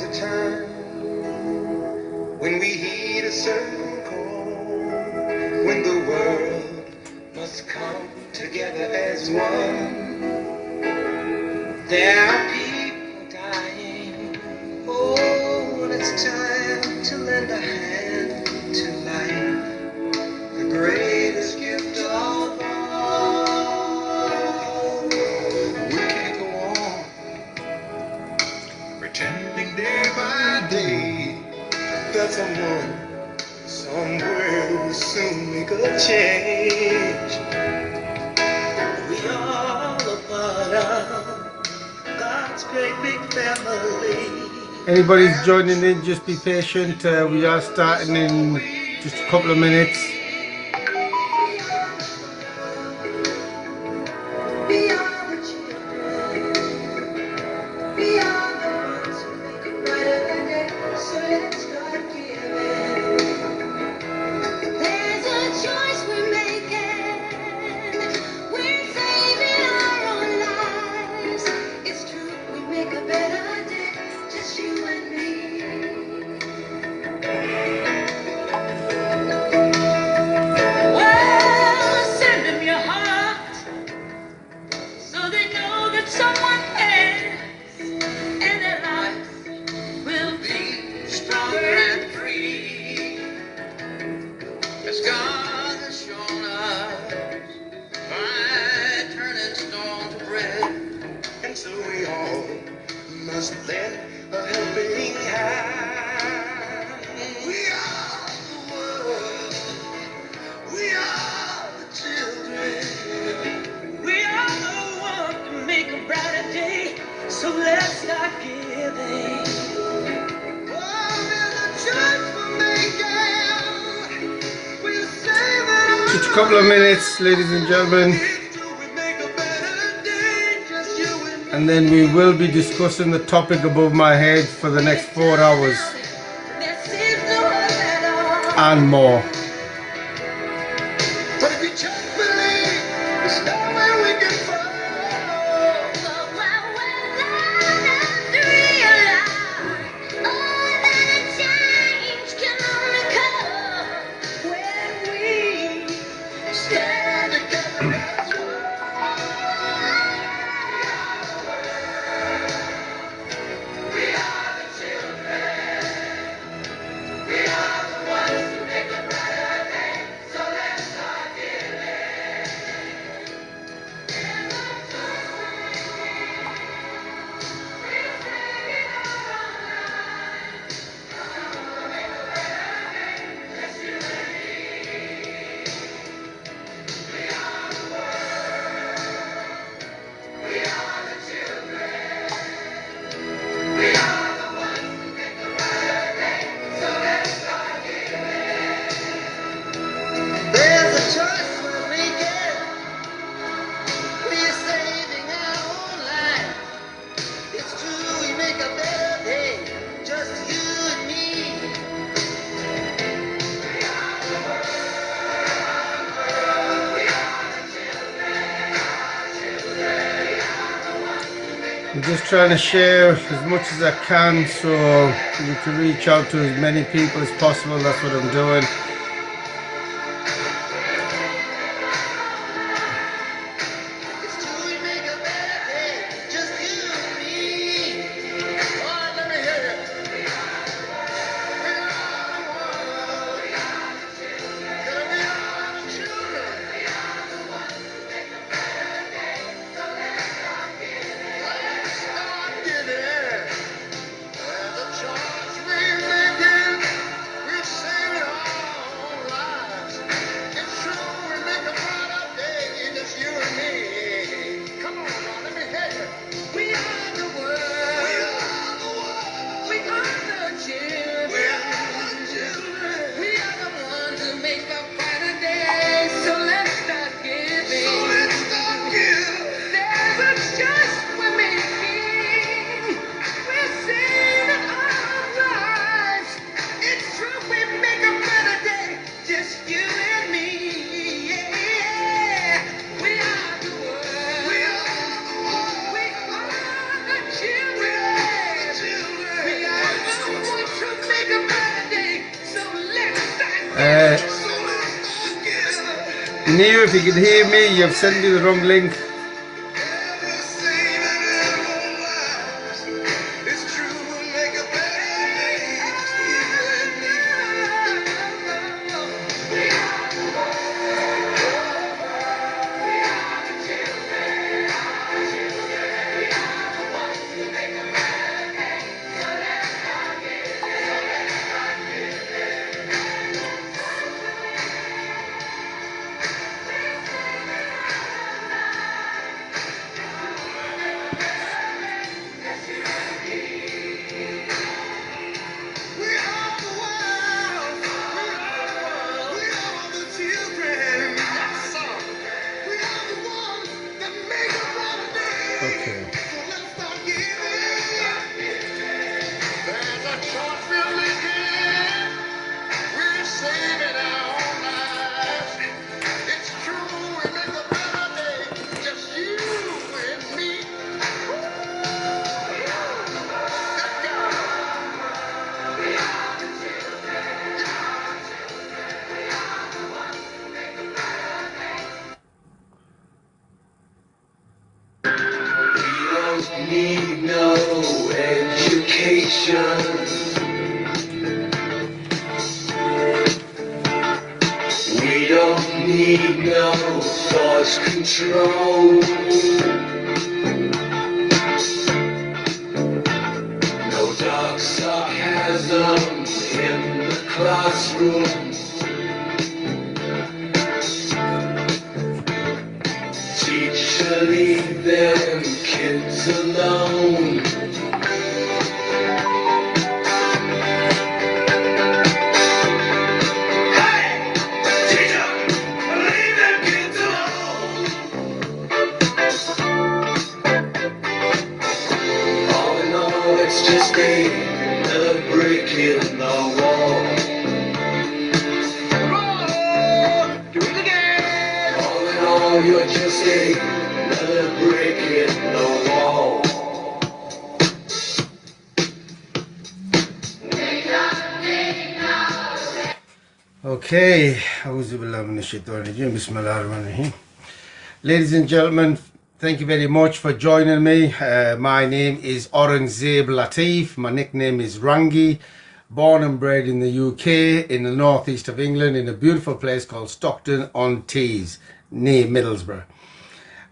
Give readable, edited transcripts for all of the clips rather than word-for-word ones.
There's a time when we heed a certain call, when the world must come together as one. There are people dying. Oh, and it's time to lend a hand to life, the greatest gift of all. We can't go on pretending day by day that someone somewhere will soon make a change. We are a part of God's great big family. Anybody's joining in, just be patient. We are starting in just a couple of minutes. We are the children. We are the ones who make a brighter day. So let's start giving. There's a choice we're making. We're saving our own lives. It's true, we make a better day. Just you and me. Well, send them your heart so they know that someone cares, and their lives will be stronger and free, as God has shown us by turning stone to bread. And so we all must lend a helping hand. We are the world. We are the children. We are the ones to make a brighter day. So let's start giving. Oh, there's a choice we're making. We're saving Just a couple of minutes, ladies and gentlemen, and then we will be discussing the topic above my head for the next 4 hours and more. But if you just believe, there's nowhere we can fall. But when others realize all that a change can only come when we stand together as one. We are the children. We are the ones who make a brighter day. So let's start giving. There's a choice we're making. We're saving our own lives. We'll make a better day. Just you and me. We are the world. We are the children. We are the ones who make a brighter day. So let's start giving. There's a choice we're making. We're saving our own life. It's true, we make a better day. Just you and me. We are the world. We are the children. I'm just trying to share as much as I can so we can reach out to as many people as possible. That's what I'm doing. It's true, we make a better day. Just you and me. All right, let me hear you. We are the world. We are the children. We are the children. We are the ones who make a better day. So let's start giving. Let's start giving. There's a choice we're making. We're saving our you, if you can hear me, you've sent me the wrong link. Okay. Need no education. We don't need no thought control. No dark sarcasm in the classroom. Teacher, leave them kids alone. Hey, teacher, leave them kids alone. All in all, it's just another brick in the wall. Do it again. All in all, you're just another brick in the wall. Okay, ladies and gentlemen, thank you very much for joining me. My name is Rangy Latif. My nickname is Rangy. Born and bred in the UK, in the northeast of England, in a beautiful place called Stockton-on-Tees, near Middlesbrough.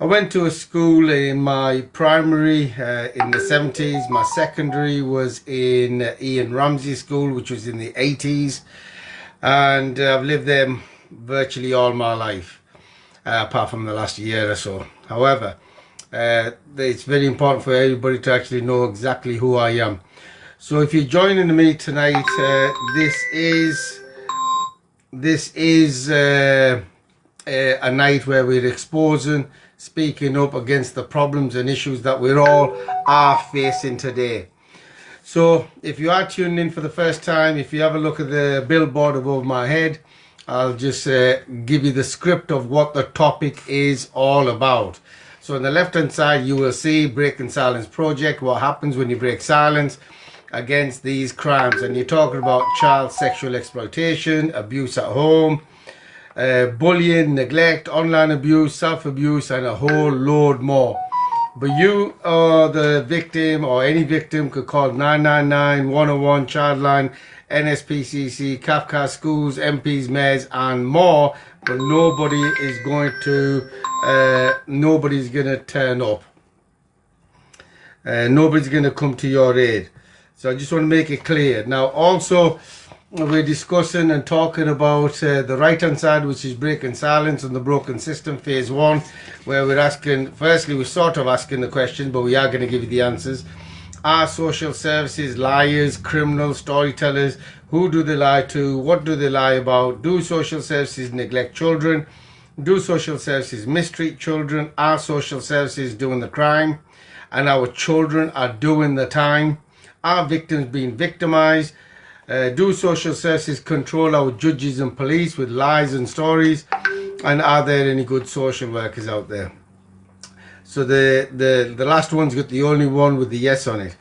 I went to a school in my primary in the 70s. My secondary was in Ian Ramsey School, which was in the 80s. And I've lived there virtually all my life, apart from the last year or so. However, it's very important for everybody to actually know exactly who I am. So if you're joining me tonight, this is a night where we're exposing, speaking up against the problems and issues that we're all are facing today. So if you are tuning in for the first time, if you have a look at the billboard above my head, I'll just give you the script of what the topic is all about. So on the left hand side you will see Breaking Silence Project, what happens when you break silence against these crimes. And you're talking about child sexual exploitation, abuse at home, bullying, neglect, online abuse, self-abuse, and a whole load more. But you or the victim or any victim could call 999, 101, Childline, NSPCC, Kafka schools, MPs, mayors, and more. But nobody is going to, nobody's going to turn up. Nobody's going to come to your aid. So I just want to make it clear. Now also, we're discussing and talking about the right hand side, which is Breaking Silence and the Broken System phase 1, where we're asking, firstly we're sort of asking the question, but we are going to give you the answers. Are social services liars, criminals, storytellers? Who do they lie to? What do they lie about? Do social services neglect children? Do social services mistreat children? Are social services doing the crime and our children are doing the time? Are victims being victimized? Do social services control our judges and police with lies and stories? And are there any good social workers out there? So the last one's got the only one with the yes on it.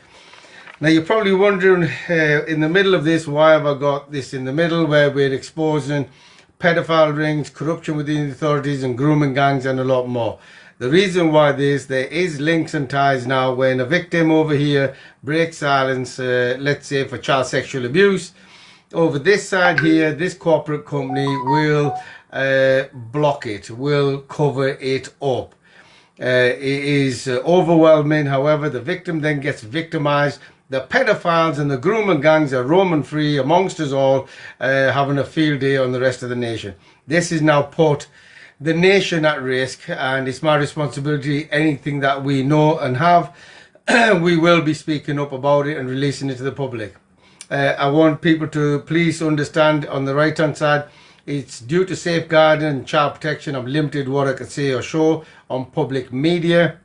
Now you're probably wondering in the middle of this, why have I got this in the middle where we're exposing pedophile rings, corruption within the authorities, and grooming gangs, and a lot more. The reason why there is links and ties now. When a victim over here breaks silence, let's say for child sexual abuse, over this side here, this corporate company will block it, will cover it up. It is overwhelming. However, the victim then gets victimized. The pedophiles and the grooming gangs are roaming free amongst us all, having a field day on the rest of the nation. This is now put the nation at risk, and it's my responsibility. Anything that we know and have, we will be speaking up about it and releasing it to the public. I want people to please understand, on the right hand side, it's due to safeguarding and child protection. I'm limited what I can say or show on public media.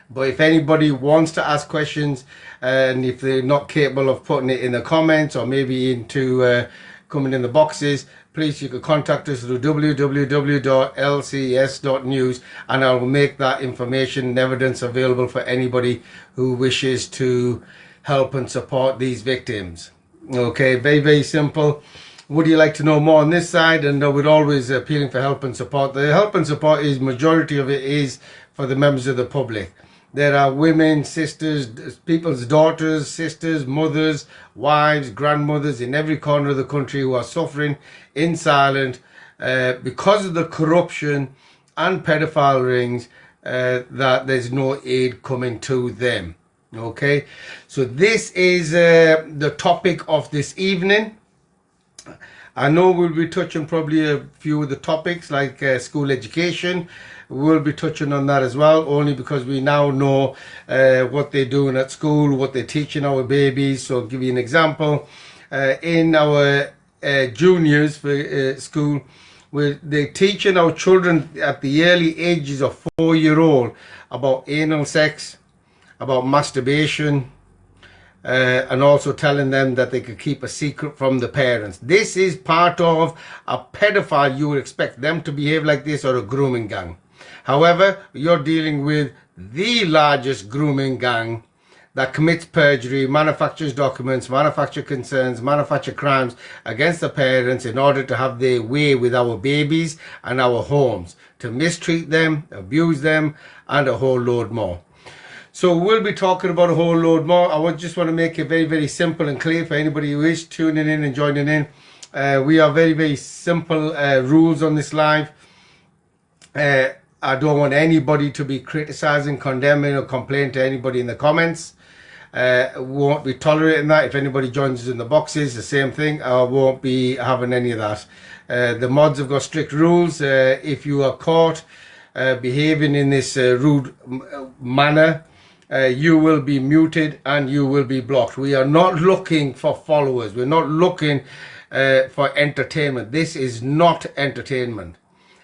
But if anybody wants to ask questions, and if they're not capable of putting it in the comments or maybe into coming in the boxes, please, you can contact us through www.lcs.news, and I will make that information and evidence available for anybody who wishes to help and support these victims. Okay, very, very simple. Would you like to know more on this side? And we're always appealing for help and support. The help and support is, majority of it is for the members of the public. There are women, sisters, people's daughters, sisters, mothers, wives, grandmothers in every corner of the country who are suffering in silence because of the corruption and pedophile rings, that there's no aid coming to them. Okay, so this is the topic of this evening. I know we'll be touching probably a few of the topics like school education. We'll be touching on that as well, only because we now know what they're doing at school, what they're teaching our babies. So I'll give you an example. In our juniors for school, they're teaching our children at the early ages of 4-year-old about anal sex, about masturbation, and also telling them that they could keep a secret from the parents. This is part of a pedophile. You would expect them to behave like this, or a grooming gang. However, you're dealing with the largest grooming gang that commits perjury, manufactures documents, manufacture concerns, manufacture crimes against the parents in order to have their way with our babies and our homes, to mistreat them, abuse them, and a whole load more. So we'll be talking about a whole load more. I just want to make it very, very simple and clear for anybody who is tuning in and joining in. We are very, very simple rules on this live. I don't want anybody to be criticizing, condemning, or complaining to anybody in the comments. Won't be tolerating that. If anybody joins us in the boxes, the same thing. I won't be having any of that. The mods have got strict rules. If you are caught behaving in this rude manner, you will be muted and you will be blocked. We are not looking for followers. We're not looking for entertainment. This is not entertainment.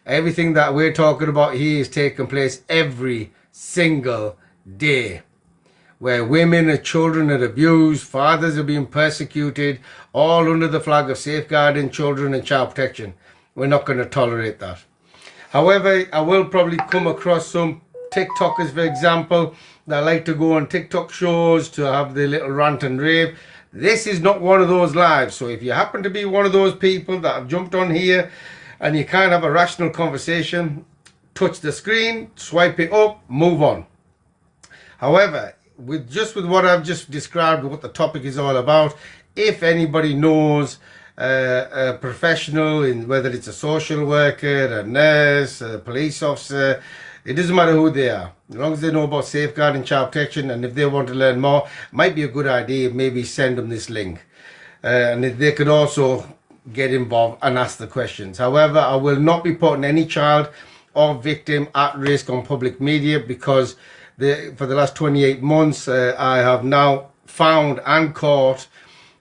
Everything that we're talking about here is taking place every single day, where women and children are abused, fathers are being persecuted, all under the flag of safeguarding children and child protection. We're not going to tolerate that. However, I will probably come across some TikTokers, for example, that like to go on TikTok shows to have their little rant and rave. This is not one of those lives. So if you happen to be one of those people that have jumped on here and you can't have a rational conversation, touch the screen, swipe it up, move on. However, with what I've just described, what the topic is all about, if anybody knows a professional, in whether it's a social worker, a nurse, a police officer, it doesn't matter who they are, as long as they know about safeguarding child protection, and if they want to learn more, it might be a good idea, maybe send them this link, and they could also get involved and ask the questions. However, I will not be putting any child or victim at risk on public media, because for the last 28 months I have now found and caught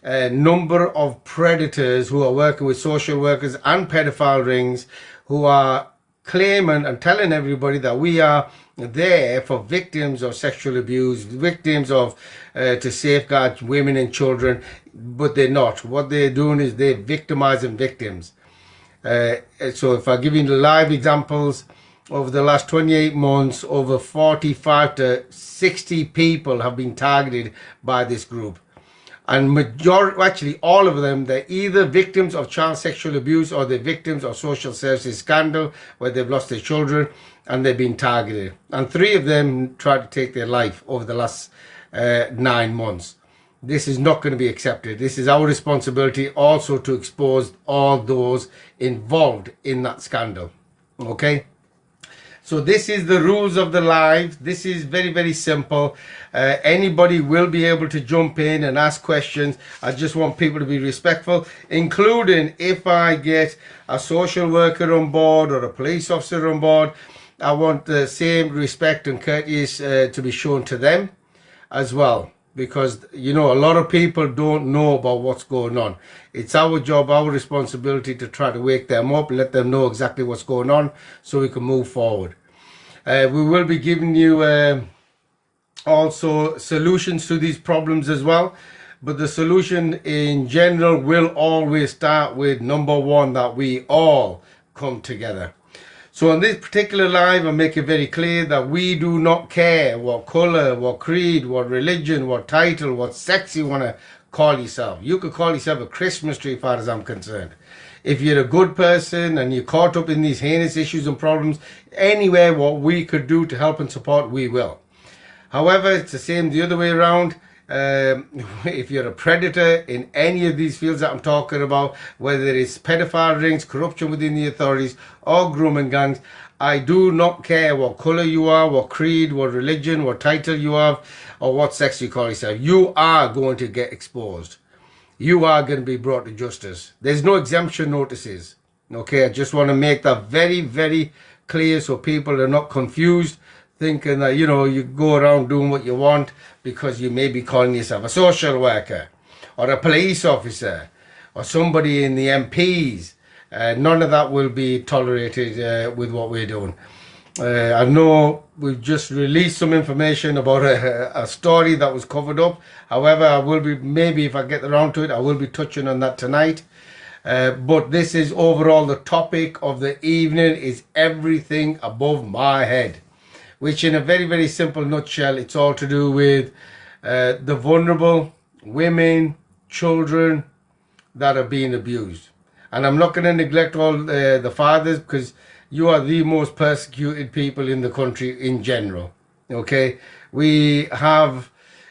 a number of predators who are working with social workers and pedophile rings, who are claiming and telling everybody that we are there for victims of sexual abuse, victims of to safeguard women and children, but they're not. What they're doing is they're victimizing victims. So if I give you the live examples, over the last 28 months, over 45 to 60 people have been targeted by this group. And actually all of them, they're either victims of child sexual abuse or they're victims of social services scandal where they've lost their children and they've been targeted. And 3 of them tried to take their life over the last 9 months. This is not going to be accepted. This is our responsibility also to expose all those involved in that scandal. Okay? So this is the rules of the live. This is very, very simple. Anybody will be able to jump in and ask questions. I just want people to be respectful, including if I get a social worker on board or a police officer on board, I want the same respect and courtesy to be shown to them as well. Because, you know, a lot of people don't know about what's going on. It's our job, our responsibility to try to wake them up, let them know exactly what's going on so we can move forward. We will be giving you also solutions to these problems as well. But the solution in general will always start with number 1, that we all come together. So on this particular live, I make it very clear that we do not care what colour, what creed, what religion, what title, what sex you want to call yourself. You could call yourself a Christmas tree as far as I'm concerned. If you're a good person and you're caught up in these heinous issues and problems, anywhere what we could do to help and support, we will. However, it's the same the other way around. If you're a predator in any of these fields that I'm talking about, whether it's pedophile rings, corruption within the authorities, or grooming gangs, I do not care what colour you are, what creed, what religion, what title you have, or what sex you call yourself. You are going to get exposed. You are going to be brought to justice. There's no exemption notices. Okay, I just want to make that very, very clear so people are not confused, thinking that, you know, you go around doing what you want because you may be calling yourself a social worker or a police officer or somebody in the MPs. None of that will be tolerated with what we're doing. I know we've just released some information about a story that was covered up. However, I will be, maybe if I get around to it, I will be touching on that tonight. But this is overall the topic of the evening, is everything above my head. Which in a very, very simple nutshell, it's all to do with the vulnerable, women, children that are being abused. And I'm not going to neglect all the fathers, because you are the most persecuted people in the country in general. Okay? We have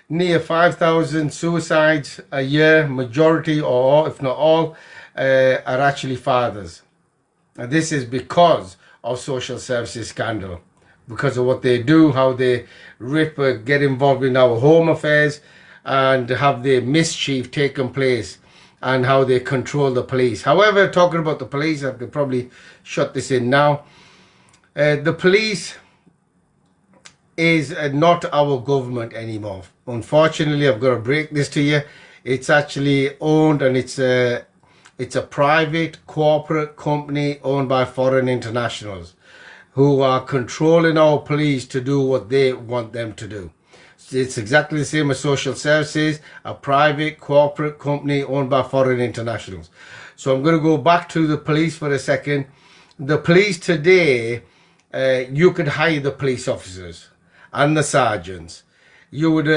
near 5,000 suicides a year. Majority, or if not all, are actually fathers. And this is because of social services scandal. Because of what they do, how they get involved in our home affairs and have the mischief taken place and how they control the police. However, talking about the police, I could probably shut this in now. The police is not our government anymore. Unfortunately, I've got to break this to you. It's actually owned, and it's a private corporate company owned by foreign internationals who are controlling our police to do what they want them to do. It's exactly the same as social services, a private corporate company owned by foreign internationals. So I'm going to go back to the police for a second. The police today, you could hire the police officers and the sergeants. You would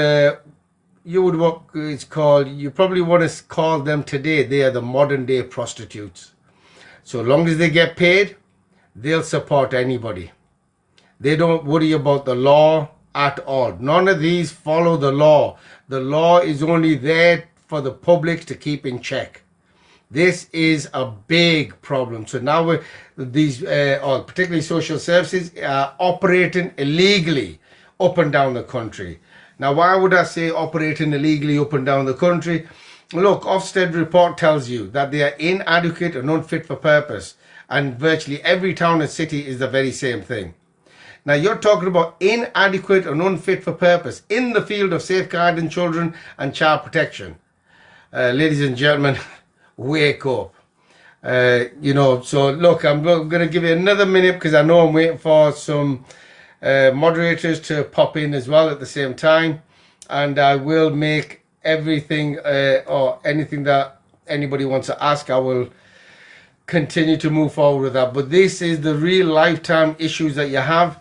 what it's called, you probably want to call them today, they are the modern day prostitutes. So long as they get paid, they'll support anybody. They don't worry about the law at all. None of these follow the law. The law is only there for the public to keep in check. This is a big problem. So now these, particularly social services, are operating illegally up and down the country. Now, why would I say operating illegally up and down the country? Look, Ofsted report tells you that they are inadequate and unfit for purpose. And virtually every town and city is the very same thing. Now, you're talking about inadequate and unfit for purpose in the field of safeguarding children and child protection. Ladies and gentlemen, wake up. So look, I'm going to give you another minute because I know I'm waiting for some moderators to pop in as well at the same time. And I will make everything or anything that anybody wants to ask, I will continue to move forward with that. But this is the real lifetime issues that you have.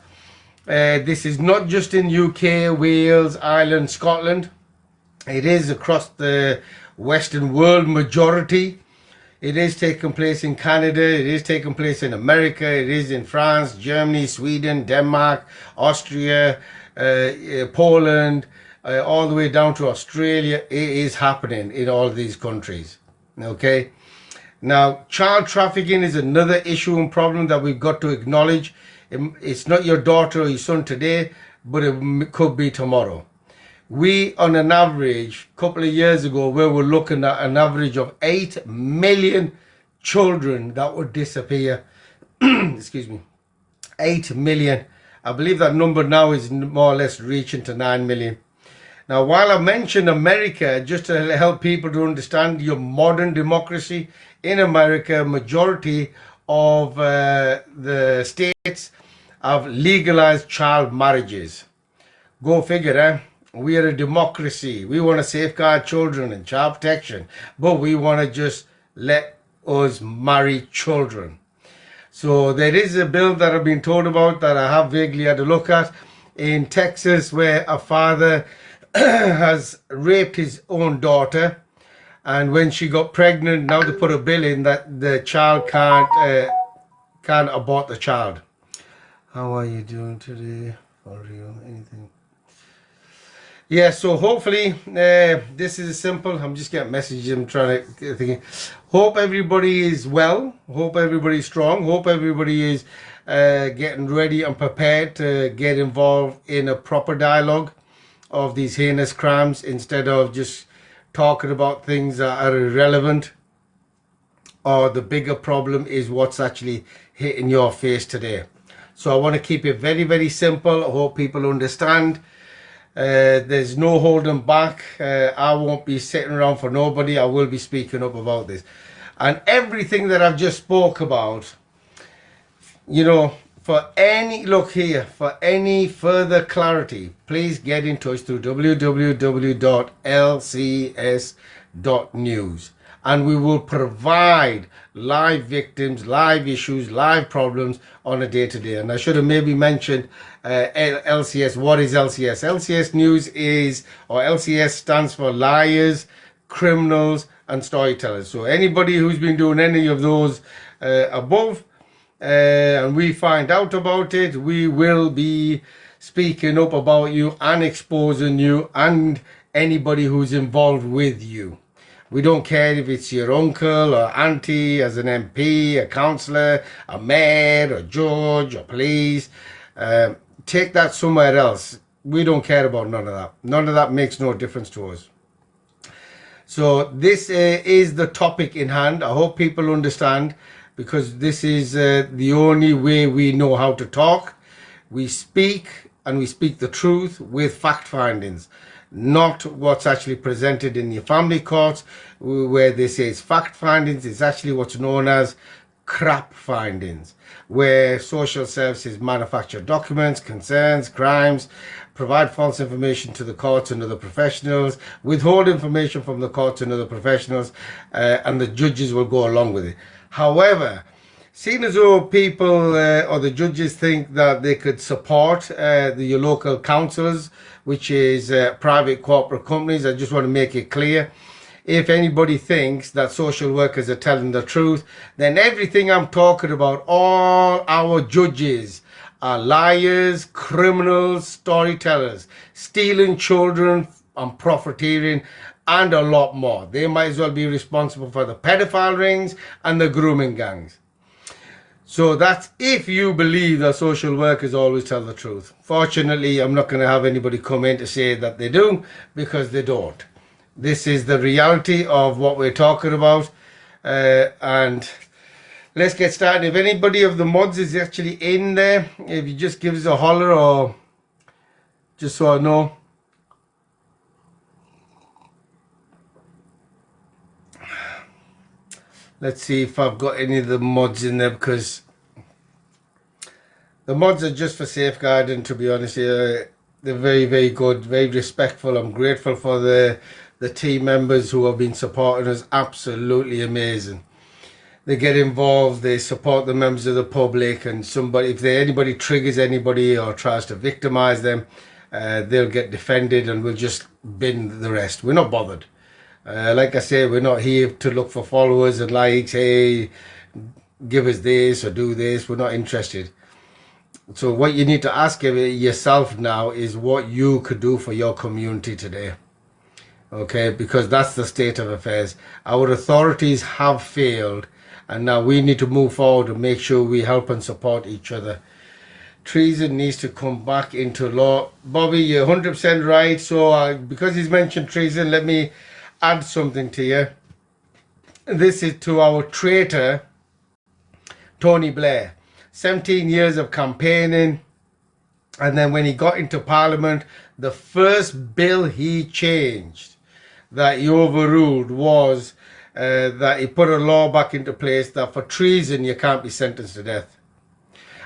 This is not just in UK, Wales, Ireland, Scotland. It is across the Western world majority. It is taking place in Canada, it is taking place in America, it is in France, Germany, Sweden, Denmark, Austria, Poland, all the way down to Australia. It is happening in all these countries. Okay? Now, child trafficking is another issue and problem that we've got to acknowledge. It's not your daughter or your son today, but it could be tomorrow. We, on an average, a couple of years ago, we were looking at an average of 8 million children that would disappear. Excuse me. 8 million. I believe that number now is more or less reaching to 9 million. Now, while I mentioned America, just to help people to understand your modern democracy, in America, majority of the states have legalized child marriages. Go figure, eh? We are a democracy. We want to safeguard children and child protection, but we want to just let us marry children. So there is a bill that I've been told about that I have vaguely had a look at in Texas, where a father has raped his own daughter, and when she got pregnant, now they put a bill in that the child can't abort the child. How are you doing today? For real? Anything? Yeah, so hopefully this is simple. I'm just getting messages. I'm trying to think. Hope everybody is well. Hope everybody's strong. Hope everybody is getting ready and prepared to get involved in a proper dialogue of these heinous crimes, instead of just talking about things that are irrelevant, or the bigger problem is what's actually hitting your face today. So I want to keep it very, very simple. I hope people understand. There's no holding back. I won't be sitting around for nobody. I will be speaking up about this. And everything that I've just spoke about, you know, for any further clarity, please get in touch through www.lcs.news, and we will provide live victims, live issues, live problems on a day-to-day. And I should have maybe mentioned LCS. What is LCS? LCS News is, or LCS stands for liars, criminals, and storytellers. So anybody who's been doing any of those above, and we find out about it, we will be speaking up about you and exposing you and anybody who's involved with you. We don't care if it's your uncle or auntie as an MP, a councillor, a mayor, a judge, or police. Take that somewhere else. We don't care about none of that. None of that makes no difference to us. So this is the topic in hand. I hope people understand, because this is the only way we know how to talk. We speak, and we speak the truth with fact findings, not what's actually presented in your family courts, where they say it's fact findings. It's actually what's known as crap findings, where social services manufacture documents, concerns, crimes, provide false information to the courts and other professionals, withhold information from the courts and other professionals, and the judges will go along with it. However, seeing as though people or the judges think that they could support your local councillors, which is private corporate companies, I just want to make it clear, if anybody thinks that social workers are telling the truth, then everything I'm talking about, all our judges are liars, criminals, storytellers, stealing children and profiteering, and a lot more. They might as well be responsible for the pedophile rings and the grooming gangs. So that's if you believe that social workers always tell the truth. Fortunately, I'm not going to have anybody come in to say that they do, because they don't. This is the reality of what we're talking about. And let's get started. If anybody of the mods is actually in there, if you just give us a holler, or just so I know. Let's see if I've got any of the mods in there, because the mods are just for safeguarding, to be honest. They're very, very good, very respectful. I'm grateful for the team members who have been supporting us. Absolutely amazing. They get involved, they support the members of the public, and somebody, if anybody triggers anybody or tries to victimize them, they'll get defended and we'll just bin the rest. We're not bothered. Like I say, we're not here to look for followers and likes. Hey, give us this or do this. We're not interested. So what you need to ask yourself now is what you could do for your community today. Okay, because that's the state of affairs. Our authorities have failed, and now we need to move forward and make sure we help and support each other. Treason needs to come back into law. Bobby, you're 100% right. So because he's mentioned treason, let me add something to you. This is to our traitor, Tony Blair. 17 years of campaigning, and then when he got into Parliament, the first bill he changed that he overruled was that he put a law back into place that for treason you can't be sentenced to death.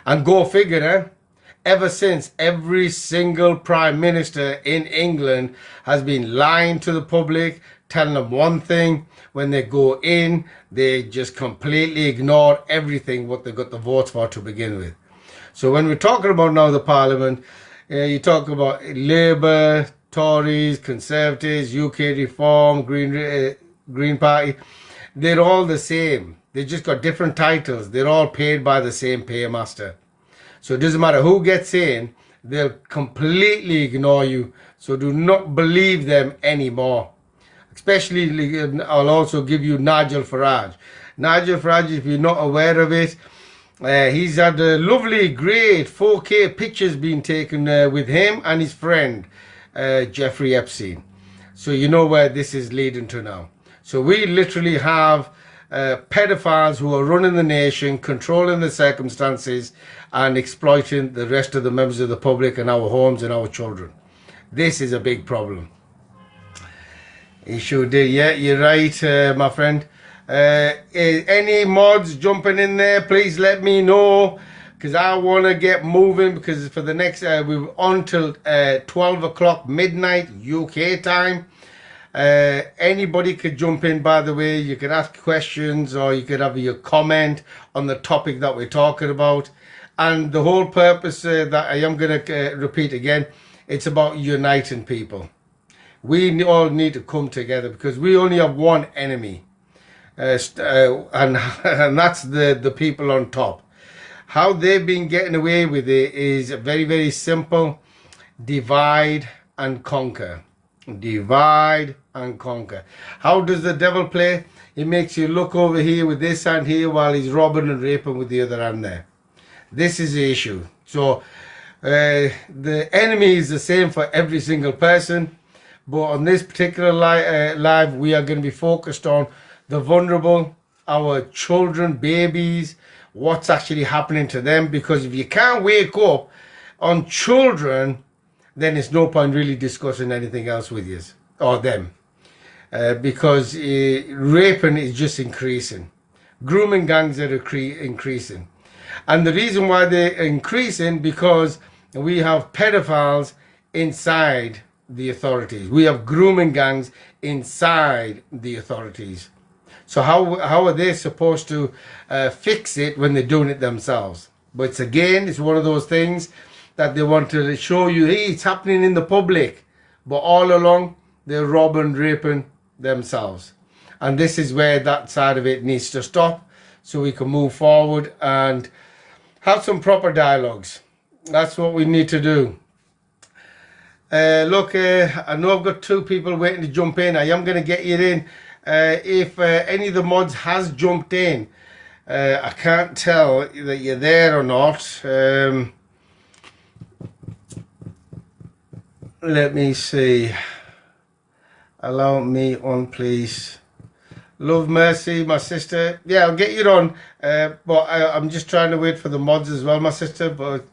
And go figure, ever since, every single Prime Minister in England has been lying to the public, telling them one thing. When they go in, they just completely ignore everything what they got the votes for to begin with. So when we're talking about now the Parliament, you talk about Labour, Tories, Conservatives, UK Reform, Green Party. They're all the same. They just got different titles. They're all paid by the same paymaster. So it doesn't matter who gets in, they'll completely ignore you. So do not believe them anymore. Especially, I'll also give you Nigel Farage. Nigel Farage, if you're not aware of it, he's had lovely, great 4K pictures being taken with him and his friend, Jeffrey Epstein. So you know where this is leading to now. So we literally have pedophiles who are running the nation, controlling the circumstances, and exploiting the rest of the members of the public and our homes and our children. This is a big problem. He sure did. Yeah, you're right, my friend. Any mods jumping in there, please let me know, because I want to get moving, because for the next, we're on till 12 o'clock midnight UK time. Anybody could jump in, by the way. You could ask questions or you could have your comment on the topic that we're talking about. And the whole purpose that I am going to repeat again, it's about uniting people. We all need to come together because we only have one enemy. And that's the people on top. How they've been getting away with it is very, very simple. Divide and conquer. Divide and conquer. How does the devil play? He makes you look over here with this hand here while he's robbing and raping with the other hand there. This is the issue. So the enemy is the same for every single person. But on this particular live, we are going to be focused on the vulnerable, our children, babies, what's actually happening to them. Because if you can't wake up on children, then it's no point really discussing anything else with you or them. Because raping is just increasing. Grooming gangs are increasing. And the reason why they're increasing, because we have pedophiles inside the authorities. We have grooming gangs inside the authorities. So how are they supposed to fix it when they're doing it themselves? But it's one of those things that they want to show you, hey, it's happening in the public. But all along, they're robbing, raping themselves. And this is where that side of it needs to stop so we can move forward and have some proper dialogues. That's what we need to do. Look, I know I've got two people waiting to jump in. I am going to get you in. If any of the mods has jumped in, I can't tell that you're there or not. Let me see. Allow me on, please. Love Mercy, my sister. Yeah, I'll get you on. But I'm just trying to wait for the mods as well, my sister. But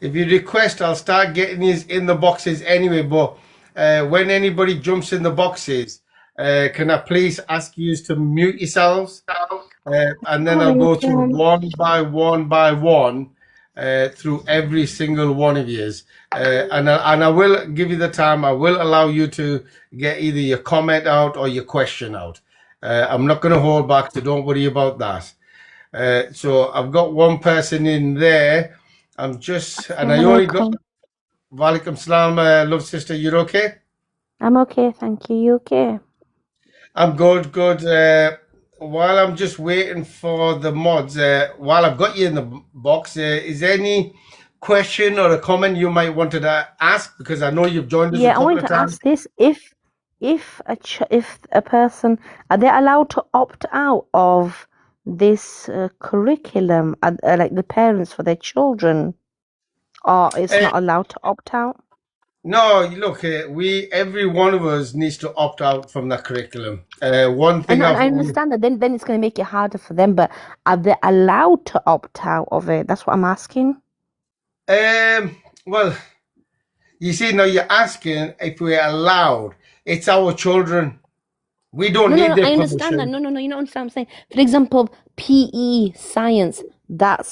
if you request, I'll start getting these in the boxes anyway. But when anybody jumps in the boxes, can I please ask you to mute yourselves? And then I'll go through one by one through every single one of yours. And I will give you the time. I will allow you to get either your comment out or your question out. I'm not going to hold back, so don't worry about that. So I've got one person in there. And I only got Walaikum salam, love sister. You okay? I'm okay, thank you. You okay? I'm good, good. While I'm just waiting for the mods, while I've got you in the box, is there any question or a comment you might want to ask? Because I know you've joined us a Yeah, I couple wanted of to times. ask this: if a person, are they allowed to opt out of this curriculum, like the parents for their children, or it's Uh, not allowed to opt out? no, look, every one of us needs to opt out from that curriculum. One thing And I've, I understand that then it's going to make it harder for them, but are they allowed to opt out of it? That's what I'm asking. well, you see, now you're asking if we're allowed. It's our children. We don't No, no, need no. their I understand that. permission. No, no, no. You don't understand what I'm saying. For example, PE, science, that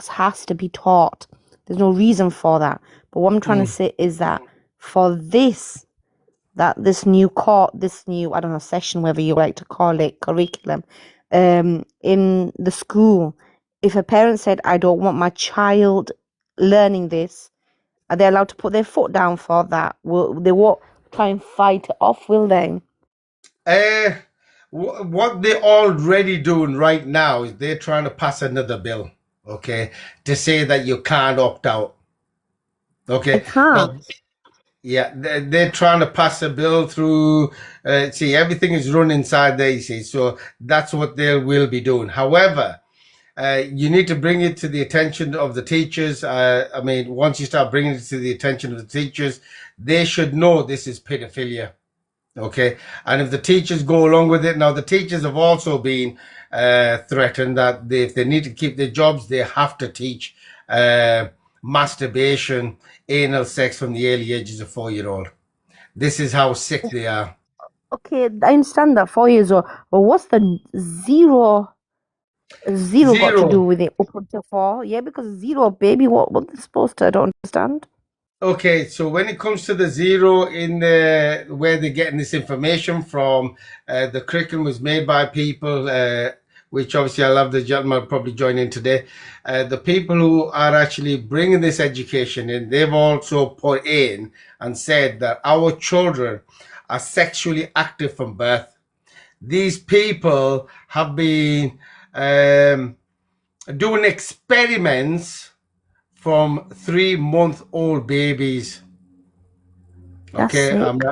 has to be taught. There's no reason for that. But what I'm trying to Mm. say is that for this new this new, I don't know, session, whatever you like to call it, curriculum, in the school, if a parent said, "I don't want my child learning this," are they allowed to put their foot down for that? They won't try and fight it off, will they? Uh, what they're already doing right now is they're trying to pass another bill, okay, to say that you can't opt out. They Okay, can't. now, yeah, they're trying to pass a bill through. See, everything is run inside there, you see, so that's what they will be doing. However, you need to bring it to the attention of the teachers. I mean, once you start bringing it to the attention of the teachers, they should know this is pedophilia. Okay, and if the teachers go along with it, now the teachers have also been threatened that if they need to keep their jobs, they have to teach uh, masturbation, anal sex from the early ages of 4-year-old. This is how sick they are. Okay, I understand that 4 years old, but what's the zero got to do Zero. with it up until four? Yeah, because zero baby, what they're supposed to? I don't understand. Okay, so when it comes to the zero in the where they're getting this information from, the curriculum was made by people, which obviously I love the gentleman will probably join in today. The people who are actually bringing this education in, they've also put in and said that our children are sexually active from birth. These people have been doing experiments from 3-month-old babies. That's Okay, sick.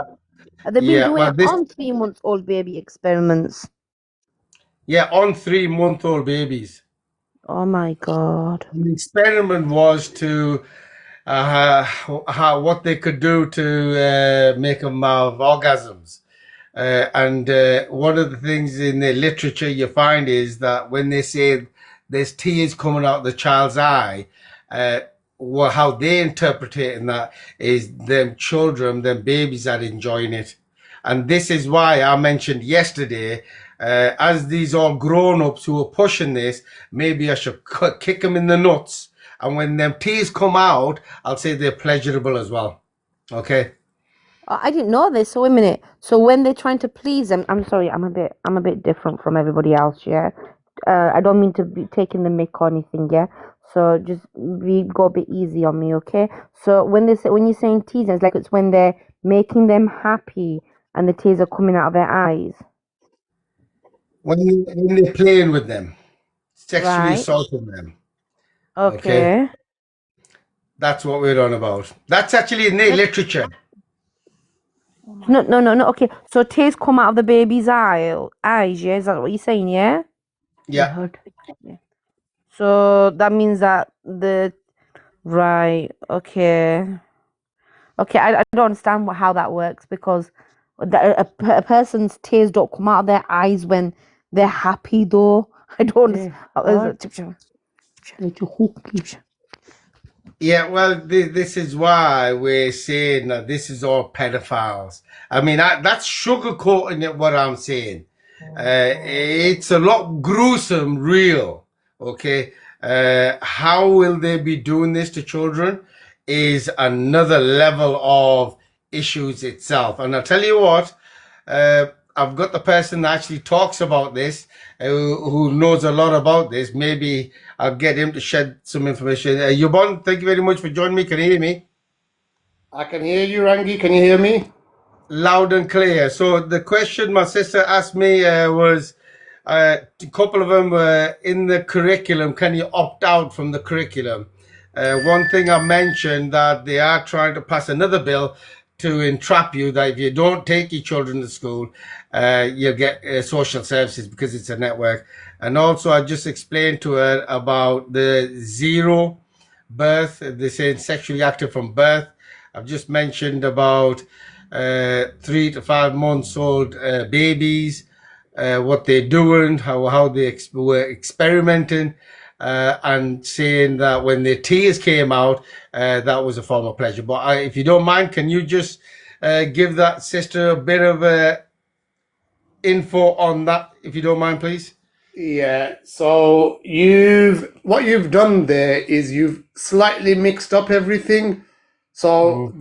They've been yeah, doing well, it this, on 3 months old baby experiments. yeah, on 3-month-old babies. Oh my god. The experiment was to how what they could do to make them have orgasms. And one of the things in the literature you find is that when they say there's tears coming out of the child's eye, uh, well, how they interpreting that is them children, them babies are enjoying it. And this is why I mentioned yesterday, as these are grown-ups who are pushing this, maybe I should kick them in the nuts. And when them tears come out, I'll say they're pleasurable as well. Okay? I didn't know this. So wait a minute. So when they're trying to please them, I'm sorry, I'm a bit different from everybody else. Yeah, I don't mean to be taking the mick or anything. Yeah, so just go a bit easy on me, okay? So when you're saying teasing, it's like it's when they're making them happy and the tears are coming out of their eyes, When they're playing with them, sexually right? assaulting them. Okay, Okay. that's what we're on about. That's actually in the Like, literature. no, no, no, no. Okay, so tears come out of the baby's eyes. Yeah, is that what you're saying? Yeah. You Yeah. heard. Yeah. So that means that the right. Okay. Okay. I don't understand how that works because a person's tears don't come out of their eyes when they're happy, though. I don't. Yeah, well, this is why we're saying that this is all pedophiles. I mean, that's sugarcoating it, what I'm saying. It's a lot gruesome, real. Okay. How will they be doing this to children is another level of issues itself. And I'll tell you what, I've got the person that actually talks about this, who knows a lot about this. Maybe I'll get him to shed some information. Yubon, thank you very much for joining me. Can you hear me? I can hear you, Rangi. Can you hear me? Loud and clear. So the question my sister asked me was, a couple of them were in the curriculum. Can you opt out from the curriculum? One thing I mentioned that they are trying to pass another bill to entrap you that if you don't take your children to school, you'll get social services because it's a network. And also, I just explained to her about the zero birth. They say sexually active from birth. I've just mentioned about 3 to 5 months old babies, what they're doing, how they were experimenting, and saying that when their tears came out, that was a form of pleasure. But if you don't mind, can you just give that sister a bit of info on that, if you don't mind, please? Yeah. So what you've done there is you've slightly mixed up everything. So Mm.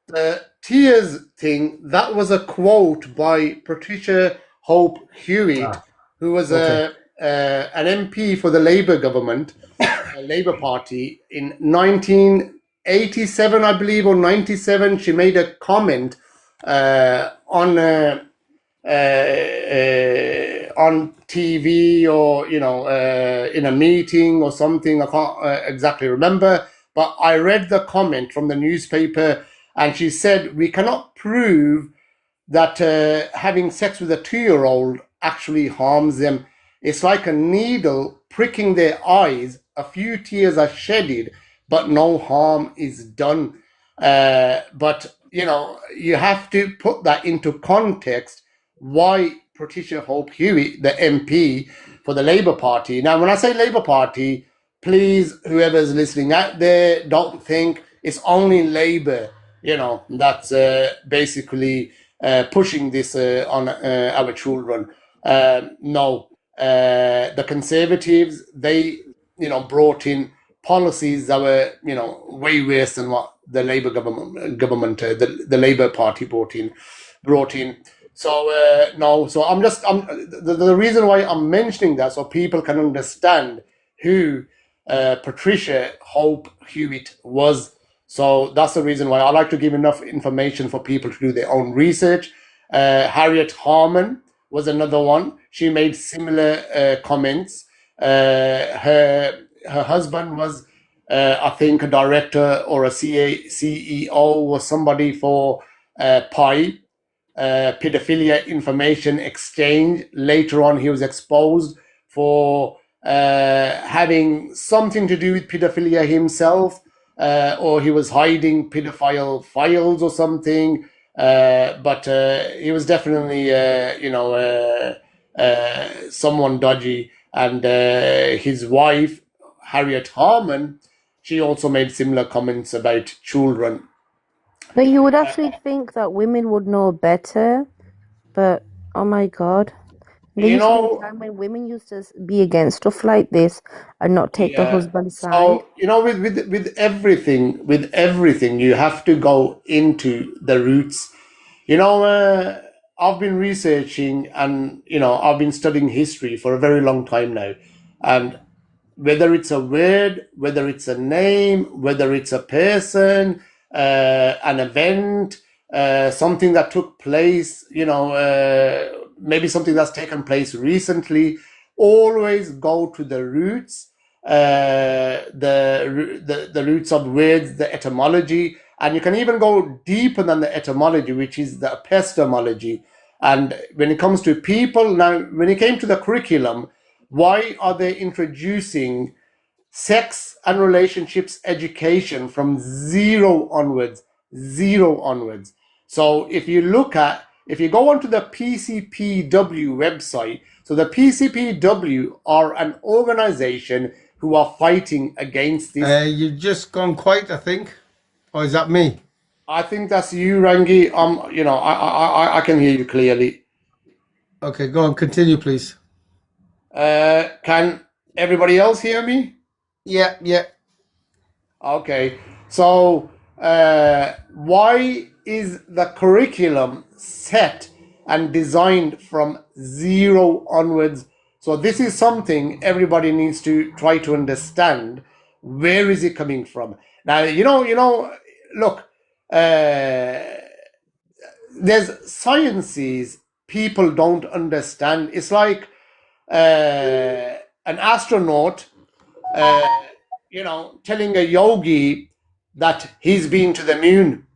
the tears thing, that was a quote by Patricia Hope Hewitt, Ah, who was okay. an MP for the Labour government, Labour Party in 1987, I believe, or 97. She made a comment on TV, or in a meeting or something. I can't exactly remember, but I read the comment from the newspaper, and she said we cannot prove that having sex with a 2-year-old actually harms them. It's like a needle pricking their eyes. A few tears are shedded, but no harm is done. But you have to put that into context. Why Patricia Hope Hewitt, the MP for the Labour Party? Now, when I say Labour Party, please, whoever's listening out there, don't think it's only Labour, that's basically pushing this on our children. No, the Conservatives, they, brought in policies that were, way worse than what the Labour government, the Labour Party brought in. So no, so the reason why I'm mentioning that, so people can understand who Patricia Hope Hewitt was. So that's the reason why I like to give enough information for people to do their own research. Harriet Harman was another one. She made similar comments. Her husband was, I think, a director or a CEO or somebody for PI, pedophilia information exchange. Later on, he was exposed for having something to do with pedophilia himself, or he was hiding pedophile files or something. But he was definitely, someone dodgy. And his wife, Harriet Harman, she also made similar comments about children. But you would actually think that women would know better, but oh my God. There You used to be a know, time when women used to be against stuff like this and not take the Yeah. husband's side. So, with everything, you have to go into the roots. I've been researching, and I've been studying history for a very long time now, and whether it's a word, whether it's a name, whether it's a person, an event, something that took place, maybe something that's taken place recently, always go to the roots, the roots of words, the etymology, and you can even go deeper than the etymology, which is the epistemology. And when it comes to people, now, when it came to the curriculum, why are they introducing sex and relationships education from zero onwards? Zero onwards. So if you go onto the PCPW website, so the PCPW are an organization who are fighting against this. You've just gone quiet, I think. Or is that me? I think that's you, Rangi. I can hear you clearly. Okay, go on. Continue, please. Can everybody else hear me? Yeah, yeah. Okay, so why is the curriculum set and designed from zero onwards? So this is something everybody needs to try to understand. Where is it coming from? Now, look. there's sciences people don't understand. It's like an astronaut, telling a yogi that he's been to the moon,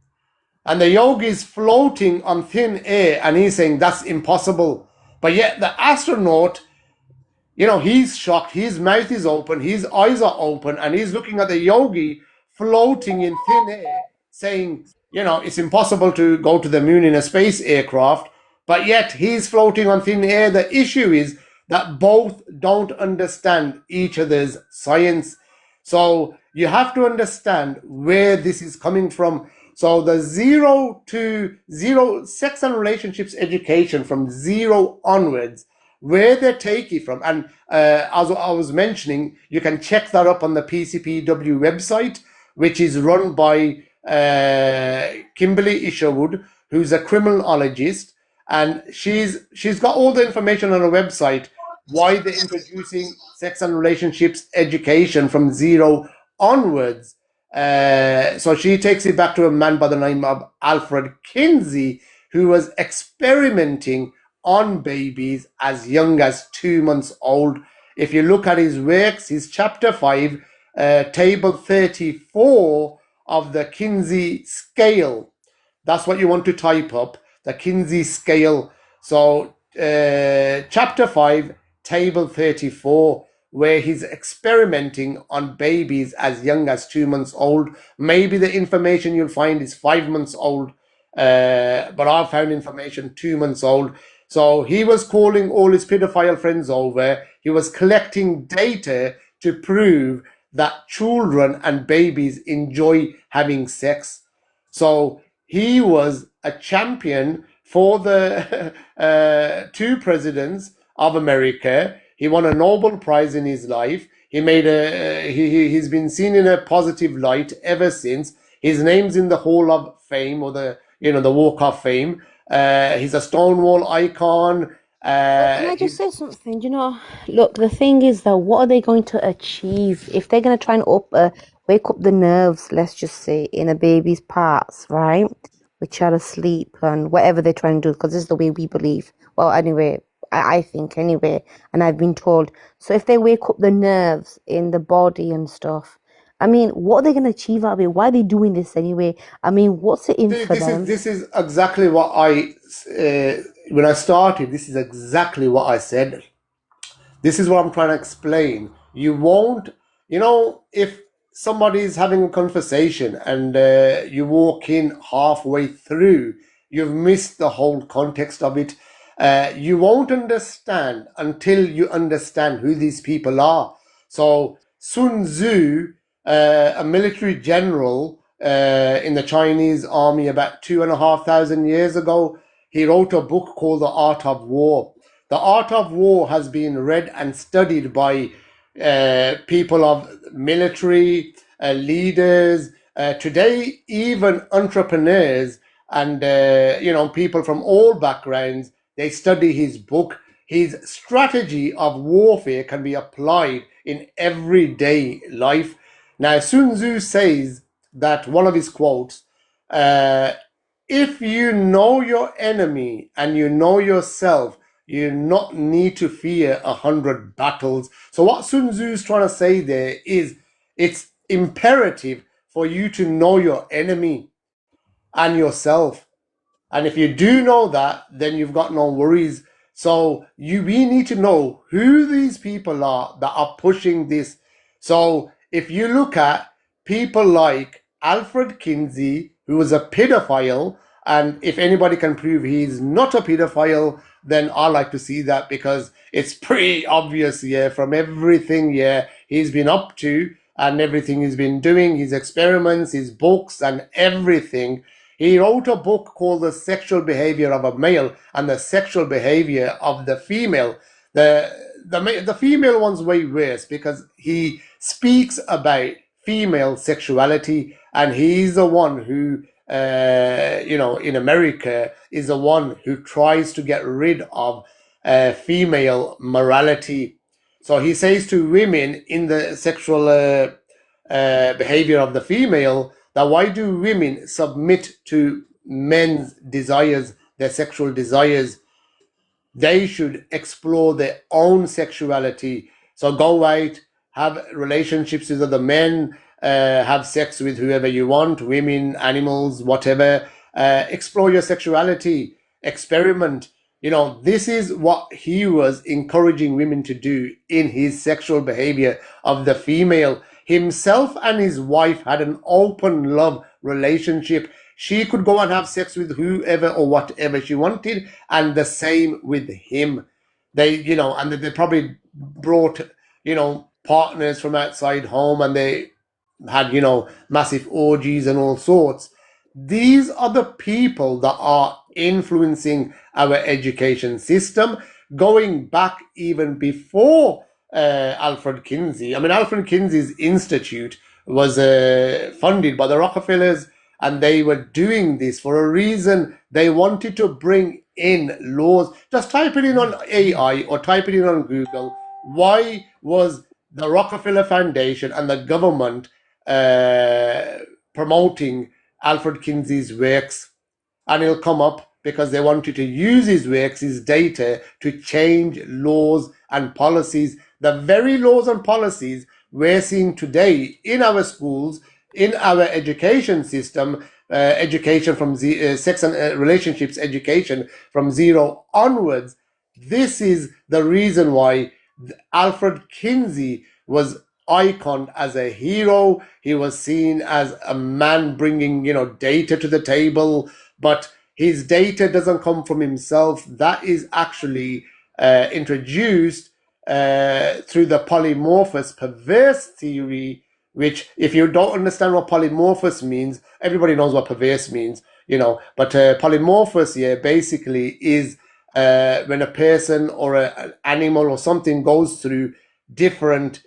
and the yogi is floating on thin air, and he's saying that's impossible. But yet the astronaut, he's shocked. His mouth is open, his eyes are open, and he's looking at the yogi floating in thin air, saying, it's impossible to go to the moon in a space aircraft, but yet he's floating on thin air. The issue is that both don't understand each other's science. So you have to understand where this is coming from. So the zero to zero sex and relationships education from zero onwards, where they take it from. And as I was mentioning, you can check that up on the PCPW website, which is run by Kimberly Isherwood, who's a criminologist, and she's got all the information on her website why they're introducing sex and relationships education from zero onwards. So she takes it back to a man by the name of Alfred Kinsey, who was experimenting on babies as young as 2 months old. If you look at his works, his chapter 5, table 34 of the Kinsey scale. That's what you want to type up, the Kinsey scale. So chapter 5, table 34, where he's experimenting on babies as young as 2 months old. Maybe the information you'll find is 5 months old, but I've found information 2 months old. So he was calling all his pedophile friends over. He was collecting data to prove that children and babies enjoy having sex. So he was a champion for the two presidents of America. He won a Nobel Prize in his life. He's been seen in a positive light ever since. His name's in the Hall of Fame, or the Walk of Fame. He's a Stonewall icon. Can I just say something? Look, the thing is that what are they going to achieve if they're going to try and wake up the nerves, let's just say, in a baby's parts, right? Which are asleep and whatever they're trying to do, because this is the way we believe. Well, anyway, I think anyway, and I've been told. So if they wake up the nerves in the body and stuff, I mean, what are they going to achieve out of it? Why are they doing this anyway? I mean, what's it in for them? This is exactly what when I started, this is exactly what I said. This is what I'm trying to explain. You won't, if somebody is having a conversation and you walk in halfway through, you've missed the whole context of it. You won't understand until you understand who these people are. So Sun Tzu, a military general in the Chinese army about 2,500 years ago, he wrote a book called The Art of War. The Art of War has been read and studied by people of military leaders, today even entrepreneurs and people from all backgrounds. They study his book. His strategy of warfare can be applied in everyday life. Now, Sun Tzu says that one of his quotes, if you know your enemy and you know yourself, you not need to fear 100 battles. So what Sun Tzu is trying to say there is it's imperative for you to know your enemy and yourself. And if you do know that, then you've got no worries. So we need to know who these people are that are pushing this. So if you look at people like Alfred Kinsey, who was a pedophile, and if anybody can prove he's not a pedophile, then I like to see that, because it's pretty obvious, from everything, he's been up to and everything he's been doing, his experiments, his books and everything. He wrote a book called The Behavior of a Male and the Sexual Behavior of the Female. The female one's way worse, because he speaks about female sexuality, and he's the one who, in America, is the one who tries to get rid of female morality. So he says to women in the sexual behavior of the female, that why do women submit to men's desires, their sexual desires? They should explore their own sexuality. So go out, have relationships with other men, have sex with whoever you want, women, animals, whatever. Explore your sexuality, experiment. You know, this is what he was encouraging women to do in his sexual behavior of the female. Himself and his wife had an open love relationship. She could go and have sex with whoever or whatever she wanted, and the same with him. They, you know, and they probably brought, you know, partners from outside home, and they had, you know, massive orgies and all sorts. These are the people that are influencing our education system, going back even before Alfred Kinsey. I mean, Alfred Kinsey's institute was funded by the Rockefellers, and they were doing this for a reason. They wanted to bring in laws. Just type it in on AI or type it in on Google. Why was the Rockefeller Foundation and the government promoting Alfred Kinsey's works? And it'll come up because they want you to use his works, his data, to change laws and policies. The very laws and policies we're seeing today in our schools, in our education system, education from sex and relationships education from zero onwards. This is the reason why Alfred Kinsey was iconed as a hero. He was seen as a man bringing, you know, data to the table, but his data doesn't come from himself. That is actually introduced through the polymorphous perverse theory, which, if you don't understand what polymorphous means, everybody knows what perverse means, you know, but polymorphous, yeah, basically is when a person or an animal or something goes through different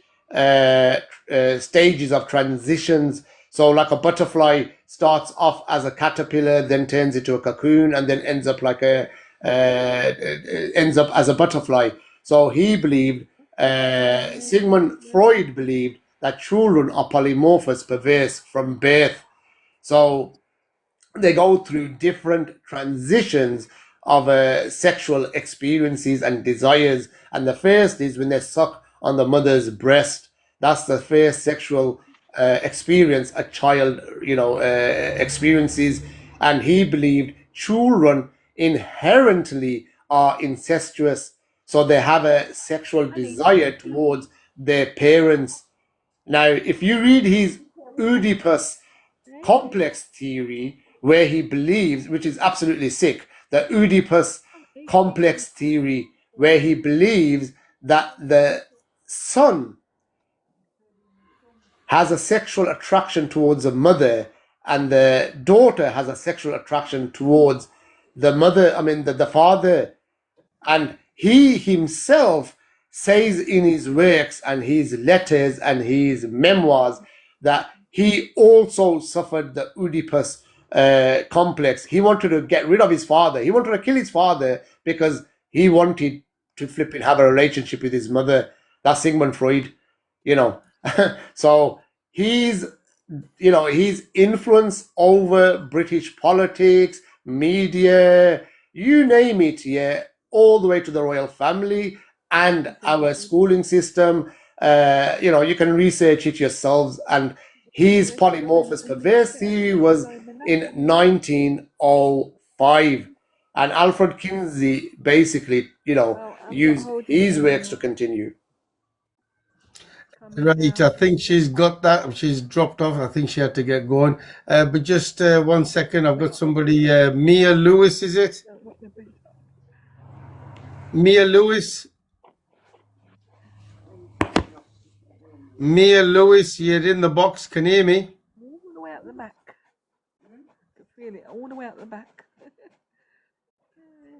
stages of transitions. So, like a butterfly starts off as a caterpillar, then turns into a cocoon, and then ends up like a ends up as a butterfly. So he believed, Sigmund Freud believed that children are polymorphous, perverse from birth. So they go through different transitions of sexual experiences and desires. And the first is when they suck on the mother's breast. That's the first sexual experience a child, you know, experiences. And he believed children inherently are incestuous, so they have a sexual desire towards their parents. Now, if you read his Oedipus complex theory, where he believes, which is absolutely sick, the Oedipus complex theory, where he believes that the son has a sexual attraction towards a mother and the daughter has a sexual attraction towards the mother, I mean, the father. And he himself says in his works and his letters and his memoirs that he also suffered the Oedipus complex. He wanted to get rid of his father. He wanted to kill his father because he wanted to flip and have a relationship with his mother. That's Sigmund Freud, you know. So he's, you know, his influence over British politics, media, you name it, yeah, all the way to the royal family and our schooling system. You know, you can research it yourselves. And his polymorphous perverse theory was in 1905. And Alfred Kinsey basically, you know, used his works to continue. Right, I think she's got that. She's dropped off. I think she had to get going. But just 1 second, I've got somebody. Mia Lewis, is it? Mia Lewis. Mia Lewis, you're in the box. Can you hear me? All the way at the back. I can feel it all the way at the back.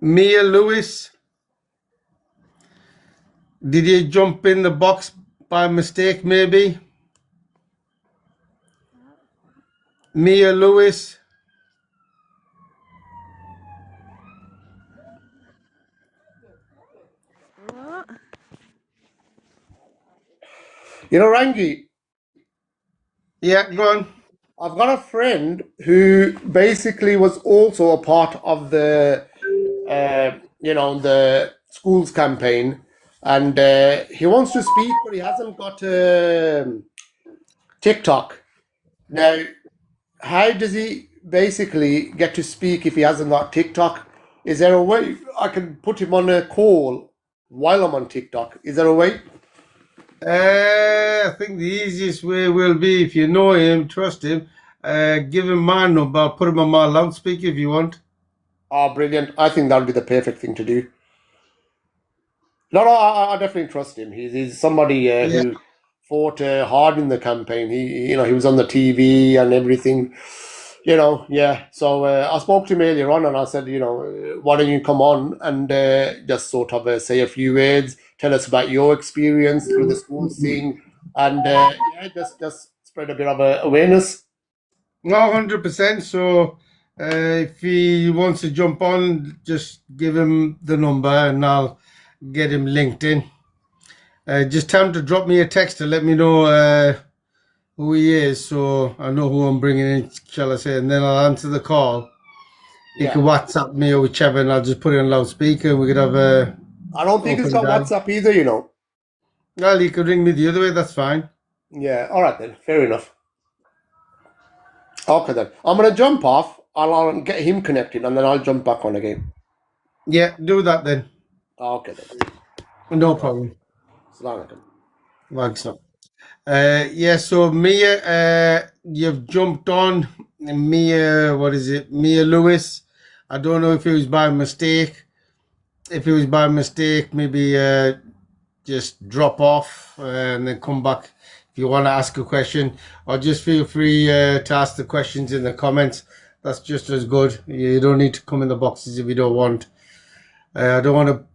Mia Lewis, did you jump in the box by mistake, maybe? Mia Lewis. What? You know, Rangi, Yeah, go on. I've got a friend who basically was also a part of the, the schools campaign, and he wants to speak, but he hasn't got TikTok. Now, how does he basically get to speak if he hasn't got TikTok? Is there a way I can put him on a call while I'm on TikTok? Is there a way? I think the easiest way will be if you know him, trust him, give him my number. I'll put him on my loudspeaker if you want. Oh, brilliant. I think that would be the perfect thing to do. No, no, I definitely trust him. He's somebody Yeah. who fought hard in the campaign. He was on the TV and everything. Yeah. So I spoke to him earlier on, and I said, why don't you come on and just sort of say a few words, tell us about your experience through the school thing, and yeah, just spread a bit of awareness. No, 100%. So if he wants to jump on, just give him the number and I'll get him linked in. Just tell him to drop me a text to let me know who he is so I know who I'm bringing in, shall I say, and then I'll answer the call. He Yeah. can WhatsApp me or whichever, and I'll just put it on loudspeaker and we could have a I don't think he's open got dialogue. WhatsApp either. Well, he could ring me the other way, that's fine. Yeah. All right then. Fair enough. Okay then. I'm gonna jump off. I'll get him connected, and then I'll jump back on again. Yeah, do that then. Okay then. No problem. Assalamu alaikum. Thanks. Yeah, so Mia, you've jumped on. Mia, what is it? Mia Lewis. I don't know if it was by mistake. If it was by mistake, maybe just drop off and then come back if you want to ask a question, or just feel free to ask the questions in the comments. That's just as good. You don't need to come in the boxes if you don't want. I don't want to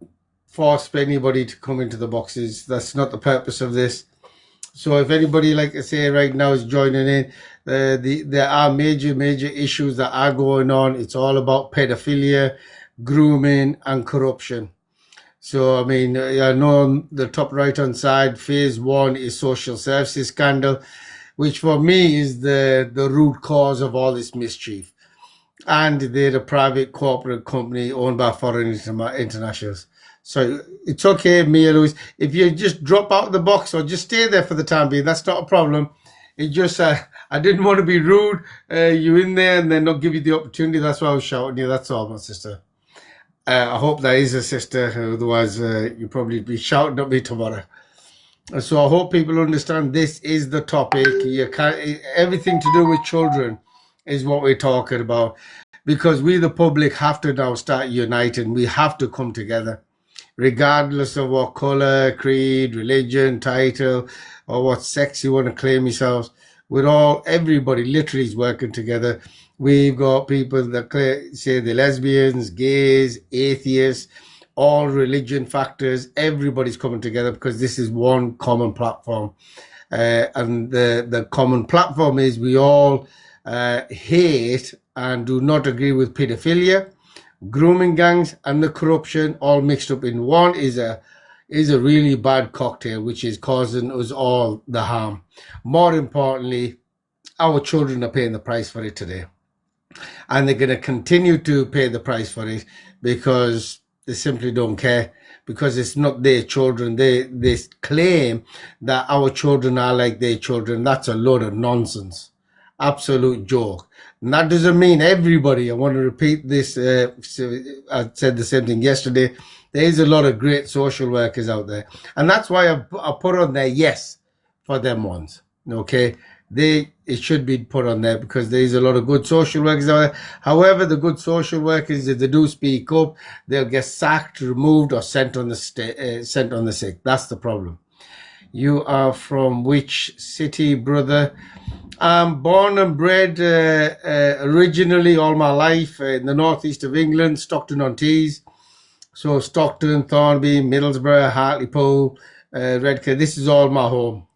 force anybody to come into the boxes. That's not the purpose of this. So if anybody, like I say, right now is joining in, there are major issues that are going on. It's all about pedophilia, grooming, and corruption. So, I mean, I know on the top right-hand side, phase one is social services scandal, which for me is the root cause of all this mischief. And they're a private corporate company owned by foreign internationals. So it's okay, Mia Louise, if you just drop out of the box or just stay there for the time being, that's not a problem. It just, I didn't want to be rude. You in there and then not give you the opportunity. That's why I was shouting you. That's all, my sister. I hope that is a sister. Otherwise, you'll probably be shouting at me tomorrow. So I hope people understand this is the topic. You can't, everything to do with children is what we're talking about, because we, the public, have to now start uniting. We have to come together, regardless of what color, creed, religion, title, or what sex you want to claim yourselves. Everybody literally is working together. We've got people that say they're lesbians, gays, atheists, all religion factors. Everybody's coming together because this is one common platform. And the common platform is we all hate and do not agree with pedophilia, grooming gangs, and the corruption all mixed up in one is a really bad cocktail which is causing us all the harm. More importantly, our children are paying the price for it today, and they're going to continue to pay the price for it because they simply don't care, because it's not their children. They claim that our children are like their children. That's a load of nonsense, absolute joke. And that doesn't mean everybody. I want to repeat this. I said the same thing yesterday. There is a lot of great social workers out there, and that's why I put on there yes for them ones. Okay, it should be put on there because there is a lot of good social workers out there. However, the good social workers, if they do speak up, they'll get sacked, removed, or sent on the sick. That's the problem. You are from which city, brother? I'm born and bred originally all my life in the northeast of England, Stockton-on-Tees. So Stockton, Thornby, Middlesbrough, Hartlepool, Redcar. This is all my home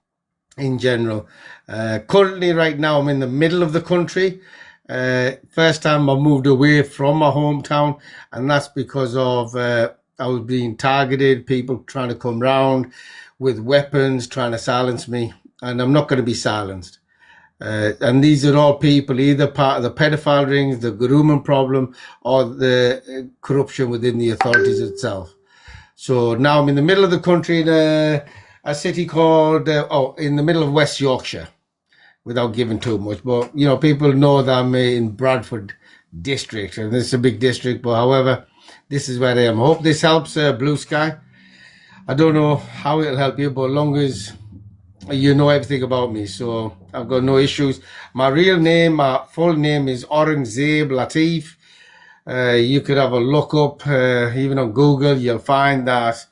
in general. Currently, right now, I'm in the middle of the country. First time I moved away from my hometown, and that's because of I was being targeted, people trying to come round with weapons, trying to silence me, and I'm not going to be silenced. And these are all people either part of the pedophile rings, the grooming problem, or the corruption within the authorities itself. So now I'm in the middle of the country in a city called, in the middle of West Yorkshire, without giving too much. But, you know, people know that I'm in Bradford district, and this is a big district, but however, this is where I am. I hope this helps, Blue Sky. I don't know how it'll help you, but as long as you know everything about me, so I've got no issues. My real name, my full name is Aurangzeb Latif. You could have a look up, even on Google, you'll find that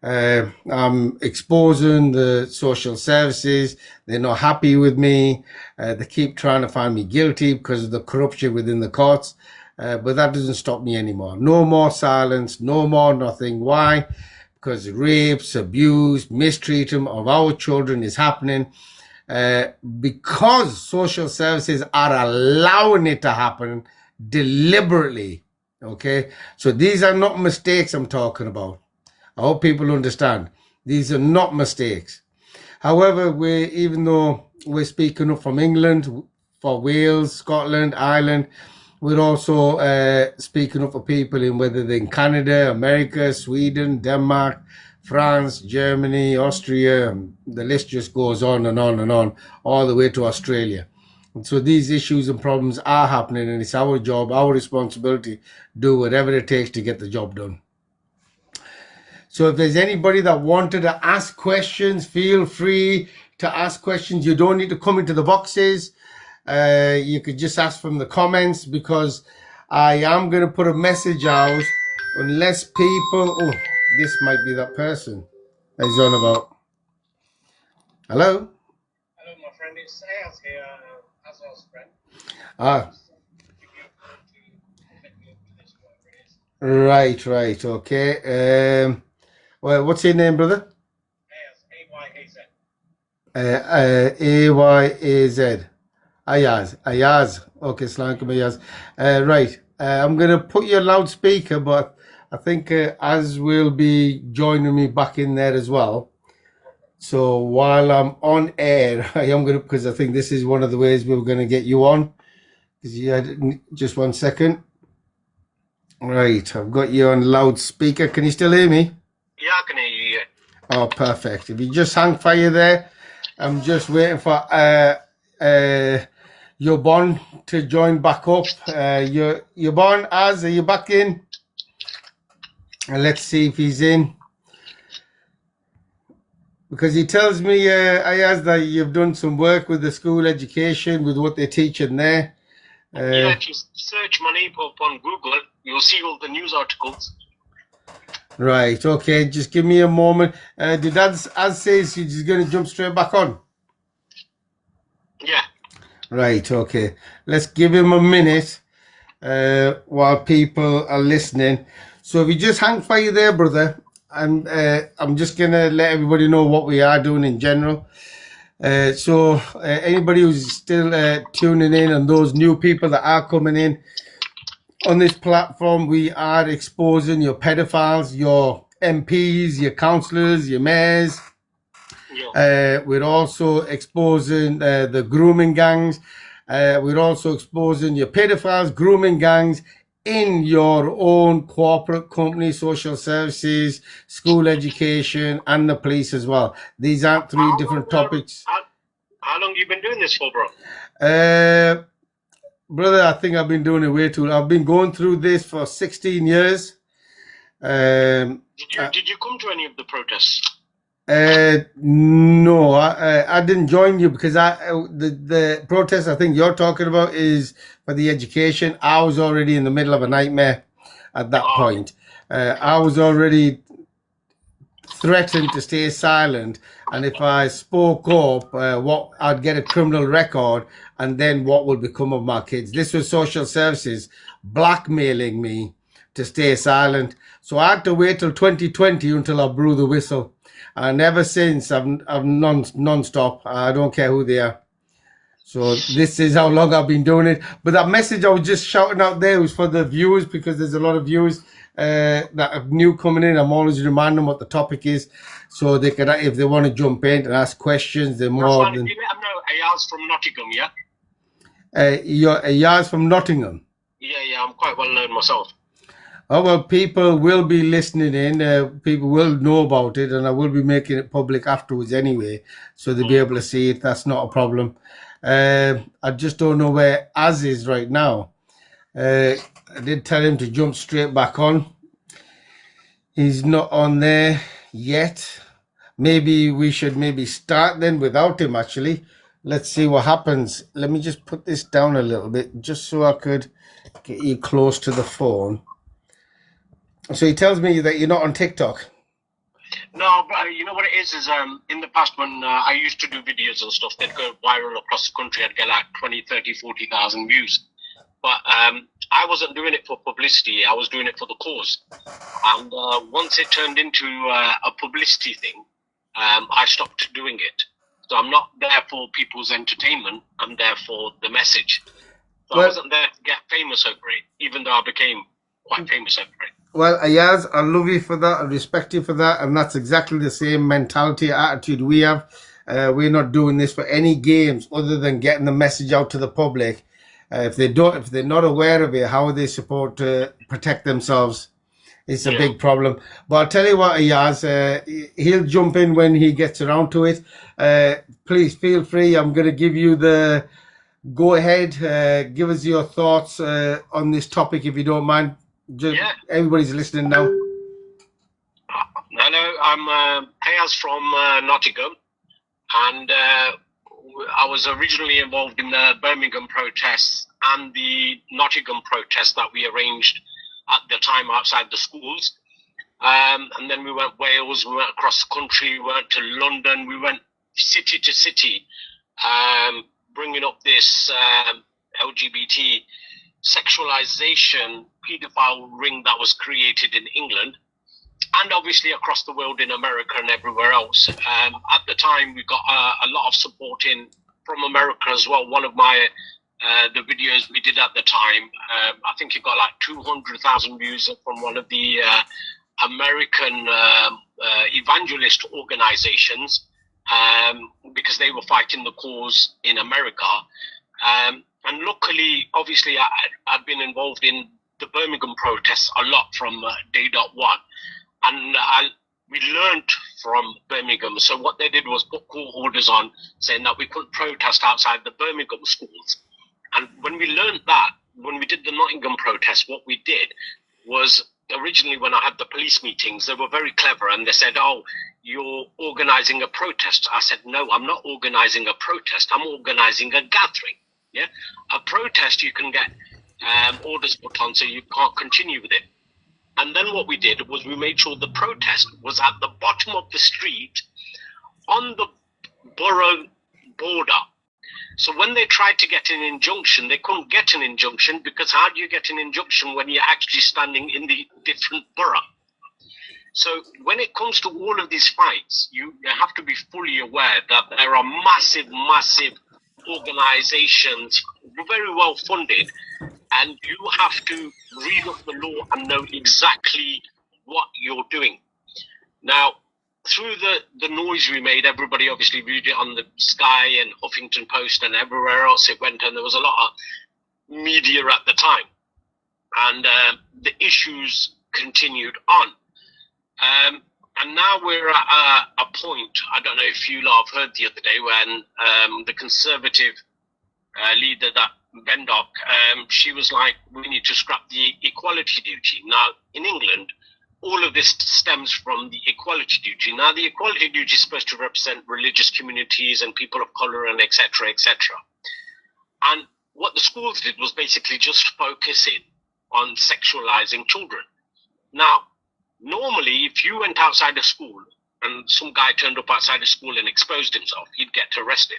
I'm exposing the social services. They're not happy with me. They keep trying to find me guilty because of the corruption within the courts. But that doesn't stop me anymore. No more silence, no more nothing. Why? Because rapes, abuse, mistreatment of our children is happening. Because social services are allowing it to happen deliberately. Okay, so these are not mistakes I'm talking about. I hope people understand. These are not mistakes. However, even though we're speaking up from England, for Wales, Scotland, Ireland, we're also speaking up for people in whether they're in Canada, America, Sweden, Denmark, France, Germany, Austria, and the list just goes on and on and on, all the way to Australia. And so these issues and problems are happening, and it's our job, our responsibility, do whatever it takes to get the job done. So if there's anybody that wanted to ask questions, feel free to ask questions. You don't need to come into the boxes. You could just ask from the comments, because I am going to put a message out unless people... Oh, this might be that person that is on about. Hello? Hello, my friend. It's Ayaz here, Azar's friend. Ah. Right, okay. Well, what's your name, brother? Ayaz, A-Y-A-Z. A-Y-A-Z. Ayaz. Okay, Assalamualaikum Ayaz. Right. I'm going to put your loudspeaker, but I think Az will be joining me back in there as well. So while I'm on air, I am going to, because I think this is one of the ways we're going to get you on. Just 1 second. Right, I've got you on loudspeaker. Can you still hear me? Yeah, I can hear you, yeah. Oh, perfect. If you just hang fire there, I'm just waiting for Yobon to join back up. Yobon, Az, are you back in? And let's see if he's in. Because he tells me, Ayaz, that you've done some work with the school education, with what they're teaching there. Yeah, if you search my name up on Google, you'll see all the news articles. Right, okay, just give me a moment. Did Az say he's going to jump straight back on? Yeah. Right, okay. Let's give him a minute while people are listening. So if you just hang fire there, brother, and I'm just going to let everybody know what we are doing in general. So anybody who's still tuning in, and those new people that are coming in on this platform, we are exposing your pedophiles, your MPs, your councillors, your mayors. Yeah. We're also exposing the grooming gangs. We're also exposing your pedophiles, grooming gangs in your own corporate company, social services, school education, and the police as well. These aren't three different topics. How long have you been doing this for, bro? Brother, I think I've been doing it way too long. I've been going through this for 16 years. Did you come to any of the protests? No, I didn't join you because the protest I think you're talking about is for the education. I was already in the middle of a nightmare at that point. I was already threatened to stay silent, and if I spoke up, I'd get a criminal record, and then what will become of my kids? This was social services blackmailing me to stay silent. So I had to wait till 2020 until I blew the whistle. And ever since, I've non-stop. I don't care who they are. So this is how long I've been doing it. But that message I was just shouting out there was for the viewers, because there's a lot of viewers that are new coming in. I'm always reminding them what the topic is, so they can, if they want to jump in and ask questions, they're more than... Ayaz from Nottingham, yeah? You're Ayaz from Nottingham. Yeah, I'm quite well known myself. Oh, well, people will be listening in. People will know about it, and I will be making it public afterwards anyway, so they'll be able to see it. That's not a problem. I just don't know where Az is right now. I did tell him to jump straight back on. He's not on there yet. Maybe we should start then without him, actually. Let's see what happens. Let me just put this down a little bit, just so I could get you close to the phone. So he tells me that you're not on TikTok. No, but you know what it is in the past when I used to do videos and stuff, they'd go viral across the country. I'd get like 20, 30, 40,000 views. But I wasn't doing it for publicity. I was doing it for the cause. And once it turned into a publicity thing, I stopped doing it. So I'm not there for people's entertainment. I'm there for the message. So I wasn't there to get famous over it, even though I became quite famous over it. Well, Ayaz, I love you for that. I respect you for that. And that's exactly the same mentality, attitude we have. We're not doing this for any games other than getting the message out to the public. If they're not aware of it, how are they supposed to protect themselves? It's a big problem. But I'll tell you what, Ayaz, he'll jump in when he gets around to it. Please feel free. I'm going to give you the go ahead. Give us your thoughts on this topic, if you don't mind. Everybody's listening now. Hello, I'm Ayaz from Nottingham, and I was originally involved in the Birmingham protests and the Nottingham protests that we arranged at the time outside the schools. And then we went Wales, we went across the country, we went to London, we went city to city, bringing up this LGBT sexualization pedophile ring that was created in England, and obviously across the world in America and everywhere else. At the time, we got a lot of support from America as well. One of my the videos we did at the time, I think it got like 200,000 views from one of the American evangelist organizations, because they were fighting the cause in America. And luckily, obviously, I've been involved in the Birmingham protests a lot from day one. And we learned from Birmingham. So what they did was put court orders on saying that we couldn't protest outside the Birmingham schools. And when we learned that, when we did the Nottingham protest, what we did was, originally when I had the police meetings, they were very clever and they said, oh, you're organizing a protest. I said, no, I'm not organizing a protest. I'm organizing a gathering. Yeah, a protest you can get orders put on, so you can't continue with it. And then what we did was we made sure the protest was at the bottom of the street on the borough border. So when they tried to get an injunction, they couldn't get an injunction, because how do you get an injunction when you're actually standing in the different borough? So when it comes to all of these fights, you have to be fully aware that there are massive organizations, very well funded, and you have to read up the law and know exactly what you're doing. Now, through the noise we made, everybody obviously viewed it on the Sky and Huffington Post and everywhere else it went, and there was a lot of media at the time, and the issues continued on. And now we're at a point, I don't know if you lot have heard the other day, when the Conservative leader, that Bendock, she was like, we need to scrap the equality duty. Now, in England, all of this stems from the equality duty. Now, the equality duty is supposed to represent religious communities and people of color and et cetera, et cetera. And what the schools did was basically just focusing on sexualizing children. Now, normally, if you went outside of school and some guy turned up outside of school and exposed himself, he'd get arrested.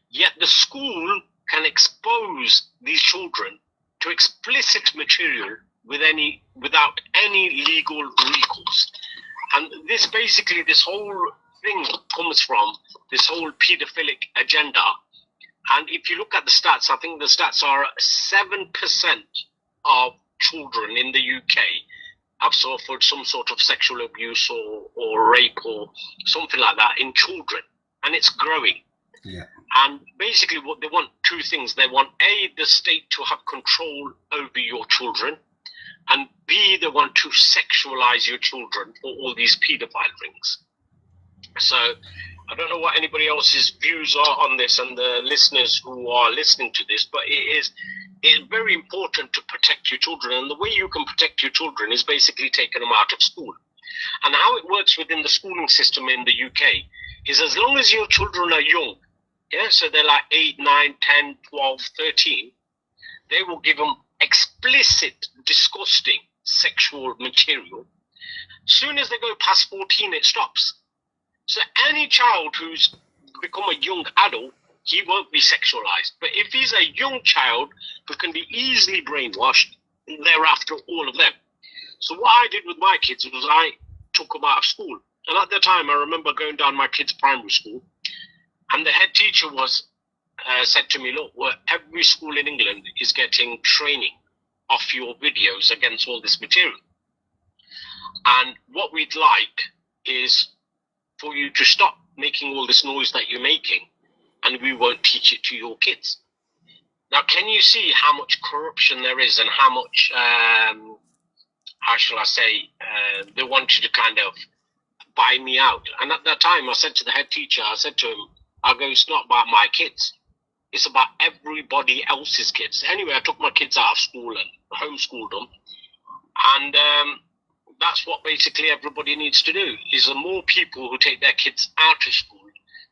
Yet the school can expose these children to explicit material without any legal recourse. And this whole thing comes from this whole pedophilic agenda. And if you look at the stats, I think the stats are 7% of children in the UK have suffered some sort of sexual abuse or rape or something like that in children, and it's growing. Yeah. And basically what they want, two things. They want A, the state to have control over your children, and B, they want to sexualize your children for all these pedophile rings. So I don't know what anybody else's views are on this and the listeners who are listening to this, but it's very important to protect your children. And the way you can protect your children is basically taking them out of school. And how it works within the schooling system in the UK is as long as your children are young, yeah, so they're like 8, 9, 10, 12, 13, they will give them explicit, disgusting sexual material. Soon as they go past 14, it stops. So any child who's become a young adult, he won't be sexualized. But if he's a young child who can be easily brainwashed, thereafter all of them. So what I did with my kids was I took them out of school. And at the time, I remember going down my kids' primary school, and the head teacher said to me, look, every school in England is getting training off your videos against all this material. And what we'd like is for you to stop making all this noise that you're making, and we won't teach it to your kids. Now, can you see how much corruption there is and how much, how shall I say, they wanted to kind of buy me out? And at that time, I said to the head teacher, I said to him, it's not about my kids. It's about everybody else's kids. Anyway, I took my kids out of school and homeschooled them. And that's what basically everybody needs to do, is the more people who take their kids out of school.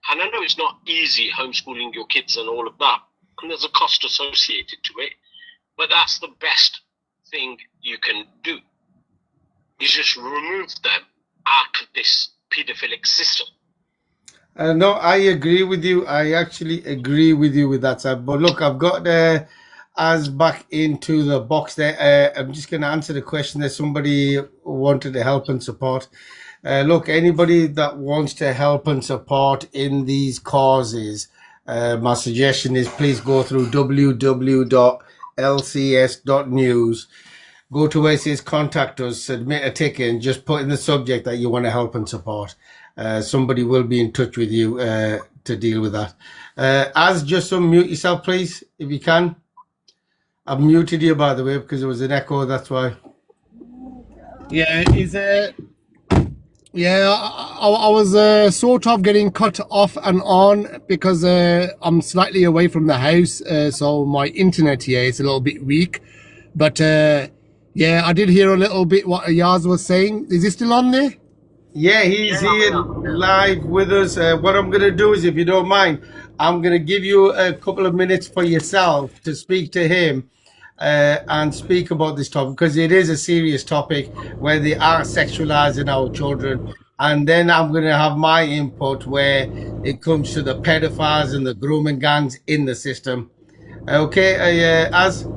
And I know it's not easy homeschooling your kids and all of that, and there's a cost associated to it, but that's the best thing you can do, is just remove them out of this pedophilic system. No, I agree with you. I actually agree with you with that side. But look, I've got us back into the box there. I'm just going to answer the question that somebody wanted to help and support. Look, anybody that wants to help and support in these causes, my suggestion is please go through www.lcs.news. Go to where it says contact us, submit a ticket, and just put in the subject that you want to help and support. Somebody will be in touch with you to deal with that. Just unmute yourself, please, if you can. I've muted you, by the way, because there was an echo, that's why. Yeah, I was sort of getting cut off and on because I'm slightly away from the house, so my internet here is a little bit weak. But yeah, I did hear a little bit what Ayaz was saying. Is he still on there? Yeah, he's here live with us. What I'm going to do is, if you don't mind, I'm going to give you a couple of minutes for yourself to speak to him and speak about this topic, because it is a serious topic where they are sexualizing our children. And then I'm going to have my input where it comes to the pedophiles and the grooming gangs in the system. Okay, Az?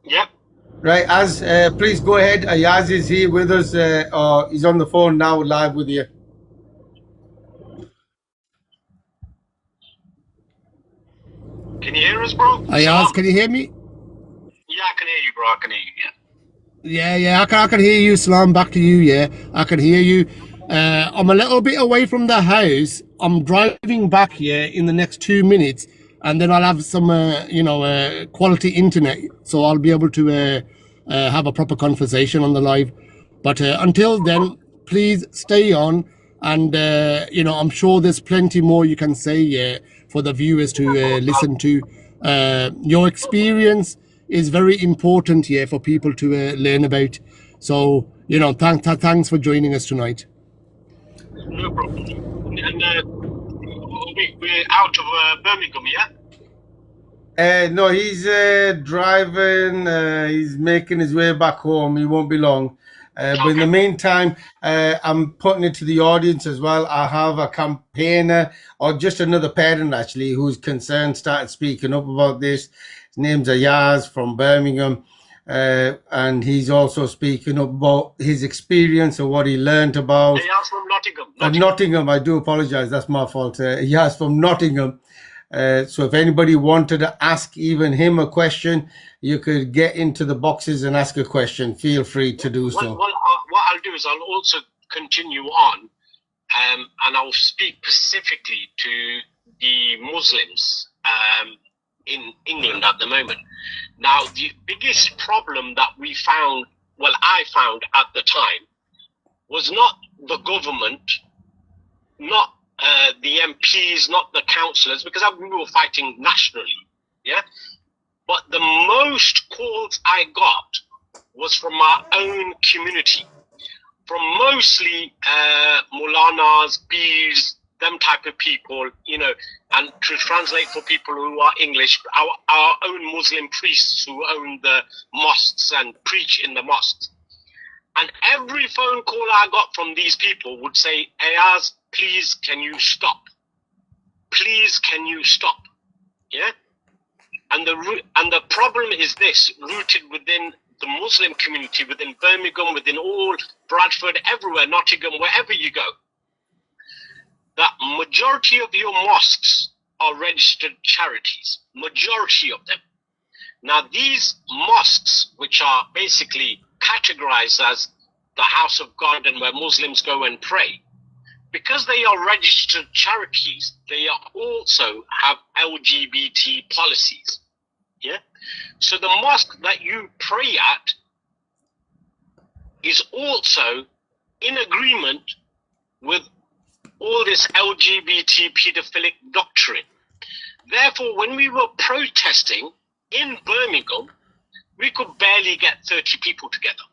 Yep. Right, Az, please go ahead. Ayaz is here with us, or he's on the phone now live with you. Can you hear us, bro? Ayaz, can you hear me? Yeah, I can hear you, bro. I can hear you, yeah. Yeah, I can hear you. Salam, back to you. Yeah, I can hear you. I'm a little bit away from the house. I'm driving back here in the next 2 minutes, and then I'll have some, quality internet, so I'll be able to have a proper conversation on the live. But until then, please stay on, and I'm sure there's plenty more you can say for the viewers to listen to. Your experience is very important here for people to learn about. So, thanks for joining us tonight. No problem. And we're out of Birmingham, yeah? No, he's driving. He's making his way back home. He won't be long. But in the meantime, I'm putting it to the audience as well. I have a campaigner, or just another parent actually, who's concerned, started speaking up about this. His name's Ayaz from Birmingham. And he's also speaking up about his experience and what he learned about. Ayaz from Nottingham. Nottingham, I do apologize. That's my fault. Ayaz from Nottingham. So if anybody wanted to ask even him a question, you could get into the boxes and ask a question. Feel free to do so. Well, what I'll do is I'll also continue on and I'll speak specifically to the Muslims in England at the moment. Now, the biggest problem that we found, well, I found at the time, was not the government, not the MPs, not the councillors, because we were fighting nationally, yeah? But the most calls I got was from our own community, from mostly Mulanas, Bees, them type of people, you know, and to translate for people who are English, our own Muslim priests who own the mosques and preach in the mosques. And every phone call I got from these people would say, Ayaz, please, can you stop? Please, can you stop? Yeah? And the problem is this, rooted within the Muslim community, within Birmingham, within all Bradford, everywhere, Nottingham, wherever you go, that majority of your mosques are registered charities, majority of them. Now, these mosques, which are basically categorized as the house of God and where Muslims go and pray, because they are registered charities, they are also have LGBT policies. Yeah. So the mosque that you pray at is also in agreement with all this LGBT pedophilic doctrine. Therefore, when we were protesting in Birmingham, we could barely get 30 people together.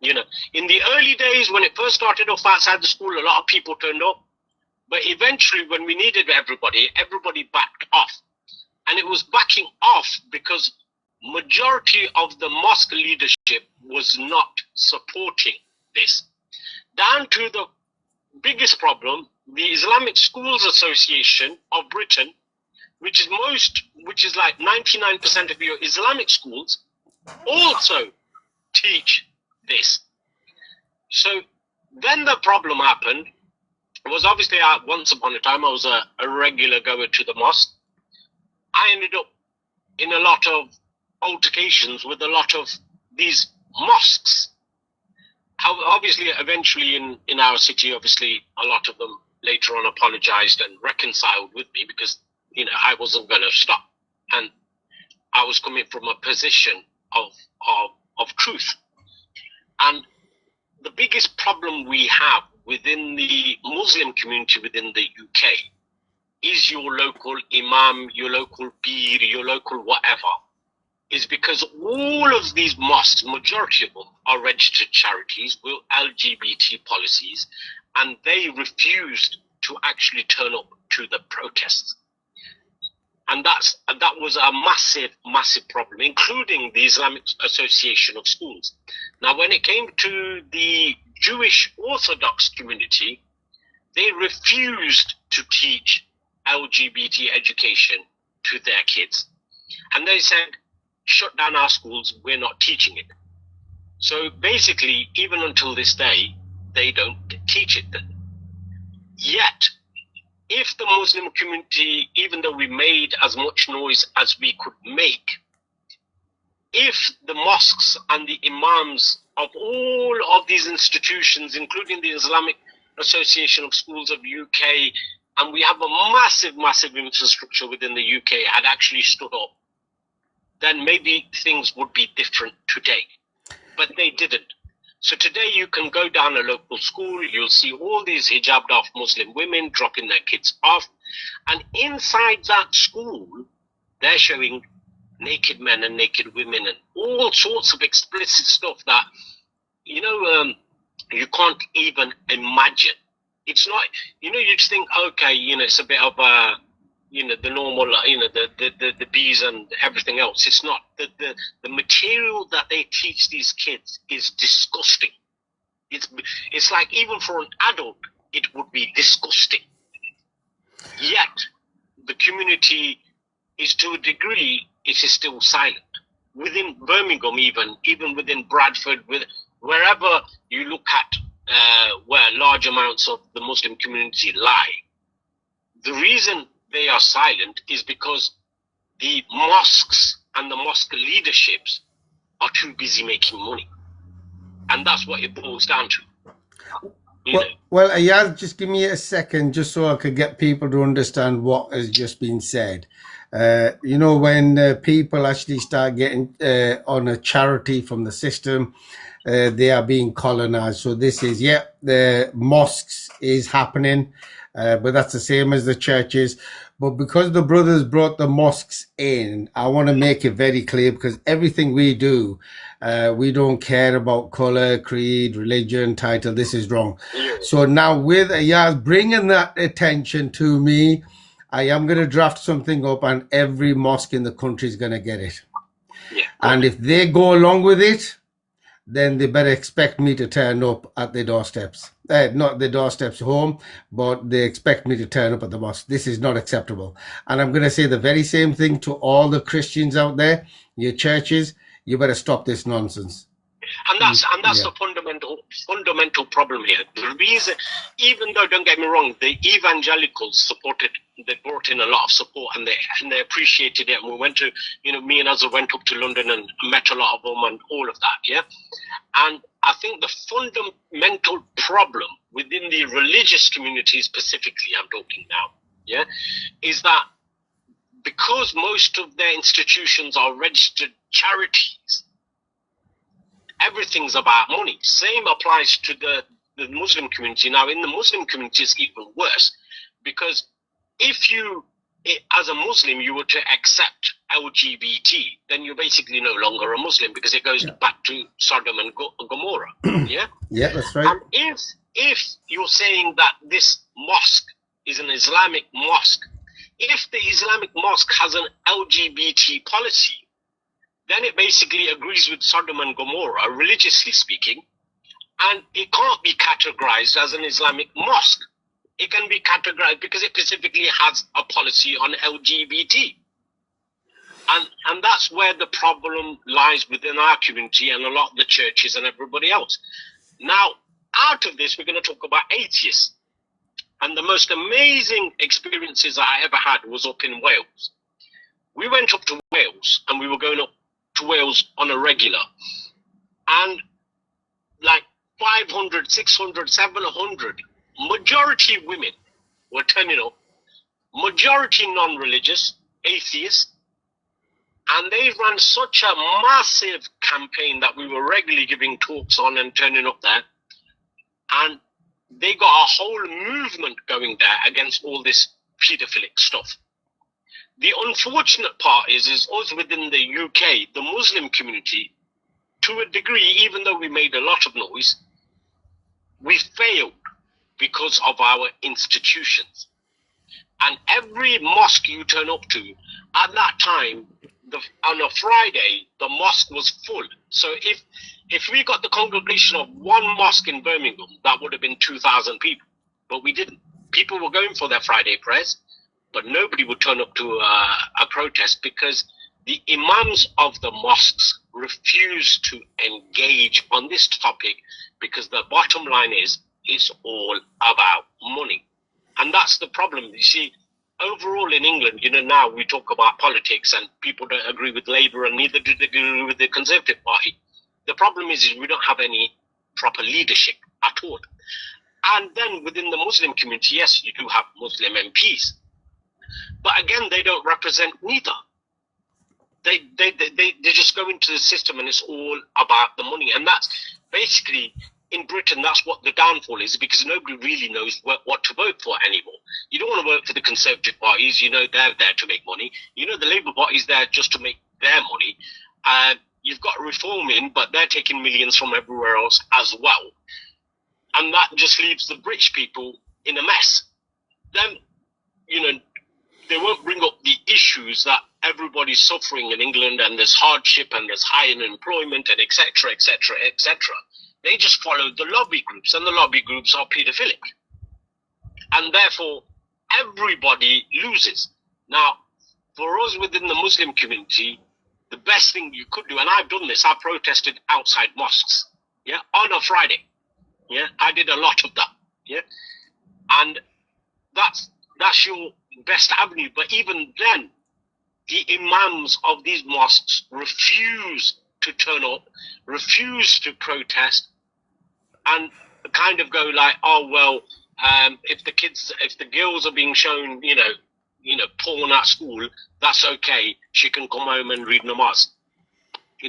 You know, in the early days when it first started off outside the school, a lot of people turned up. But eventually, when we needed everybody, everybody backed off. And it was backing off because majority of the mosque leadership was not supporting this. Down to the biggest problem, the Islamic Schools Association of Britain, which is like 99% of your Islamic schools, also teach this. So then the problem happened. It was obviously once upon a time I was a regular goer to the mosque. I ended up in a lot of altercations with a lot of these mosques. Obviously, eventually in our city, obviously, a lot of them later on apologized and reconciled with me because, you know, I wasn't going to stop. And I was coming from a position of truth. And the biggest problem we have within the Muslim community within the UK is your local imam, your local peer, your local whatever, is because all of these mosques, majority of them, are registered charities with LGBT policies, and they refused to actually turn up to the protests. And that was a massive problem, including the Islamic Association of Schools. Now, when it came to the Jewish Orthodox community, they refused to teach LGBT education to their kids. And they said, shut down our schools, we're not teaching it. So basically, even until this day, they don't teach it. Yet, if the Muslim community, even though we made as much noise as we could make, if the mosques and the imams of all of these institutions, including the Islamic Association of Schools of UK, and we have a massive infrastructure within the UK, had actually stood up, then maybe things would be different today. But they didn't. So today you can go down a local school, you'll see all these hijabbed off Muslim women dropping their kids off. And inside that school, they're showing naked men and naked women and all sorts of explicit stuff that, you know, you can't even imagine. It's not, you know, you just think, okay, you know, it's a bit of a, you know, the normal, you know, the bees and everything else. It's not. The material that they teach these kids is disgusting. It's like even for an adult, it would be disgusting. Yet, the community is to a degree, it is still silent. Within Birmingham even within Bradford, wherever you look at where large amounts of the Muslim community lie, the reason they are silent is because the mosques and the mosque leaderships are too busy making money. And that's what it boils down to. You know. Well, Ayaz, just give me a second just so I could get people to understand what has just been said. When people actually start getting on a charity from the system, they are being colonized. So this is, yeah, the mosques is happening, but that's the same as the churches. But because the brothers brought the mosques in, I want to make it very clear because everything we do, we don't care about color, creed, religion, title. This is wrong. Yeah. So now with Ayaz bringing that attention to me, I am going to draft something up and every mosque in the country is going to get it. Yeah. And if they go along with it, then they better expect me to turn up at their doorsteps. Not the doorsteps home, but they expect me to turn up at the mosque. This is not acceptable. And I'm going to say the very same thing to all the Christians out there, your churches, you better stop this nonsense. And that's the fundamental problem here. The reason, even though, don't get me wrong, the evangelicals supported, they brought in a lot of support and they appreciated it. And we went to, me and Azza went up to London and met a lot of them and all of that, yeah. And I think the fundamental problem within the religious community specifically, I'm talking now, yeah, is that because most of their institutions are registered charities, everything's about money. Same applies to the Muslim community. Now, in the Muslim community, it's even worse because if you, as a Muslim, you were to accept LGBT, then you're basically no longer a Muslim because it goes back to Sodom and Gomorrah. Yeah? Yeah, that's right. And if you're saying that this mosque is an Islamic mosque, if the Islamic mosque has an LGBT policy, then it basically agrees with Sodom and Gomorrah, religiously speaking, and it can't be categorized as an Islamic mosque. It can be categorized because it specifically has a policy on LGBT. And that's where the problem lies within our community and a lot of the churches and everybody else. Now, out of this, we're going to talk about atheists. And the most amazing experiences I ever had was up in Wales. We went up to Wales and we were going up to Wales on a regular, and like 500, 600, 700 majority women were turning up, majority non-religious, atheists, and they ran such a massive campaign that we were regularly giving talks on and turning up there, and they got a whole movement going there against all this pedophilic stuff. The unfortunate part is us within the UK, the Muslim community, to a degree, even though we made a lot of noise, we failed because of our institutions. And every mosque you turn up to, at that time, on a Friday, the mosque was full. So if we got the congregation of one mosque in Birmingham, that would have been 2,000 people. But we didn't. People were going for their Friday prayers, but nobody would turn up to a protest because the imams of the mosques refuse to engage on this topic because the bottom line is it's all about money. And that's the problem. You see, overall in England, now we talk about politics and people don't agree with Labour and neither do they agree with the Conservative Party. The problem is we don't have any proper leadership at all. And then within the Muslim community, yes, you do have Muslim MPs. But again, they don't represent neither. They just go into the system and it's all about the money. And that's basically, in Britain, that's what the downfall is because nobody really knows what to vote for anymore. You don't want to vote for the Conservative parties. They're there to make money. The Labour Party is there just to make their money. You've got Reform in, but they're taking millions from everywhere else as well. And that just leaves the British people in a mess. Then, they won't bring up the issues that everybody's suffering in England and there's hardship and there's high unemployment and etc., etc., etc. They just follow the lobby groups and the lobby groups are pedophilic. And therefore, everybody loses. Now, for us within the Muslim community, the best thing you could do, and I've done this, I protested outside mosques, on a Friday. I did a lot of that. And that's your best avenue. But even then, the imams of these mosques refuse to turn up, refuse to protest, and kind of go like, oh well, if the girls are being shown, porn at school, that's okay. She can come home and read namaz.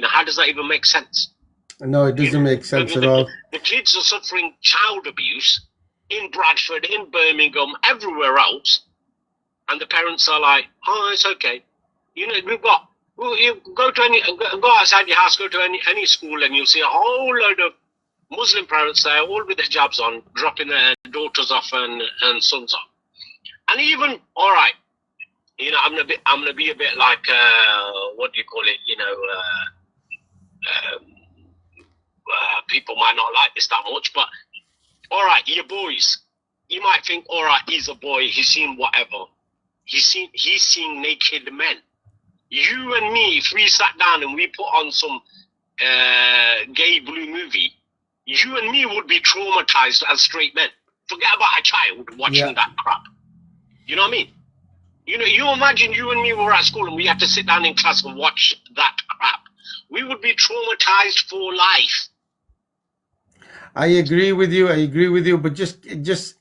How does that even make sense? No, it doesn't make sense at all. The kids are suffering child abuse in Bradford, in Birmingham, everywhere else, and the parents are like, "Oh, it's okay." You go outside your house, go to any school, and you'll see a whole load of Muslim parents there, all with hijabs on, dropping their daughters off and sons off. And even, all right, I'm gonna be a bit like, what do you call it? People might not like this that much, but all right, your boys, you might think, all right, he's a boy, he's seen whatever, he's seen naked men. You and me, if we sat down and we put on some gay blue movie, you and me would be traumatized as straight men. Forget about a child watching that crap. You know what I mean? You imagine you and me were at school and we had to sit down in class and watch that crap. We would be traumatized for life. I agree with you, but just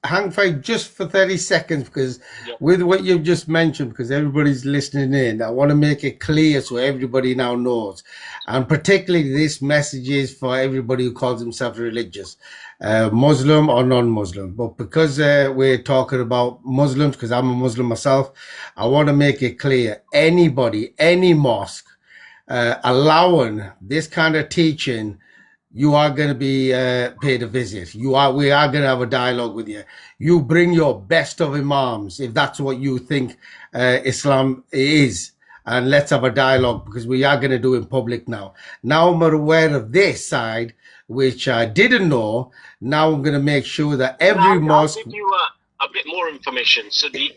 hang fire just for 30 seconds, because with what you've just mentioned, because everybody's listening in, I want to make it clear so everybody now knows. And particularly this message is for everybody who calls himself religious, Muslim or non-Muslim. But because we're talking about Muslims, because I'm a Muslim myself, I want to make it clear, anybody, any mosque, allowing this kind of teaching, you are going to be paid a visit. We are going to have a dialogue with you. You bring your best of imams, if that's what you think Islam is, and let's have a dialogue, because we are going to do it in public now. Now I'm aware of this side, which I didn't know. Now I'm going to make sure that every mosque... I'll give you a bit more information. So the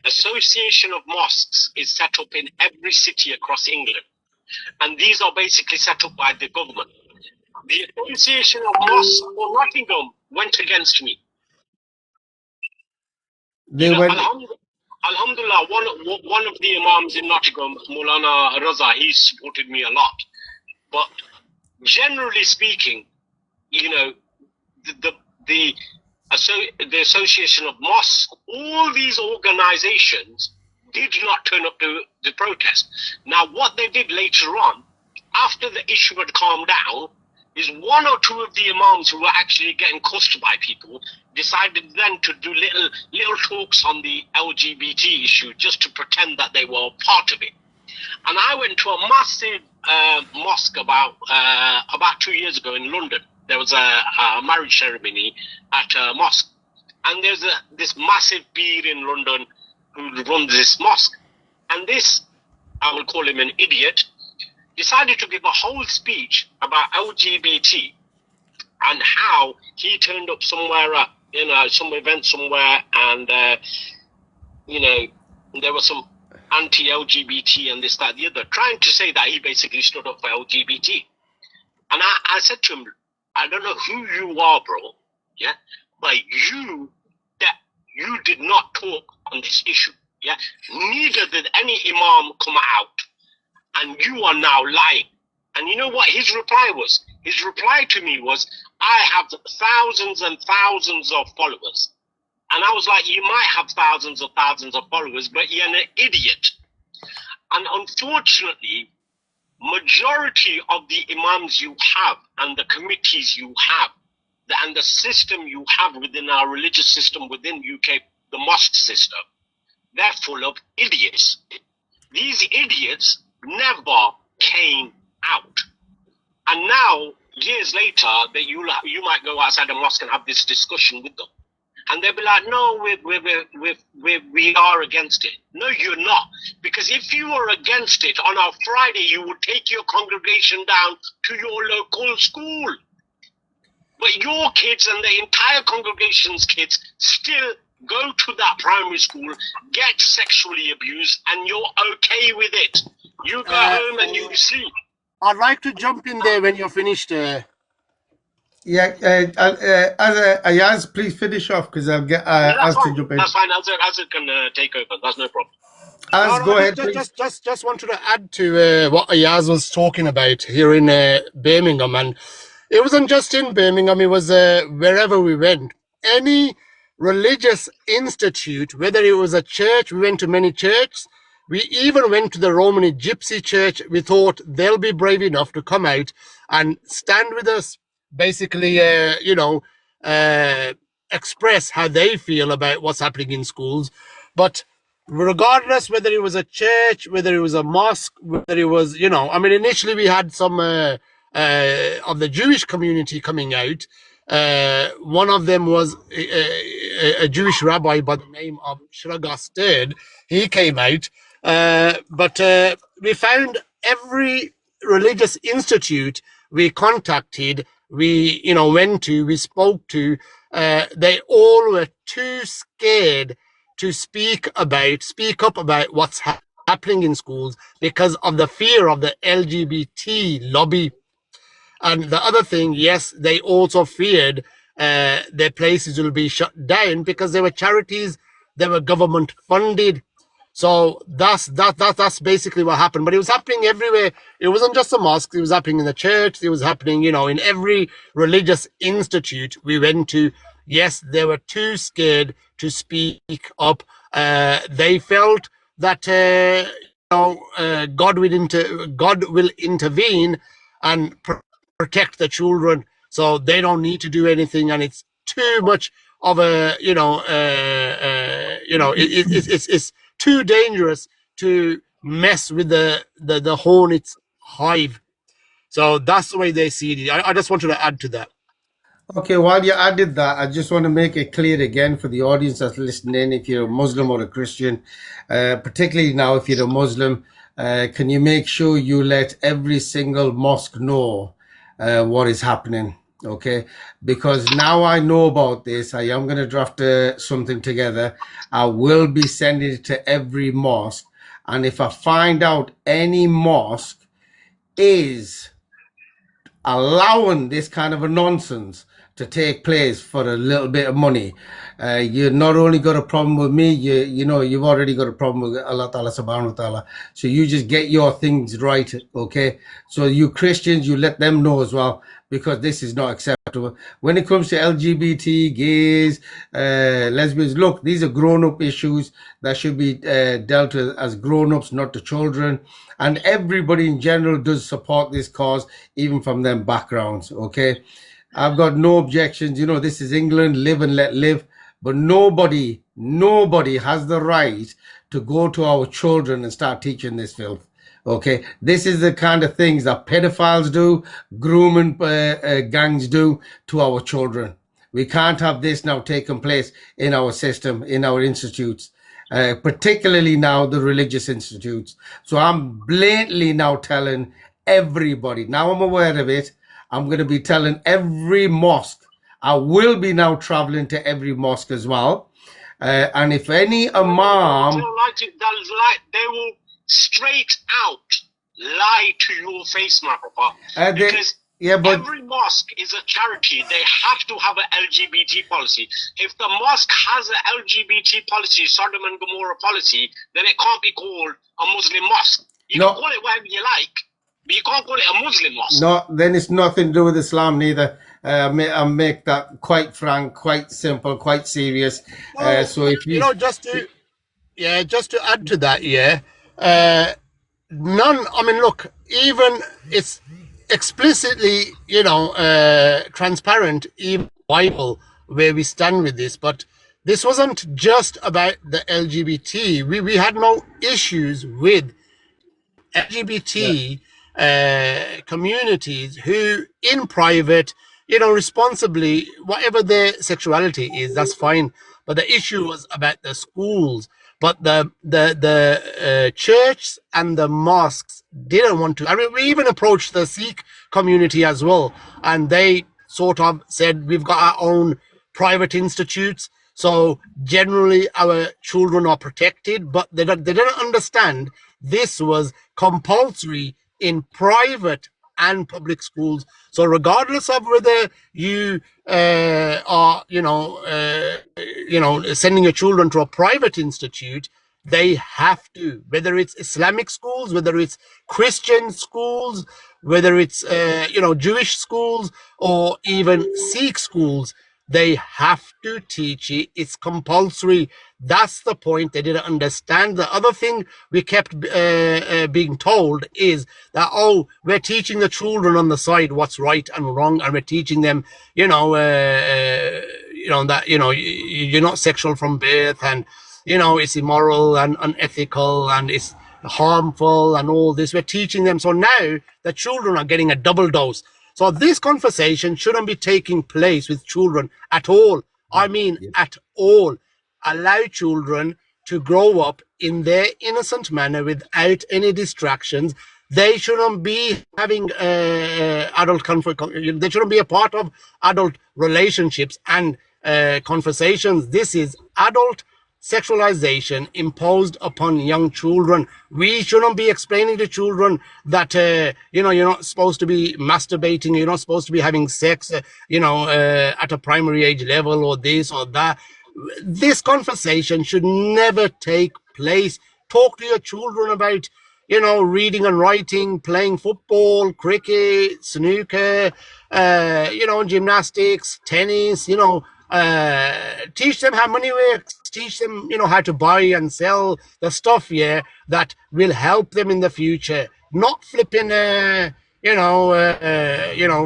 Association of Mosques is set up in every city across England. And these are basically set up by the government. The Association of Mosques for Nottingham went against me. Alhamdulillah, one of the imams in Nottingham, Maulana Raza, he supported me a lot. But generally speaking, the Association of Mosques, all these organizations did not turn up to the protest. Now, what they did later on, after the issue had calmed down, is one or two of the imams who were actually getting cussed by people decided then to do little talks on the LGBT issue just to pretend that they were part of it. And I went to a massive mosque about 2 years ago in London. There was a marriage ceremony at a mosque. And there's this massive peer in London who runs this mosque. And this, I will call him an idiot, decided to give a whole speech about LGBT and how he turned up somewhere, some event somewhere, and, there was some anti-LGBT and this, that, the other, trying to say that he basically stood up for LGBT. And I said to him, I don't know who you are, bro, yeah, but you did not talk on this issue, yeah? Neither did any imam come out, and you are now lying. And you know what his reply was? His reply to me was, I have thousands and thousands of followers. And I was like, you might have thousands of followers, but you're an idiot. And unfortunately, majority of the imams you have and the committees you have and the system you have within our religious system within UK, the mosque system, they're full of idiots. These idiots never came out. And now, years later, that you might go outside a mosque and have this discussion with them. And they'll be like, no, we are against it. No, you're not. Because if you were against it, on a Friday, you would take your congregation down to your local school. But your kids and the entire congregation's kids still go to that primary school, get sexually abused, and you're okay with it. You go home and you sleep. I'd like to jump in there when you're finished. Ayaz, please finish off, because I'll get Az to jump in. That's fine. Az can take over. That's no problem. Az, go ahead. Just wanted to add to what Ayaz was talking about here in Birmingham, and it wasn't just in Birmingham, it was wherever we went. Any religious institute, whether it was a church, we went to many churches. We even went to the Romani Gypsy Church. We thought they'll be brave enough to come out and stand with us, basically, express how they feel about what's happening in schools. But regardless whether it was a church, whether it was a mosque, whether it was, initially we had some of the Jewish community coming out. One of them was a Jewish rabbi by the name of Shraga Stern. He came out. But we found every religious institute we contacted, we went to, we spoke to, they all were too scared to speak up about what's happening in schools because of the fear of the LGBT lobby. And the other thing, yes, they also feared their places will be shut down because they were charities, they were government funded. So that's basically what happened. But it was happening everywhere. It wasn't just the mosque. It was happening in the church. It was happening, in every religious institute we went to. Yes, they were too scared to speak up. They felt that God will intervene and protect the children, so they don't need to do anything, and it's too much of a it's too dangerous to mess with the hornet's hive. So that's the way they see it. I just wanted to add to that. Okay, while you added that, I just want to make it clear again for the audience that's listening, if you're a Muslim or a Christian, particularly now if you're a Muslim, can you make sure you let every single mosque know what is happening? Okay, because now I know about this, I am going to draft something together. I will be sending it to every mosque, and if I find out any mosque is allowing this kind of a nonsense to take place for a little bit of money, you not only got a problem with me, you've already got a problem with Allah Ta'ala subhanahu wa ta'ala. So you just get your things right, okay? So you Christians, you let them know as well, because this is not acceptable. When it comes to LGBT, gays, lesbians, look, these are grown-up issues that should be dealt with as grown-ups, not the children. And everybody in general does support this cause, even from them backgrounds, okay? I've got no objections. This is England, live and let live. But nobody has the right to go to our children and start teaching this filth. Okay, this is the kind of things that pedophiles do, grooming gangs do to our children. We can't have this now taking place in our system, in our institutes, particularly now the religious institutes. So I'm blatantly now telling everybody, now I'm aware of it, I'm going to be telling every mosque. I will be now traveling to every mosque as well. And if any imam... They will straight out lie to your face, my papa. Because every mosque is a charity. They have to have an LGBT policy. If the mosque has an LGBT policy, Sodom and Gomorrah policy, then it can't be called a Muslim mosque. You can call it whatever you like, but you can't call it a Muslim mosque. No, then it's nothing to do with Islam neither. I make that quite frank, quite simple, quite serious. So if you just to add to that, look, even it's explicitly, transparent, even Bible, where we stand with this. But this wasn't just about the LGBT. We had no issues with LGBT communities who, in private, responsibly, whatever their sexuality is, that's fine. But the issue was about the schools. But the church and the mosques didn't want to. I mean, we even approached the Sikh community as well, and they sort of said we've got our own private institutes. So generally, our children are protected, but they didn't understand this was compulsory in private and public schools. So regardless of whether you are, sending your children to a private institute, they have to, whether it's Islamic schools, whether it's Christian schools, whether it's Jewish schools or even Sikh schools. They have to teach it. It's compulsory. That's the point. They didn't understand. The other thing we kept being told is that, oh, we're teaching the children on the side what's right and wrong, and we're teaching them, that you're not sexual from birth, and it's immoral and unethical and it's harmful and all this. We're teaching them. So now the children are getting a double dose. So this conversation shouldn't be taking place with children at all. I mean, at all. Allow children to grow up in their innocent manner without any distractions. They shouldn't be having adult conflict. They shouldn't be a part of adult relationships and conversations. This is adult sexualization imposed upon young children. We shouldn't be explaining to children that you're not supposed to be masturbating, you're not supposed to be having sex at a primary age level, or this or that. This conversation should never take place. Talk to your children about reading and writing, playing football, cricket, snooker, gymnastics, tennis, teach them how money works, teach them, how to buy and sell the stuff, that will help them in the future. Not flipping,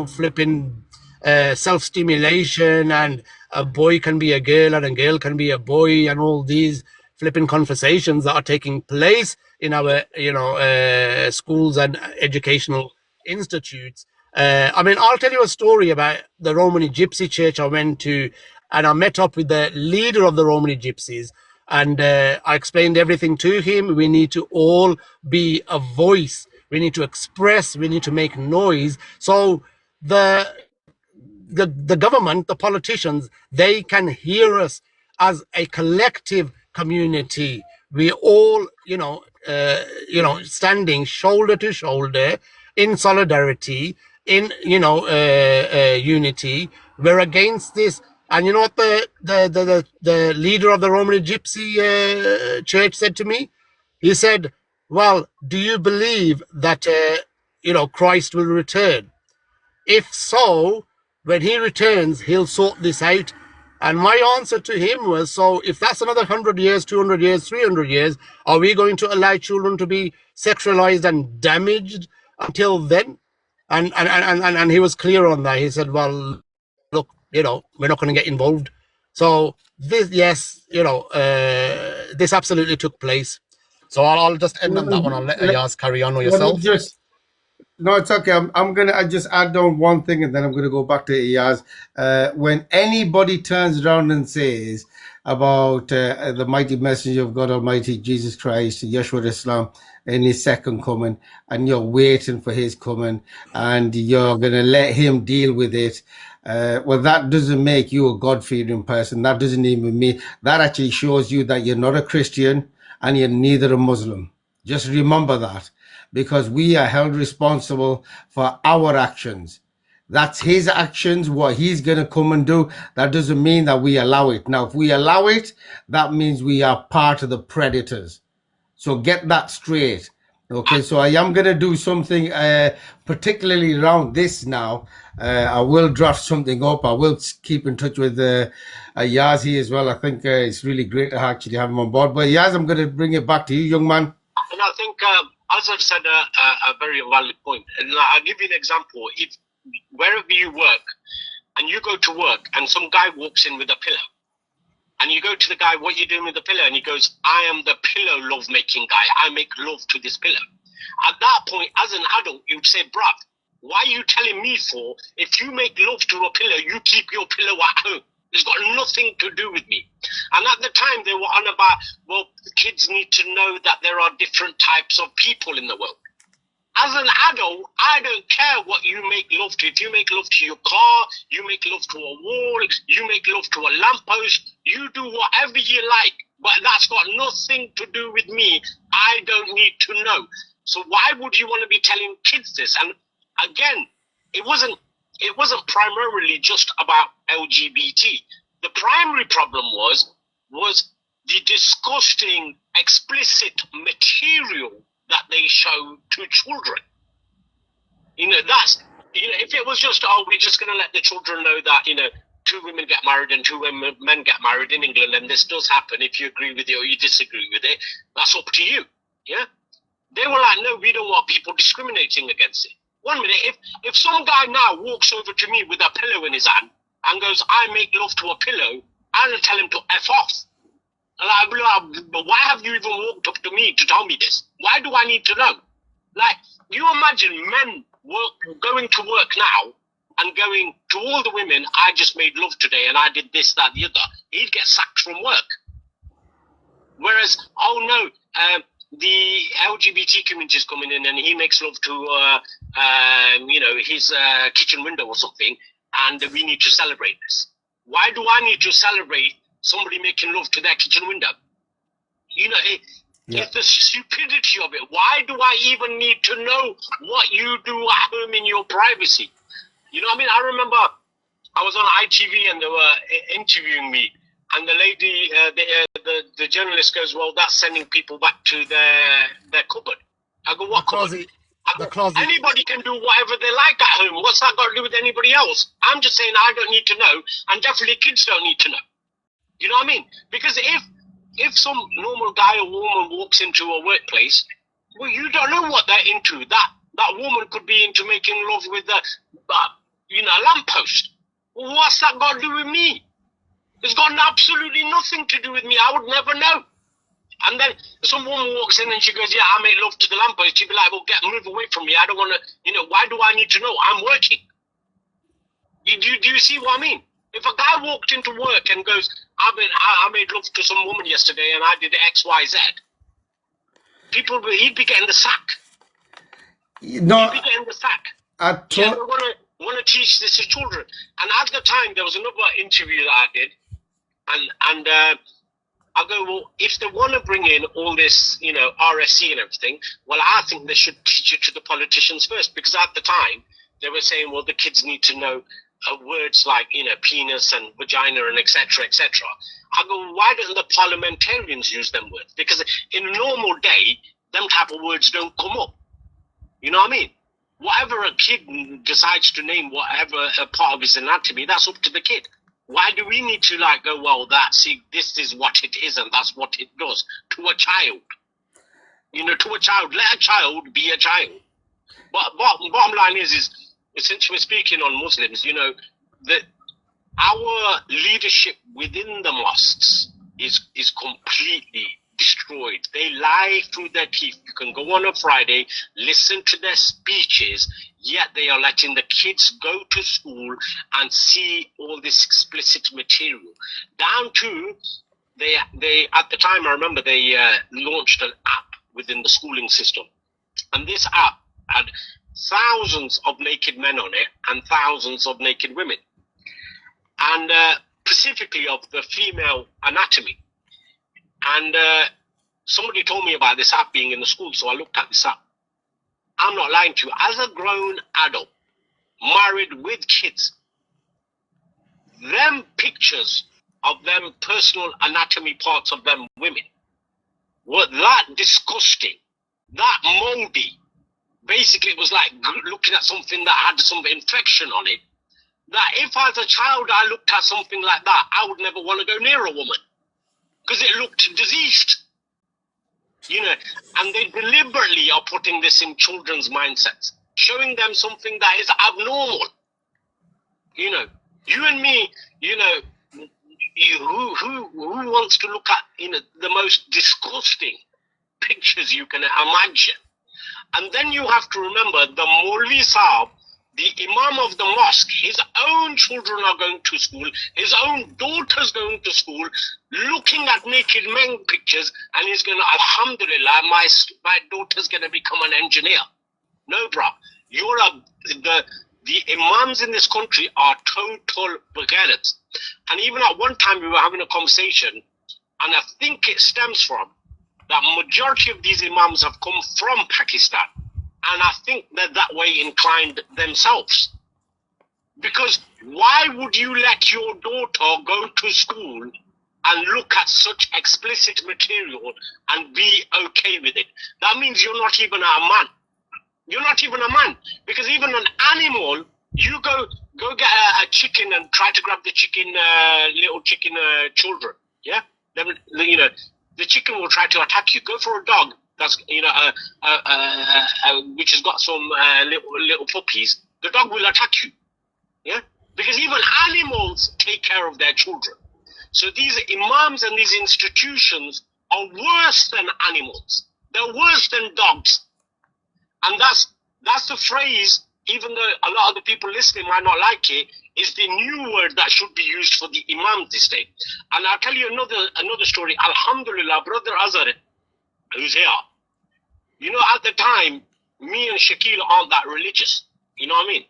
flipping self-stimulation, and a boy can be a girl and a girl can be a boy, and all these flipping conversations that are taking place in our, schools and educational institutes. I'll tell you a story about the Romani Gypsy church I went to, and I met up with the leader of the Romani Gypsies, and I explained everything to him. We need to all be a voice. We need to express. We need to make noise. So the government, the politicians, they can hear us as a collective community. We all, standing shoulder to shoulder in solidarity, in unity. We're against this. And you know what the leader of the Roman Gypsy church said to me? He said, "Well, do you believe that Christ will return? If so, when he returns, he'll sort this out." And my answer to him was, so if that's another 100 years, 200 years, 300 years, are we going to allow children to be sexualized and damaged until then? And he was clear on that. He said, well, look, we're not going to get involved. So this, yes, this absolutely took place. So I'll just end on that one. I'll let Ayaz carry on, or Let me yourself. just No, it's okay. I'm gonna I just add on one thing, and then I'm gonna go back to Iyaz. When anybody turns around and says about the mighty messenger of God Almighty Jesus Christ, Yeshua Islam, in his second coming, and you're waiting for his coming, and you're gonna let him deal with it. Well, that doesn't make you a God-fearing person. That doesn't even mean that actually shows you that you're not a Christian and you're neither a Muslim. Just remember that, because we are held responsible for our actions. That's his actions, what he's going to come and do. That doesn't mean that we allow it. Now, if we allow it, that means we are part of the predators. So get that straight. Okay, so I am going to do something particularly around this now. I will draft something up. I will keep in touch with Yazi as well. I think it's really great to actually have him on board. But Yaz, I'm going to bring it back to you, young man. And I think Azhar said a very valid point. And I'll give you an example. If wherever you work, and you go to work, and some guy walks in with a pillow, and you go to the guy, "What are you doing with the pillow?" And he goes, "I am the pillow love-making guy. I make love to this pillow." At that point, as an adult, you'd say, "Bruv, why are you telling me for? If you make love to a pillow, you keep your pillow at home. It's got nothing to do with me." And at the time, they were on about, well, kids need to know that there are different types of people in the world. As an adult, I don't care what you make love to. If you make love to your car, you make love to a wall, you make love to a lamppost, you do whatever you like. But that's got nothing to do with me. I don't need to know. So why would you want to be telling kids this? And again, it wasn't primarily just about LGBT. The primary problem was the disgusting, explicit material that they show to children. That's, if it was just, oh, we're just going to let the children know that, two women get married and two men get married in England, and this does happen. If you agree with it or you disagree with it, that's up to you. Yeah. They were like, no, we don't want people discriminating against it. 1 minute, if some guy now walks over to me with a pillow in his hand and goes, I make love to a pillow, I'll tell him to F off. And I'll be like, but why have you even walked up to me to tell me this? Why do I need to know? Like, you imagine men going to work now and going to all the women, I just made love today and I did this, that, the other. He'd get sacked from work. Whereas, oh no, the LGBT community is coming in and he makes love to, his kitchen window or something, and we need to celebrate this. Why do I need to celebrate somebody making love to their kitchen window? It's the stupidity of it. Why do I even need to know what you do at home in your privacy? You know what I mean? I remember I was on ITV and they were interviewing me, and the lady, the journalist goes, well, that's sending people back to their cupboard. I go, what cupboard? Anybody can do whatever they like at home. What's that got to do with anybody else? I'm just saying I don't need to know, and definitely kids don't need to know. You know what I mean? Because if some normal guy or woman walks into a workplace, well, you don't know what they're into. That woman could be into making love with a lamppost. Well, what's that got to do with me? It's got absolutely nothing to do with me. I would never know. And then some woman walks in and she goes, yeah, I make love to the lamppost. She'd be like, well, move away from me. I don't want to, why do I need to know? I'm working. Do you see what I mean? If a guy walked into work and goes, I made love to some woman yesterday and I did X, Y, Z, he'd be getting the sack. He'd be getting the sack. We want to teach this to children. And at the time, there was another interview that I did, and I go, well, if they want to bring in all this, RSC and everything, well, I think they should teach it to the politicians first, because at the time they were saying, well, the kids need to know words like, penis and vagina and etc., etc. I go, why don't the parliamentarians use them words? Because in a normal day, them type of words don't come up. You know what I mean? Whatever a kid decides to name, whatever a part of his anatomy, that's up to the kid. Why do we need to go, well, this is what it is and that's what it does to a child? To a child, let a child be a child. But bottom line is since we're speaking on Muslims, that our leadership within the mosques is completely destroyed. They lie through their teeth. You can go on a Friday, listen to their speeches, yet they are letting the kids go to school and see all this explicit material. Down to, they at the time, I remember they launched an app within the schooling system. And this app had thousands of naked men on it and thousands of naked women. And specifically of the female anatomy. And somebody told me about this app being in the school, so I looked at this app. I'm not lying to you. As a grown adult, married with kids, them pictures of them personal anatomy parts of them women were that disgusting, that moldy. Basically, it was like looking at something that had some infection on it, that if as a child I looked at something like that, I would never want to go near a woman because it looked diseased. And they deliberately are putting this in children's mindsets, showing them something that is abnormal. You and me, who wants to look at, the most disgusting pictures you can imagine? And then you have to remember the Maulvi Sahib, the Imam of the mosque, his own children are going to school, his own daughter's going to school, looking at naked men pictures, and he's going to, alhamdulillah, my daughter's going to become an engineer. No, bruh. The imams in this country are total beginners. And even at one time we were having a conversation, and I think it stems from that majority of these imams have come from Pakistan. And I think they're that way inclined themselves. Because why would you let your daughter go to school and look at such explicit material and be okay with it? That means you're not even a man. You're not even a man, because even an animal, you go get a chicken and try to grab the chicken, little chicken children. Yeah, then the chicken will try to attack you. Go for a dog that's which has got some little puppies. The dog will attack you. Yeah, because even animals take care of their children. So these imams and these institutions are worse than animals. They're worse than dogs. And that's the phrase, even though a lot of the people listening might not like it, is the new word that should be used for the imams this day. And I'll tell you another story. Alhamdulillah, Brother Azhar, who's here, at the time, me and Shakil aren't that religious. You know what I mean?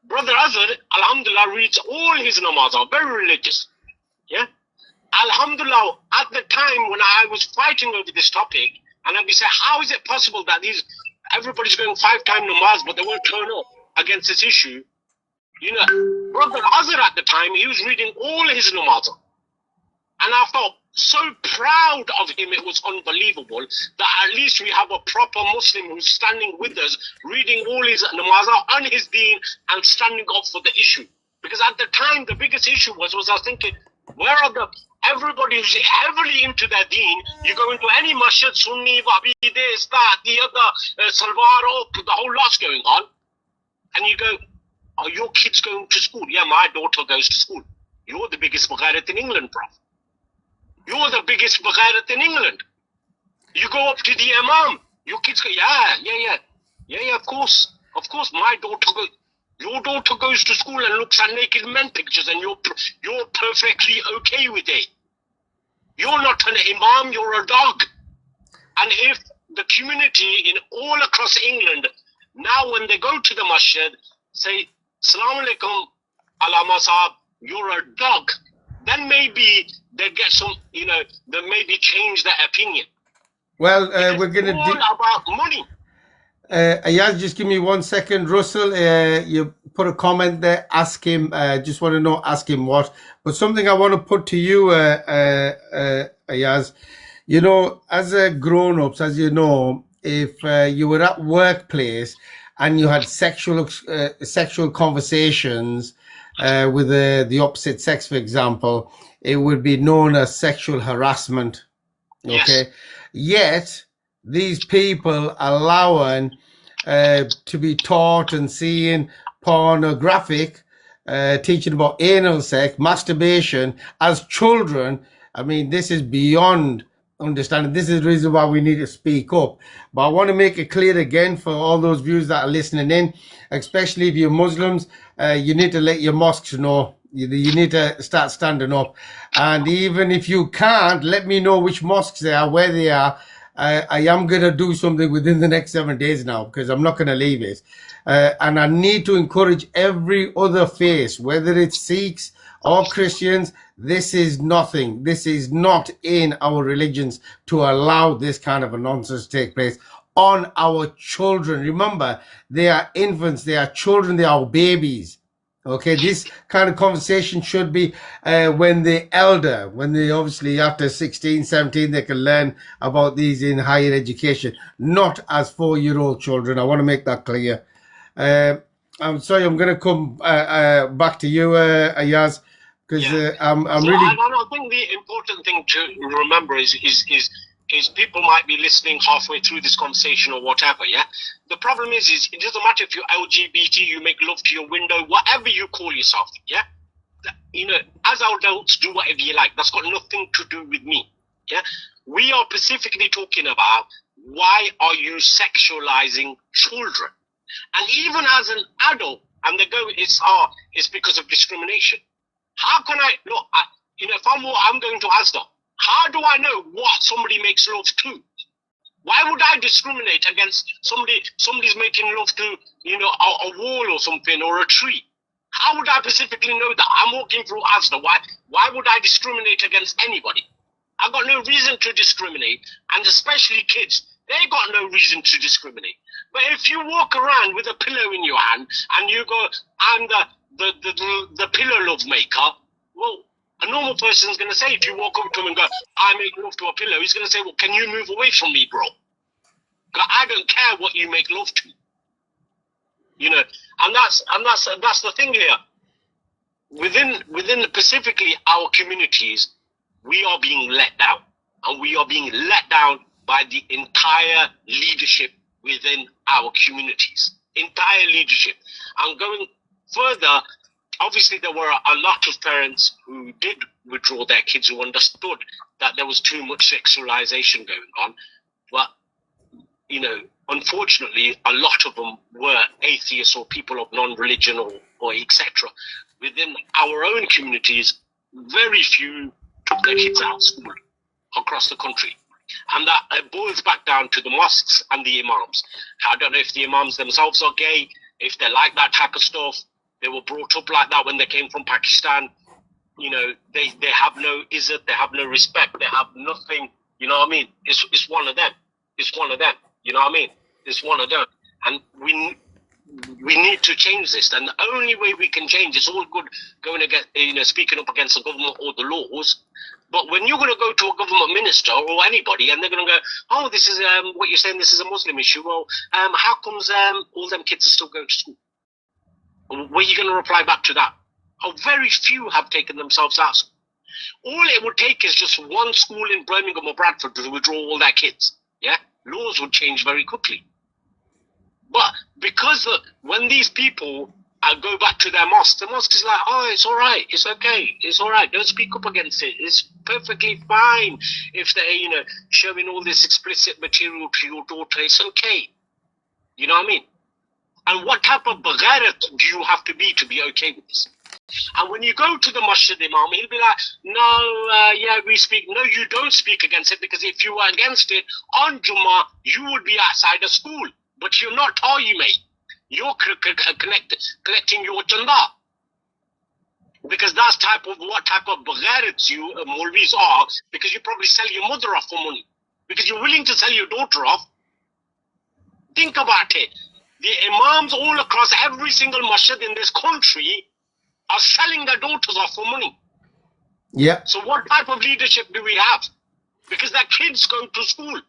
Brother Azhar, Alhamdulillah, reads all his namaz, are very religious. Yeah? Alhamdulillah, at the time when I was fighting over this topic, and I'd be saying, how is it possible that everybody's going 5-time namaz, but they won't turn up against this issue? Brother Azhar at the time, he was reading all his namaz. And I felt so proud of him, it was unbelievable, that at least we have a proper Muslim who's standing with us, reading all his namaz on his deen and standing up for the issue. Because at the time, the biggest issue was I was thinking, where are everybody who's heavily into their deen? You go into any masjid, Sunni, Wahhabi, this, that, the other, Salwar, the whole lot's going on. And you go, are your kids going to school? Yeah, my daughter goes to school. You're the biggest Baghairat in England, bruv. You're the biggest Baghairat in England. You go up to the Imam. Your kids go, yeah, of course. Of course, your daughter goes to school and looks at naked men pictures and you're perfectly okay with it. You're not an Imam, you're a dog. And if the community in all across England, now when they go to the masjid, say, Assalamu alaikum, Alama Saab, you're a dog, then maybe they get some, they maybe change their opinion. Well, we're going to all about money. Ayaz, just give me 1 second. Russell, you put a comment there. Ask him. Just want to know. Ask him what. But something I want to put to you, Ayaz. As a grown-ups, as you know, if you were at workplace and you had sexual conversations with the opposite sex, for example, it would be known as sexual harassment. Okay. Yet these people allowing to be taught and seeing pornographic, teaching about anal sex, masturbation as children. I mean, this is beyond understanding. This is the reason why we need to speak up. But I want to make it clear again for all those viewers that are listening in, especially if you're Muslims, you need to let your mosques know. You need to start standing up. And even if you can't, let me know which mosques they are, where they are. I am going to do something within the next 7 days now, because I'm not going to leave it. And I need to encourage every other faith, whether it's Sikhs or Christians. This is nothing. This is not in our religions to allow this kind of a nonsense to take place on our children. Remember, they are infants, they are children, they are babies. Okay, this kind of conversation should be when they're elder, when they obviously after 16, 17, they can learn about these in higher education, not as 4-year-old children. I want to make that clear. I'm sorry, I'm going to come back to you, Ayaz, because I'm really... I think the important thing to remember is people might be listening halfway through this conversation or whatever, yeah? The problem is it doesn't matter if you're LGBT, you make love to your window, whatever you call yourself, yeah? As adults, do whatever you like. That's got nothing to do with me, yeah? We are specifically talking about why are you sexualizing children? And even as an adult, and they go, it's because of discrimination. How can I, look, if I'm going to Asda, how do I know what somebody makes love to? Why would I discriminate against somebody's making love to, a wall or something or a tree? How would I specifically know that? I'm walking through Asda. Why would I discriminate against anybody? I've got no reason to discriminate, and especially kids. They got no reason to discriminate. But if you walk around with a pillow in your hand and you go, I'm the pillow love maker, well, a normal person is going to say, if you walk up to him and go, I make love to a pillow, he's going to say, well, can you move away from me, bro? I don't care what you make love to. You know, and that's the thing here. Within specifically our communities, we are being let down, and we are being let down by the entire leadership within our communities. Entire leadership. And going further, obviously there were a lot of parents who did withdraw their kids, who understood that there was too much sexualization going on. But, you know, unfortunately, a lot of them were atheists or people of non-religion or etc. Within our own communities, very few took their kids out of school across the country. And that boils back down to the mosques and the imams. I don't know if the imams themselves are gay, if they like that type of stuff. They were brought up like that when they came from Pakistan. You know, they have no izzat, they have no respect, they have nothing. You know what I mean? It's one of them. It's one of them. You know what I mean? It's one of them. And we need to change this. And the only way we can change, it's all good going against, you know, speaking up against the government or the laws. But when you're going to go to a government minister or anybody and they're going to go, oh, this is what you're saying, this is a Muslim issue. Well, how comes all them kids are still going to school? What are you going to reply back to that? Oh, very few have taken themselves out. All it would take is just one school in Birmingham or Bradford to withdraw all their kids. Yeah, laws would change very quickly. But because when these people go back to their mosque, the mosque is like, oh, it's all right, it's okay, it's all right. Don't speak up against it. It's perfectly fine if they're, you know, showing all this explicit material to your daughter. It's okay. You know what I mean? And what type of bagharat do you have to be okay with this? And when you go to the masjid imam, he'll be like, no, yeah, we speak. No, you don't speak against it, because if you were against it on Jummah, you would be outside the school. But you're not, are you, mate? You're collecting your chanda. Because that's what type of bagharats you Maulvis are, because you probably sell your mother off for money. Because you're willing to sell your daughter off. Think about it. The imams all across every single masjid in this country are selling their daughters off for money. Yeah. So what type of leadership do we have? Because their kids go to school.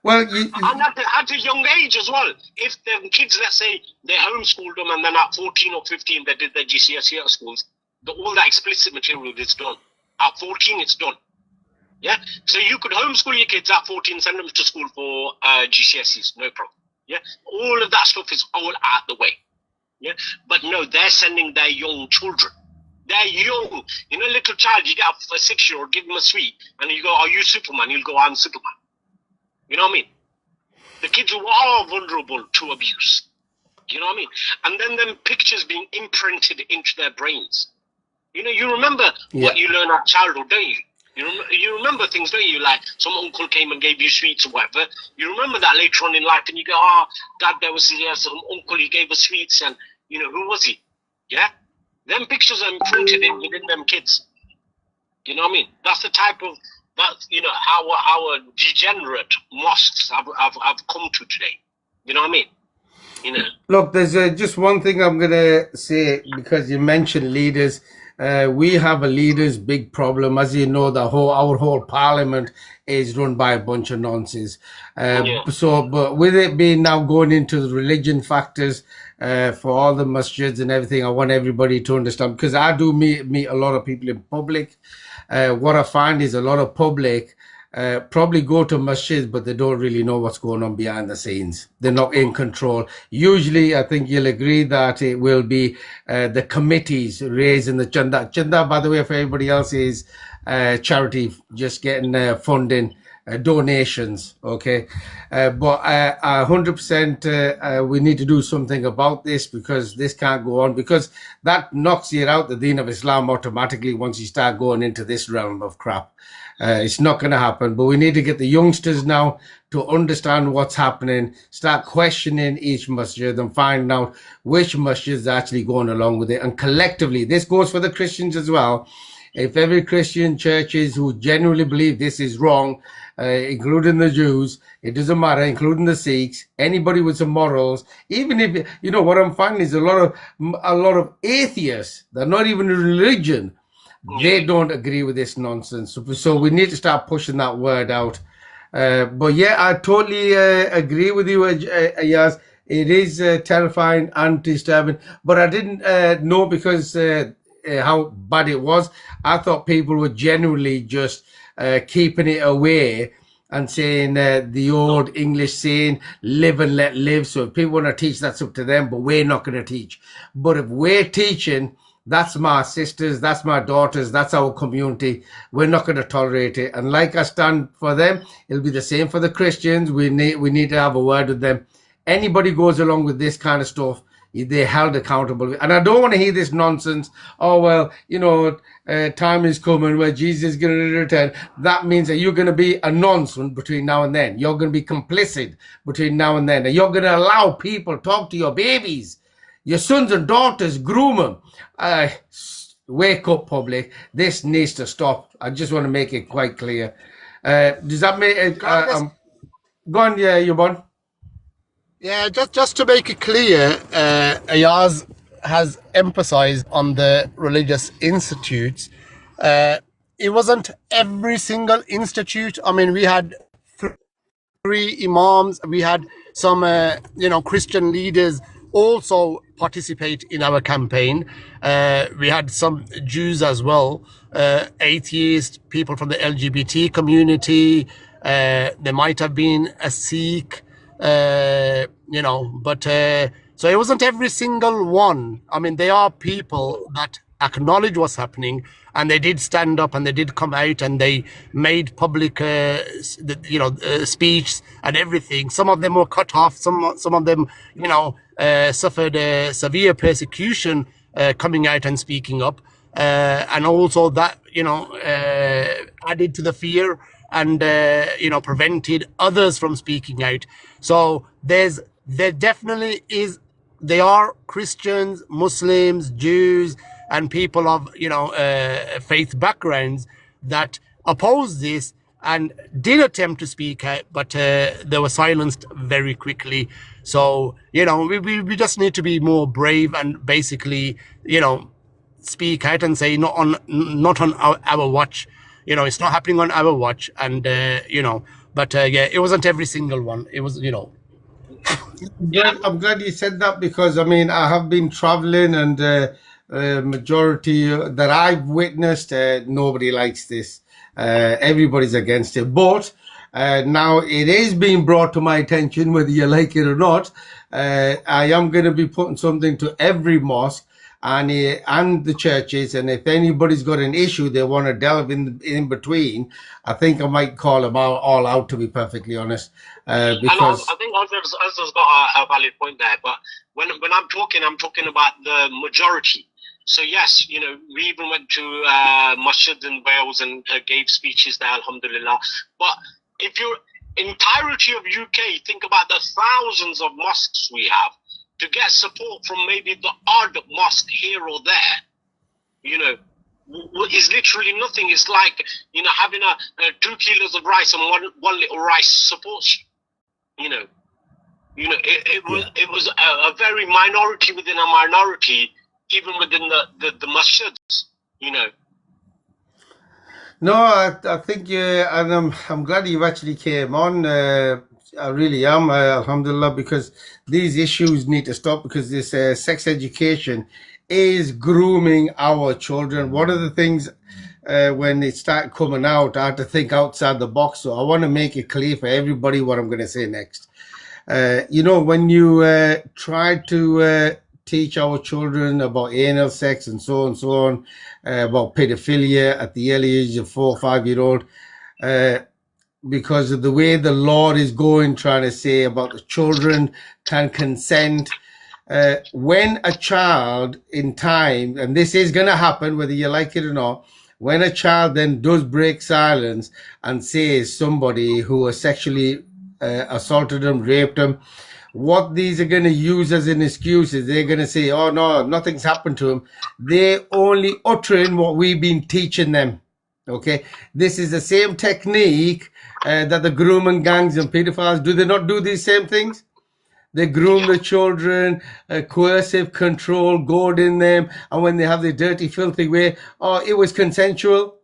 Well, and at a young age as well. If the kids, let's say, they homeschooled them and then at 14 or 15 they did their GCSE at schools, all that explicit material is done. At 14 it's done. Yeah? So you could homeschool your kids at 14, send them to school for GCSEs, no problem. Yeah? All of that stuff is all out the way. Yeah? But no, they're sending their young children. They're young. You know, little child, you get a 6-year-old, give him a sweet, and you go, are you Superman? He'll go, I'm Superman. You know what I mean? The kids who are vulnerable to abuse. You know what I mean? And then them pictures being imprinted into their brains. You know, you remember what you learn at childhood, don't you? You remember things, don't you? Like some uncle came and gave you sweets or whatever. You remember that later on in life, and you go, oh, Dad, there was some uncle, he gave us sweets, and, you know, who was he? Yeah? Them pictures are imprinted within them kids. You know what I mean? That's the type of, you know, our degenerate mosques have come to today. You know what I mean? You know. Look, there's just one thing I'm going to say, because you mentioned leaders. We have a leaders' big problem. As you know, our whole parliament is run by a bunch of nonsense. So, but with it being now going into the religion factors for all the masjids and everything, I want everybody to understand, because I do meet a lot of people in public. What I find is a lot of public probably go to masjids, but they don't really know what's going on behind the scenes. They're not in control. Usually, I think you'll agree that it will be the committees raising the chanda. Chanda, by the way, for everybody else, is charity, just getting funding, donations, okay? But 100% we need to do something about this, because this can't go on, because that knocks you out the deen of Islam automatically once you start going into this realm of crap. It's not going to happen, but we need to get the youngsters now to understand what's happening, start questioning each masjid and finding out which masjid is actually going along with it. And collectively, this goes for the Christians as well. If every Christian churches who genuinely believe this is wrong, including the Jews, it doesn't matter, including the Sikhs, anybody with some morals, even if, you know, what I'm finding is a lot of atheists, they're not even in religion, they don't agree with this nonsense. So we need to start pushing that word out. But yeah, I totally agree with you, Ayaz. It is terrifying and disturbing. But I didn't know because how bad it was. I thought people were genuinely just keeping it away and saying the old English saying, live and let live. So if people want to teach, that's up to them, but we're not going to teach. But if we're teaching, that's my sisters, that's my daughters, that's our community. We're not going to tolerate it. And like I stand for them, it'll be the same for the Christians. We need to have a word with them. Anybody goes along with this kind of stuff, they're held accountable. And I don't want to hear this nonsense. Oh well, time is coming where Jesus is going to return. That means that you're going to be a nonsense between now and then. You're going to be complicit between now and then. And you're going to allow people talk to your babies, your sons and daughters, groom them. Wake up, public. This needs to stop. I just want to make it quite clear. Does that make it? Go on, yeah, you born. Yeah, just to make it clear, Ayaz has emphasized on the religious institutes. It wasn't every single institute. I mean, we had three imams, we had some Christian leaders also participate in our campaign. We had some Jews as well, atheists, people from the LGBT community. There might have been a Sikh, but so it wasn't every single one. I mean, there are people that acknowledge what's happening, and they did stand up and they did come out and they made public speech and everything. Some of them were cut off, some of them suffered severe persecution coming out and speaking up, and also that added to the fear and prevented others from speaking out. So there definitely is, they are Christians, Muslims, Jews, and people of faith backgrounds that oppose this and did attempt to speak out, but they were silenced very quickly. So we just need to be more brave and basically speak out and say not on our watch. It's not happening on our watch, and but yeah, it wasn't every single one. It was I'm glad you said that because I mean I have been traveling and majority that I've witnessed, nobody likes this. Everybody's against it, but now it is being brought to my attention, whether you like it or not. I am going to be putting something to every mosque and the churches, and if anybody's got an issue they want to delve in between, I think I might call them all out, to be perfectly honest. Because I think Azhar's got a valid point there, but when I'm talking about the majority. So yes, we even went to masjid in Wales and gave speeches there, alhamdulillah. But if you're entirety of UK, think about the thousands of mosques we have. To get support from maybe the odd mosque here or there, is literally nothing. It's like having a 2 kilos of rice and one little rice supports you. It was a very minority within a minority, even within the masjids. No, I think and I'm glad you actually came on. I really am, alhamdulillah, because these issues need to stop, because this sex education is grooming our children. One of the things when it started coming out, I had to think outside the box. So I want to make it clear for everybody what I'm going to say next. When you try to teach our children about anal sex and so on, about pedophilia at the early age of 4 or 5-year-old, because of the way the law is going, trying to say about the children can consent. When a child in time, and this is going to happen whether you like it or not, when a child then does break silence and says somebody who has sexually assaulted them, raped them, what these are going to use as an excuse is they're going to say, oh no, nothing's happened to them. They're only uttering what we've been teaching them. Okay, this is the same technique that the grooming gangs and pedophiles do. They not do these same things? They groom the children, coercive control, goading them, and when they have the dirty, filthy way, oh, it was consensual.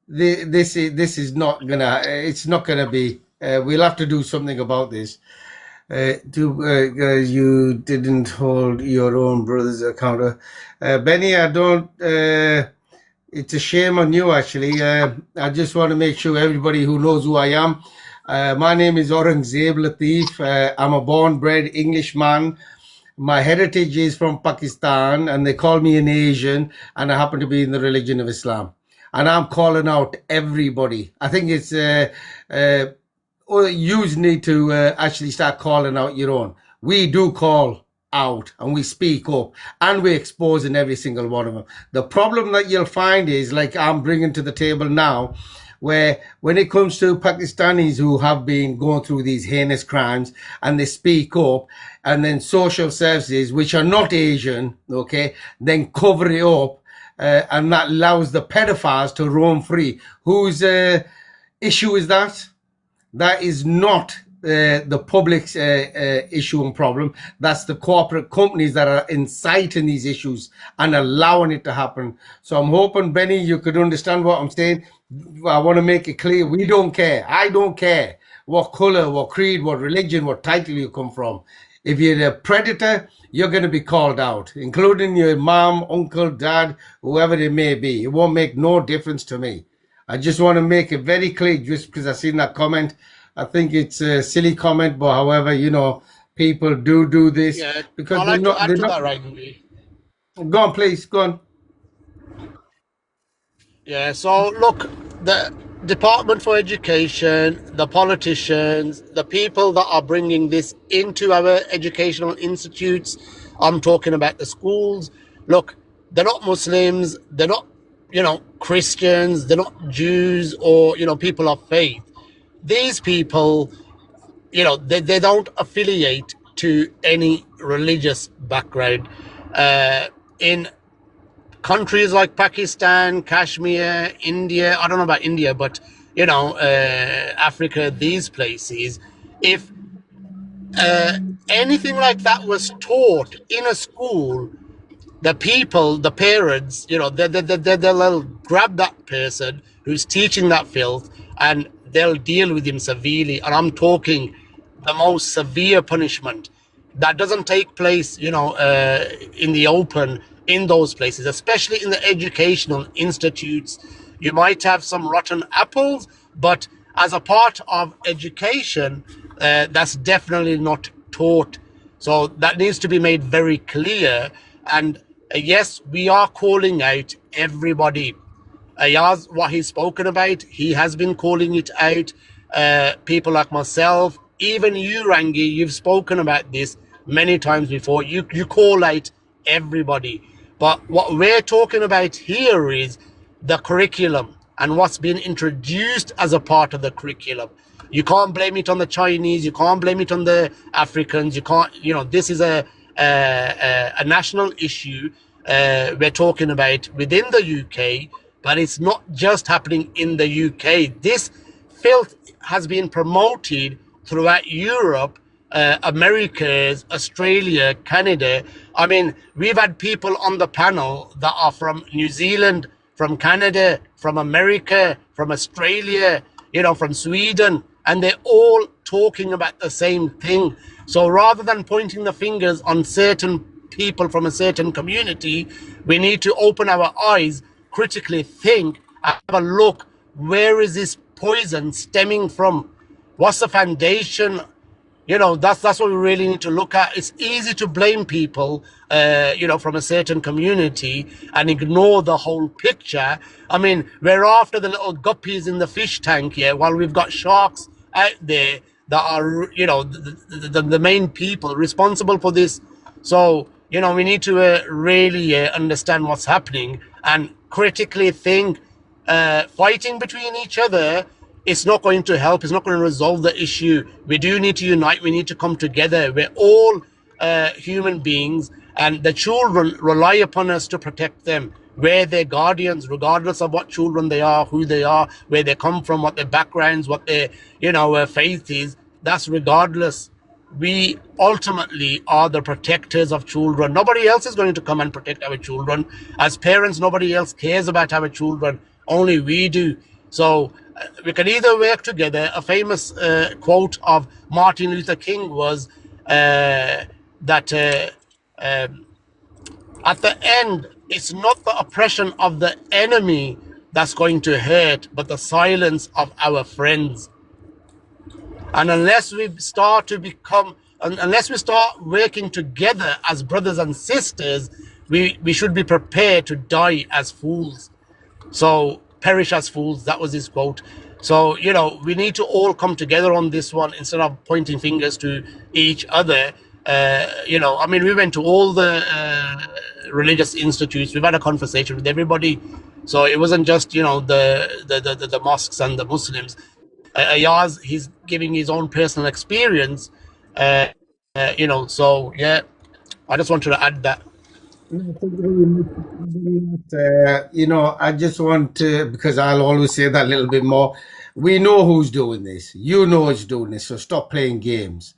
This is not gonna. It's not gonna be we'll have to do something about this. You didn't hold your own brother's account. Benny, I don't. It's a shame on you, actually. I just want to make sure everybody who knows who I am. My name is Rangy Lcs. I'm a born-bred Englishman. My heritage is from Pakistan, and they call me an Asian, and I happen to be in the religion of Islam. And I'm calling out everybody. I think it's or you need to actually start calling out your own. We do call out and we speak up and we're exposing every single one of them. The problem that you'll find is, like I'm bringing to the table now, where when it comes to Pakistanis who have been going through these heinous crimes and they speak up, and then social services, which are not Asian, okay, then cover it up, and that allows the pedophiles to roam free. Whose issue is that? That is not the public's issue and problem. That's the corporate companies that are inciting these issues and allowing it to happen. So I'm hoping, Benny, you could understand what I'm saying. I want to make it clear. We don't care. I don't care what color, what creed, what religion, what title you come from. If you're a predator, you're going to be called out, including your mom, uncle, dad, whoever it may be. It won't make no difference to me. I just want to make it very clear, just because I've seen that comment. I think it's a silly comment, but however, people do this Yeah, because I'd they're like to not. add They're to that, not. right? Go on, please. Go on. Yeah, so look, the Department for Education, the politicians, the people that are bringing this into our educational institutes, I'm talking about the schools. Look, they're not Muslims, they're not, Christians, they're not Jews or, people of faith. These people, they don't affiliate to any religious background. In countries like Pakistan, Kashmir, India, I don't know about India, but Africa, these places, if anything like that was taught in a school, the people, the parents, they'll grab that person who's teaching that filth and they'll deal with him severely. And I'm talking the most severe punishment that doesn't take place, in the open in those places, especially in the educational institutes. You might have some rotten apples, but as a part of education, that's definitely not taught. So that needs to be made very clear. And yes, we are calling out everybody. Ayaz, what he's spoken about, he has been calling it out. People like myself, even you, Rangi, you've spoken about this many times before. You call out everybody. But what we're talking about here is the curriculum and what's been introduced as a part of the curriculum. You can't blame it on the Chinese. You can't blame it on the Africans. You can't, this is a national issue we're talking about within the UK, but it's not just happening in the UK. This filth has been promoted throughout Europe, Americas, Australia, Canada. I mean, we've had people on the panel that are from New Zealand, from Canada, from America, from Australia, from Sweden, and they're all talking about the same thing. So rather than pointing the fingers on certain people from a certain community, we need to open our eyes, critically think, and have a look. Where is this poison stemming from? What's the foundation? That's what we really need to look at. It's easy to blame people, from a certain community and ignore the whole picture. I mean, we're after the little guppies in the fish tank here, while we've got sharks out there that are, the main people responsible for this. So, we need to really understand what's happening and critically think. Fighting between each other, it's not going to help. It's not going to resolve the issue. We do need to unite. We need to come together. We're all human beings, and the children rely upon us to protect them. We're their guardians, regardless of what children they are, who they are, where they come from, what their backgrounds, what their faith is. That's regardless. We ultimately are the protectors of children. Nobody else is going to come and protect our children. As parents, nobody else cares about our children. Only we do. So We can either work together. A famous quote of Martin Luther King was that at the end, it's not the oppression of the enemy that's going to hurt, but the silence of our friends. And unless we start working together as brothers and sisters, we should be prepared to die as fools. So perish as fools, that was his quote. So, we need to all come together on this one instead of pointing fingers to each other. We went to all the religious institutes. We've had a conversation with everybody. So it wasn't just, the mosques and the Muslims. Ayaz, he's giving his own personal experience. So yeah, I just wanted to add that. I just want to, because I'll always say that a little bit more. We know who's doing this. You know who's doing this, so stop playing games.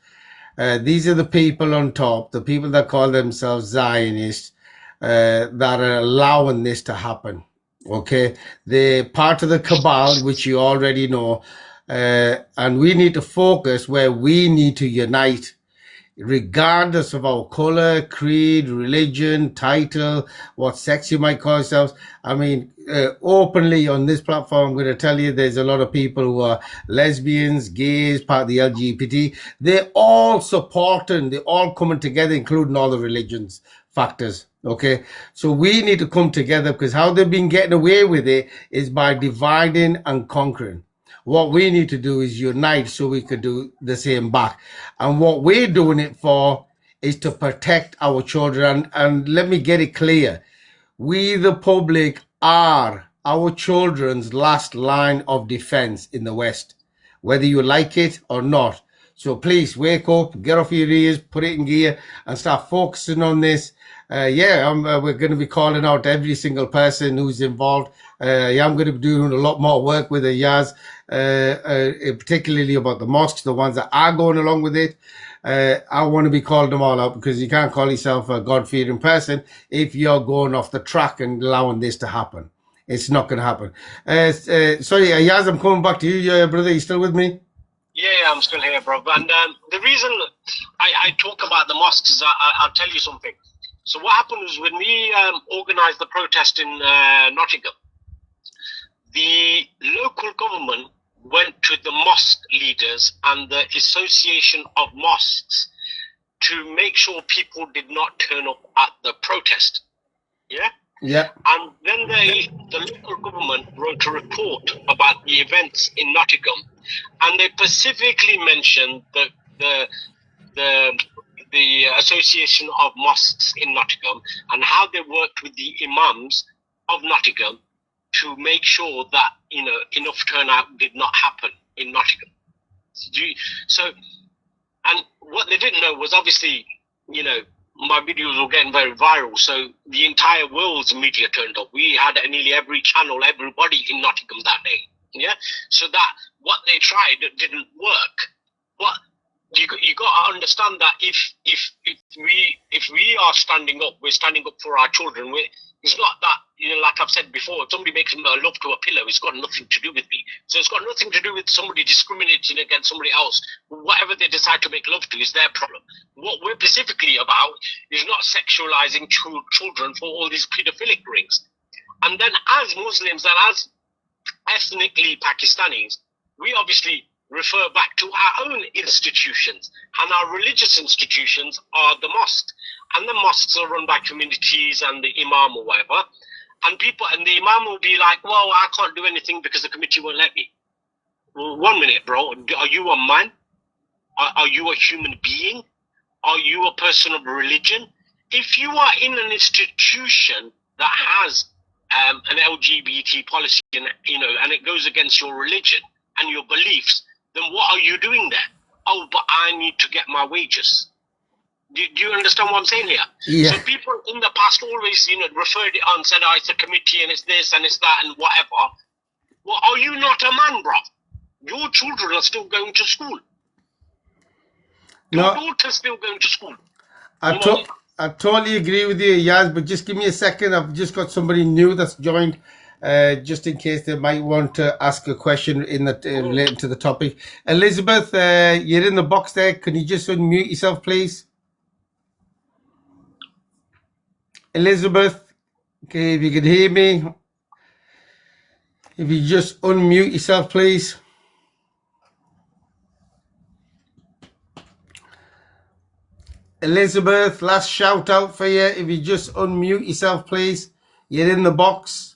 These are the people on top, the people that call themselves Zionists, that are allowing this to happen. Okay, they're part of the cabal, which you already know, and we need to focus where we need to unite, regardless of our color, creed, religion, title, what sex you might call yourselves. I mean, openly on this platform, I'm going to tell you there's a lot of people who are lesbians, gays, part of the LGBT. They're all supporting, they're all coming together, including all the religions factors. Okay, so we need to come together, because how they've been getting away with it is by dividing and conquering. What we need to do is unite so we could do the same back. And what we're doing it for is to protect our children. And let me get it clear. We, the public, are our children's last line of defense in the West, whether you like it or not. So please wake up, get off your ears, put it in gear, and start focusing on this. We're going to be calling out every single person who's involved. I'm going to be doing a lot more work with Ayaz, particularly about the mosques, the ones that are going along with it. I want to be calling them all out, because you can't call yourself a God-fearing person if you're going off the track and allowing this to happen. It's not going to happen. Sorry, Ayaz, I'm coming back to you, brother. You still with me? Yeah, I'm still here, bro. And the reason I talk about the mosques is I'll tell you something. So what happened was, when we organized the protest in Nottingham, the local government went to the mosque leaders and the Association of Mosques to make sure people did not turn up at the protest. Yeah? Yeah. And then the local government wrote a report about the events in Nottingham, and they specifically mentioned the Association of Mosques in Nottingham and how they worked with the imams of Nottingham to make sure that enough turnout did not happen in Nottingham. So, and what they didn't know was, obviously, my videos were getting very viral, so the entire world's media turned up. We had nearly every channel, everybody in Nottingham that day. Yeah, so that what they tried didn't work. But you got to understand that if we are standing up, we're standing up for our children. It's not that, like I've said before, if somebody makes love to a pillow, it's got nothing to do with me. So it's got nothing to do with somebody discriminating against somebody else. Whatever they decide to make love to is their problem. What we're specifically about is not sexualizing children for all these pedophilic rings. And then, as Muslims and as ethnically Pakistanis, we obviously refer back to our own institutions, and our religious institutions are the mosques, and the mosques are run by communities and the imam or whatever, and the imam will be like, well, I can't do anything because the committee won't let me. Well, 1 minute, bro. Are you a man? Are you a human being? Are you a person of religion? If you are in an institution that has an LGBT policy, and it goes against your religion and your beliefs, then what are you doing there? Oh, but I need to get my wages. Do you understand what I'm saying here? Yeah. So people in the past always, referred it on, said, oh, it's a committee and it's this and it's that and whatever. Well, are you not a man, bro? Your children are still going to school. Your daughter's still going to school. I totally agree with you, Yaz, but just give me a second. I've just got somebody new that's joined. just in case they might want to ask a question in the related to the topic. Elizabeth, you're in the box there. Can you just unmute yourself, please? Elizabeth, okay, if you can hear me, if you just unmute yourself, please. Elizabeth, last shout out for you. If you just unmute yourself, please. You're in the box.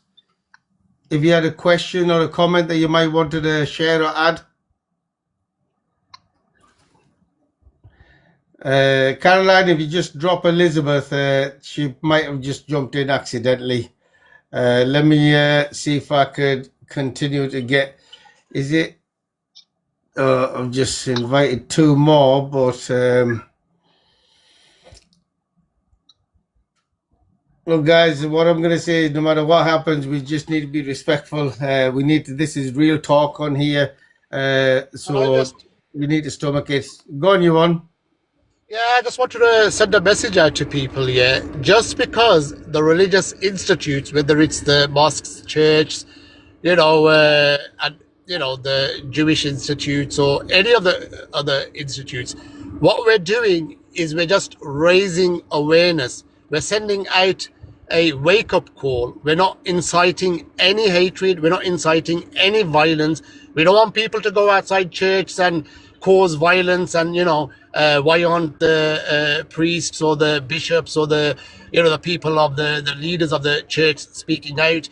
If you had a question or a comment that you might wanted to share or add. Caroline, if you just drop Elizabeth, she might have just jumped in accidentally. Let me see if I could continue to get. Is it? I've just invited two more, but well, guys, what I'm going to say is no matter what happens, we just need to be respectful. We need to. This is real talk on here, so we need to stomach it. Go on, you on. Yeah, I just wanted to send a message out to people. Yeah, just because the religious institutes, whether it's the mosques, church, you know, and you know the Jewish institutes or any of the other institutes, what we're doing is we're just raising awareness. We're sending out a wake-up call. We're not inciting any hatred. We're not inciting any violence. We don't want people to go outside churches and cause violence. And why aren't the priests or the bishops or the the people of the leaders of the church speaking out?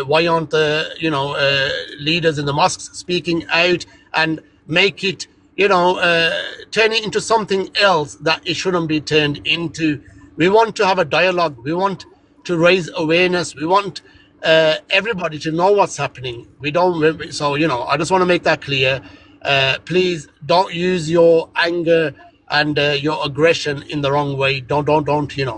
Why aren't the leaders in the mosques speaking out and make it turn it into something else that it shouldn't be turned into? We want to have a dialogue. We want to raise awareness. We want everybody to know what's happening. We don't. So I just want to make that clear. Please don't use your anger and your aggression in the wrong way. Don't keep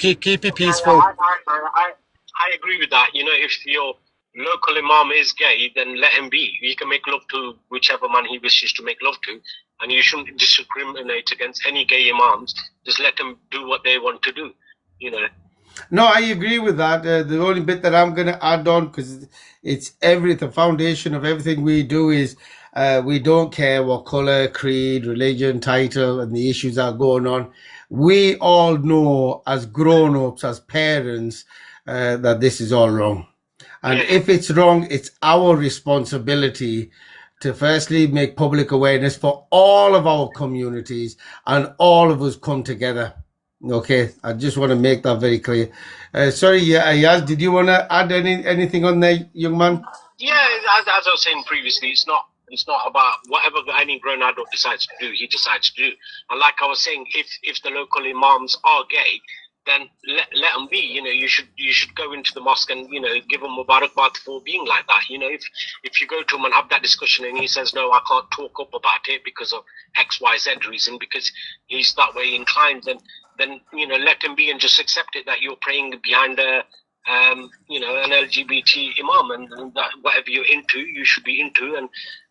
it peaceful. I agree with that. If your local imam is gay, then let him be. He can make love to whichever man he wishes to make love to, and you shouldn't discriminate against any gay imams. Just let them do what they want to do. No, I agree with that. The only bit that I'm going to add on, because it's the foundation of everything we do is we don't care what color, creed, religion, title, and the issues that are going on. We all know as grown-ups, as parents, that this is all wrong. And if it's wrong, it's our responsibility to firstly make public awareness for all of our communities and all of us come together. Okay, I just want to make that very clear. Sorry, Yaz, did you want to add anything on there, young man? Yeah, as I was saying previously, it's not about whatever any grown adult decides to do, he decides to do. And like I was saying, if the local imams are gay, then let them be. You should go into the mosque and give him mubarakbad for being like that. If you go to him and have that discussion and he says no, I can't talk up about it because of XYZ reason, because he's that way inclined, then let him be and just accept it that you're praying behind an LGBT imam, and that whatever you're into, you should be into, and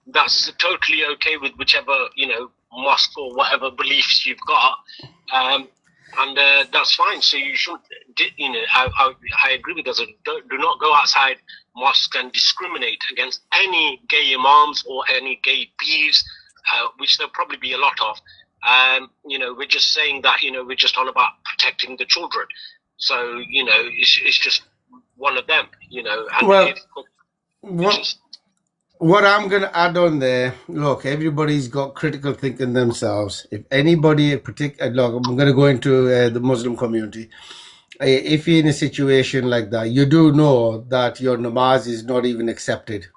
that's totally okay with whichever mosque or whatever beliefs you've got. And that's fine. So you shouldn't, I agree with us. Do not go outside mosques and discriminate against any gay imams or any gay peeves, which there'll probably be a lot of. We're just saying that, we're just on about protecting the children. So, it's just one of them, And well, what I'm going to add on there, look, everybody's got critical thinking themselves. If anybody in particular, look, I'm going to go into the Muslim community. If you're in a situation like that, you do know that your namaz is not even accepted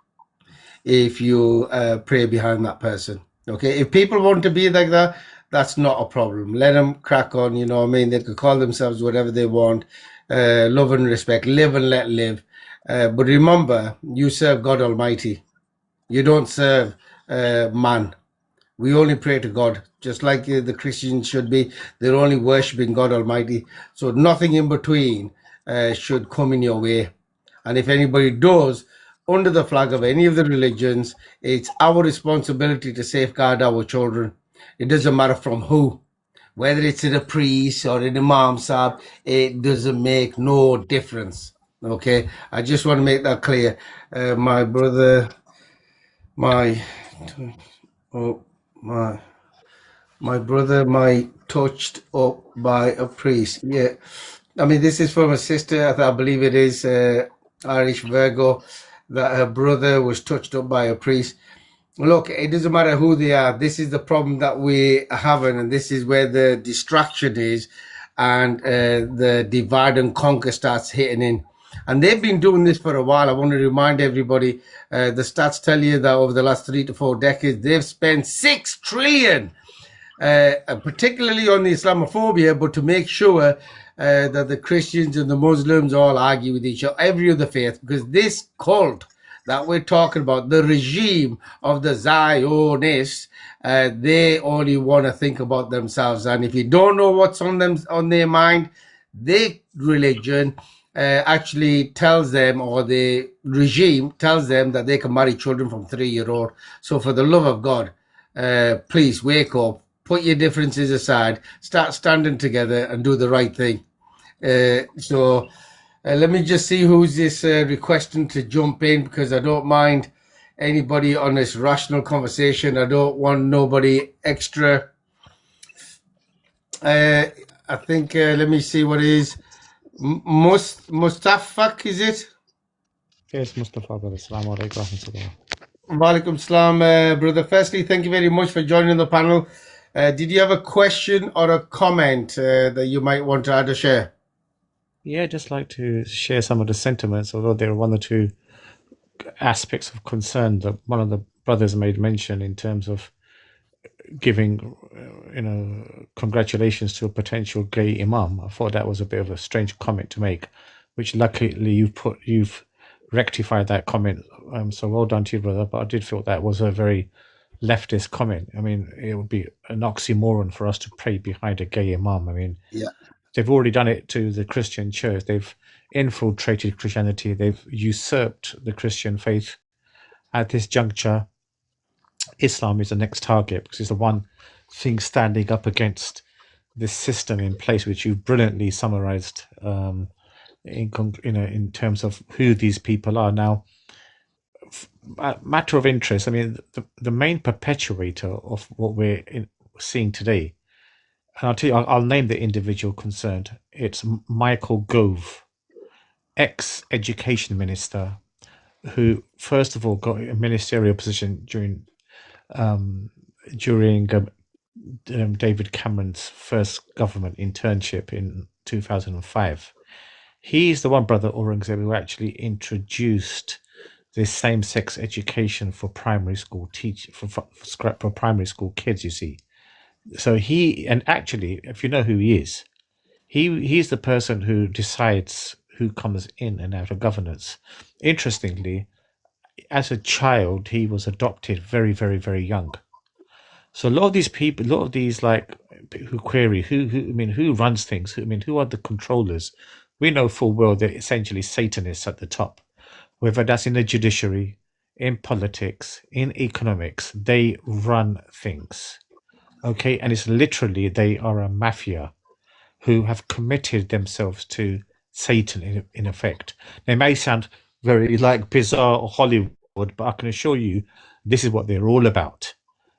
if you pray behind that person. Okay, if people want to be like that, that's not a problem. Let them crack on, They could call themselves whatever they want. Love and respect, live and let live. But remember, you serve God Almighty. You don't serve man. We only pray to God, just like the Christians should be. They're only worshipping God Almighty. So nothing in between should come in your way. And if anybody does, under the flag of any of the religions, it's our responsibility to safeguard our children. It doesn't matter from who. Whether it's a priest or an imam sahib, it doesn't make no difference. Okay, I just want to make that clear. My brother, my, oh, my brother, my touched up by a priest. Yeah, I mean, this is from a sister. I believe it is Irish Virgo, that her brother was touched up by a priest. Look, it doesn't matter who they are. This is the problem that we are having, and this is where the distraction is, and the divide and conquer starts hitting in. And they've been doing this for a while. I want to remind everybody, the stats tell you that over the last 3 to 4 decades, they've spent 6 trillion, particularly on the Islamophobia, but to make sure that the Christians and the Muslims all argue with each other, every other faith, because this cult that we're talking about, the regime of the Zionists, they only want to think about themselves. And if you don't know what's on their mind, their religion actually tells them, or the regime tells them, that they can marry children from 3 year old. So for the love of God, please wake up, put your differences aside, start standing together and do the right thing. Let me just see who's this requesting to jump in, because I don't mind anybody on this rational conversation. I don't want nobody extra. I think, let me see what it is. Mustafak, is it? Yes, Mustafa, brother. Assalamu alaikum warahmatullah. Walaikum salam, brother. Firstly, thank you very much for joining the panel. Did you have a question or a comment that you might want to add or share? Yeah, just like to share some of the sentiments, although there are one or two aspects of concern that one of the brothers made mention in terms of giving, congratulations to a potential gay imam. I thought that was a bit of a strange comment to make, which luckily you've rectified that comment. So well done to you, brother. But I did feel that was a very leftist comment. I mean, it would be an oxymoron for us to pray behind a gay imam. I mean, Yeah. they've already done it to the Christian church. They've infiltrated Christianity. They've usurped the Christian faith. At this juncture, Islam is the next target because it's the one thing standing up against this system in place, which you brilliantly summarized in terms of who these people are. Now, matter of interest, I mean, the main perpetuator of what we're seeing today, and I'll tell you, I'll name the individual concerned. It's Michael Gove, ex-education minister, who first of all got a ministerial position during David Cameron's first government internship in 2005. He's the one, brother Aurangzeb, who actually introduced this same-sex education for primary school for primary school kids. You see, so actually, if you know who he is, he's the person who decides who comes in and out of governance. Interestingly, as a child, he was adopted very, very, very young. So a lot of these people, a lot of these like who query who runs things, who are the controllers? We know full well they're essentially Satanists at the top. Whether that's in the judiciary, in politics, in economics, they run things. Okay, and it's literally they are a mafia who have committed themselves to Satan in effect. They may sound very like bizarre or Hollywood, but I can assure you this is what they're all about.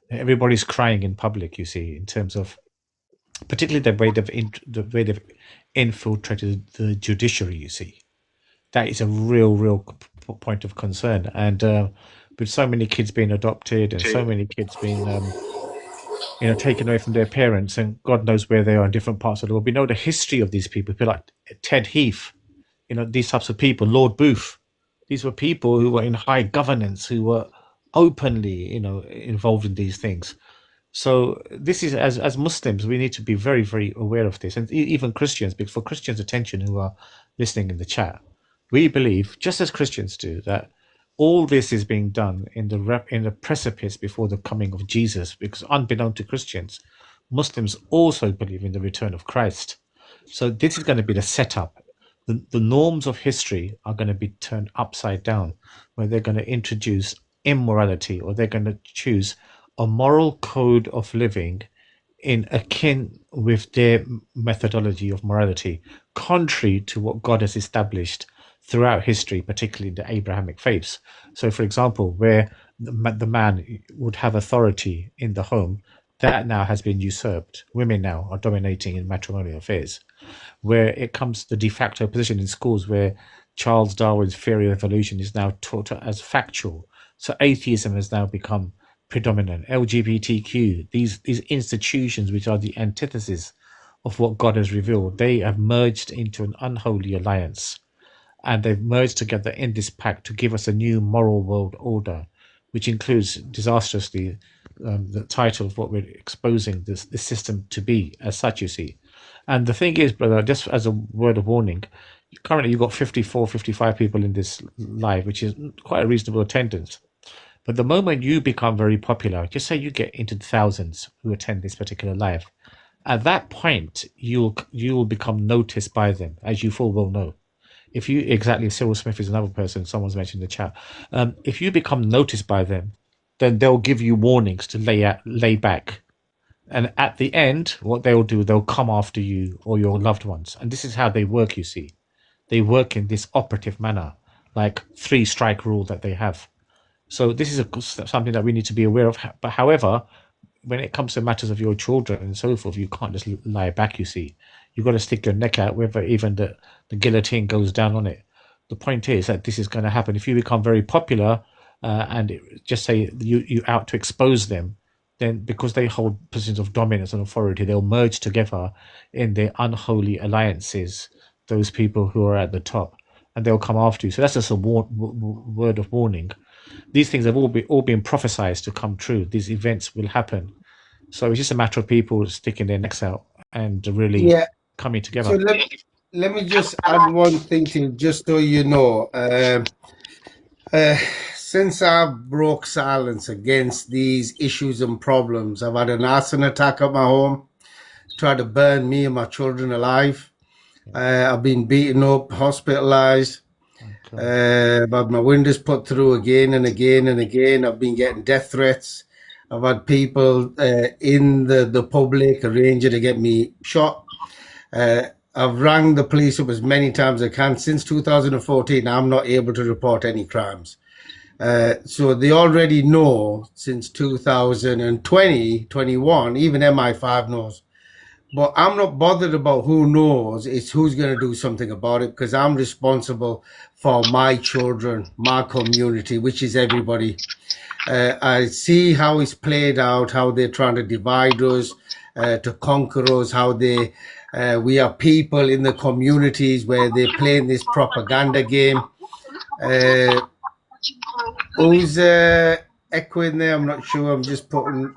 Everybody's crying in public, you see, in terms of particularly the way they've infiltrated the judiciary, you see. That is a real point of concern. And with so many kids being adopted and so many kids being taken away from their parents, and God knows where they are in different parts of the world. We know the history of these people like Ted Heath, these types of people, Lord Booth. These were people who were in high governance, who were openly, involved in these things. So this is, as Muslims, we need to be very, very aware of this, and even Christians, because for Christians' attention who are listening in the chat, we believe, just as Christians do, that all this is being done in the precipice before the coming of Jesus, because unbeknown to Christians, Muslims also believe in the return of Christ. So this is going to be the setup. The norms of history are going to be turned upside down, where they're going to introduce immorality, or they're going to choose a moral code of living in akin with their methodology of morality, contrary to what God has established throughout history, particularly in the Abrahamic faiths. So, for example, where the man would have authority in the home, that now has been usurped. Women now are dominating in matrimonial affairs. Where it comes to the de facto position in schools, where Charles Darwin's theory of evolution is now taught as factual. So atheism has now become predominant. LGBTQ, these institutions which are the antithesis of what God has revealed, they have merged into an unholy alliance, and they've merged together in this pact to give us a new moral world order, which includes disastrously the title of what we're exposing this system to be as such, you see. And the thing is, brother, just as a word of warning, currently you've got 54, 55 people in this live, which is quite a reasonable attendance. But the moment you become very popular, just say you get into the thousands who attend this particular live, at that point you'll become noticed by them, as you full well know. If you exactly, Cyril Smith is another person someone's mentioned in the chat. If you become noticed by them, then they'll give you warnings to lay back. And at the end, what they'll do, they'll come after you or your loved ones. And this is how they work, you see. They work in this operative manner, like 3-strike rule that they have. So this is something that we need to be aware of. But however, when it comes to matters of your children and so forth, you can't just lie back, you see. You've got to stick your neck out, whether even the guillotine goes down on it. The point is that this is going to happen. If you become very popular and just say you out to expose them, then because they hold positions of dominance and authority, they'll merge together in their unholy alliances, those people who are at the top, and they'll come after you. So that's just a word of warning. These things have all been prophesied to come true. These events will happen. So it's just a matter of people sticking their necks out and really coming together. So let me just add one thing to just so you know. Since I broke silence against these issues and problems, I've had an arson attack at my home, tried to burn me and my children alive. I've been beaten up, hospitalized. But my windows put through again and again and again. I've been getting death threats. I've had people in the public arranging to get me shot. I've rang the police up as many times as I can. Since 2014, I'm not able to report any crimes. So they already know since 2020, 21, even MI5 knows. But I'm not bothered about who knows. It's who's going to do something about it, because I'm responsible for my children, my community, which is everybody. I see how it's played out, how they're trying to divide us, to conquer us, how we are people in the communities where they're playing this propaganda game. Who's echoing there? I'm not sure. I'm just putting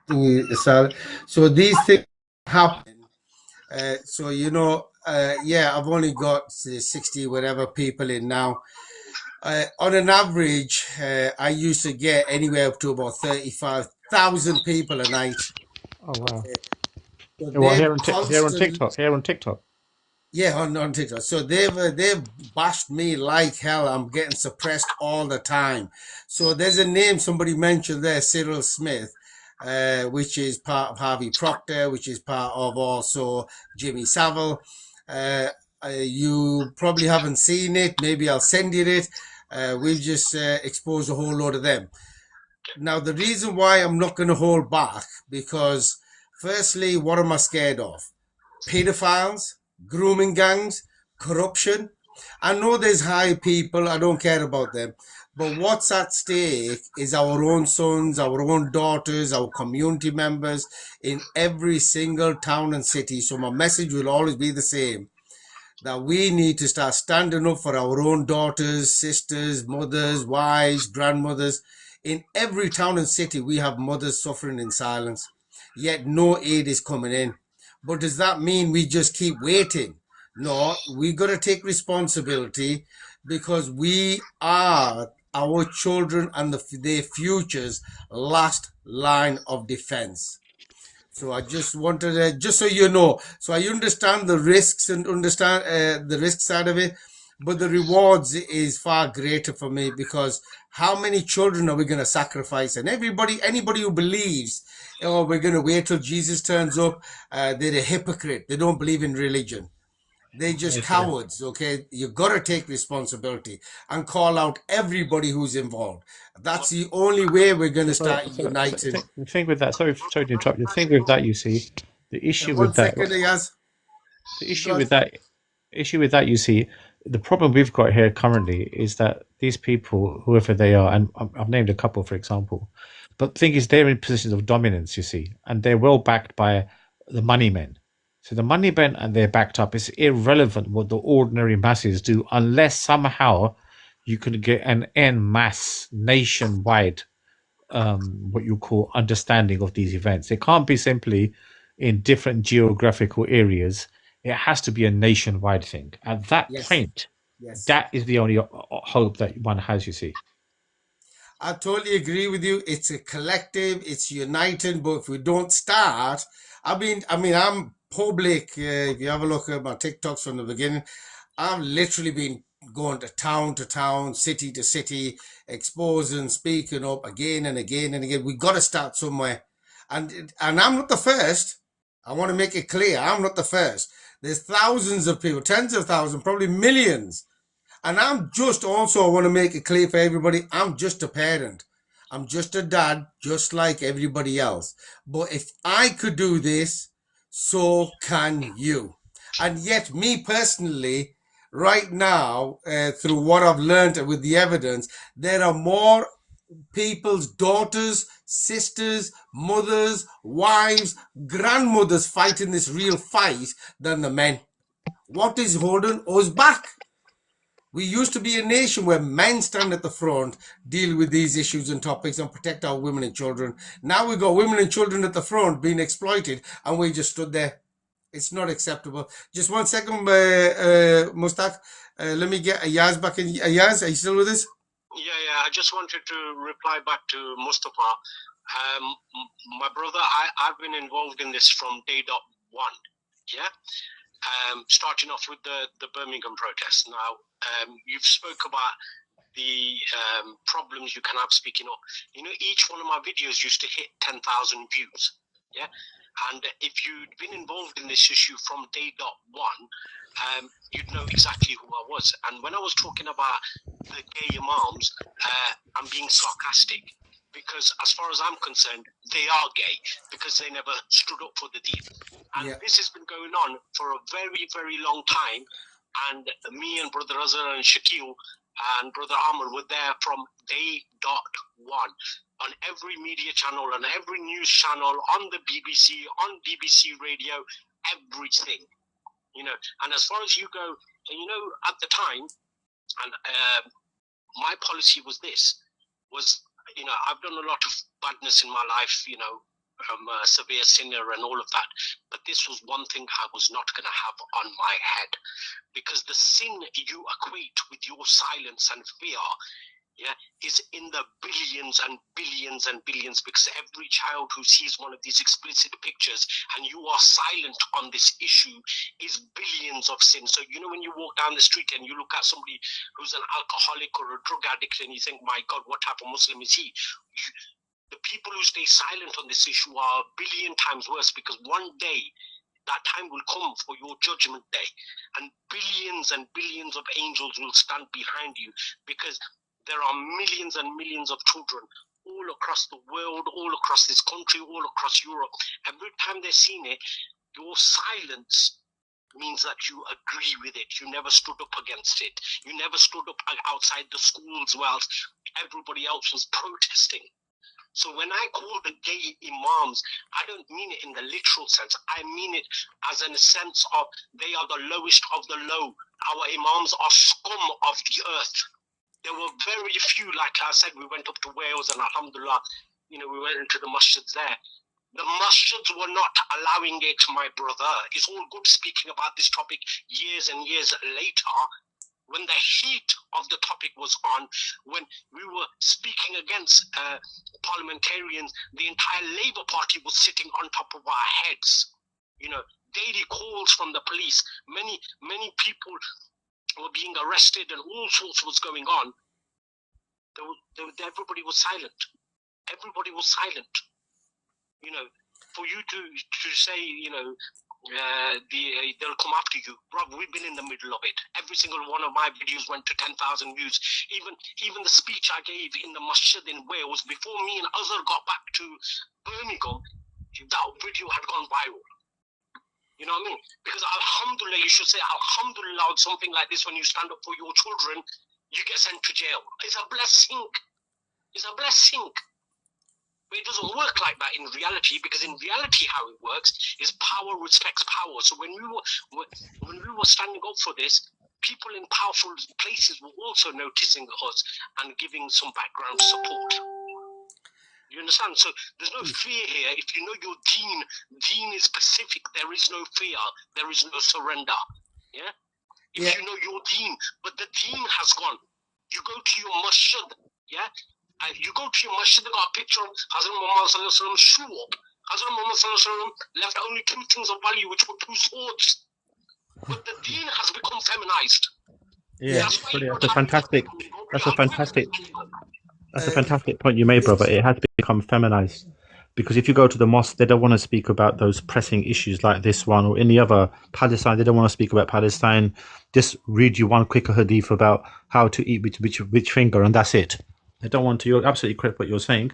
things aside. So these things happen. So, I've only got 60 whatever people in now. On an average, I used to get anywhere up to about 35,000 people a night. Oh, wow. So Well, they're here on TikTok. Yeah, on TikTok. So they've bashed me like hell. I'm getting suppressed all the time. So there's a name somebody mentioned there, Cyril Smith, which is part of Harvey Procter, which is part of also Jimmy Savile. You probably haven't seen it. Maybe I'll send you it. We've just exposed a whole load of them. Now, the reason why I'm not going to hold back, because firstly, what am I scared of? Pedophiles, grooming gangs, corruption. I know there's high people, I don't care about them. But what's at stake is our own sons, our own daughters, our community members in every single town and city. So my message will always be the same, that we need to start standing up for our own daughters, sisters, mothers, wives, grandmothers. In every town and city, we have mothers suffering in silence, yet no aid is coming in. But does that mean we just keep waiting? No, we got to take responsibility, because we are our children and their future's last line of defense. So I just wanted to, just so you know, so I understand the risks and understand the risk side of it, but the rewards is far greater for me, because how many children are we going to sacrifice? And anybody who believes, oh, we're going to wait till Jesus turns up, they're a hypocrite. They don't believe in religion. They're just Yes, yeah. cowards, okay? You got to take responsibility and call out everybody who's involved. That's the only way we're going to So, start so uniting. the thing with that, sorry to interrupt. The thing with that, you see, the issue One with that, second, Ayaz. the issue God. with that, you see, the problem we've got here currently is that these people, whoever they are, and I've named a couple, for example, but the thing is, they're in positions of dominance, you see, and they're well backed by the money men. So the money men and they're backed up. It's irrelevant what the ordinary masses do unless somehow you can get an en masse nationwide what you call understanding of these events. It can't be simply in different geographical areas. It has to be a nationwide thing. At that Yes, point, yes. that is the only hope that one has. You see, I totally agree with you. It's a collective, it's united, but if we don't start, I'm public. If you have a look at my TikToks from the beginning, I've literally been going to town, city to city, exposing, speaking up again and again and again. We got to start somewhere, and I'm not the first. I want to make it clear, I'm not the first. There's thousands of people, tens of thousands, probably millions, and I'm just also, I want to make it clear for everybody, I'm just a parent. I'm just a dad, just like everybody else. But if I could do this, so can you. And yet, me personally, right now, through what I've learned with the evidence, there are more people's daughters, sisters, mothers, wives, grandmothers fighting this real fight than the men. What is holding us back? We used to be a nation where men stand at the front, deal with these issues and topics, and protect our women and children. Now we've got women and children at the front being exploited, and we just stood there. It's not acceptable. Just 1 second, Mustaq. Let me get Ayaz back in. Ayaz, are you still with us? Yeah. I just wanted to reply back to Mustafa. My brother, I've been involved in this from day dot one. Yeah. Starting off with the Birmingham protest. Now, you've spoke about the problems you can have speaking up. You know, each one of my videos used to hit 10,000 views. Yeah. And if you'd been involved in this issue from day dot one, you'd know exactly who I was. And when I was talking about the gay imams, I'm being sarcastic because, as far as I'm concerned, they are gay because they never stood up for the deen. And this has been going on for a very, very long time. And me and Brother Azhar and Shakil and Brother Amr were there from day dot one on every media channel, on every news channel, on the BBC, on BBC Radio, everything. You know, and as far as you go, you know, at the time, and my policy was this, was, you know, I've done a lot of badness in my life, you know, I'm a severe sinner and all of that, but this was one thing I was not going to have on my head, because the sin you equate with your silence and fear, yeah, is in the billions and billions and billions, because every child who sees one of these explicit pictures and you are silent on this issue is billions of sin. So, you know, when you walk down the street and you look at somebody who's an alcoholic or a drug addict and you think, my God, what type of Muslim is he? The people who stay silent on this issue are a billion times worse, because one day that time will come for your judgment day, and billions of angels will stand behind you, because there are millions and millions of children all across the world, all across this country, all across Europe. Every time they're seeing it, your silence means that you agree with it. You never stood up against it. You never stood up outside the schools whilst everybody else was protesting. So when I call the gay imams, I don't mean it in the literal sense. I mean it as in a sense of they are the lowest of the low. Our imams are scum of the earth. There were very few, like I said, we went up to Wales and alhamdulillah, you know, we went into the masjids there. The masjids were not allowing it, my brother. It's all good speaking about this topic years and years later. When the heat of the topic was on, when we were speaking against parliamentarians, the entire Labour Party was sitting on top of our heads. You know, daily calls from the police. Many people were being arrested and all sorts was going on. Everybody was silent. Everybody was silent. You know, for you to say, you know, they'll come after you. Bro, we've been in the middle of it. Every single one of my videos went to 10,000 views. Even the speech I gave in the masjid in Wales before me and Azhar got back to Birmingham, that video had gone viral. You know what I mean? Because alhamdulillah, you should say alhamdulillah on something like this. When you stand up for your children, you get sent to jail. It's a blessing. It's a blessing. But it doesn't work like that in reality, because in reality how it works is power respects power. So when we were standing up for this, people in powerful places were also noticing us and giving some background support. You understand? So there's no fear here. If you know your deen is specific. There is no fear. There is no surrender. Yeah? If you know your deen, but the deen has gone. You go to your masjid, yeah? You go to your masjid, they got a picture of Hazrat Muhammad Sallallahu Alaihi Wasallam's shoe up. Hazrat Muhammad Sallallahu Alaihi Wasallam left only two things of value, which were two swords. But the deen has become feminized. Yeah, that's a fantastic. That's a fantastic point you made, brother. It has become feminized. Because if you go to the mosque, they don't want to speak about those pressing issues like this one or any other. Palestine, they don't want to speak about Palestine. Just read you one quick hadith about how to eat which finger, and that's it. They don't want to. You're absolutely correct what you're saying.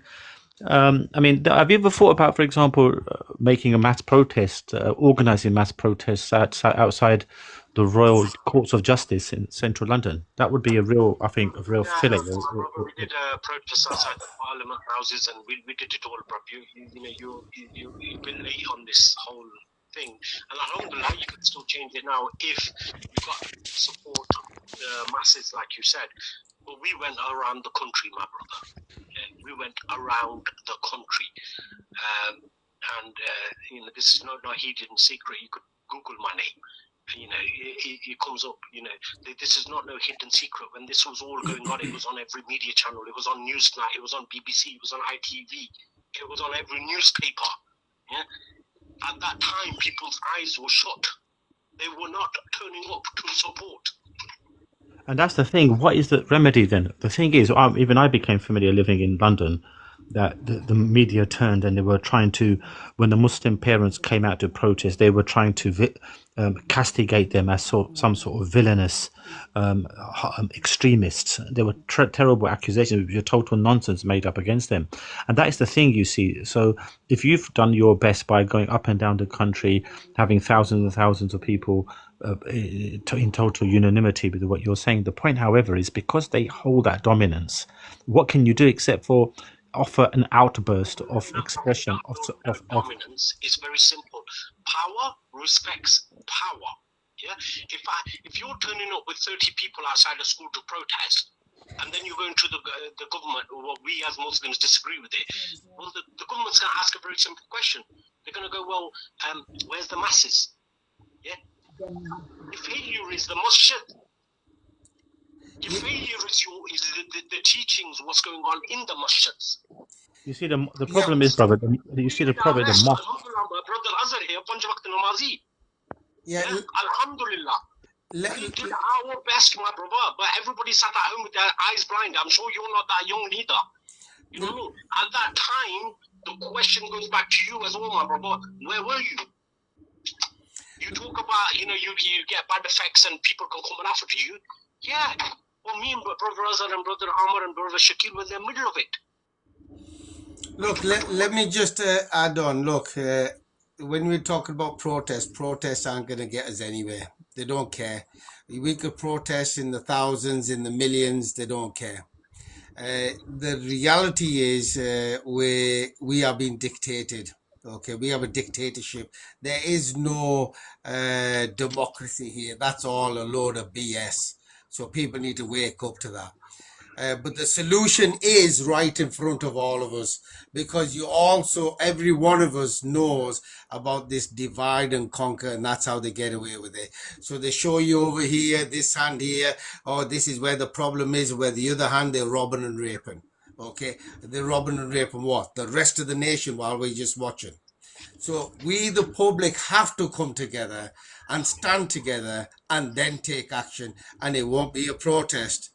I mean, have you ever thought about, for example, making a mass protest, organizing mass protests outside the Royal Courts of Justice in central London? That would be a real, I think, a real filling. We did a protest outside the Parliament houses, and we did it all, bro. You've been late on this whole thing, and alhamdulillah, you can still change it now if you got support the masses, like you said. But we went around the country, my brother. We went around the country, and this is not hidden secret. You could Google my name. It comes up. This is not no hidden secret. When this was all going on, it was on every media channel. It was on Newsnight. It was on BBC. It was on ITV. It was on every newspaper. Yeah. At that time, people's eyes were shut. They were not turning up to support. And that's the thing. What is the remedy then? The thing is, even I became familiar living in London, that the media turned and they were trying to, when the Muslim parents came out to protest, they were trying to castigate them as some sort of villainous extremists. There were terrible accusations, which are total nonsense made up against them. And that is the thing, you see. So if you've done your best by going up and down the country, having thousands and thousands of people in total unanimity with what you're saying. The point, however, is because they hold that dominance, what can you do except for offer an outburst of expression of dominance? Is very simple. Power respects power. Yeah. If you're turning up with 30 people outside a school to protest, and then you're going to the government, or what we as Muslims disagree with it, well, the government's going to ask a very simple question. They're going to go, well, where's the masses? Yeah. Your failure is the masjid. Your failure is the teachings, what's going on in the masjids. You see, the problem is, brother, you see the problem, the mosque. Brother Azhar here, Panj Waqt Namazi. Yeah, alhamdulillah. We did our best, my brother, but everybody sat at home with their eyes blind. I'm sure you're not that young neither. You know what I mean? At that time, the question goes back to you as well, my brother. Where were you? You talk about, you get bad effects and people can come and after you. Yeah. Well, me and brother Azhar and brother Amar and brother Shakil were in the middle of it. Look, let me just add on. Look, when we talk about protests aren't going to get us anywhere. They don't care. We could protest in the thousands, in the millions. They don't care. The reality is we are being dictated. Okay, we have a dictatorship. There is no democracy here. That's all a load of BS. So people need to wake up to that. But the solution is right in front of all of us, because every one of us knows about this divide and conquer, and that's how they get away with it. So they show you over here, this hand here, this is where the problem is, where the other hand they're robbing and raping. Okay, they're robbing and raping what? The rest of the nation while we're just watching. So we, the public, have to come together and stand together and then take action, and it won't be a protest.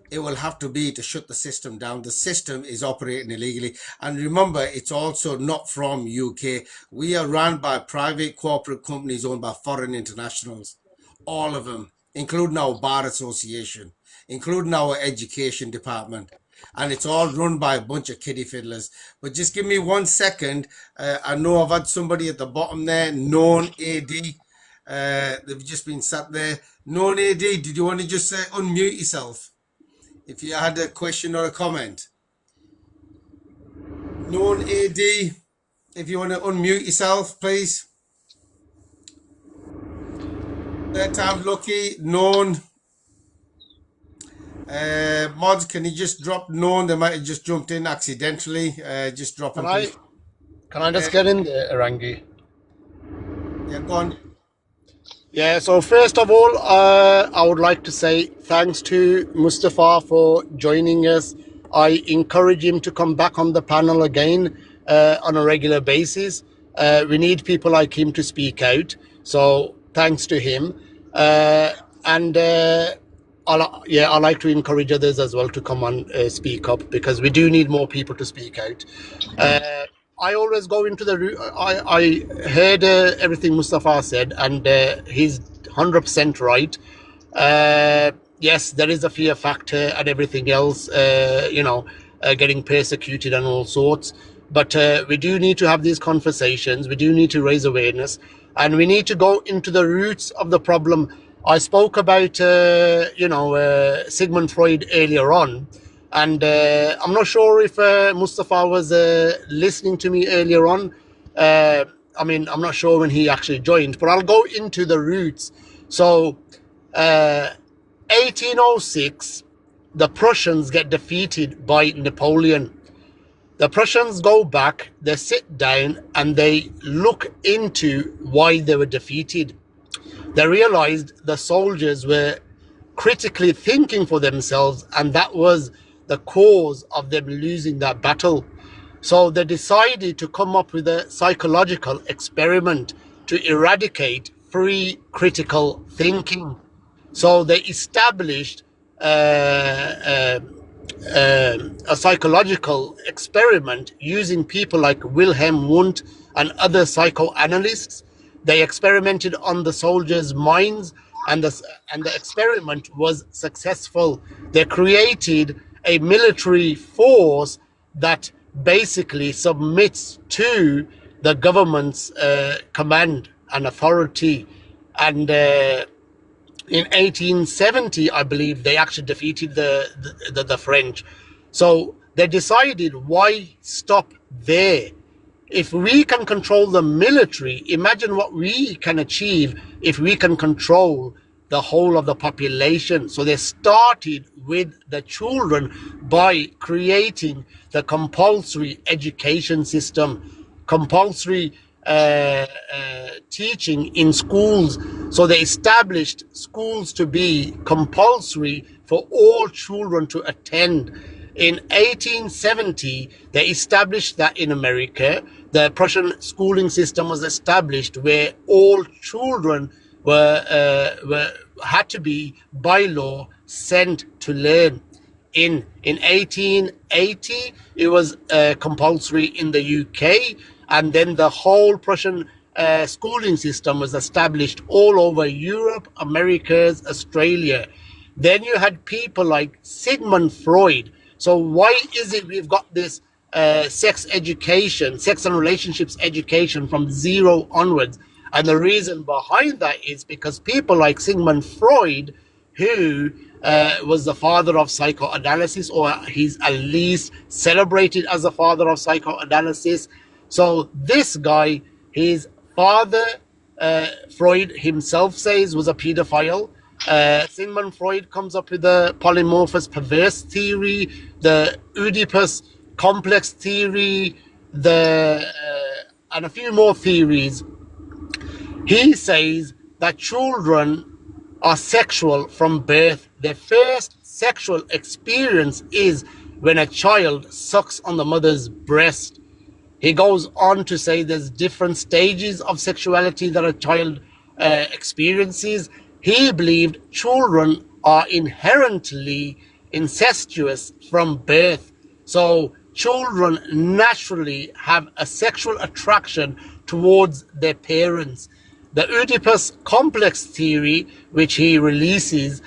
it will have to be to shut the system down. The system is operating illegally. And remember, it's also not from UK. We are run by private corporate companies owned by foreign internationals. All of them, including our bar association, including our education department. And it's all run by a bunch of kiddie fiddlers. But just give me 1 second. I know I've had somebody at the bottom there, known AD. They've just been sat there. Known AD, did you want to just unmute yourself? If you had a question or a comment. Known AD, if you want to unmute yourself, please. Third time lucky, known. Mods, can you just drop known? They might have just jumped in accidentally. Just drop them, please. Can I just get in there, Rangy? Yeah, go on. Yeah, so first of all, I would like to say thanks to Mustafa for joining us. I encourage him to come back on the panel again on a regular basis. We need people like him to speak out. So thanks to him. I like to encourage others as well to come and speak up, because we do need more people to speak out. I always go into I heard everything Mustafa said, and he's 100% right. Yes, there is a fear factor and everything else, getting persecuted and all sorts. But we do need to have these conversations. We do need to raise awareness, and we need to go into the roots of the problem. I spoke about, Sigmund Freud earlier on, and I'm not sure if Mustafa was listening to me earlier on. I'm not sure when he actually joined, but I'll go into the roots. So, 1806, the Prussians get defeated by Napoleon. The Prussians go back, they sit down, and they look into why they were defeated. They realized the soldiers were critically thinking for themselves, and that was the cause of them losing that battle. So they decided to come up with a psychological experiment to eradicate free critical thinking. So they established a psychological experiment using people like Wilhelm Wundt and other psychoanalysts. They experimented on the soldiers' minds, and the experiment was successful. They created a military force that basically submits to the government's command and authority. And in 1870, I believe, they actually defeated the French. So they decided, why stop there? If we can control the military, imagine what we can achieve if we can control the whole of the population. So they started with the children by creating the compulsory education system, compulsory teaching in schools. So they established schools to be compulsory for all children to attend. In 1870, they established that in America, the Prussian schooling system was established, where all children had to be by law sent to learn. In 1880, it was compulsory in the UK, and then the whole Prussian schooling system was established all over Europe, Americas, Australia. Then you had people like Sigmund Freud. So why is it we've got this sex education, sex and relationships education from zero onwards? And the reason behind that is because people like Sigmund Freud, who was the father of psychoanalysis, or he's at least celebrated as the father of psychoanalysis. So this guy, his father, Freud himself says, was a pedophile. Sigmund Freud comes up with the polymorphous perverse theory, the Oedipus complex theory, and a few more theories. He says that children are sexual from birth. Their first sexual experience is when a child sucks on the mother's breast. He goes on to say there's different stages of sexuality that a child experiences. He believed children are inherently incestuous from birth. So children naturally have a sexual attraction towards their parents. The Oedipus complex theory, which he releases,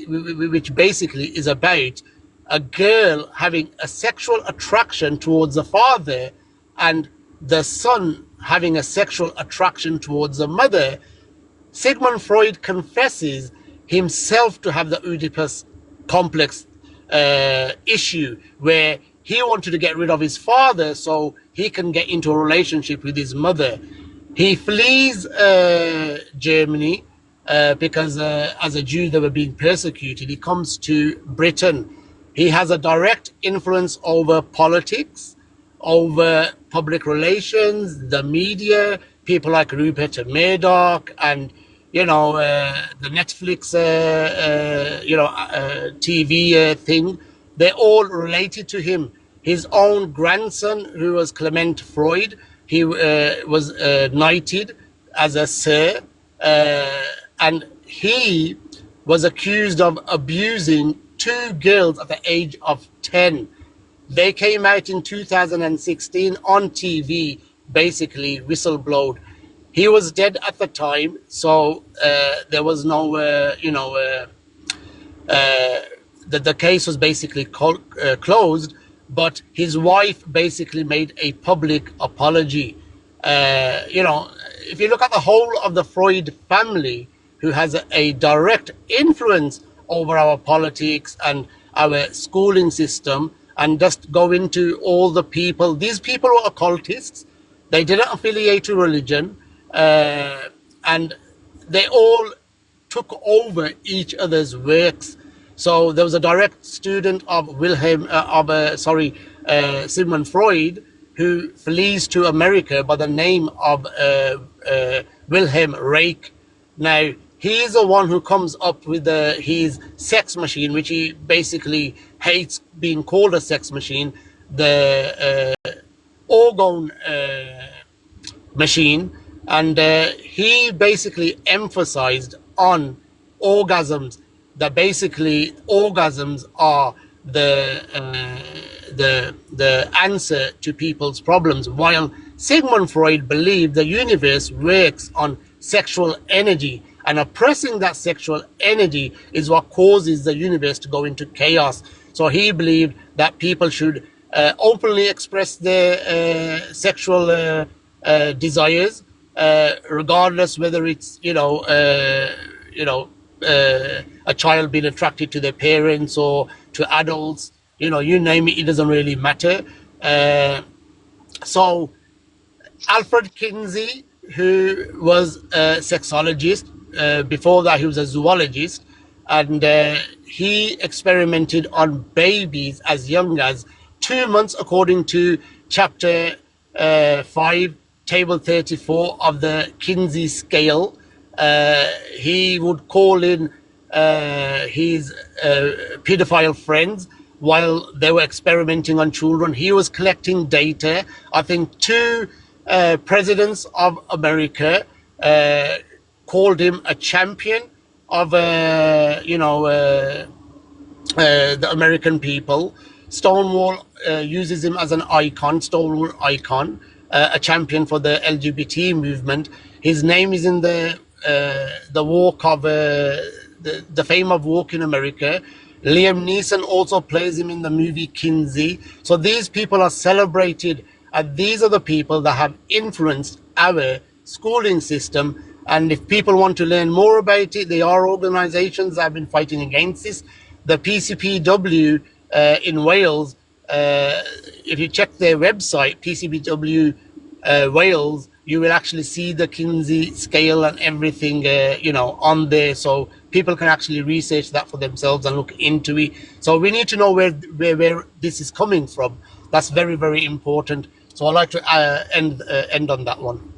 which basically is about a girl having a sexual attraction towards the father and the son having a sexual attraction towards the mother. Sigmund Freud confesses himself to have the Oedipus complex issue where he wanted to get rid of his father so he can get into a relationship with his mother. He flees Germany because as a Jew they were being persecuted. He comes to Britain. He has a direct influence over politics, over public relations, the media, people like Rupert Murdoch, and the Netflix, TV thing. They're all related to him. His own grandson, who was Clement Freud, he was knighted as a sir, and he was accused of abusing two girls at the age of 10. They came out in 2016 on TV, basically whistleblowed. He was dead at the time, so there was no, the case was basically closed, but his wife basically made a public apology. If you look at the whole of the Freud family, who has a direct influence over our politics and our schooling system, and just go into all the people, these people were occultists. They didn't affiliate to religion, and they all took over each other's works. So there was a direct student of Sigmund Freud, who flees to America by the name of Wilhelm Reich. Now, he is the one who comes up with his sex machine, which he basically hates being called a sex machine, the orgone machine. And he basically emphasized on orgasms, that basically orgasms are the answer to people's problems, while Sigmund Freud believed the universe works on sexual energy, and oppressing that sexual energy is what causes the universe to go into chaos. So he believed that people should openly express their sexual desires, regardless whether it's a child being attracted to their parents or to adults, you name it, it doesn't really matter. So Alfred Kinsey, who was a sexologist, before that he was a zoologist, and he experimented on babies as young as 2 months, according to chapter 5, table 34 of the Kinsey scale. He would call in his pedophile friends while they were experimenting on children. He was collecting data. I think two presidents of America called him a champion of the American people. Stonewall uses him as an icon, Stonewall icon, a champion for the LGBT movement. His name is in the walk of the fame of Walk in America. Liam Neeson also plays him in the movie Kinsey. So these people are celebrated, and these are the people that have influenced our schooling system. And if people want to learn more about it, there are organizations that have been fighting against this. The PCPW in Wales, if you check their website, PCPW Wales, you will actually see the Kinsey scale and everything, on there. So people can actually research that for themselves and look into it. So we need to know where this is coming from. That's very, very important. So I'd like to end on that one.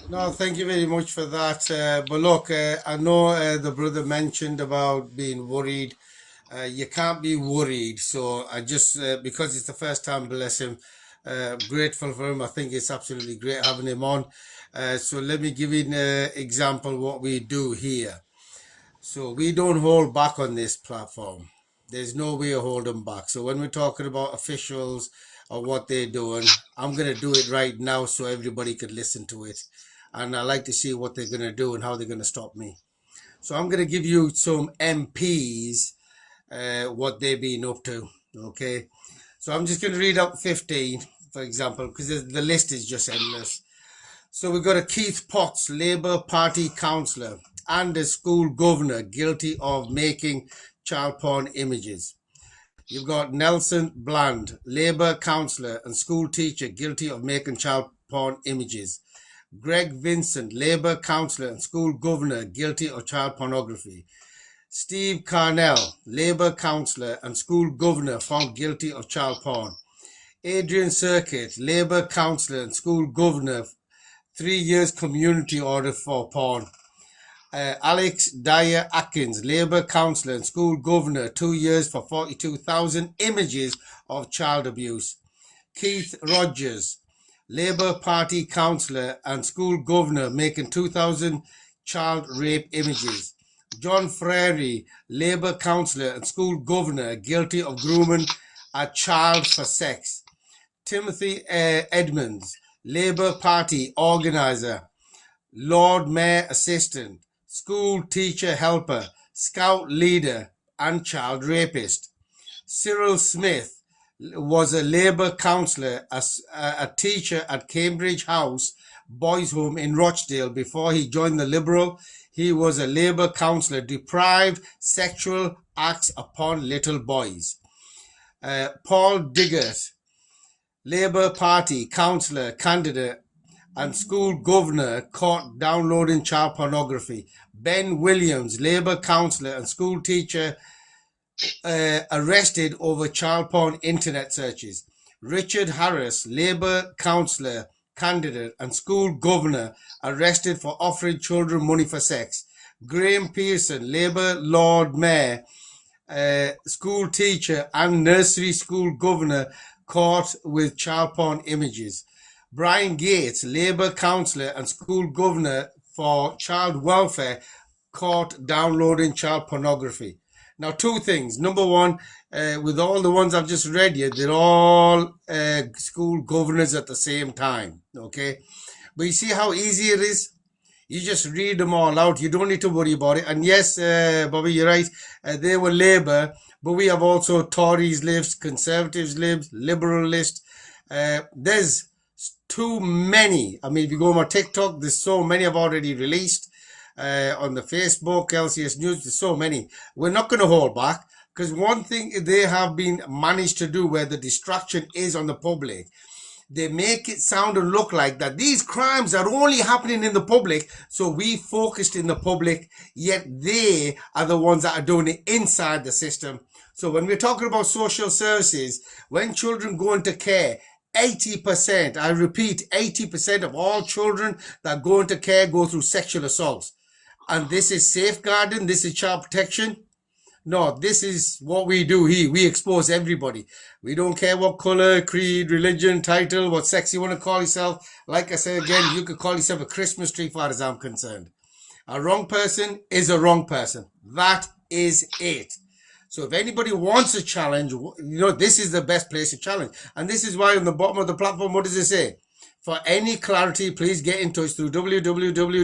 No, thank you very much for that. But look, I know the brother mentioned about being worried. You can't be worried. So I just, because it's the first time, bless him, grateful for him. I think it's absolutely great having him on. So let me give you an example what we do here. So we don't hold back on this platform. There's no way of holding back. So when we're talking about officials or what they're doing, I'm going to do it right now so everybody could listen to it. And I like to see what they're going to do and how they're going to stop me. So I'm going to give you some MPs, what they've been up to. Okay. So I'm just going to read out 15, for example, because the list is just endless. So we've got a Keith Potts, Labour Party councillor, and a school governor guilty of making child porn images. You've got Nelson Bland, Labour councillor and school teacher guilty of making child porn images. Greg Vincent, Labour councillor and school governor guilty of child pornography. Steve Carnell, Labour councillor and school governor found guilty of child porn. Adrian Circuit, Labour councillor and school governor, 3 years community order for porn. Alex Dyer Atkins, Labour councillor and school governor, 2 years for 42,000 images of child abuse. Keith Rogers, Labour Party councillor and school governor, making 2,000 child rape images. John Frary, Labour councillor and school governor, guilty of grooming a child for sex. Timothy Edmonds, Labour Party organiser, Lord Mayor assistant, school teacher helper, scout leader and child rapist. Cyril Smith was a Labour councillor, a teacher at Cambridge House Boys Home in Rochdale before he joined the Liberal. He was a Labour councillor, deprived sexual acts upon little boys. Paul Diggert, Labour Party councillor candidate and school governor, caught downloading child pornography. Ben Williams, Labour councillor and school teacher, arrested over child porn internet searches. Richard Harris, Labour councillor candidate and school governor, arrested for offering children money for sex. Graham Pearson, Labour Lord Mayor, school teacher and nursery school governor, caught with child porn images. Brian Gates, Labour councillor and school governor for child welfare, caught downloading child pornography. Now, two things. Number one, with all the ones I've just read here, they're all school governors at the same time, okay? But you see how easy it is? You just read them all out. You don't need to worry about it. And yes, Bobby, you're right. They were Labour, but we have also Tories lists, Conservatives lists, Liberal list. There's too many. I mean, if you go on my TikTok, there's so many I've already released. On the Facebook, LCS News, there's so many. We're not going to hold back, because one thing they have been managed to do where the distraction is on the public, they make it sound and look like that these crimes are only happening in the public, so we focused in the public, yet they are the ones that are doing it inside the system. So when we're talking about social services, when children go into care, 80%, I repeat, 80% of all children that go into care go through sexual assaults. And this is safeguarding, this is child protection. No, this is what we do here. We expose everybody. We don't care what color, creed, religion, title, what sex you want to call yourself. Like I said again, you could call yourself a Christmas tree, far as I'm concerned. A wrong person is a wrong person. That is it. So if anybody wants a challenge, this is the best place to challenge. And this is why on the bottom of the platform, what does it say? For any clarity, please get in touch through www.lcs.news.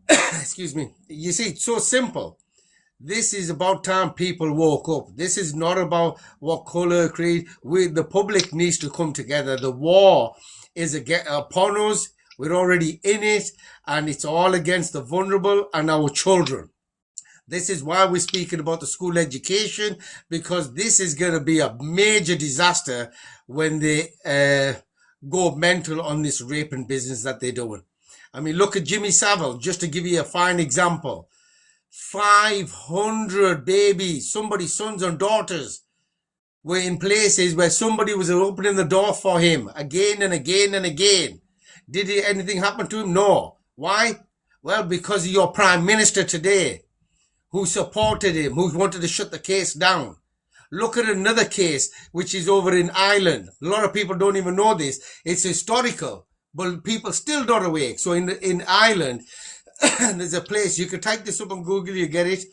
Excuse me. You see, it's so simple. This is about time people woke up. This is not about what color, creed. The public needs to come together. The war is upon us. We're already in it, and it's all against the vulnerable and our children. This is why we're speaking about the school education, because this is going to be a major disaster when they go mental on this raping business that they're doing. I mean, look at Jimmy Savile, just to give you a fine example. 500 babies, somebody's sons and daughters, were in places where somebody was opening the door for him again and again and again. Did anything happen to him? No. Why? Well, because of your prime minister today, who supported him, who wanted to shut the case down. Look at another case, which is over in Ireland. A lot of people don't even know this. It's historical, but people still not awake. So in Ireland, there's a place, you can type this up on Google, you get it.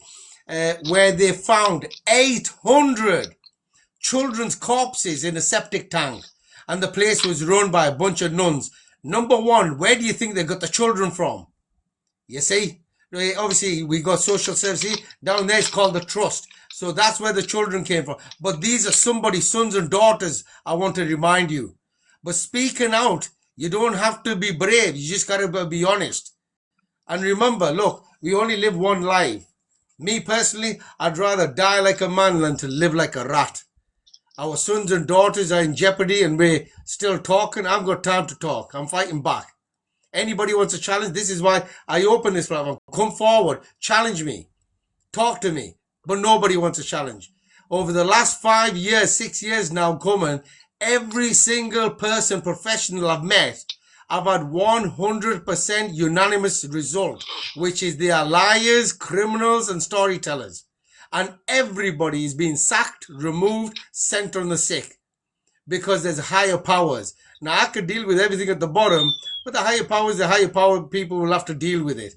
where they found 800 children's corpses in a septic tank, and the place was run by a bunch of nuns. Number one, where do you think they got the children from? You see, obviously we got social services down there. It's called the trust, so that's where the children came from. But these are somebody's sons and daughters. I want to remind you. But speaking out, you don't have to be brave. You just gotta be honest. And remember, look, we only live one life. Me personally, I'd rather die like a man than to live like a rat. Our sons and daughters are in jeopardy and we're still talking. I've got time to talk. I'm fighting back. Anybody wants a challenge? This is why I open this platform. Come forward, challenge me, talk to me. But nobody wants a challenge. Over the last 5 years, 6 years now coming, every single person, professional I've met, I've had 100% unanimous result, which is they are liars, criminals, and storytellers. And everybody is being sacked, removed, sent on the sick because there's higher powers. Now, I could deal with everything at the bottom, but the higher power people will have to deal with it.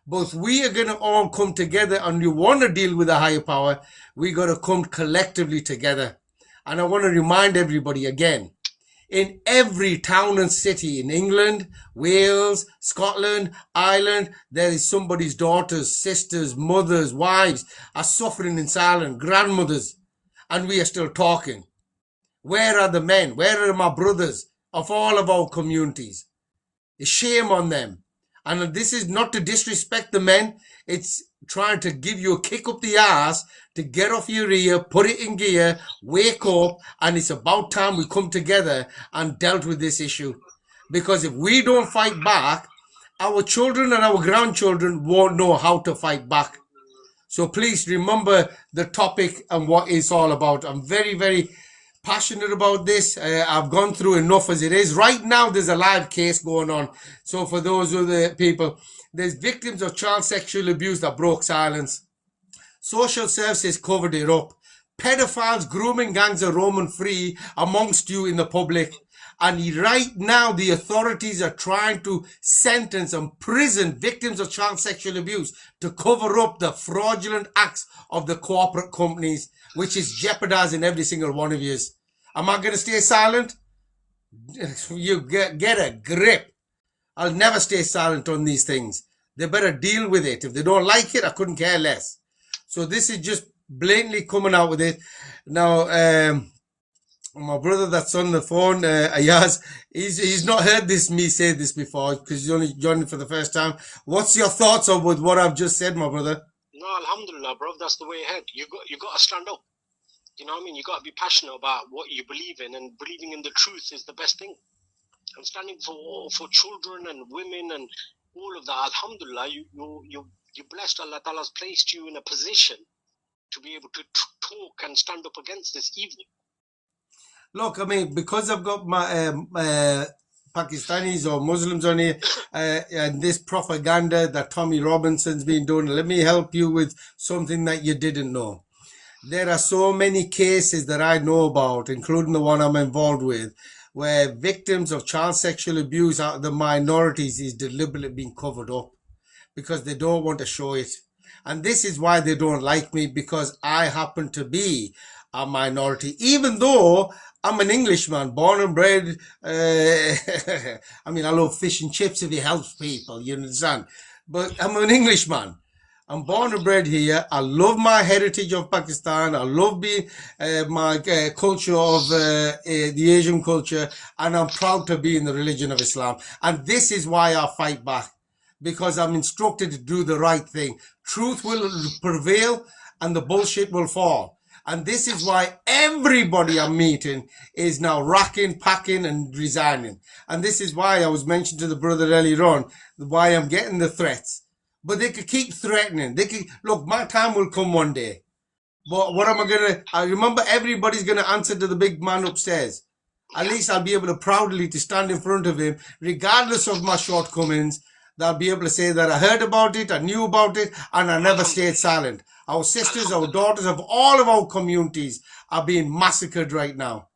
But we are going to all come together, and you want to deal with a higher power, we got to come collectively together. And I want to remind everybody again, in every town and city in England, Wales, Scotland, Ireland, there is somebody's daughters, sisters, mothers, wives are suffering in silence, grandmothers, and we are still talking. Where are the men? Where are my brothers of all of our communities? Shame on them. And this is not to disrespect the men. It's trying to give you a kick up the ass to get off your ear, put it in gear, wake up, and it's about time we come together and dealt with this issue. Because if we don't fight back, our children and our grandchildren won't know how to fight back. So please remember the topic and what it's all about. I'm very, very passionate about this. I've gone through enough as it is. Right now, there's a live case going on. So for those other people, there's victims of child sexual abuse that broke silence. Social services covered it up. Pedophiles, grooming gangs are roaming free amongst you in the public. And right now, the authorities are trying to sentence and prison victims of child sexual abuse to cover up the fraudulent acts of the corporate companies, which is jeopardizing every single one of you. Am I going to stay silent? You get a grip. I'll never stay silent on these things. They better deal with it. If they don't like it, I couldn't care less. So this is just blatantly coming out with it. Now, my brother that's on the phone, Ayaz, he's not heard me say this before because he's only joining for the first time. What's your thoughts on with what I've just said, my brother? No, alhamdulillah, bro. That's the way ahead. You got to stand up. You know what I mean? You got to be passionate about what you believe in, and believing in the truth is the best thing. And standing for children and women and all of that. Alhamdulillah, you're blessed. Allah Ta'ala's placed you in a position to be able to talk and stand up against this evil. Look, I mean, because I've got my Pakistanis or Muslims on here, and this propaganda that Tommy Robinson's been doing, let me help you with something that you didn't know. There are so many cases that I know about, including the one I'm involved with, where victims of child sexual abuse out of the minorities is deliberately being covered up because they don't want to show it. And this is why they don't like me, because I happen to be a minority, even though I'm an Englishman, born and bred. I mean, I love fish and chips if it helps people, you understand? But I'm an Englishman. I'm born and bred here. I love my heritage of Pakistan. I love being my culture of the Asian culture, and I'm proud to be in the religion of Islam. And this is why I fight back, because I'm instructed to do the right thing. Truth will prevail, and the bullshit will fall. And this is why everybody I'm meeting is now racking, packing, and resigning. And this is why I was mentioning to the brother earlier on why I'm getting the threats. But they could keep threatening. They could, look, my time will come one day. But what am I going to... I remember everybody's going to answer to the big man upstairs. At least I'll be able to proudly to stand in front of him, regardless of my shortcomings. They'll be able to say that I heard about it, I knew about it, and I never stayed silent. Our sisters, our daughters of all of our communities are being massacred right now.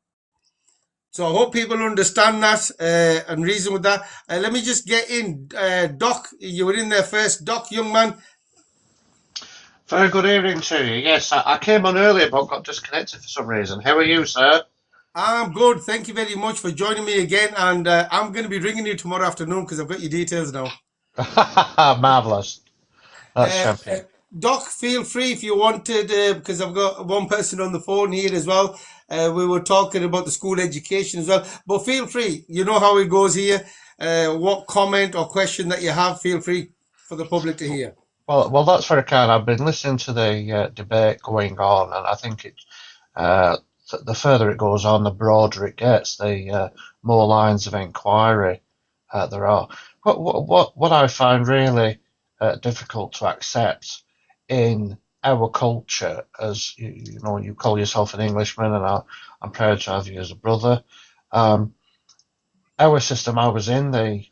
So I hope people understand that and reason with that. Let me just get in. Doc, you were in there first. Doc, young man. Very good evening to you. Yes, I came on earlier but got disconnected for some reason. How are you, sir? I'm good. Thank you very much for joining me again. And I'm going to be ringing you tomorrow afternoon because I've got your details now. Marvellous. That's Uh, uh, champion. Doc, feel free if you wanted, because I've got one person on the phone here as well. We were talking about the school education as well. But feel free. You know how it goes here. What comment or question that you have, feel free for the public to hear. Well, that's very kind. I've been listening to the debate going on, and I think uh, the further it goes on, the broader it gets, the more lines of inquiry there are. What I find really difficult to accept in our culture, as you know, you call yourself an Englishman, and I'm proud to have you as a brother. Um, our system, I was in the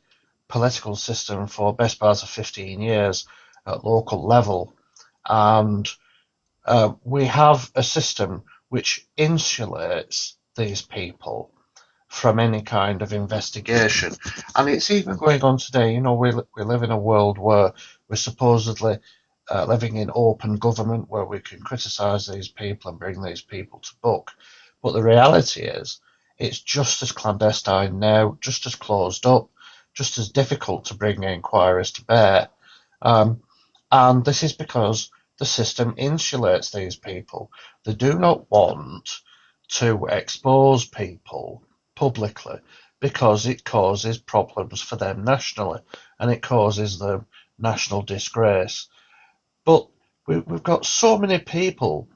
political system for best part of 15 years at local level, and we have a system which insulates these people from any kind of investigation. And it's even going on today. You know, we live in a world where we're supposedly living in open government where we can criticise these people and bring these people to book. But the reality is, it's just as clandestine now, just as closed up, just as difficult to bring inquiries to bear. Um, and this is because the system insulates these people. They do not want to expose people publicly because it causes problems for them nationally and it causes them national disgrace. But we've got so many people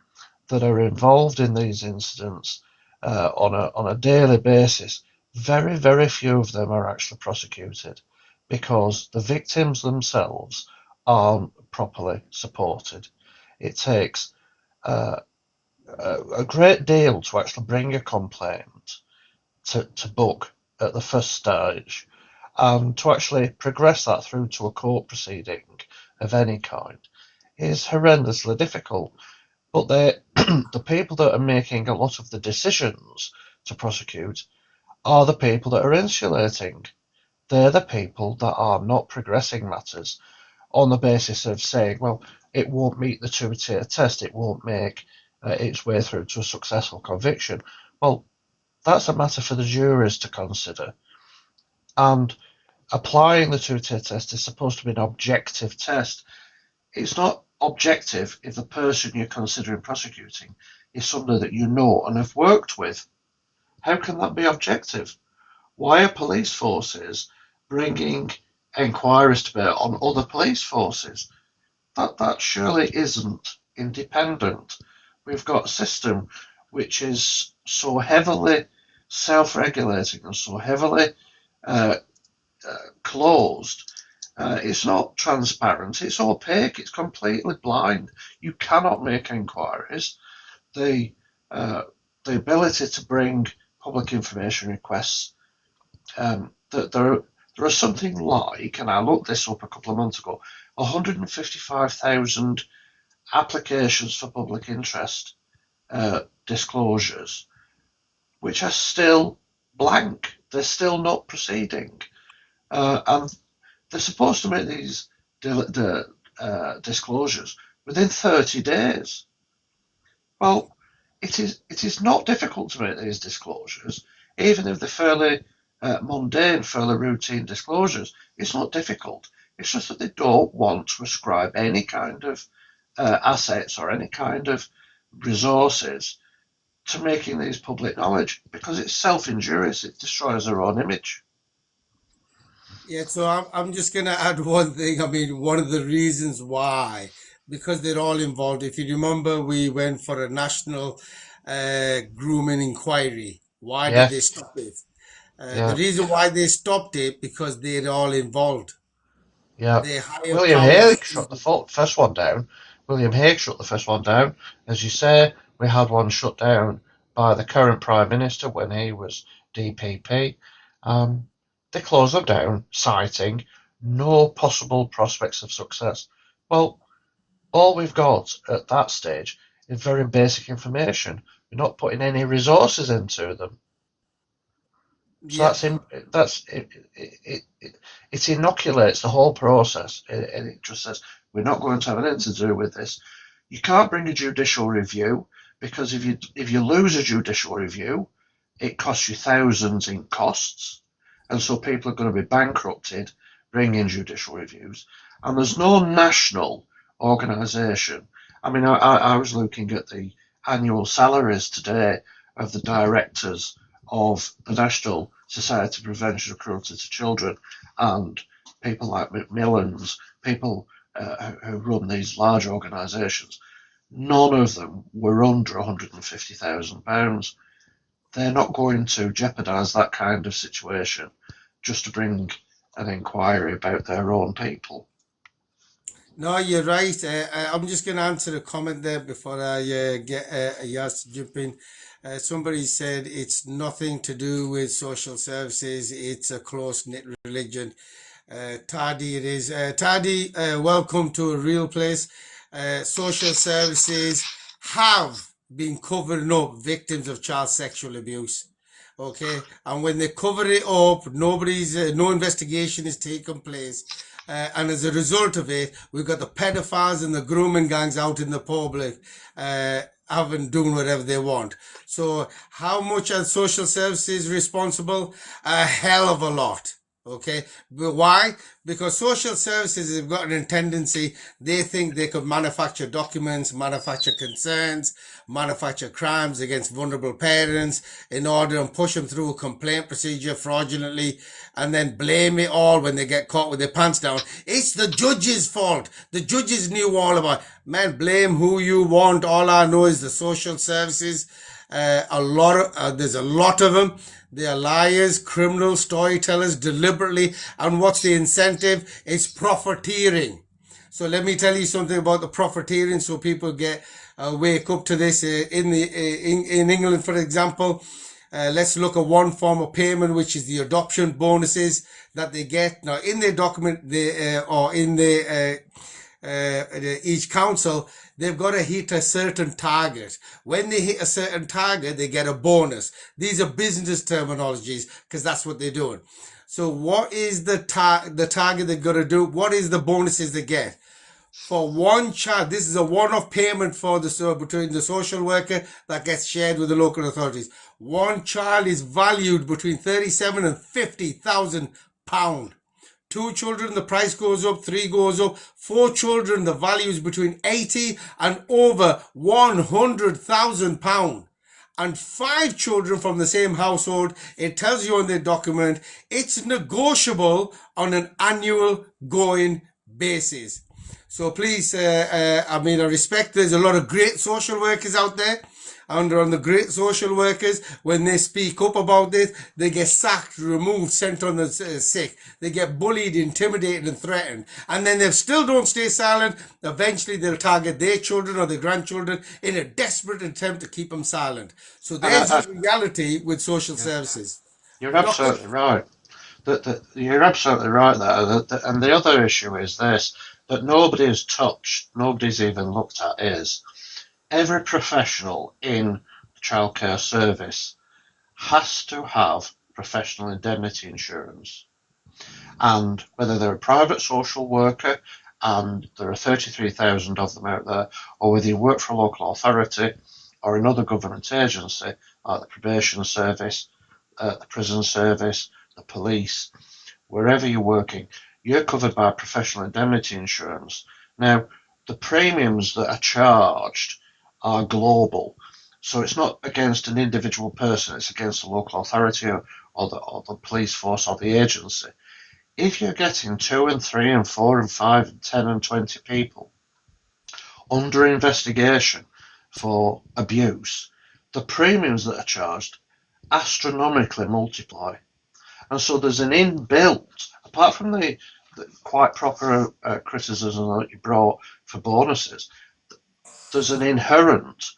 that are involved in these incidents on a daily basis. Very, very few of them are actually prosecuted because the victims themselves aren't properly supported. It takes uh, a great deal to actually bring a complaint to book at the first stage and to actually progress that through to a court proceeding of any kind is horrendously difficult. But the people that are making a lot of the decisions to prosecute are the people that are insulating. They're the people that are not progressing matters on the basis of saying, well, it won't meet the two-tier test, it won't make its way through to a successful conviction. Well, that's a matter for the juries to consider. And applying the two-tier test is supposed to be an objective test. It's not objective if the person you're considering prosecuting is somebody that you know and have worked with. How can that be objective? Why are police forces bringing inquiries to bear on other police forces? That surely isn't independent. We've got a system which is so heavily self-regulating and so heavily uh, closed. It's not transparent, it's opaque, it's completely blind. You cannot make inquiries. The, uh, the ability to bring public information requests, there are something like, and I looked this up a couple of months ago, 155,000 applications for public interest disclosures, which are still blank. They're still not proceeding. And they're supposed to make these disclosures within 30 days. Well, it is not difficult to make these disclosures, even if they're fairly mundane, fairly routine disclosures. It's not difficult. It's just that they don't want to ascribe any kind of assets or any kind of resources to making these public knowledge because it's self-injurious. It destroys their own image. Yeah, so I'm just gonna add one thing. I mean, one of the reasons why, because they're all involved. If you remember, we went for a national grooming inquiry. Why did Yeah, they stop it? The yeah, reason why they stopped it because they're all involved. yeah. They hire William powers. Hague shut the first one down. William Hague shut the first one down. As you say, we had one shut down by the current Prime Minister when he was DPP. Um, they closed them down, citing no possible prospects of success. Well, all we've got at that stage is very basic information. We're not putting any resources into them. So Yeah, that's it inoculates the whole process, and it just says we're not going to have anything to do with this. You can't bring a judicial review because if you lose a judicial review, it costs you thousands in costs, and so people are going to be bankrupted bringing judicial reviews. And there's no national organisation. I mean, I was looking at the annual salaries today of the directors of the National Society for Prevention of Cruelty to Children and people like Macmillan's, people who run these large organisations. None of them were under £150,000. They're not going to jeopardise that kind of situation just to bring an inquiry about their own people. No, you're right. I'm just going to answer a comment there before I get Yas to jump in. Somebody said it's nothing to do with social services. It's a close-knit religion. Tadi, it is. Tadi, welcome to a real place. Social services have been covering up victims of child sexual abuse. Okay, and when they cover it up, no investigation is taking place. And as a result of it, we've got the pedophiles and the grooming gangs out in the public, doing whatever they want. So how much are social services responsible? A hell of a lot. Okay, but why? Because social services have got a tendency, they think they could manufacture documents, manufacture concerns, manufacture crimes against vulnerable parents in order and push them through a complaint procedure fraudulently and then blame it all when they get caught with their pants down. It's the judge's fault. The judges knew all about it. Man, blame who you want. All I know is the social services, there's a lot of them. They are liars, criminals, storytellers, deliberately. And what's the incentive? It's profiteering. So let me tell you something about the profiteering, so people get wake up to this. In England, for example, let's look at one form of payment, which is the adoption bonuses that they get. Now, in their document, each council, they've got to hit a certain target. When they hit a certain target, they get a bonus. These are business terminologies because that's what they're doing. So what is the target they've got to do? What is the bonuses they get? For one child, this is a one-off payment for between the social worker that gets shared with the local authorities. One child is valued between 37 and 50,000 pound. 2 children, the price goes up, 3 goes up. 4 children, the value is between 80 and over 100,000 pound. And 5 children from the same household, it tells you on the document, it's negotiable on an annual going basis. So please, I respect there's a lot of great social workers out there. And on the great social workers, when they speak up about this, they get sacked, removed, sent on the sick. They get bullied, intimidated and threatened. And then they still don't stay silent. Eventually they'll target their children or their grandchildren in a desperate attempt to keep them silent. So there's the reality with social services. You're absolutely right. You're absolutely right there. And the other issue is this, that nobody's touched, nobody's even looked at is, every professional in the childcare service has to have professional indemnity insurance. And whether they're a private social worker, and there are 33,000 of them out there, or whether you work for a local authority or another government agency, like the probation service, the prison service, the police, wherever you're working, you're covered by professional indemnity insurance. Now, the premiums that are charged are global. So it's not against an individual person, it's against the local authority or the police force or the agency. If you're getting 2 and 3 and 4 and 5 and 10 and 20 people under investigation for abuse, the premiums that are charged astronomically multiply. And so there's an inbuilt, apart from the quite proper criticism that you brought for bonuses, there's an inherent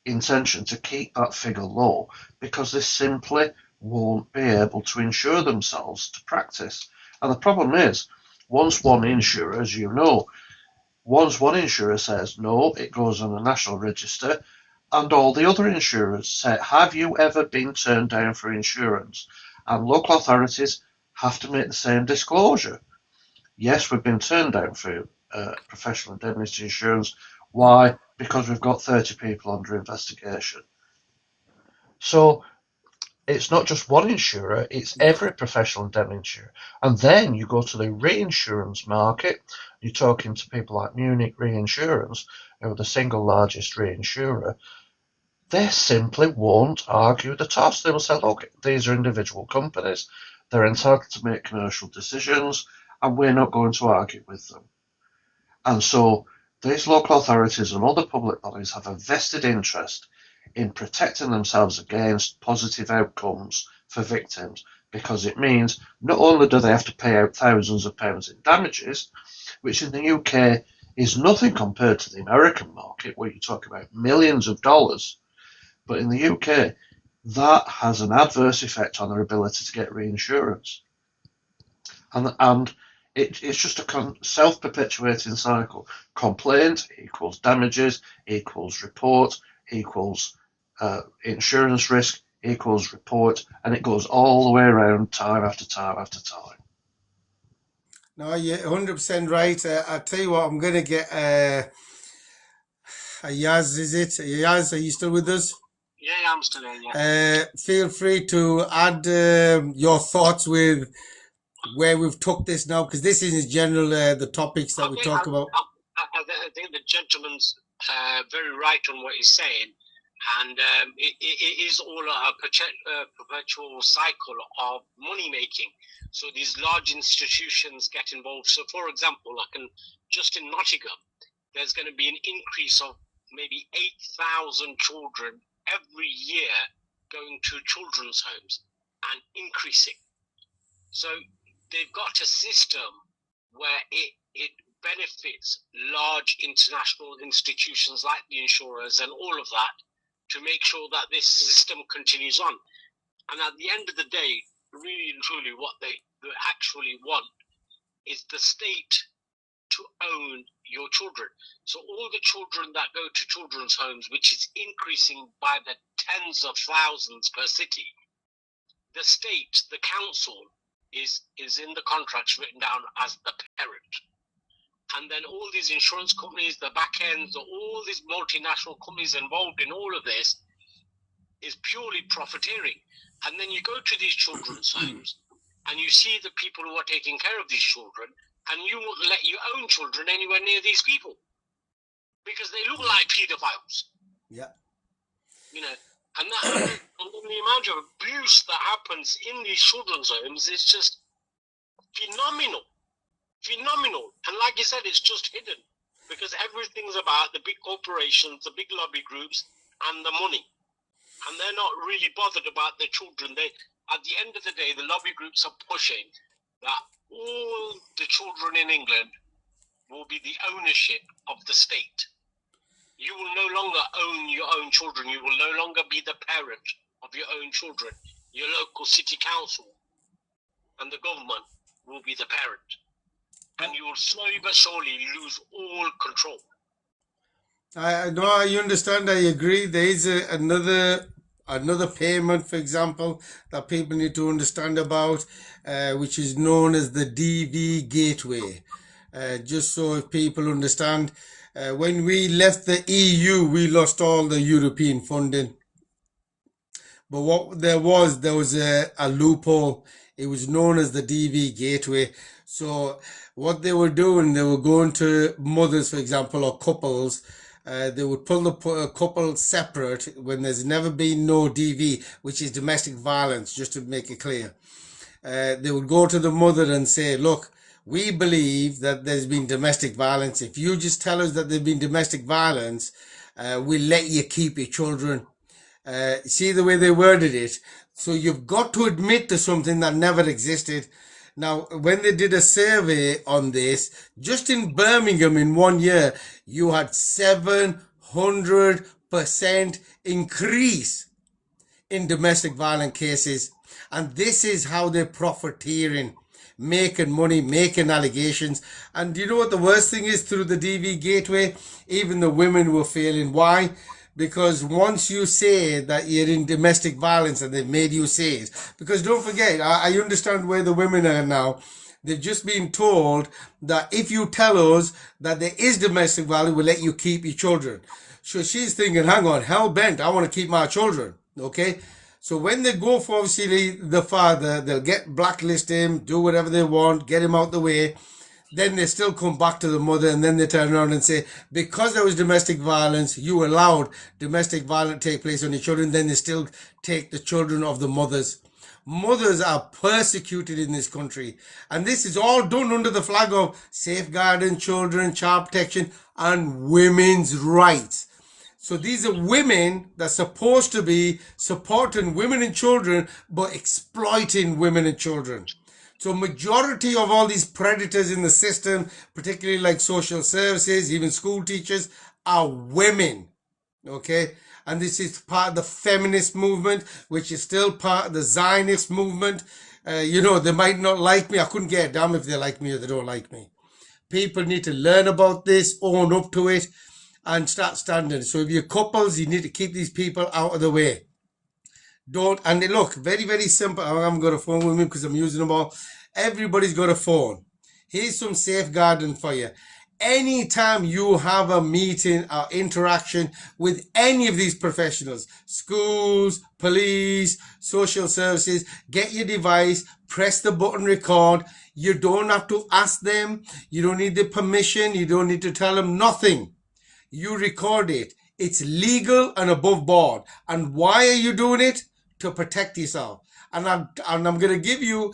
intention to keep that figure low because they simply won't be able to insure themselves to practice. And the problem is, once one insurer, as you know, once one insurer says no, it goes on a national register, and all the other insurers say, have you ever been turned down for insurance? And local authorities have to make the same disclosure. Yes, we've been turned down for professional indemnity insurance. Why? because we've got 30 people under investigation. So it's not just one insurer, it's every professional indemnity insurer. And then you go to the reinsurance market, you're talking to people like Munich Reinsurance, who are the single largest reinsurer. They simply won't argue the toss. They will say, look, these are individual companies, they're entitled to make commercial decisions, and we're not going to argue with them. And so these local authorities and other public bodies have a vested interest in protecting themselves against positive outcomes for victims, because it means not only do they have to pay out thousands of pounds in damages, which in the UK is nothing compared to the American market, where you talk about millions of dollars, but in the UK, that has an adverse effect on their ability to get reinsurance. And it's just a self-perpetuating cycle. Complaint equals damages, equals report, equals insurance risk, equals report, and it goes all the way around time after time after time. No, you're 100% right. I'll tell you what, I'm going to get Yaz, is it? Yaz, are you still with us? Yeah, I'm still there. Yeah. Feel free to add your thoughts with where we've took this now, because this is in general the topics that we talk about. I think the gentleman's very right on what he's saying, and it is all a perpetual cycle of money making. So these large institutions get involved. So, for example, just in Nottingham, there's going to be an increase of maybe 8,000 children every year going to children's homes and increasing. So they've got a system where it benefits large international institutions like the insurers and all of that to make sure that this system continues on. And at the end of the day, really and truly, what they actually want is the state to own your children. So all the children that go to children's homes, which is increasing by the tens of thousands per city, the state, the council, is in the contracts written down as the parent. And then all these insurance companies, the back ends, all these multinational companies involved in all of this is purely profiteering. And then you go to these children's homes and you see the people who are taking care of these children, and you won't let your own children anywhere near these people because they look like pedophiles. Yeah. You know, and the amount of abuse that happens in these children's homes is just phenomenal. And like you said, it's just hidden because everything's about the big corporations, the big lobby groups, and the money. And they're not really bothered about the children. At the end of the day, the lobby groups are pushing that all the children in England will be the ownership of the state. You will no longer own your own children. You will no longer be the parent of your own children. Your local city council and the government will be the parent. And you will slowly but surely lose all control. I understand. I agree. There is another payment, for example, that people need to understand about, which is known as the DV gateway. Just so if people understand, when we left the EU, we lost all the European funding. But what there was a loophole. It was known as the DV gateway. So what they were doing, they were going to mothers, for example, or couples. They would pull the couple separate when there's never been no DV, which is domestic violence, just to make it clear. They would go to the mother and say, look, we believe that there's been domestic violence. If you just tell us that there's been domestic violence, we'll let you keep your children. See the way they worded it? So you've got to admit to something that never existed. Now, when they did a survey on this, just in Birmingham in 1 year, you had 700% increase in domestic violence cases. And this is how they're profiteering, making money, making allegations. And you know what the worst thing is through the DV gateway? Even the women were failing. Why? Because once you say that you're in domestic violence and they've made you say it, because don't forget, I understand where the women are now. They've just been told that if you tell us that there is domestic violence, we'll let you keep your children. So she's thinking, hang on, hell bent, I want to keep my children. Okay? So when they go for obviously the father, they'll get blacklist him, do whatever they want, get him out the way. Then they still come back to the mother, and then they turn around and say, because there was domestic violence, you allowed domestic violence to take place on your children. Then they still take the children of the mothers. Mothers are persecuted in this country, and this is all done under the flag of safeguarding children, child protection, and women's rights. So these are women that's supposed to be supporting women and children, but exploiting women and children. So majority of all these predators in the system, particularly like social services, even school teachers, are women. Okay? And this is part of the feminist movement, which is still part of the Zionist movement. They might not like me. I couldn't get a damn if they like me or they don't like me. People need to learn about this, own up to it, and start standing. So if you're couples, you need to keep these people out of the way. Don't, and they look very, very simple. I'm going to phone with me because I'm using them all. Everybody's got a phone. Here's some safeguarding for you. Anytime you have a meeting or interaction with any of these professionals, schools, police, social services, get your device, press the button record. You don't have to ask them. You don't need the permission. You don't need to tell them nothing. You record it. It's legal and above board. And why are you doing it? To protect yourself. And I'm going to give you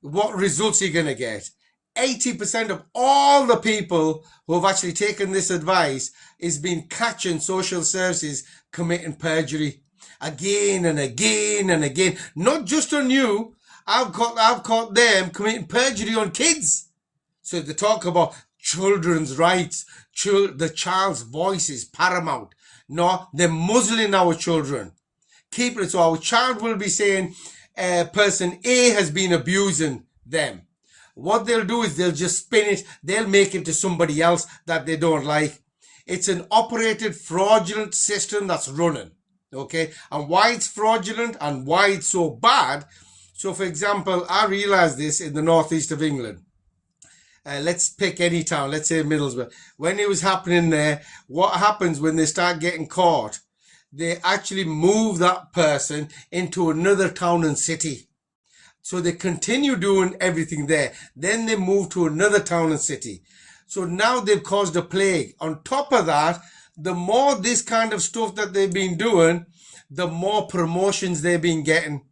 what results you're going to get. 80% of all the people who have actually taken this advice is been catching social services committing perjury again and again and again. Not just on you. I've caught them committing perjury on kids. So they talk about children's rights. The child's voice is paramount. No, they're muzzling our children. Keep it. So our child will be saying person A has been abusing them. What they'll do is they'll just spin it. They'll make it to somebody else that they don't like. It's an operated fraudulent system that's running. Okay. And why it's fraudulent and why it's so bad. So for example, I realized this in the northeast of England. Let's pick any town, let's say Middlesbrough. When it was happening there, what happens when they start getting caught? They actually move that person into another town and city. So they continue doing everything there. Then they move to another town and city. So now they've caused a plague. On top of that, the more this kind of stuff that they've been doing, the more promotions they've been getting.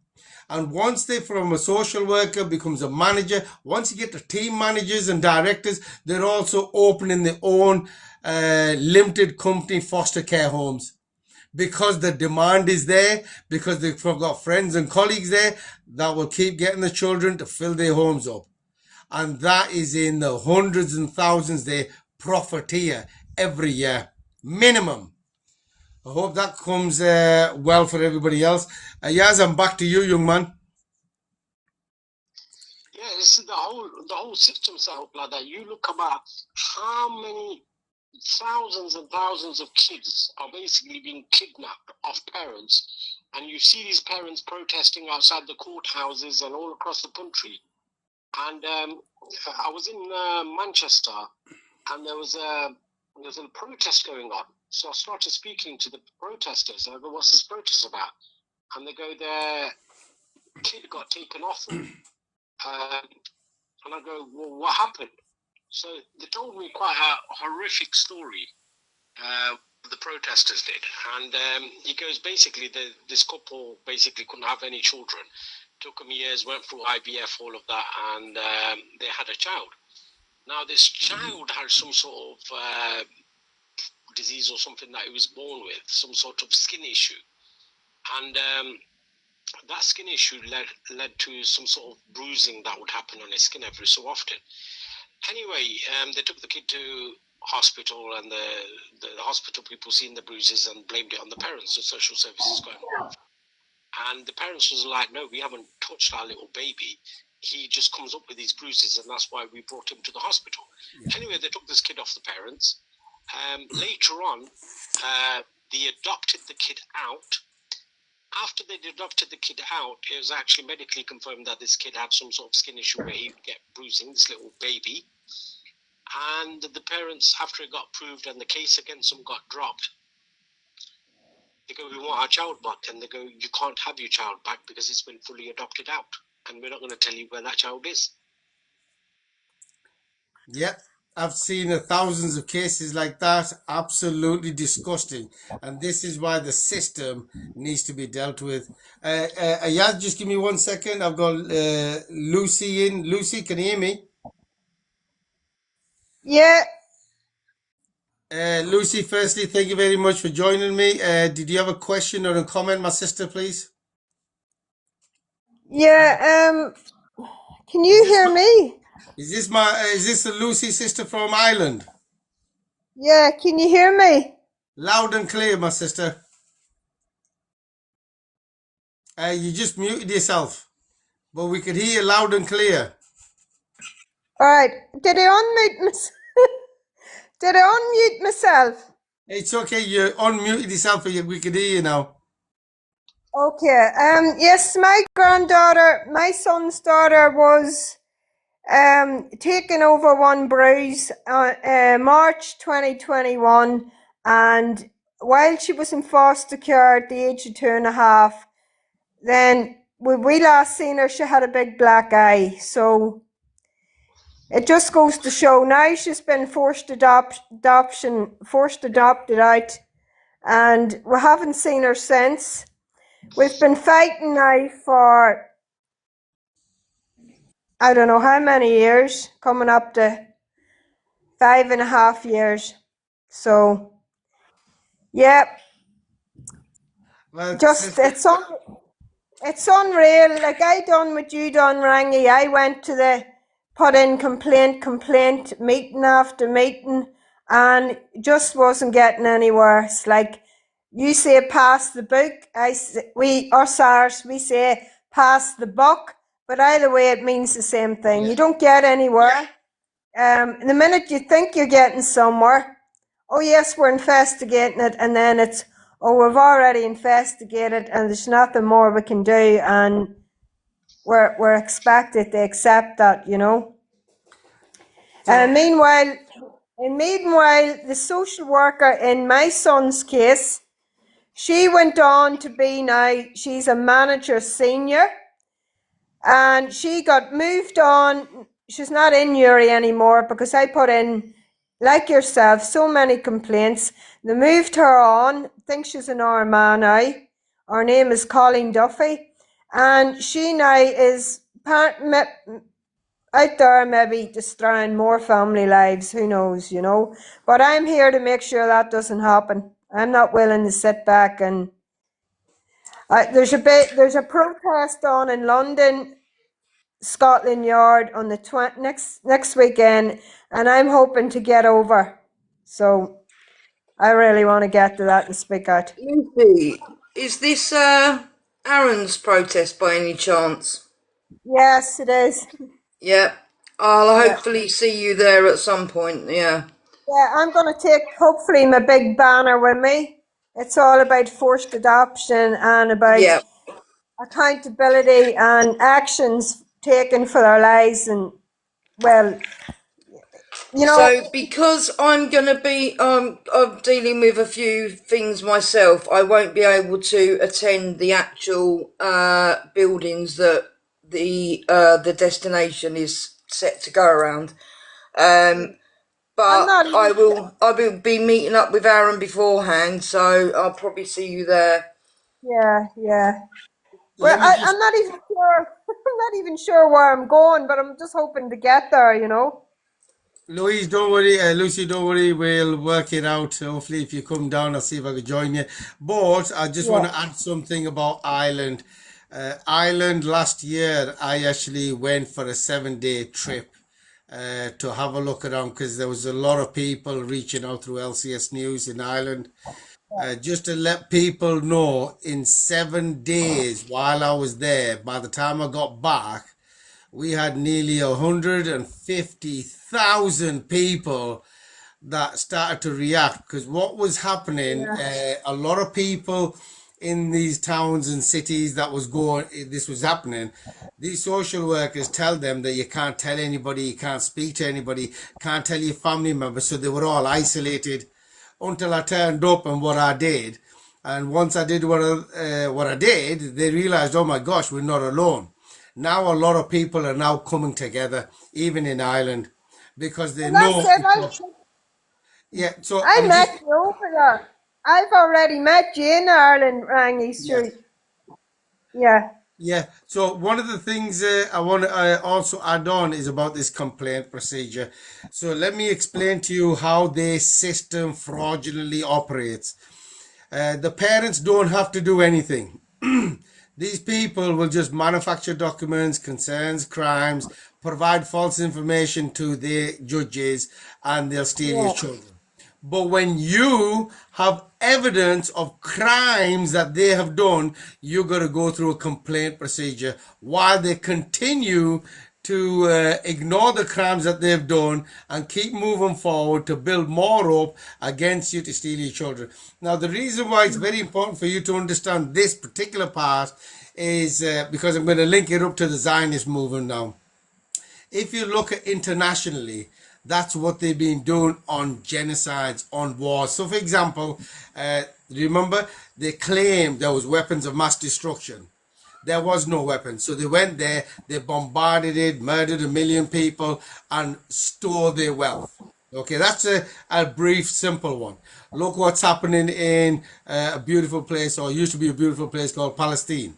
And once they from a social worker becomes a manager, once you get to team managers and directors, they're also opening their own limited company foster care homes. Because the demand is there, because they've got friends and colleagues there that will keep getting the children to fill their homes up. And that is in the hundreds and thousands they profiteer every year, minimum. I hope that comes well for everybody else. Yaz, I'm back to you, young man. Yeah, this is the whole system set up like that. You look about how many thousands and thousands of kids are basically being kidnapped off parents, and you see these parents protesting outside the courthouses and all across the country. And I was in Manchester, and there was a protest going on. So I started speaking to the protesters. I go, "What's this protest about?" And they go, "Their kid got taken off them." And I go, "Well, what happened?" So they told me quite a horrific story. The protesters did, and he goes, basically, this couple basically couldn't have any children. Took them years, went through IVF, all of that, and they had a child. Now this child had some sort of disease or something that he was born with, some sort of skin issue, and that skin issue led to some sort of bruising that would happen on his skin every so often. Anyway, they took the kid to hospital, and the hospital people seen the bruises and blamed it on the parents. The social services got involved, and the parents was like, "No, we haven't touched our little baby. He just comes up with these bruises, and that's why we brought him to the hospital." Anyway, they took this kid off the parents. Later on, they adopted the kid out, After they adopted the kid out, it was actually medically confirmed that this kid had some sort of skin issue where he would get bruising, this little baby. And the parents, after it got approved and the case against them got dropped, they go, we want our child back. And they go, you can't have your child back because it's been fully adopted out. And we're not going to tell you where that child is. Yep, I've seen thousands of cases like that. Absolutely disgusting. And this is why the system needs to be dealt with. Ayaz, just give me 1 second. I've got Lucy in. Lucy, can you hear me? Yeah, Lucy, firstly, thank you very much for joining me. Did you have a question or a comment, my sister, please? yeah. Can Is you this hear me? is this the Lucy sister from Ireland? Yeah, can you hear me? Loud and clear, my sister. You just muted yourself, but we could hear you loud and clear. All right. Did I unmute Did I unmute myself? It's okay. You unmuted yourself. We could hear you now. Okay. Yes, my son's daughter was taken over one bruise March 2021, and while she was in foster care at the age of 2.5, then when we last seen her, she had a big black eye. So it just goes to show now she's been forced adopted out, and we haven't seen her since. We've been fighting now for I don't know how many years, coming up to 5.5 years. So yeah, Well, just sister, it's unreal. Like I done what you done, Rangy. I went to put in complaint, meeting after meeting, and just wasn't getting anywhere. It's like you say pass the book. Us ours, we say pass the buck. But either way, it means the same thing. yeah, You don't get anywhere. The minute you think you're getting somewhere, oh yes, we're investigating it, and then it's, oh, we've already investigated and there's nothing more we can do, and we're expected to accept that, you know. so Meanwhile, the social worker in my son's case, she went on to be, now she's a manager senior, and she got moved on. She's not in Uri anymore because I put in, like yourself, so many complaints. They moved her on. I think she's an Armagh now. Her name is Colleen Duffy, and she now is out there maybe destroying more family lives. Who knows, you know? But I'm here to make sure that doesn't happen. I'm not willing to sit back and. There's a protest on in London, Scotland Yard on the next weekend, and I'm hoping to get over. So I really want to get to that and speak out. Lucy, is this Aaron's protest by any chance? Yes, it is. Yeah. I'll Yeah, hopefully see you there at some point, yeah. yeah. I'm going to take hopefully my big banner with me. It's all about forced adoption and about Yeah. accountability and actions taken for their lives. And well, you know, So because I'm gonna be I'm dealing with a few things myself, I won't be able to attend the actual buildings that the destination is set to go around. I'm But not even. I will be meeting up with Aaron beforehand, so I'll probably see you there. Yeah, yeah. Well, let me I'm just, not even sure. I'm not even sure where I'm going, but I'm just hoping to get there. You know. Louise, don't worry. Lucy, don't worry. We'll work it out. Hopefully, if you come down, I'll see if I can join you. But I just want Yeah. to add something about Ireland. Ireland last year, I actually went for a 7 day trip to have a look around because there was a lot of people reaching out through LCS News in Ireland. Just to let people know, in 7 days while I was there, by the time I got back, we had nearly 150,000 people that started to react because what was happening, Yeah. a lot of people in these towns and cities that was going, this was happening, these social workers tell them that you can't tell anybody, you can't speak to anybody, can't tell your family members. So they were all isolated until I turned up and what I did. And once I did what I did, they realized, oh my gosh, we're not alone. Now a lot of people are now coming together, even in Ireland, because they Well, that's know it. it's not. Yeah, so I I'm met just, you over there. I've already met you in Ireland, Rangy yes. Street. Yeah, Yeah, so one of the things I want to also add on is about this complaint procedure. So let me explain to you how this system fraudulently operates. The parents don't have to do anything. These people will just manufacture documents, concerns, crimes, provide false information to the judges, and they'll steal your yeah, children. But when you have evidence of crimes that they have done, you got to go through a complaint procedure while they continue to ignore the crimes that they've done and keep moving forward to build more up against you to steal your children. Now, the reason why it's very important for you to understand this particular part is because I'm going to link it up to the Zionist movement now. If you look at internationally, that's what they've been doing on genocides, on wars. So, for example, remember they claimed there was weapons of mass destruction. There was no weapon, so they went there, they bombarded it, murdered 1 million people, and stole their wealth. Okay, that's a brief, simple one. Look what's happening in a beautiful place, or used to be a beautiful place called Palestine.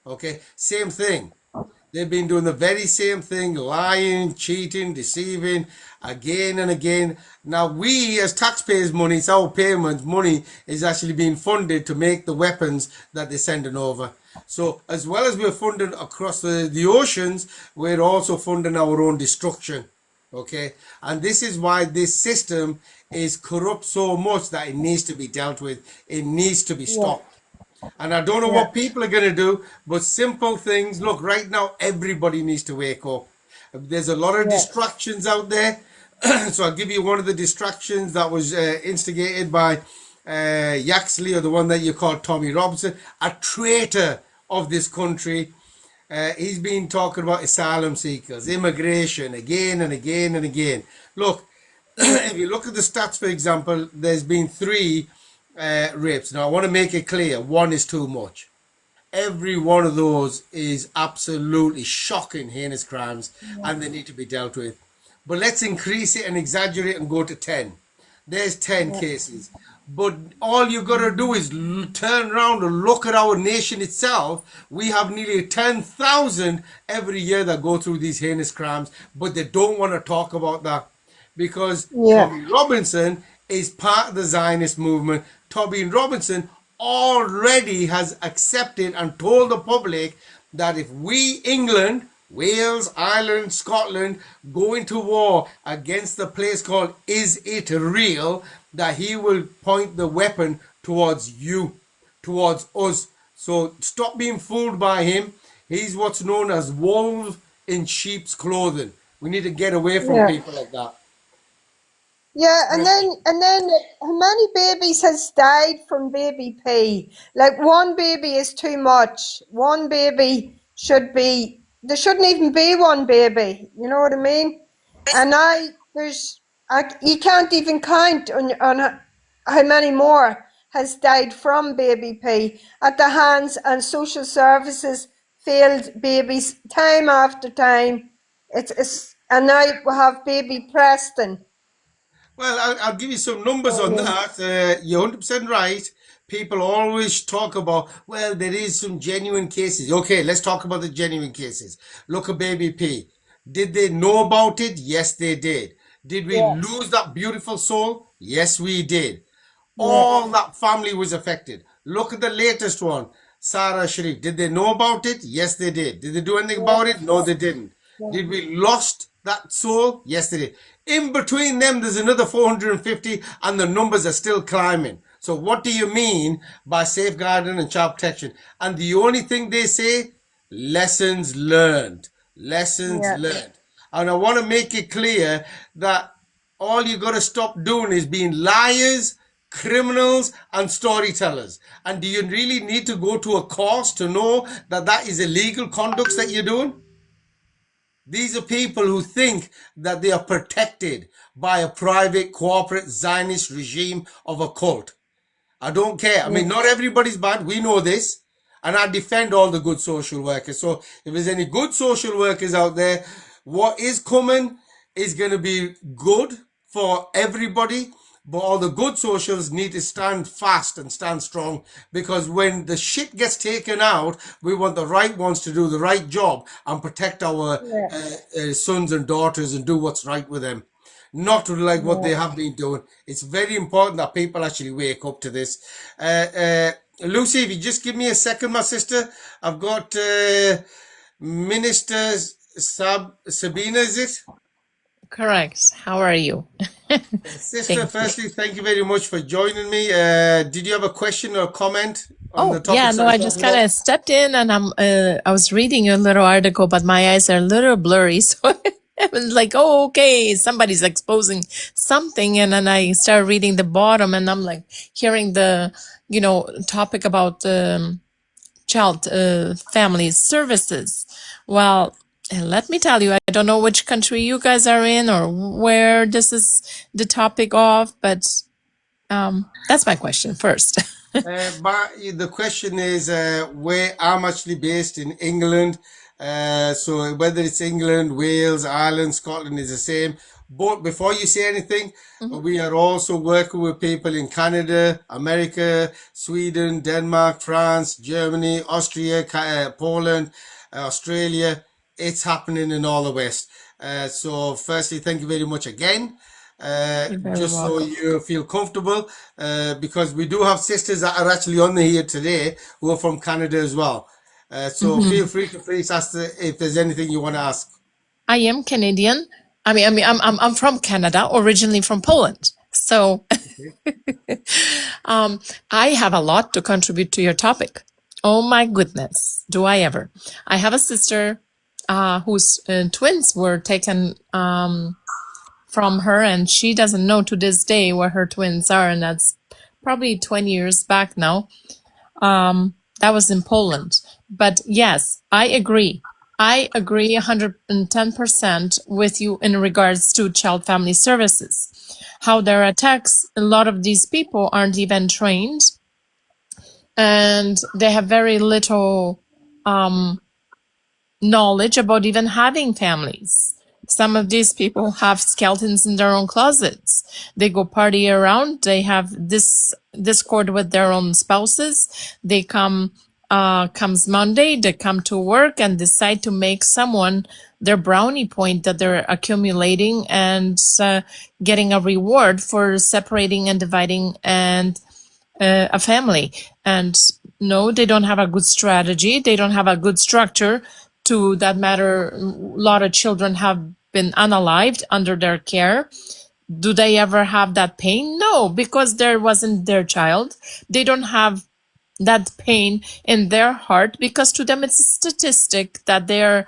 Okay, same thing. They've been doing the very same thing, lying, cheating, deceiving again and again. Now, we as taxpayers' money, it's our payment money, is actually being funded to make the weapons that they're sending over. So, as well as we're funding across the oceans, we're also funding our own destruction. Okay, and this is why this system is corrupt so much that it needs to be dealt with, it needs to be yeah, stopped. And I don't know yeah, what people are going to do, but simple things. Look, right now, everybody needs to wake up. There's a lot of yeah, distractions out there. So I'll give you one of the distractions that was instigated by Yaxley, or the one that you call Tommy Robinson, a traitor of this country. He's been talking about asylum seekers, immigration, again and again and again. Look, yeah, if you look at the stats, for example, there's been three rapes. Now, I want to make it clear, one is too much. Every one of those is absolutely shocking, heinous crimes, and they need to be dealt with. But let's increase it and exaggerate and go to 10. There's 10 yeah, cases. But all you got to do is turn around and look at our nation itself. We have nearly 10,000 every year that go through these heinous crimes, but they don't want to talk about that because yeah, Tommy Robinson is part of the Zionist movement. Tommy Robinson already has accepted and told the public that if we, England, Wales, Ireland, Scotland, go into war against the place called Is It Real, that he will point the weapon towards you, towards us. So stop being fooled by him. He's what's known as wolves in sheep's clothing. We need to get away from yeah. people like that. Yeah, and then how many babies has died from baby P? Like one baby is too much. One baby should be there shouldn't even be one baby. You know what I mean? And you can't even count on how many more has died from baby P at the hands and social services failed babies time after time. It's and now we have baby Preston. Well, I'll give you some numbers Oh, on yeah. that. You're 100% right. People always talk about, well, there is some genuine cases. Okay, let's talk about the genuine cases. Look at Baby P. Did they know about it? Yes, they did. Did we Yeah, lose that beautiful soul? Yes, we did. yeah, All that family was affected. Look at the latest one, Sarah Sharif. Did they know about it? Yes, they did. Did they do anything yeah, about it? No, they didn't. yeah, Did we lost that soul? Yes, they did. In between them, there's another 450, and the numbers are still climbing. So what do you mean by safeguarding and child protection? And the only thing they say, lessons learned. Lessons yeah, learned. And I want to make it clear that all you got to stop doing is being liars, criminals and storytellers. And do you really need to go to a course to know that that is illegal conduct that you're doing? These are people who think that they are protected by a private corporate Zionist regime of a cult. I don't care. I mean, not everybody's bad. We know this. And I defend all the good social workers. So if there's any good social workers out there, what is coming is going to be good for everybody. But all the good socials need to stand fast and stand strong, because when the shit gets taken out, we want the right ones to do the right job and protect our sons and daughters and do what's right with them, not like what they have been doing. It's very important that people actually wake up to this. Lucy, if you just give me a second, my sister, I've got Minister Sabina, is it? Correct. How are you? Sister, firstly, thank you very much for joining me. Did you have a question or comment on the topic? Yeah, no, I just kind of stepped in and I was reading a little article, but my eyes are a little blurry. So I was like, oh, okay, somebody's exposing something. And then I started reading the bottom and I'm like hearing the, topic about child family services. Well, let me tell you, I don't know which country you guys are in or where this is the topic of, but that's my question first. But the question is, where I'm actually based in England. So whether it's England, Wales, Ireland, Scotland is the same. But before you say anything, we are also working with people in Canada, America, Sweden, Denmark, France, Germany, Austria, Poland, Australia. It's happening in all the West. So firstly, thank you very much again. Just so you feel comfortable, because we do have sisters that are actually on here today who are from Canada as well. So feel free to please ask if there's anything you want to ask. I am Canadian. I'm from Canada, originally from Poland. So I have a lot to contribute to your topic. Oh my goodness, do I ever. I have a sister whose twins were taken from her, and she doesn't know to this day where her twins are, and that's probably 20 years back now. That was in Poland. But yes, I agree. I agree 110% with you in regards to child family services. How their attacks, a lot of these people aren't even trained, and they have very little knowledge about even having families. Some of these people have skeletons in their own closets. They go party around. They have this discord with their own spouses. They comes Monday, they come to work and decide to make someone their brownie point that they're accumulating and getting a reward for separating and dividing and a family. And no, they don't have a good strategy. They don't have a good structure. To that matter, a lot of children have been unalived under their care. Do they ever have that pain? No, because there wasn't their child. They don't have that pain in their heart, because to them it's a statistic that they're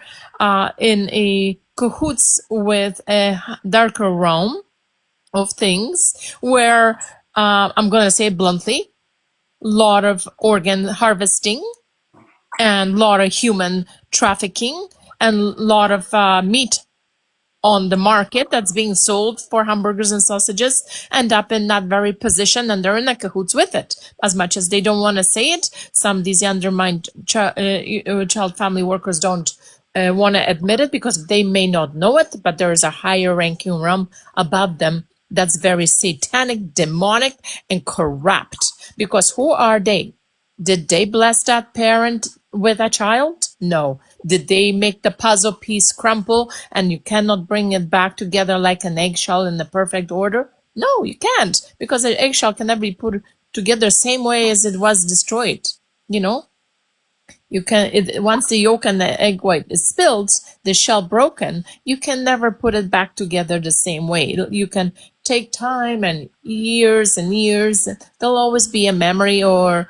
in a cahoots with a darker realm of things where, I'm going to say bluntly, a lot of organ harvesting and a lot of human trafficking and a lot of meat on the market that's being sold for hamburgers and sausages end up in that very position, and they're in a cahoots with it. As much as they don't want to say it, some of these undermined child family workers don't want to admit it because they may not know it, but there is a higher ranking realm above them that's very satanic, demonic, and corrupt. Because who are they? Did they bless that parent with a child? No. Did they make the puzzle piece crumple and you cannot bring it back together like an eggshell in the perfect order? No, you can't, because an eggshell can never be put together the same way as it was destroyed. You can, once the yolk and the egg white is spilled, the shell broken, you can never put it back together the same way. You can take time and years. There'll always be a memory, or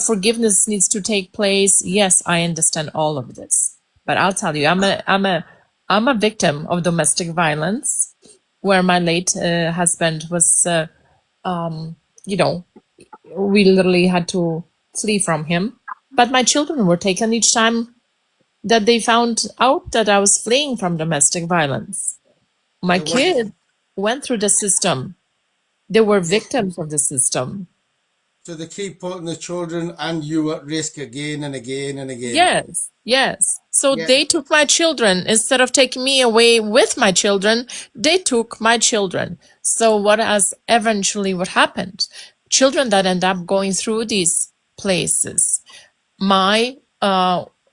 forgiveness needs to take place. Yes, I understand all of this, but I'll tell you, I'm a victim of domestic violence, where my late husband was you know, we literally had to flee from him. But my children were taken each time that they found out that I was fleeing from domestic violence. My What? kids went through the system. They were So, victims of the system. so they keep putting the children and you at risk again and again and again. Yes, yes. So Yeah. they took my children. Instead of taking me away with my children, they took my children. So what happened? Children that end up going through these places. My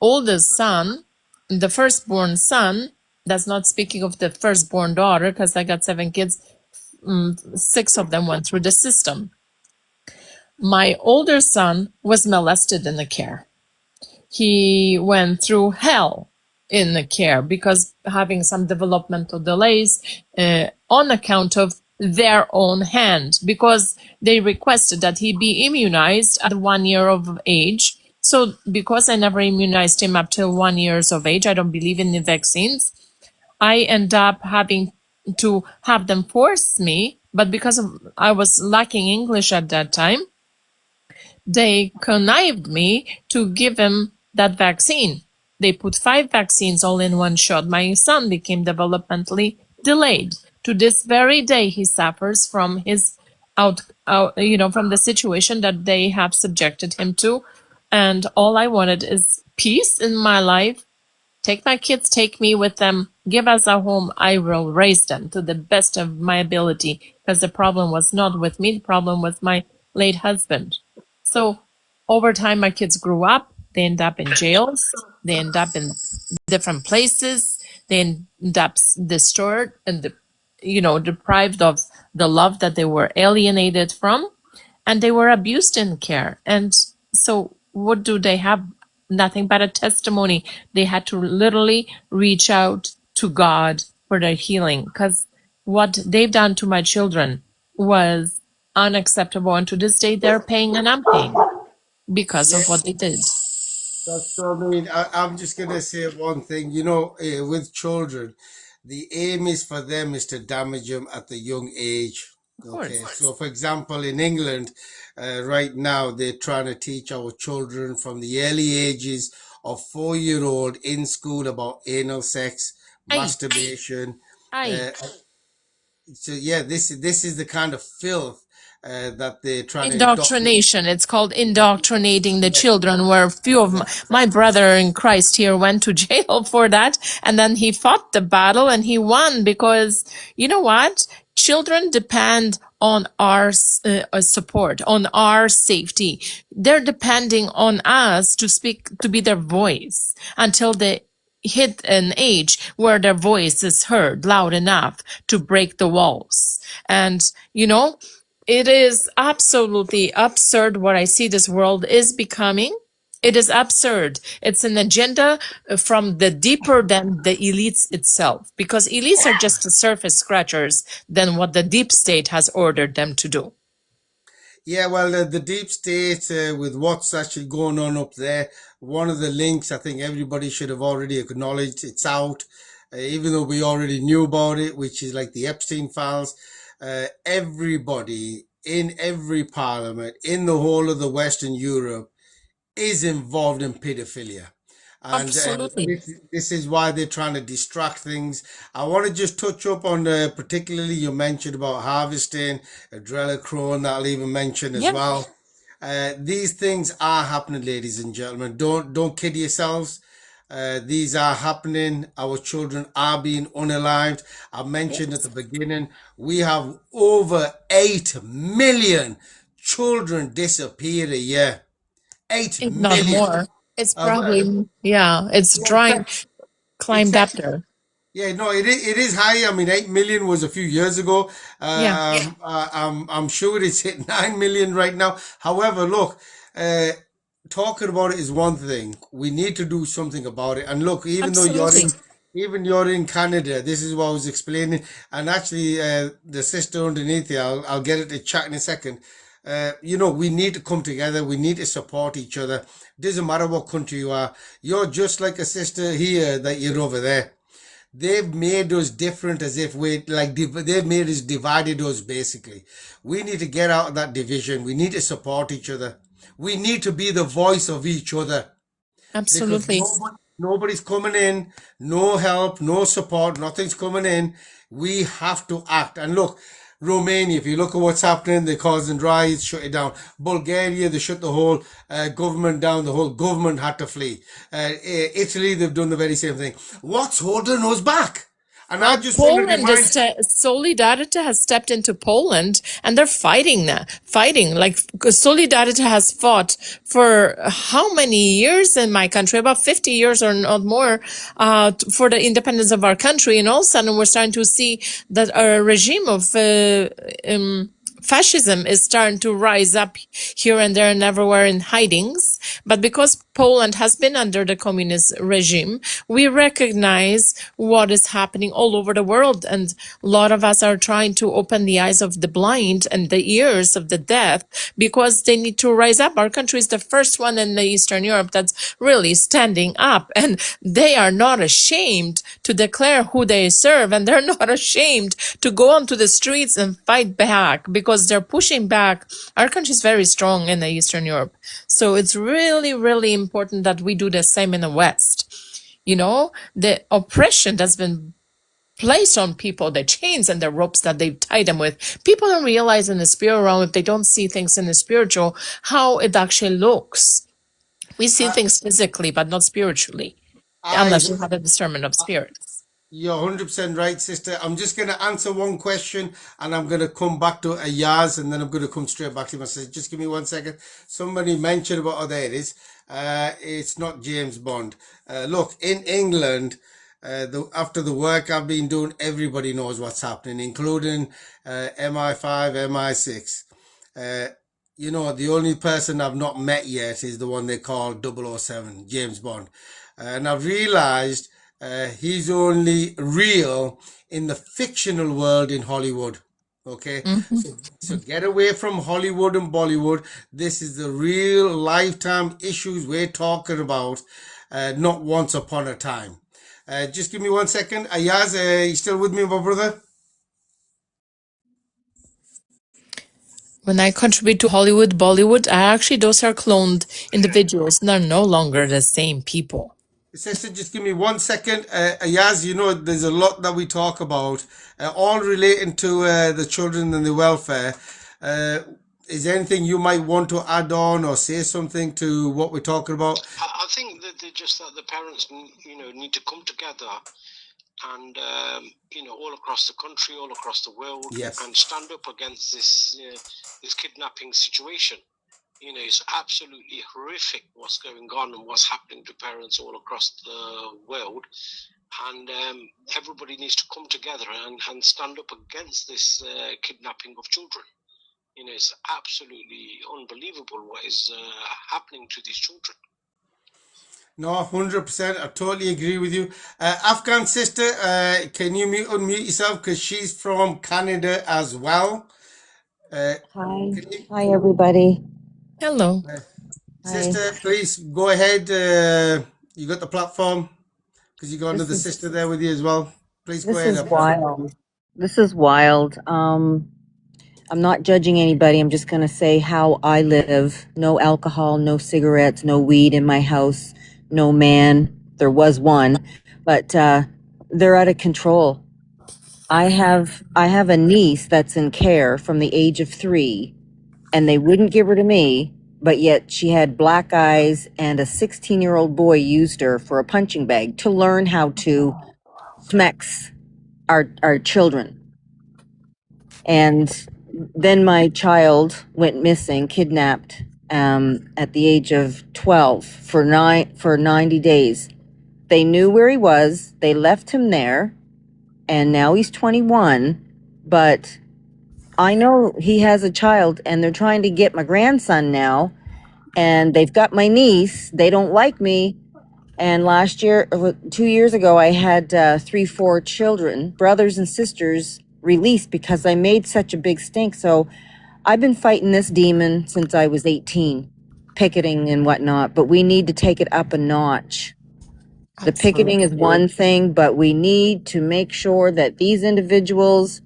oldest son, the firstborn son, that's not speaking of the firstborn daughter, because I got 7 kids, 6 of them went through the system. My older son was molested in the care. He went through hell in the care because having some developmental delays on account of their own hand, because they requested that he be immunized at 1 year of age. So because I never immunized him up till 1 year of age, I don't believe in the vaccines. I end up having to have them force me, but because I was lacking English at that time, they connived me to give him that vaccine. They put 5 vaccines all in one shot. My son became developmentally delayed. To this very day, he suffers from his from the situation that they have subjected him to. And all I wanted is peace in my life. Take my kids, take me with them, give us a home. I will raise them to the best of my ability, because the problem was not with me, the problem was my late husband. So over time, my kids grew up, they end up in jails, they end up in different places, they end up disturbed and, deprived of the love that they were alienated from, and they were abused in care. And so what do they have? Nothing but a testimony. They had to literally reach out to God for their healing, because what they've done to my children was unacceptable. And to this day, they're paying and I'm paying because Yeah. of what they did. That's so, I mean, I'm just gonna say one thing. With children, the aim is for them is to damage them at the young age. Of Okay, course. so for example, in England, right now they're trying to teach our children from the early ages of 4 year old in school about anal sex, Aye, masturbation. aye. Uh, so yeah, this is the kind of filth that they're trying to indoctrinate. Indoctrination. It's called indoctrinating the children, where a few of my brother in Christ here went to jail for that. And then he fought the battle and he won, because you know what? Children depend on our support, on our safety. They're depending on us to speak, to be their voice until they hit an age where their voice is heard loud enough to break the walls. And, it is absolutely absurd what I see this world is becoming. It is absurd. It's an agenda from the deeper than the elites itself, because elites are just the surface scratchers than what the deep state has ordered them to do. Yeah, well, the deep state, with what's actually going on up there, one of the links I think everybody should have already acknowledged, it's out, even though we already knew about it, which is like the Epstein files. Everybody in every parliament in the whole of the Western Europe is involved in pedophilia. And Absolutely. this is why they're trying to distract things. I want to just touch up on particularly you mentioned about harvesting, adrenochrome, that I'll even mention as Yeah, well. These things are happening, ladies and gentlemen. Don't kid yourselves. These are happening. Our children are being unalived. I mentioned at the beginning, we have over 8 million children disappear a year. 8 if not million. more. It's Uh, uh, probably, yeah, it's yeah, drawing, it's climbed up there. yeah, no, it is high. I mean, 8 million was a few years ago. Yeah, I'm sure it's hit 9 million right now. However, look, uh, talking about it is one thing. We need to do something about it. And look, absolutely. even you're in Canada, this is what I was explaining. And actually, the sister underneath here, I'll get it to chat in a second. We need to come together. We need to support each other. Doesn't matter what country you are. You're just like a sister here that you're over there. they've made us different as if we like they've made us divided us basically. We need to get out of that division. We need to support each other. We need to be the voice of each other because Absolutely. nobody's coming in, no help, no support, nothing's coming in. We have to act. And look, Romania, if you look at what's happening, they're causing riots, shut it down. Bulgaria, they shut the whole government down. The whole government had to flee. Italy, they've done the very same thing. What's holding us back? And I just want to Poland remind. is Solidarity has stepped into Poland and they're fighting now. Fighting like Solidarity has fought for how many years in my country? About 50 years or not more, for the independence of our country. And all of a sudden, we're starting to see that a regime of fascism is starting to rise up here and there and everywhere in hidings. But because Poland has been under the communist regime, we recognize what is happening all over the world. And a lot of us are trying to open the eyes of the blind and the ears of the deaf because they need to rise up. Our country is the first one in the Eastern Europe that's really standing up, and they are not ashamed to declare who they serve, and they're not ashamed to go onto the streets and fight back because they're pushing back. Our country is very strong in the Eastern Europe. So it's really, really important that we do the same in the West. You know, the oppression that's been placed on people, the chains and the ropes that they've tied them with. People don't realize in the spirit realm, if they don't see things in the spiritual, how it actually looks. We see I, things physically, but not spiritually, I unless you have a discernment of spirits. You're 100% right, sister. I'm just going to answer one question and I'm going to come back to Ayaz and then I'm going to come straight back to my sister. Just give me 1 second. Somebody mentioned about, oh, there it is. It's not James Bond. Look, in England, after the work I've been doing, everybody knows what's happening, including MI5, MI6. Uh, the only person I've not met yet is the one they call 007, James Bond. And I've realized he's only real in the fictional world in Hollywood. Okay, Hmm. so get away from Hollywood and Bollywood. This is the real lifetime issues we're talking about, not once upon a time. Just give me 1 second. Ayaz, you still with me, my brother? When I contribute to Hollywood, Bollywood, those are cloned individuals. They're no longer the same people. Sister, just give me 1 second. Ayaz, there's a lot that we talk about, all relating to the children and the welfare. Uh, is there anything you might want to add on or say something to what we're talking about? I think that just that the parents, need to come together and all across the country, all across the world, Yes. and stand up against this kidnapping situation. It's absolutely horrific what's going on and what's happening to parents all across the world. And everybody needs to come together and stand up against this kidnapping of children. It's absolutely unbelievable what is happening to these children. No, 100%. I totally agree with you. Afghan sister, can you unmute yourself? Because she's from Canada as well. Hi. Can you, Hi, everybody. Hello. Hi. sister, please go ahead. You got the platform because you got This another is sister there with you as well. Please go this ahead, is Afghan. wild. This is wild. I'm not judging anybody. I'm just going to say how I live. No alcohol, no cigarettes, no weed in my house, no man. There was one, but they're out of control. I have a niece that's in care from the age of 3, and they wouldn't give her to me, but yet she had black eyes, and a 16-year-old boy used her for a punching bag to learn how to smex our children. And then my child went missing, kidnapped, at the age of 12 for 90 days. They knew where he was. They left him there, and now he's 21. But I know he has a child, and they're trying to get my grandson now, and they've got my niece. They don't like me. And last year, 2 years ago, I had 4 children, brothers and sisters, released because I made such a big stink. So I've been fighting this demon since I was 18, picketing and whatnot, but we need to take it up a notch. The picketing is Absolutely. one thing, but we need to make sure that these individuals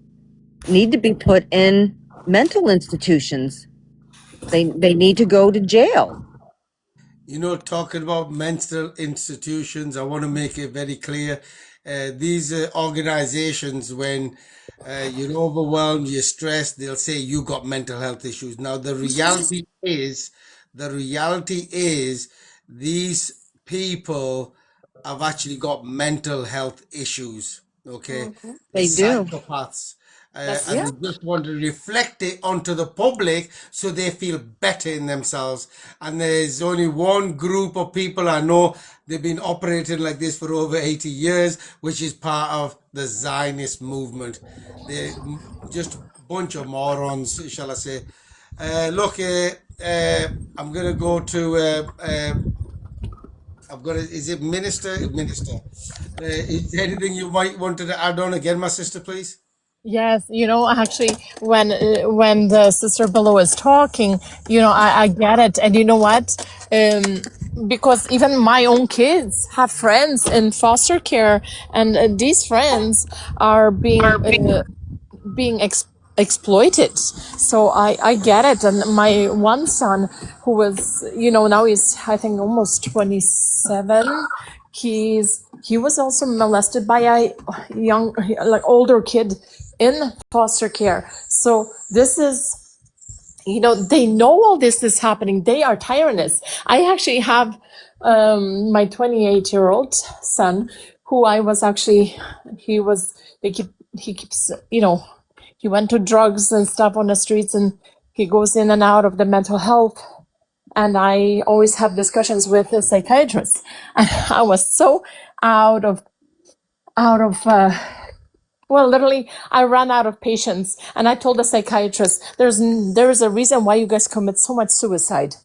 need to be put in mental institutions. They need to go to jail. You know, talking about mental institutions, I want to make it very clear. These organizations, when you're overwhelmed, you're stressed, they'll say you got mental health issues. Now, the reality is, these people have actually got mental health issues. Okay, Mhm. they're They do. psychopaths. That's And Yeah. they just want to reflect it onto the public so they feel better in themselves. And there's only one group of people I know, they've been operating like this for over 80 years, which is part of the Zionist movement. They're just a bunch of morons, shall I say. Look, I'm going to go to, is it Minister? Minister. Is there anything you might wanted to add on again, my sister, please? Yes, actually, when the sister below is talking, I get it, and you know what? Because even my own kids have friends in foster care, and these friends are being exploited. So I get it. And my one son, who was, now he's, I think, almost 27. He was also molested by a young, like older kid in foster care. So this is, they know all this is happening. They are tyrannous. I actually have my 28-year-old son, who I was actually, he was, he keeps, he went to drugs and stuff on the streets, and he goes in and out of the mental health. And I always have discussions with a psychiatrist. And I was so out of, well, literally, I ran out of patience, and I told the psychiatrist, there is a reason why you guys commit so much suicide.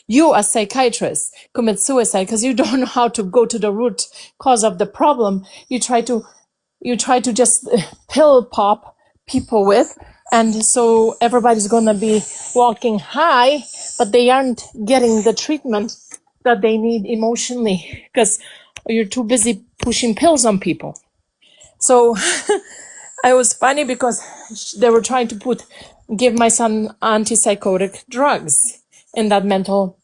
You, as psychiatrists, commit suicide because you don't know how to go to the root cause of the problem. You try to just pill pop people with, and so everybody's gonna be walking high, but they aren't getting the treatment that they need emotionally because you're too busy pushing pills on people. So it was funny because they were trying to give my son antipsychotic drugs in that mental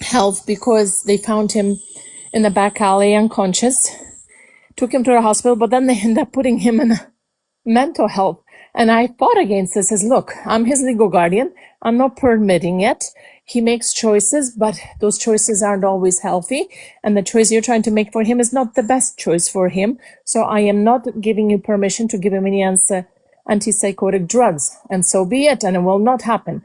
health because they found him in the back alley unconscious, took him to the hospital, but then they ended up putting him in mental health. And I fought against this. Says, look, I'm his legal guardian. I'm not permitting it. He makes choices, but those choices aren't always healthy. And the choice you're trying to make for him is not the best choice for him. So I am not giving you permission to give him any antipsychotic drugs. And so be it. And it will not happen.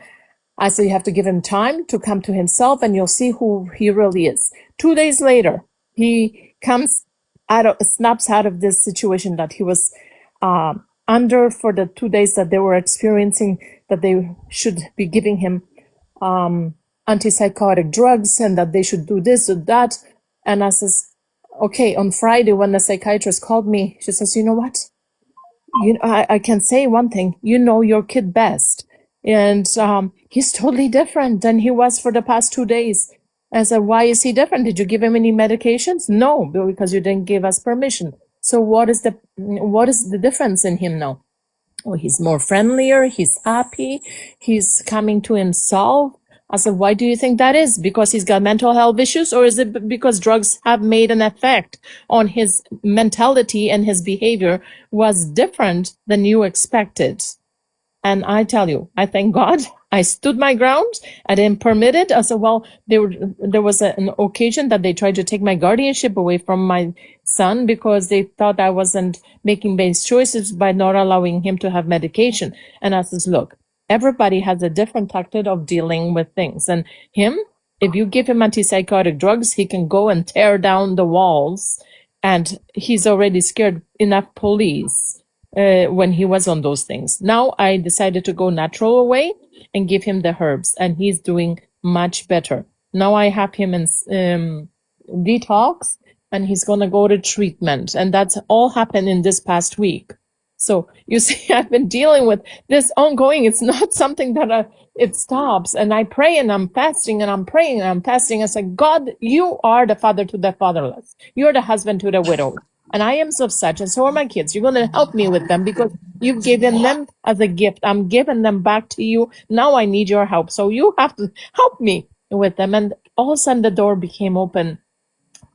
I said, you have to give him time to come to himself, and you'll see who he really is. 2 days later, he snaps out of this situation that he was under for the 2 days that they were experiencing, that they should be giving him antipsychotic drugs and that they should do this or that. And I says, okay, on Friday, when the psychiatrist called me, she says, you know what? I can say one thing, your kid best. And he's totally different than he was for the past 2 days. I said, why is he different? Did you give him any medications? No, because you didn't give us permission. So what is the difference in him now? Oh, he's more friendlier, he's happy, he's coming to himself. I said, why do you think that is? Because he's got mental health issues, or is it because drugs have made an effect on his mentality and his behavior was different than you expected? And I tell you, I thank God I stood my ground. I didn't permit it. I said, well, there was an occasion that they tried to take my guardianship away from my son because they thought I wasn't making base choices by not allowing him to have medication. And I says, look, everybody has a different tactic of dealing with things. And him, if you give him antipsychotic drugs, he can go and tear down the walls. And he's already scared enough police when he was on those things. Now I decided to go natural way and give him the herbs, and he's doing much better. Now I have him in detox, and he's gonna go to treatment, and that's all happened in this past week. So you see, I've been dealing with this ongoing. It's not something that it stops. And I pray and I'm fasting and I'm praying and I'm fasting. I say, God, you are the father to the fatherless. You're the husband to the widow. And I am of such, and so are my kids. You're going to help me with them because you've given them as a gift. I'm giving them back to you. Now I need your help. So you have to help me with them. And all of a sudden the door became open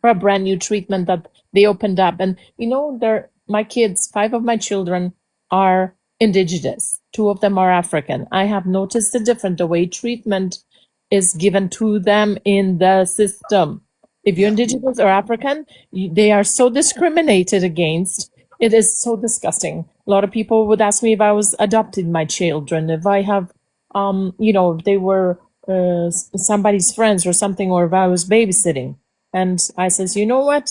for a brand new treatment that they opened up. And they're my kids, 5 of my children are indigenous. 2 of them are African. I have noticed the way treatment is given to them in the system. If you're Yeah. indigenous or African, they are so discriminated against. It is so disgusting. A lot of people would ask me if I was adopting my children, if I have, if they were somebody's friends or something, or if I was babysitting. And I says, you know what?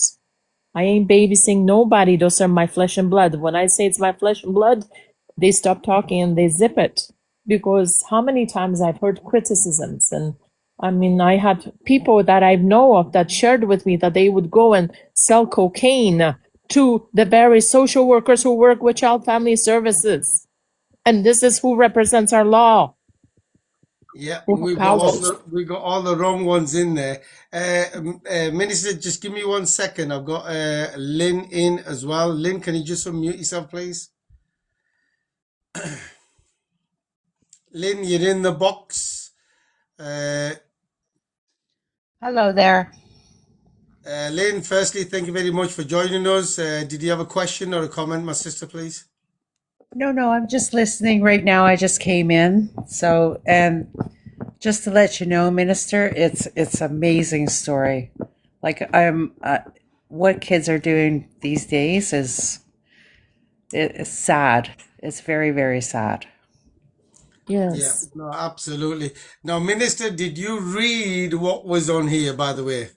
I ain't babysitting nobody. Those are my flesh and blood. When I say it's my flesh and blood, they stop talking and they zip it. Because how many times I've heard criticisms, and I mean, I had people that I know of that shared with me that they would go and sell cocaine to the very social workers who work with child family services. And this is who represents our law. Yeah, Who have power. we got all the wrong ones in there. Minister, just give me 1 second. I've got Lynn in as well. Lynn, can you just unmute yourself, please? Lynn, you're in the box. Hello there. Lynn, firstly, thank you very much for joining us. Did you have a question or a comment, my sister, please? No, I'm just listening right now. I just came in. So, and just to let you know, Minister, it's amazing story. Like what kids are doing these days is sad. It's very, very sad. Yeah, Yes. no, absolutely. Now, Minister, did you read what was on here, by the way?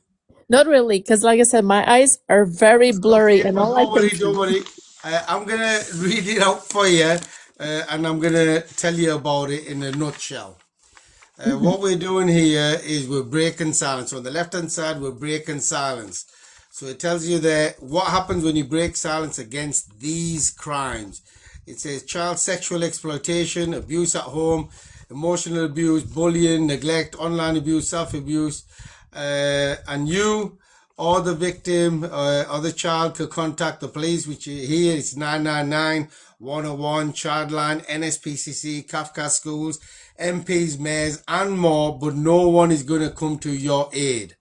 Not really, because like I said, my eyes are very blurry, Okay, and well, all I don't can worry, see. don't worry. I'm gonna read it out for you, and I'm gonna tell you about it in a nutshell. What we're doing here is we're breaking silence. So on the left-hand side, we're breaking silence. So it tells you there what happens when you break silence against these crimes. It says child sexual exploitation, abuse at home, emotional abuse, bullying, neglect, online abuse, self-abuse, and you or the victim or the child could contact the police, which here is 999 101, Childline, NSPCC, Kafka Schools, MPs, mayors, and more, but no one is going to come to your aid.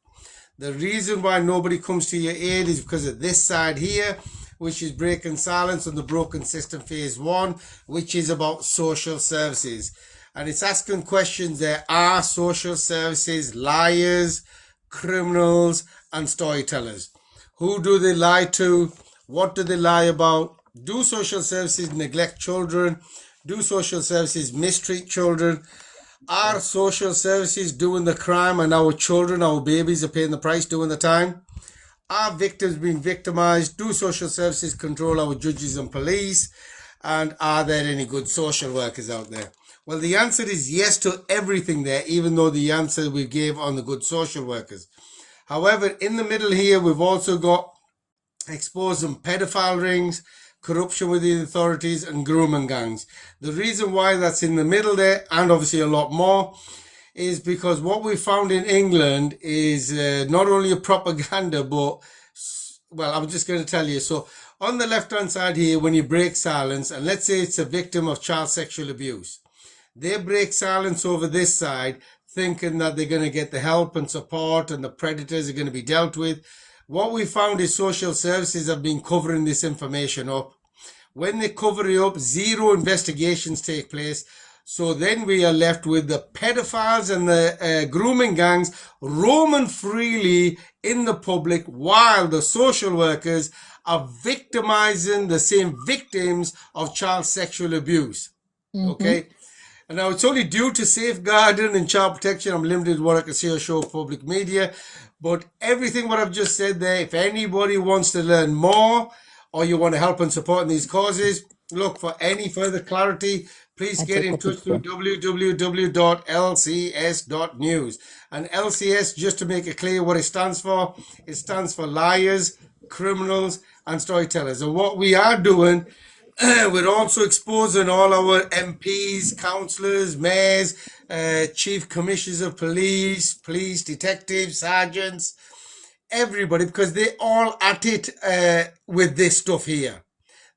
The reason why nobody comes to your aid is because of this side here, which is breaking silence on the broken system phase 1, which is about social services. And it's asking questions there. Are social services liars, criminals, and storytellers? Who do they lie to? What do they lie about? Do social services neglect children? Do social services mistreat children? Are social services doing the crime and our children, our babies are paying the price doing the time? Are victims being victimized? Do social services control our judges and police? And are there any good social workers out there? Well, the answer is yes to everything there, even though the answer we gave on the good social workers. However, in the middle here, we've also got exposing pedophile rings, corruption with the authorities, and grooming gangs. The reason why that's in the middle there, and obviously a lot more, is because what we found in England is not only a propaganda, but, well, I'm just going to tell you. So on the left-hand side here, when you break silence, and let's say it's a victim of child sexual abuse, they break silence over this side, thinking that they're going to get the help and support and the predators are going to be dealt with. What we found is social services have been covering this information up. When they cover it up, zero investigations take place. So then we are left with the pedophiles and the grooming gangs roaming freely in the public while the social workers are victimizing the same victims of child sexual abuse. Okay? And now it's only due to safeguarding and child protection. I'm limited to what I can say or show public media. But everything what I've just said there, if anybody wants to learn more or you want to help and support in these causes, look, for any further clarity, please get in touch through www.lcs.news. And LCS, just to make it clear what it stands for liars, criminals, and storytellers. And what we are doing We're also exposing all our MPs, councillors, mayors, chief commissioners of police, police detectives, sergeants, everybody, because they all at it with this stuff here.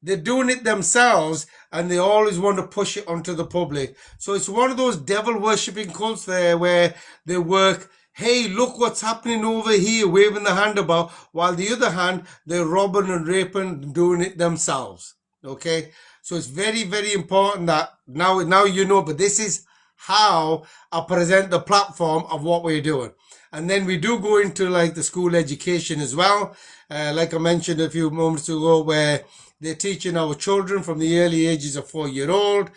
They're doing it themselves and they always want to push it onto the public. So it's one of those devil worshipping cults there where they work, hey, look what's happening over here, waving the hand about, while the other hand, they're robbing and raping and doing it themselves. Okay? So it's very, very important that now you know, but this is how I present the platform of what we're doing. And then we do go into like the school education as well. Like I mentioned a few moments ago, where they're teaching our children from the early ages of 4-year-old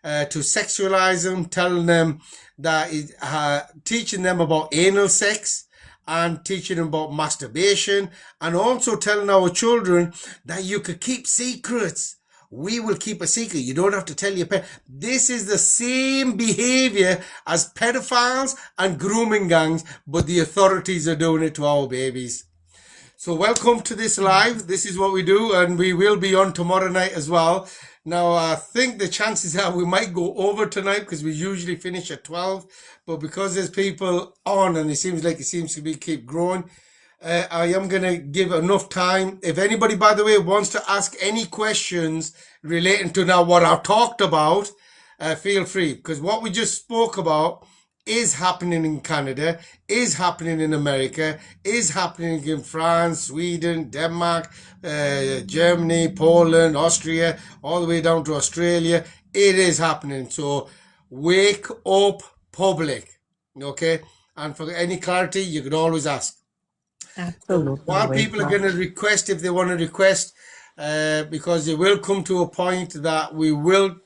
to sexualize them, telling them that teaching them about anal sex and teaching them about masturbation, and also telling our children that you could keep secrets. We will keep a secret. You don't have to tell your parents. This is the same behavior as pedophiles and grooming gangs, but the authorities are doing it to our babies. So welcome to this live. This is what we do, and we will be on tomorrow night as well. Now, I think the chances are we might go over tonight because we usually finish at 12, but because there's people on and it seems to be keep growing, I am going to give enough time. If anybody, by the way, wants to ask any questions relating to now what I've talked about, feel free, because what we just spoke about is happening in Canada, is happening in America, is happening in France, Sweden, Denmark, Germany, Poland, Austria, all the way down to Australia. It is happening. So wake up, public. Okay? And for any clarity, you can always ask. So Absolutely. while Wake people are up. going to request, if they want to request, because it will come to a point that we will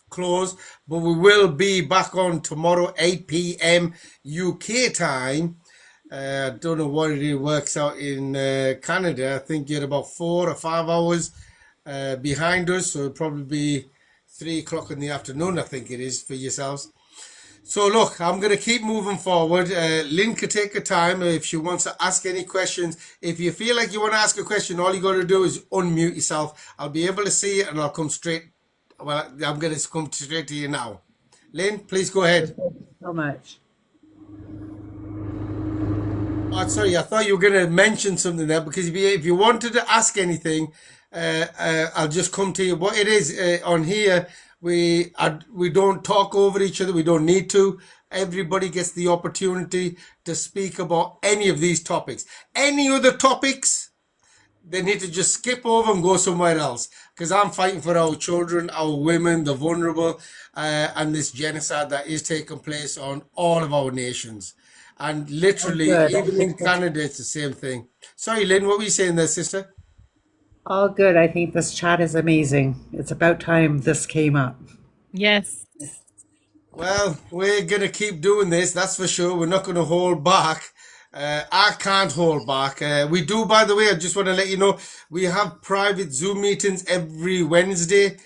close, but we will be back on tomorrow, 8 p.m. UK time. I don't know what it works out in Canada. I think you're about 4 or 5 hours behind us, so it'll probably be 3 o'clock in the afternoon, I think it is for yourselves. So look, I'm going to keep moving forward. Lynn could take her time if she wants to ask any questions. If you feel like you want to ask a question, all you got to do is unmute yourself. I'll be able to see it and I'll come straight. Well, I'm going to come straight to you now. Lynn, please go ahead. Thank you so much. Oh, sorry, I thought you were going to mention something there because if you wanted to ask anything, I'll just come to you. What it is on here, we don't talk over each other. We don't need to. Everybody gets the opportunity to speak about any of these topics. Any other topics, they need to just skip over and go somewhere else because I'm fighting for our children, our women, the vulnerable, and this genocide that is taking place on all of our nations. And Oh, literally, good. I even in think this, Canada, it's the same thing. Sorry, Lynn, what were you saying there, sister? all good. I think this chat is amazing. It's about time this came up. Yes. Well, we're going to keep doing this, that's for sure. We're not going to hold back. I can't hold back. We do, by the way, I just want to let you know, we have private Zoom meetings every Wednesday.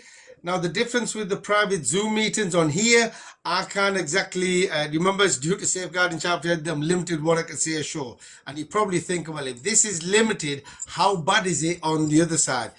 Now, the difference with the private Zoom meetings on here, I can't exactly, remember it's due to safeguarding chapter, I'm limited what I can say a show. And you probably think, well, if this is limited, how bad is it on the other side?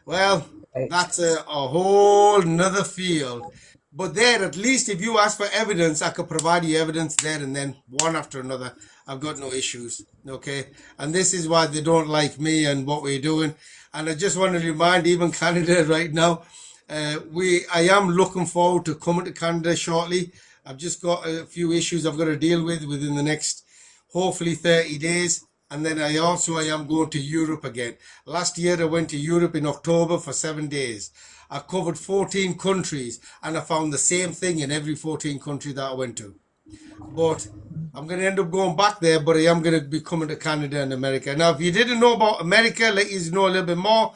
Well, Right. that's a whole nother field. But there, at least if you ask for evidence, I could provide you evidence there and then, one after another. I've got no issues. Okay. And this is why they don't like me and what we're doing. And I just want to remind even Canada right now, I am looking forward to coming to Canada shortly. I've just got a few issues I've got to deal with within the next, hopefully 30 days. And then I am going to Europe again. Last year I went to Europe in October for 7 days. I covered 14 countries and I found the same thing in every 14 country that I went to. But I'm going to end up going back there, but I am going to be coming to Canada and America. Now, if you didn't know about America, let you know a little bit more.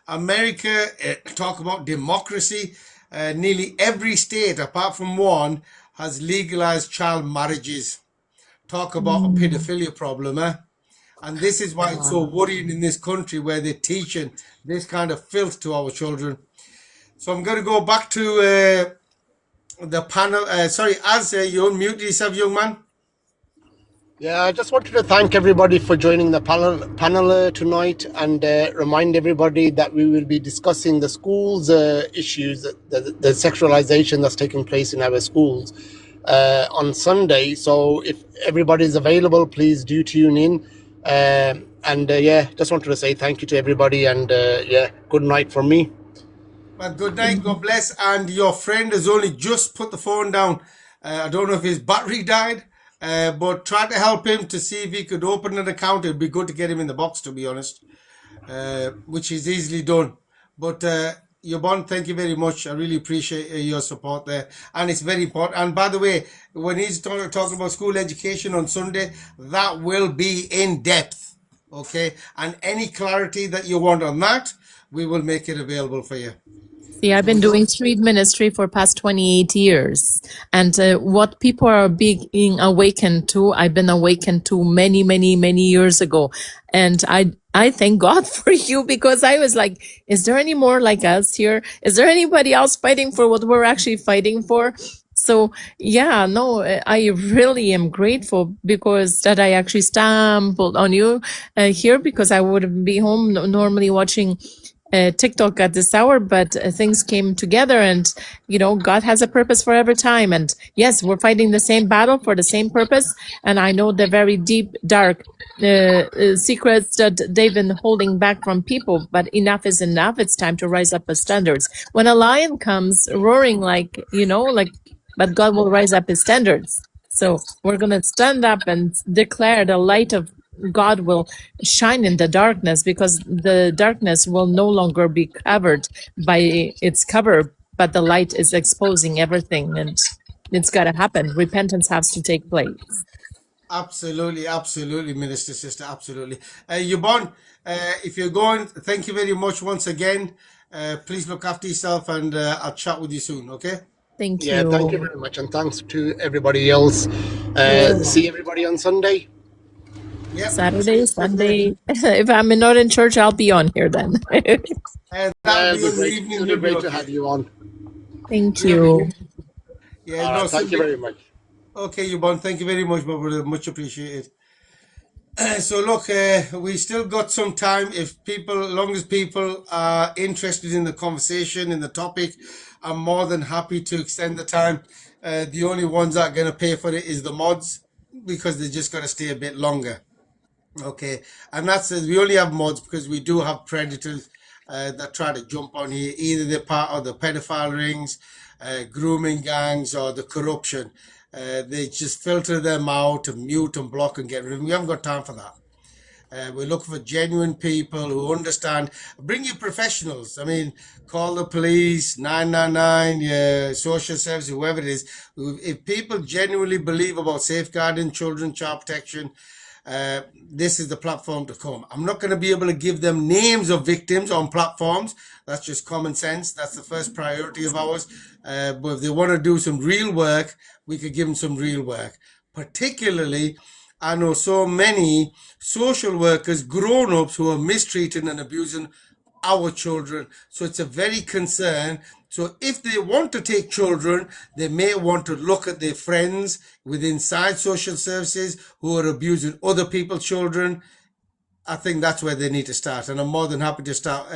America, talk about democracy. Nearly every state, apart from one, has legalized child marriages. Talk about a pedophilia problem, eh? And this is why it's so worrying in this country where they're teaching this kind of filth to our children. So I'm going to go back to the panel. Sorry, Az, you unmute yourself, young man. Yeah, I just wanted to thank everybody for joining the panel tonight, and remind everybody that we will be discussing the schools issues, the sexualization that's taking place in our schools on Sunday. So if everybody's available, please do tune in. And yeah, just wanted to say thank you to everybody, and yeah, good night from me. Well, good night, God bless. And your friend has only just put the phone down. I don't know if his battery died, but try to help him to see if he could open an account. It'd be good to get him in the box, to be honest, which is easily done. But Yvonne, thank you very much. I really appreciate your support there. And it's very important. And by the way, when he's talking about school education on Sunday, that will be in depth. Okay. And any clarity that you want on that, we will make it available for you. See, I've been doing street ministry for past 28 years. And what people are being awakened to, I've been awakened to many, many, many years ago. And I thank God for you, because I was like, is there any more like us here? Is there anybody else fighting for what we're actually fighting for? So yeah, no, I really am grateful because that I actually stumbled on you here, because I would be home normally watching TikTok at this hour, but things came together, and God has a purpose for every time. And yes, we're fighting the same battle for the same purpose. And I know the very deep, dark secrets that they've been holding back from people, but enough is enough. It's time to rise up as standards. When a lion comes roaring, but God will rise up his standards. So we're going to stand up and declare the light of God will shine in the darkness, because the darkness will no longer be covered by its cover, but the light is exposing everything, and it's got to happen. Repentance has to take place. Absolutely, absolutely, Minister Sister, absolutely. Yvonne, if you're going, thank you very much once again. Please look after yourself, and I'll chat with you soon, okay? Thank Yeah, thank you you. very much, and thanks to everybody else. You're See welcome. everybody on Sunday. Yep, see Saturday, you Sunday. Sunday. If I'm not in church, I'll be on here then. That'll Yeah, be it'll be in the great. evening, It'll be you'll be great to okay. have you on. Thank You'll be you. good. Yeah, All no, right, thank you Sunday. very much. Okay, Yvonne, thank you very much, my brother. Much appreciated. So look, we still got some time. If people, as long as people are interested in the conversation, in the topic, I'm more than happy to extend the time. The only ones that are going to pay for it is the mods, because they just got to stay a bit longer. Okay, and that's we only have mods because we do have predators that try to jump on here. Either they're part of the pedophile rings, grooming gangs, or the corruption. They just filter them out and mute and block and get rid of them. We haven't got time for that. We're looking for genuine people who understand. Bring your professionals. I mean, call the police, 999, yeah, social services, whoever it is. If people genuinely believe about safeguarding children, child protection, this is the platform to come. I'm not going to be able to give them names of victims on platforms. That's just common sense. That's the first priority of ours. But if they want to do some real work, we could give them some real work. Particularly, I know so many social workers, grown ups, who are mistreating and abusing our children. So it's a very concern. So if they want to take children, they may want to look at their friends within inside social services who are abusing other people's children. I think that's where they need to start. And I'm more than happy to start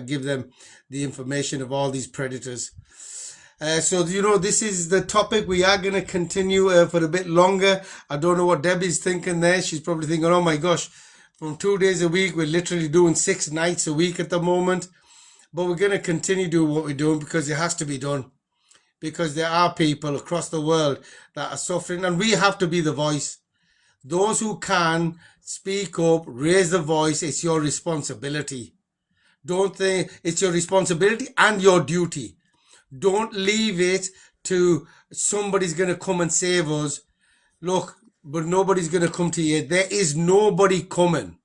give them the information of all these predators. So, this is the topic. We are going to continue for a bit longer. I don't know what Debbie's thinking there. She's probably thinking, oh my gosh, from 2 days a week, we're literally doing 6 nights a week at the moment. But we're going to continue doing what we're doing because it has to be done. Because there are people across the world that are suffering, and we have to be the voice. Those who can speak up, raise the voice, it's your responsibility. Don't think it's your responsibility and your duty. Don't leave it to somebody's going to come and save us. Look, but nobody's going to come to you. There is nobody coming.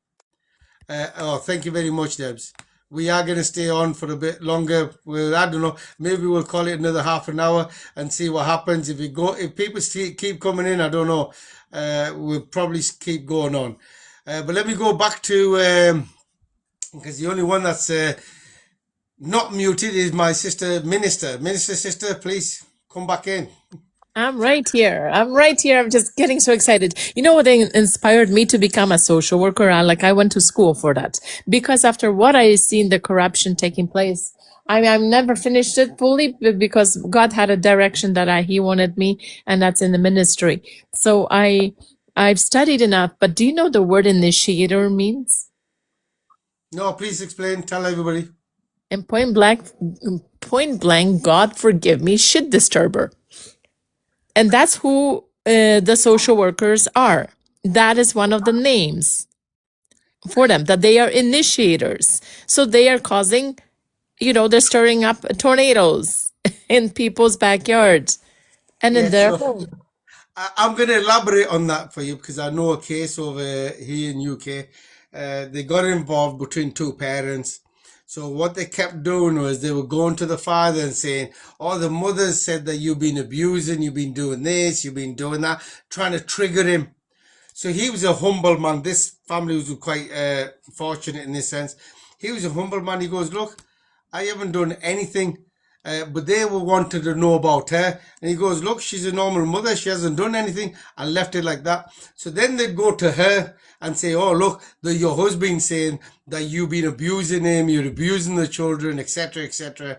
Thank you very much, Debs. We are going to stay on for a bit longer. Well, I don't know. Maybe we'll call it another half an hour and see what happens. If people keep coming in, I don't know. We'll probably keep going on. But let me go back to because the only one that's not muted is my sister, Minister. Minister, sister, please come back in. I'm right here. I'm right here. I'm just getting so excited. You know what inspired me to become a social worker? I went to school for that because after what I seen the corruption taking place, I've never finished it fully because God had a direction that He wanted me, and that's in the ministry. So I've studied enough. But do you know the word initiator means? No, please explain. Tell everybody. And point blank, God forgive me, shit disturber. And that's who the social workers are. That is one of the names for them, that they are initiators. So they are causing, they're stirring up tornadoes in people's backyards and in Yes, their so home. I'm going to elaborate on that for you because I know a case over here in UK. They got involved between two parents. So what they kept doing was they were going to the father and saying, "Oh, the mother said that you've been abusing, you've been doing this, you've been doing that," trying to trigger him. So he was a humble man. This family was quite fortunate in this sense. He was a humble man. He goes, "Look, I haven't done anything." But they were wanted to know about her. And he goes, "Look, she's a normal mother. She hasn't done anything," and left it like that. So then they'd go to her and say, "Oh, look, your husband saying that you've been abusing him, you're abusing the children, etc., etc."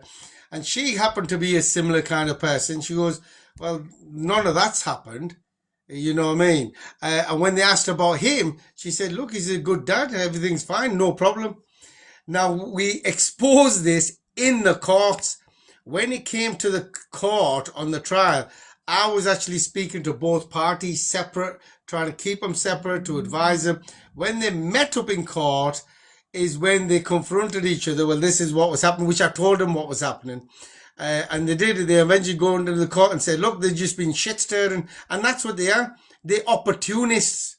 And she happened to be a similar kind of person. She goes, "Well, none of that's happened." You know what I mean? And when they asked about him, she said, "Look, he's a good dad. Everything's fine. No problem." Now, we exposed this in the courts. When it came to the court on the trial, I was actually speaking to both parties separate, trying to keep them separate to advise them. When they met up in court, is when they confronted each other. Well, this is what was happening, which I told them what was happening. And they did. They eventually go into the court and said, "Look, they've just been shit stirring," and that's what they are. They're opportunists.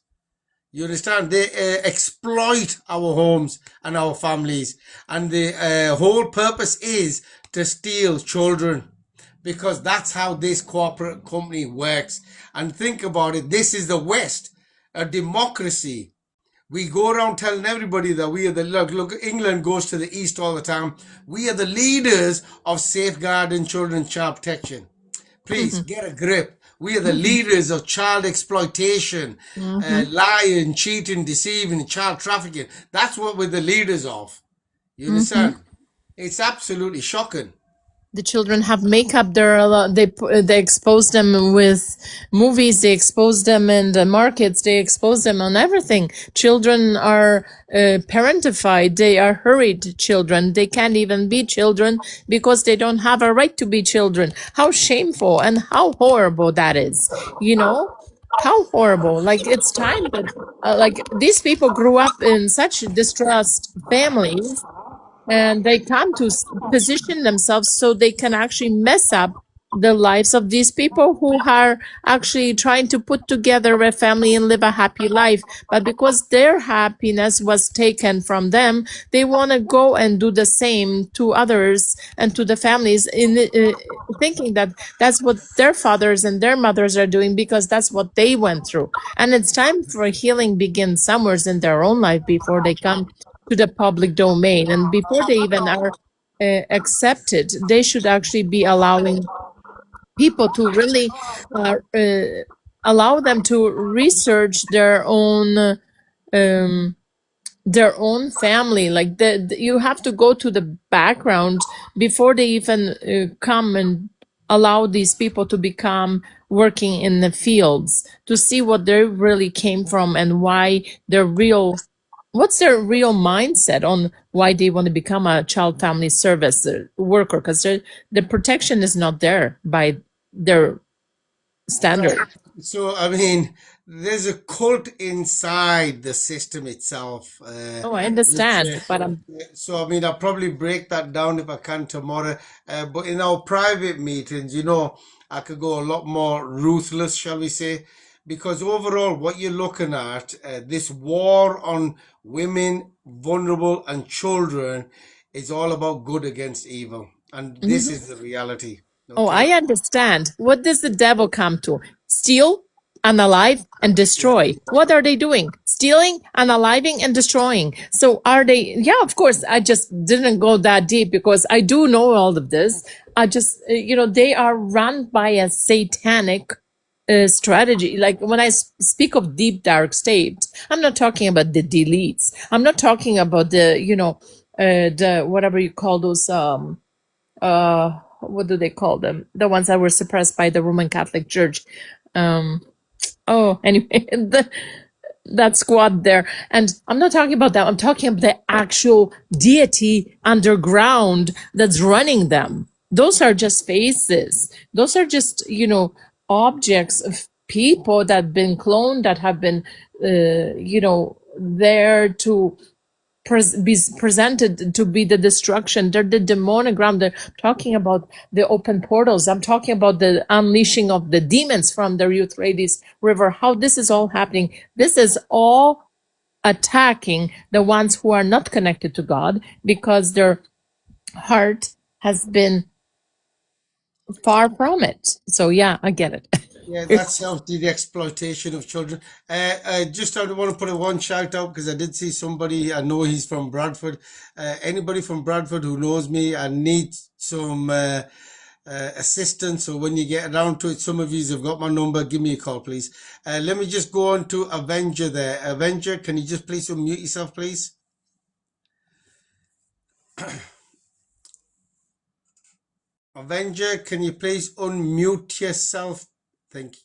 You understand? They exploit our homes and our families, and the whole purpose is to steal children because that's how this corporate company works. And think about it, this is the West, a democracy. We go around telling everybody that we are the look. England goes to the East all the time. We are the leaders of safeguarding children, child protection. Please Mhm. get a grip. We are the Mhm. leaders of child exploitation, Mhm. lying, cheating, deceiving, child trafficking. That's what we're the leaders of. You Mhm. understand? It's absolutely shocking. The children have makeup. They expose them with movies. They expose them in the markets. They expose them on everything. Children are parentified. They are hurried children. They can't even be children because they don't have a right to be children. How shameful and how horrible that is. You know, how horrible. Like it's time that like these people grew up in such distressed families and they come to position themselves so they can actually mess up the lives of these people who are actually trying to put together a family and live a happy life. But because their happiness was taken from them, they want to go and do the same to others and to the families in thinking that that's what their fathers and their mothers are doing because that's what they went through. And it's time for healing begins somewhere in their own life before they come to the public domain. And before they even are accepted, they should actually be allowing people to really allow them to research um, their own family. Like you have to go to the background before they even come and allow these people to become working in the fields to see what they really came from and why their real what's their real mindset on why they want to become a child family service worker because the protection is not there by their Right. standard. So, I mean, there's a cult inside the system itself, Oh, I which, understand, but I'm so I mean, I'll probably break that down if I can tomorrow. But in our private meetings, I could go a lot more ruthless, shall we say, because overall, what you're looking at, this war on women, vulnerable, and children is all about good against evil. And this Mhm. is the reality. Oh, I Okay. understand. What does the devil come to? Steal, unalive, and Yeah. destroy. What are they doing? Stealing, unaliving, and destroying. So are they? Yeah, of course. I just didn't go that deep because I do know all of this. I just, they are run by a satanic strategy. Like when I speak of deep dark state, I'm not talking about the deletes. I'm not talking about the whatever you call those, what do they call them? The ones that were suppressed by the Roman Catholic Church. Anyway, that squad there. And I'm not talking about that. I'm talking about the actual deity underground that's running them. Those are just faces. Those are just, objects of people that have been cloned, that have been, there to be presented to be the destruction. They're the demonogram. They're talking about the open portals. I'm talking about the unleashing of the demons from the Euphrates River. How this is all happening. This is all attacking the ones who are not connected to God because their heart has been far from it. So yeah, I get it. Yeah, that's obviously the exploitation of children. I want to put a one shout out because I did see somebody. I know he's from Bradford. Anybody from Bradford who knows me and needs some assistance, or when you get around to it, some of you have got my number. Give me a call, please. Let me just go on to Avenger there. Avenger, can you just please unmute yourself, please? Avenger, can you please unmute yourself? Thank you.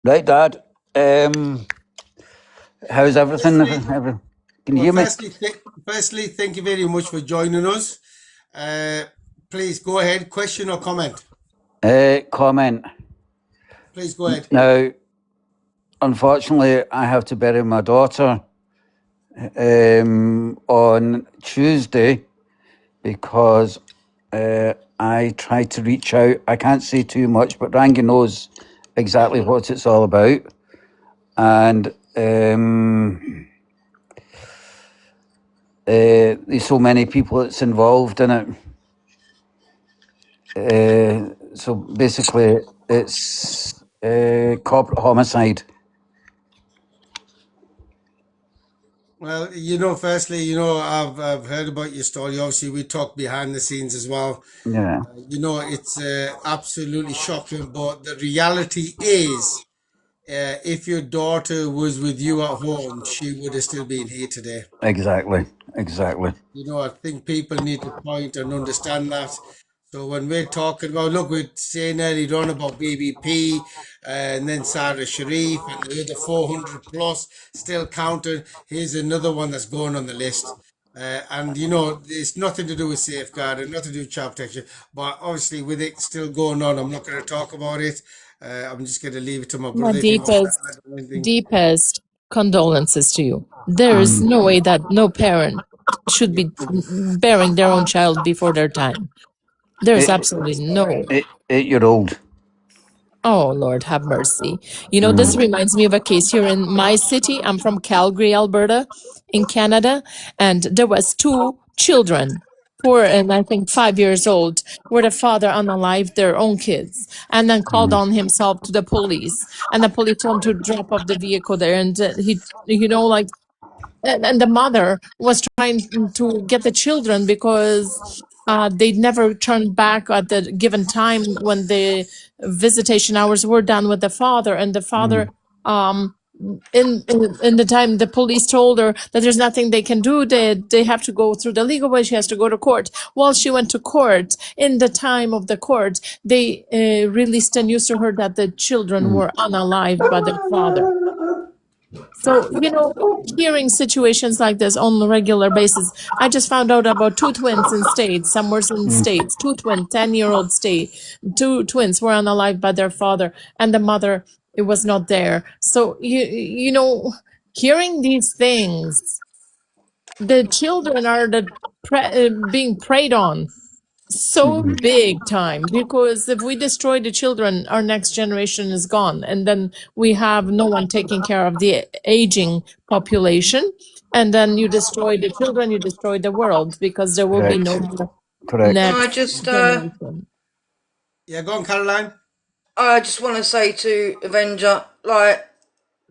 Right, Dad. How's everything? Firstly, Can you well, hear me? firstly, thank you very much for joining us. Please go ahead. Question or comment? Comment. Please go ahead. Now, unfortunately, I have to bury my daughter on Tuesday because I tried to reach out. I can't say too much, but Rangy knows exactly what it's all about. And there's so many people that's involved in it. So basically, it's corporate homicide. Well, firstly, I've heard about your story. Obviously, we talk behind the scenes as well. Yeah, It's absolutely shocking, but the reality is, if your daughter was with you at home, she would have still been here today. exactly. I think people need to point and understand that. So when we're talking about, look, we're saying earlier on about BBP and then Sarah Sharif and the other 400 plus still counting. Here's another one that's going on the list. It's nothing to do with safeguarding, nothing to do with child protection. But obviously, with it still going on, I'm not going to talk about it. I'm just going to leave it to my My brother if he wants to deepest, add anything. deepest condolences to you. There is no way that no parent should be bearing their own child before their time. There's Eight, absolutely no way. 8 year old. Oh, Lord, have mercy. This reminds me of a case here in my city. I'm from Calgary, Alberta, in Canada, and there was two children, 4 and I think 5 years old, where the father unalived their own kids and then called on himself to the police. And the police told him to drop off the vehicle there. And he, like, and the mother was trying to get the children because they never turned back at the given time when the visitation hours were done with the father, and the father in the time the police told her that there's nothing they can do, they have to go through the legal way. She has to go to court. Well, she went to court. In the time of the court, they released a news to her that the children were unalived by their father. So, hearing situations like this on a regular basis, I just found out about two twins in states, somewhere in states, two twin, 10-year-old state, two twins were unalived by their father, and the mother, it was not there. So, hearing these things, the children are being preyed on so big time, because if we destroy the children, our next generation is gone, and then we have no one taking care of the aging population. And then you destroy the children, you destroy the world, because there will be no more Correct. I next just generation. Yeah, go on, Caroline. I just want to say to Avenger, like,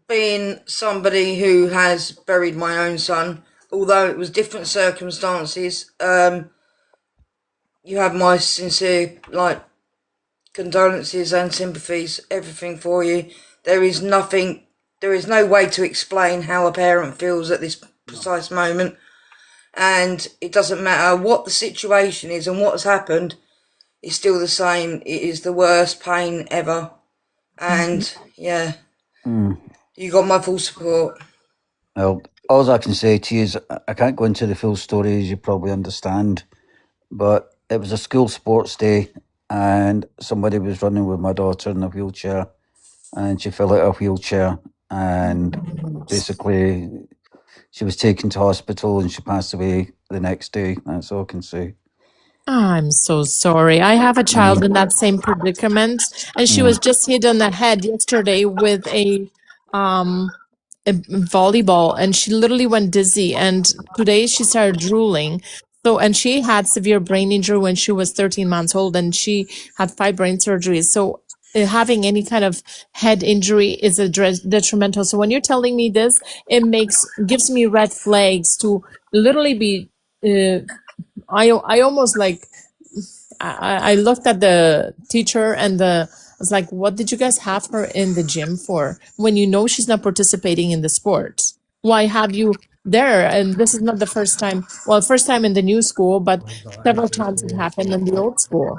being somebody who has buried my own son, although it was different circumstances, you have my sincere condolences and sympathies, everything for you. There is no way to explain how a parent feels at this precise moment, and it doesn't matter what the situation is and what has happened, it's still the same. It is the worst pain ever, and yeah, you got my full support. Well, all I can say to you is I can't go into the full story, as you probably understand, but it was a school sports day and somebody was running with my daughter in a wheelchair and she fell out of a wheelchair and basically she was taken to hospital and she passed away the next day. That's all I can say. I'm so sorry. I have a child in that same predicament, and she was just hit on the head yesterday with a volleyball, and she literally went dizzy. And today she started drooling. So, and she had severe brain injury when she was 13 months old, and she had 5 brain surgeries. So, having any kind of head injury is a detrimental. So, when you're telling me this, gives me red flags to literally be. I almost like I looked at the teacher and I was like, what did you guys have her in the gym for when you know she's not participating in the sport? Why have you there? And this is not the first time. Well, first time in the new school, but several times it happened in the old school.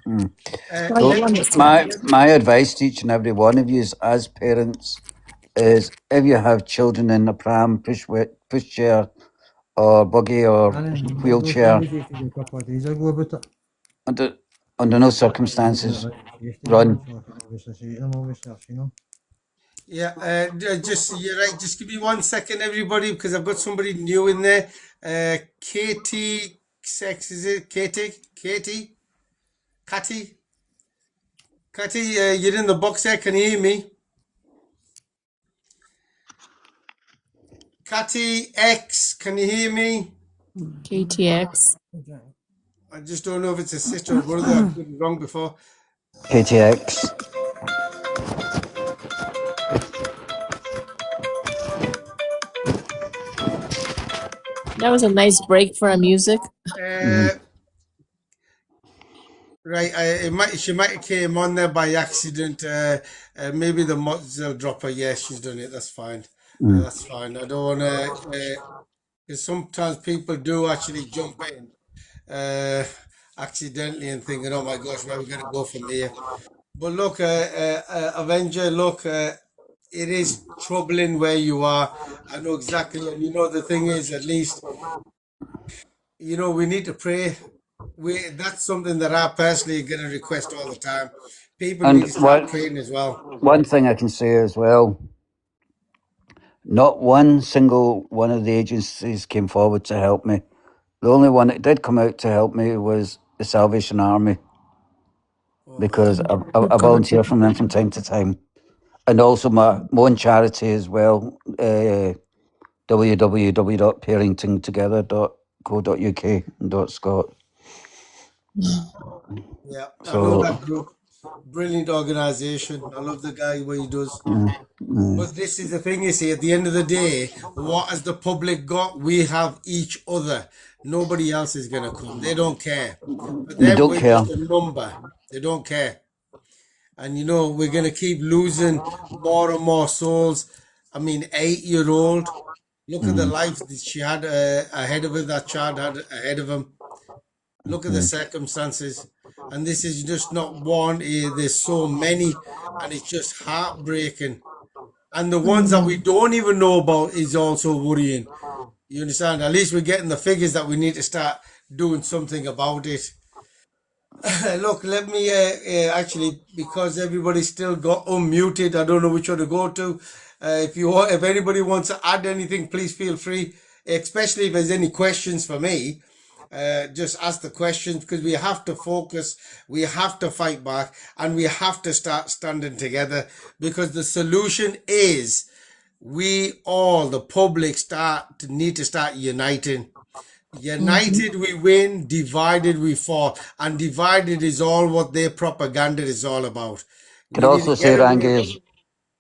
So I do Let me, understand. My advice to each and every one of you as parents is if you have children in a pram, pushchair, or buggy or wheelchair, under, under no circumstances run. yeah, just you're right. Just give me 1 second, everybody, because I've got somebody new in there. Katie, sex is it? Katie, you're in the box there. Can you hear me? Katie X, can you hear me? KTX. I just don't know if it's a sister or brother. I've got it wrong before. KTX. That was a nice break for a music. Uh, right, she might have came on there by accident. Maybe the mozzarella dropper. Yes, she's done it. That's fine. That's fine. I don't want to. Because sometimes people do actually jump in accidentally and thinking, "Oh my gosh, where are we going to go from here?" But look, Avenger, look, it is troubling where you are. I know exactly, and you know the thing is, at least we need to pray. That's something that I personally going to request all the time. People need And to start praying as well. one thing I can say as well, not one single one of the agencies came forward to help me. The only one that did come out to help me was the Salvation Army because I volunteer from them from time to time. And also my own charity as well, www.parentingtogether.co.uk and .scot. Yeah, I know So, that group. Brilliant organization. I love the guy what he does. But this is the thing, you see, at the end of the day, what has the public got? We have each other. Nobody else is going to come. They don't care. For they them, don't we're care. just a number. They don't care. And we're going to keep losing more and more souls. I mean, 8-year-old. Look at the life that she had ahead of her, that child had ahead of him. Look at the circumstances. And this is just not one. There's so many. And it's just heartbreaking. And the ones that we don't even know about is also worrying. You understand? At least we're getting the figures that we need to start doing something about it. Look, let me actually, because everybody's still got unmuted, I don't know which one to go to. If anybody wants to add anything, please feel free. Especially if there's any questions for me, just ask the questions because we have to focus, we have to fight back, and we have to start standing together because the solution is we all, the public, need to start uniting. United we win, divided we fall. And divided is all what their propaganda is all about. Could We need to also say, get away.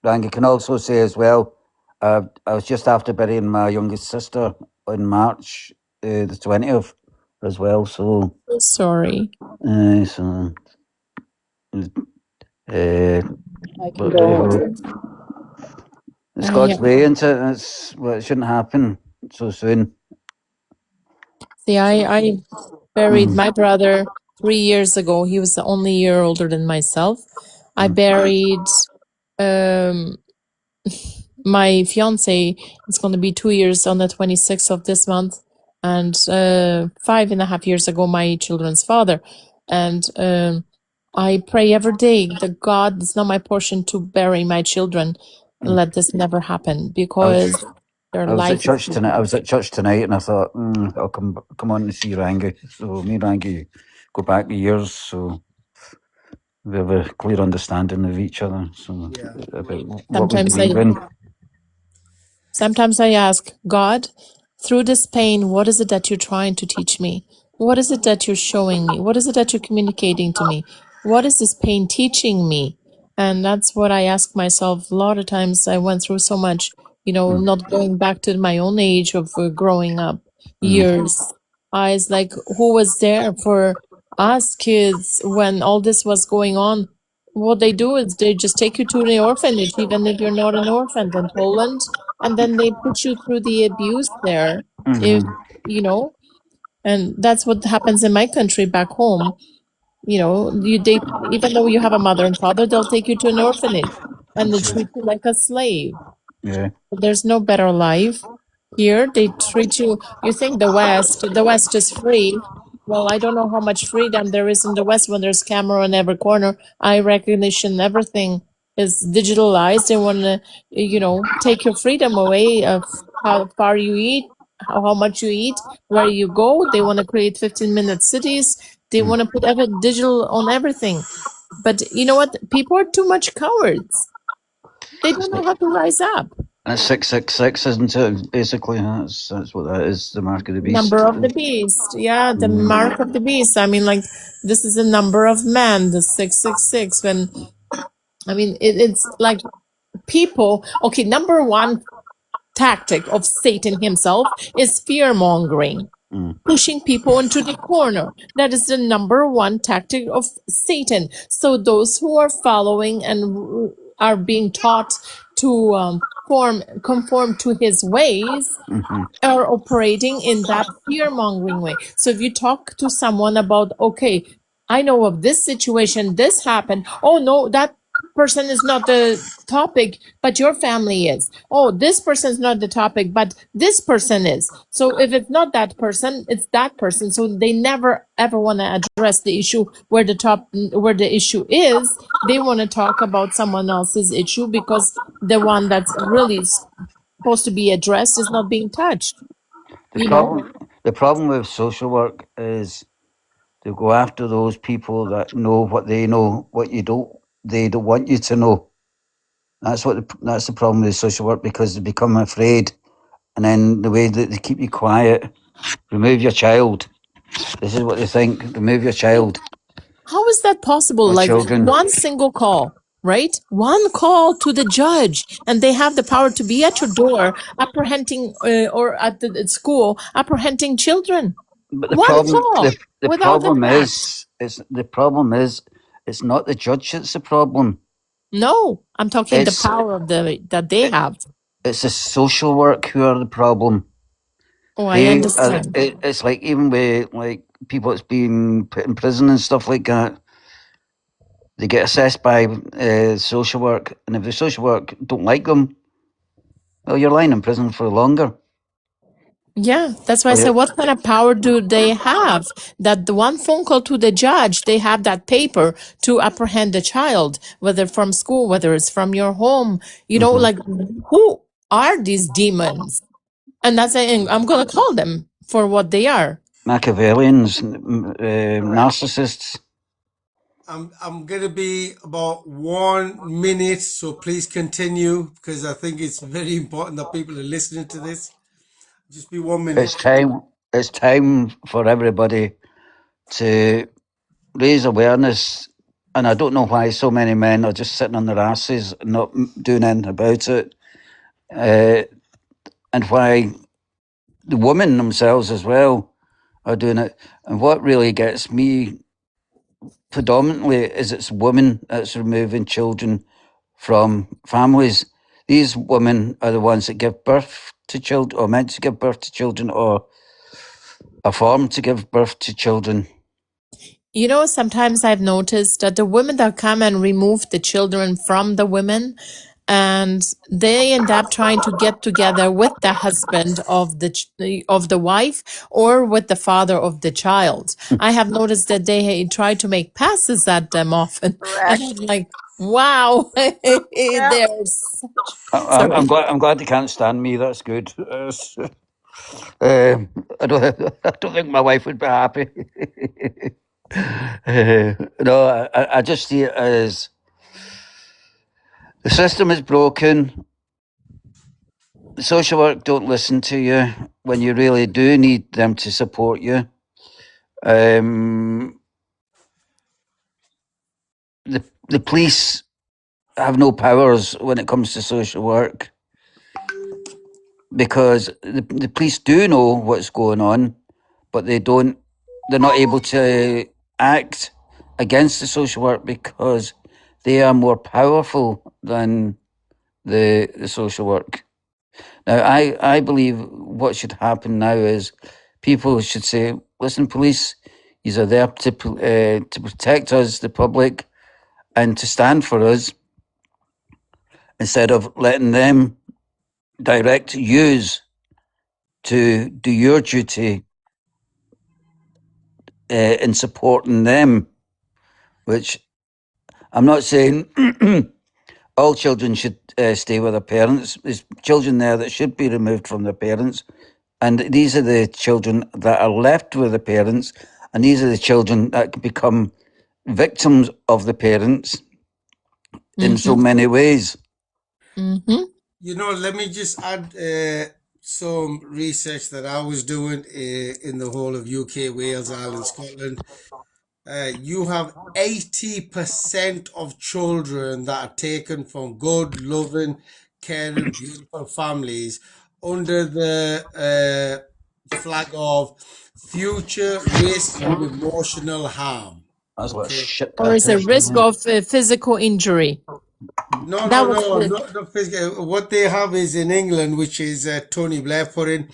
Rangi can also say as well, I was just after burying my youngest sister in March the 20th. as well. So, So sorry. so My but hey ho, condolences. it's Yeah. God's way, isn't it? It's well, it shouldn't happen so soon. See, I buried Mm, my brother 3 years ago. He was only a year older than myself. I mm, buried um my fiance. It's going to be 2 years on the 26th of this month, and 5.5 years ago, my children's father. And I pray every day that God, it's not my portion to bury my children. mm. Let this never happen I because was their I was at life is church too tonight. I was precious. at church tonight, and I thought, I'll come on to see Rangy. So me and Rangy go back years, so we have a clear understanding of each other. So Yeah. about what we Sometimes believe I in. Sometimes I ask God, through this pain, what is it that you're trying to teach me? What is it that you're showing me? What is it that you're communicating to me? What is this pain teaching me? And that's what I ask myself. A lot of times I went through so much, Mm, not going back to my own age of growing up mm, years. I was like, who was there for us kids when all this was going on? What they do is they just take you to the orphanage, even if you're not an orphan in Poland, and then they put you through the abuse there. If mm-hmm. you know, and that's what happens in my country back home. They even though you have a mother and father, they'll take you to an orphanage and they treat you like a slave. Yeah. There's no better life here. They treat you, you think the West is free. Well, I don't know how much freedom there is in the West when there's camera in every corner, eye recognition, everything is digitalized. They want to, take your freedom away of how far you eat, how much you eat, where you go. They want to create 15-minute cities. They Mm. want to put digital on everything. But you know what? People are too much cowards. They It's don't know like how to rise up. that's 666, isn't it? Basically, that's what that is. The mark of the beast. Number of the beast. Yeah, the Mm, mark of the beast. I mean, like, this is a number of man, the 666. I mean, it's like people. Okay, number one tactic of Satan himself is fear mongering, mm, pushing people into the corner. That is the number one tactic of Satan. So those who are following and are being taught to conform to his ways mm-hmm. are operating in that fear mongering way. So if you talk to someone about, okay, I know of this situation, this happened. Oh no, that person is not the topic, but your family is. Oh, this person is not the topic, but this person is. So if it's not that person, it's that person. So they never ever want to address the issue where the issue is. They want to talk about someone else's issue because the one that's really supposed to be addressed is not being touched. The You know, problem with social work is to go after those people that know what they know, what they don't want you to know. That's the problem with social work, because they become afraid, and then the way that they keep you quiet, remove your child. This is what they think. Remove your child how is that possible? or Like children. one single call, right? One call to the judge, and they have the power to be at your door, apprehending, or at the at school, apprehending children. But One call the without the problem facts. is it's not the judge that's the problem. No, I'm talking the It's power of that they it, have. it's the social work who are the problem. Oh, I They are. understand. It's like, even with like people that's being put in prison and stuff like that, they get assessed by social work, and if the social work don't like them, well, you're lying in prison for longer. Yeah, that's why I Or said, you what kind of power do they have? That the one phone call to the judge, they have that paper to apprehend the child, whether from school, whether it's from your home. hmm Like, who are these demons? And that's saying, I'm going to call them for what they are. Machiavellians, narcissists. I'm gonna be about 1 minute, so please continue because I think it's very important that people are listening to this. Just be 1 minute. It's time. It's time for everybody to raise awareness, and I don't know why so many men are just sitting on their asses and not doing anything about it, and why the women themselves as well are doing it. And what really gets me predominantly is it's women that's removing children from families. These women are the ones that give birth to children, or meant to give birth to children, or are formed to give birth to children. You know, sometimes I've noticed that the women that come and remove the children from the women, and they end up trying to get together with the husband of of the wife or with the father of the child. I have noticed that they try to make passes at them often, and Correct. I'm like, wow, Yeah. there's I'm sorry. glad. I'm glad they can't stand me. That's good. I don't. I don't think my wife would be happy. No, I just see it as the system is broken. The social work don't listen to you when you really do need them to support you. The the police have no powers when it comes to social work because the police do know what's going on, but they don't. They're not able to act against the social work because they are more powerful than the social work. Now, I believe what should happen now is people should say, "Listen, police, these are there to protect us, the public, and to stand for us, instead of letting them direct yous to do your duty in supporting them." Which I'm not saying all children should stay with their parents. There's children there that should be removed from their parents. And these are the children that are left with the parents. And these are the children that become victims of the parents in so Mm-hmm. many ways. Mm-hmm. You know, let me just add some research that I was doing in the whole of UK, Wales, Ireland, Scotland. You have 80% of children that are taken from good, loving, caring, beautiful families under the flag of future risk of emotional harm. That's what Okay. shit Or that is a is. risk of physical injury. No, That no, was no, the, not physical. What they have is in England, which is Tony Blair put in,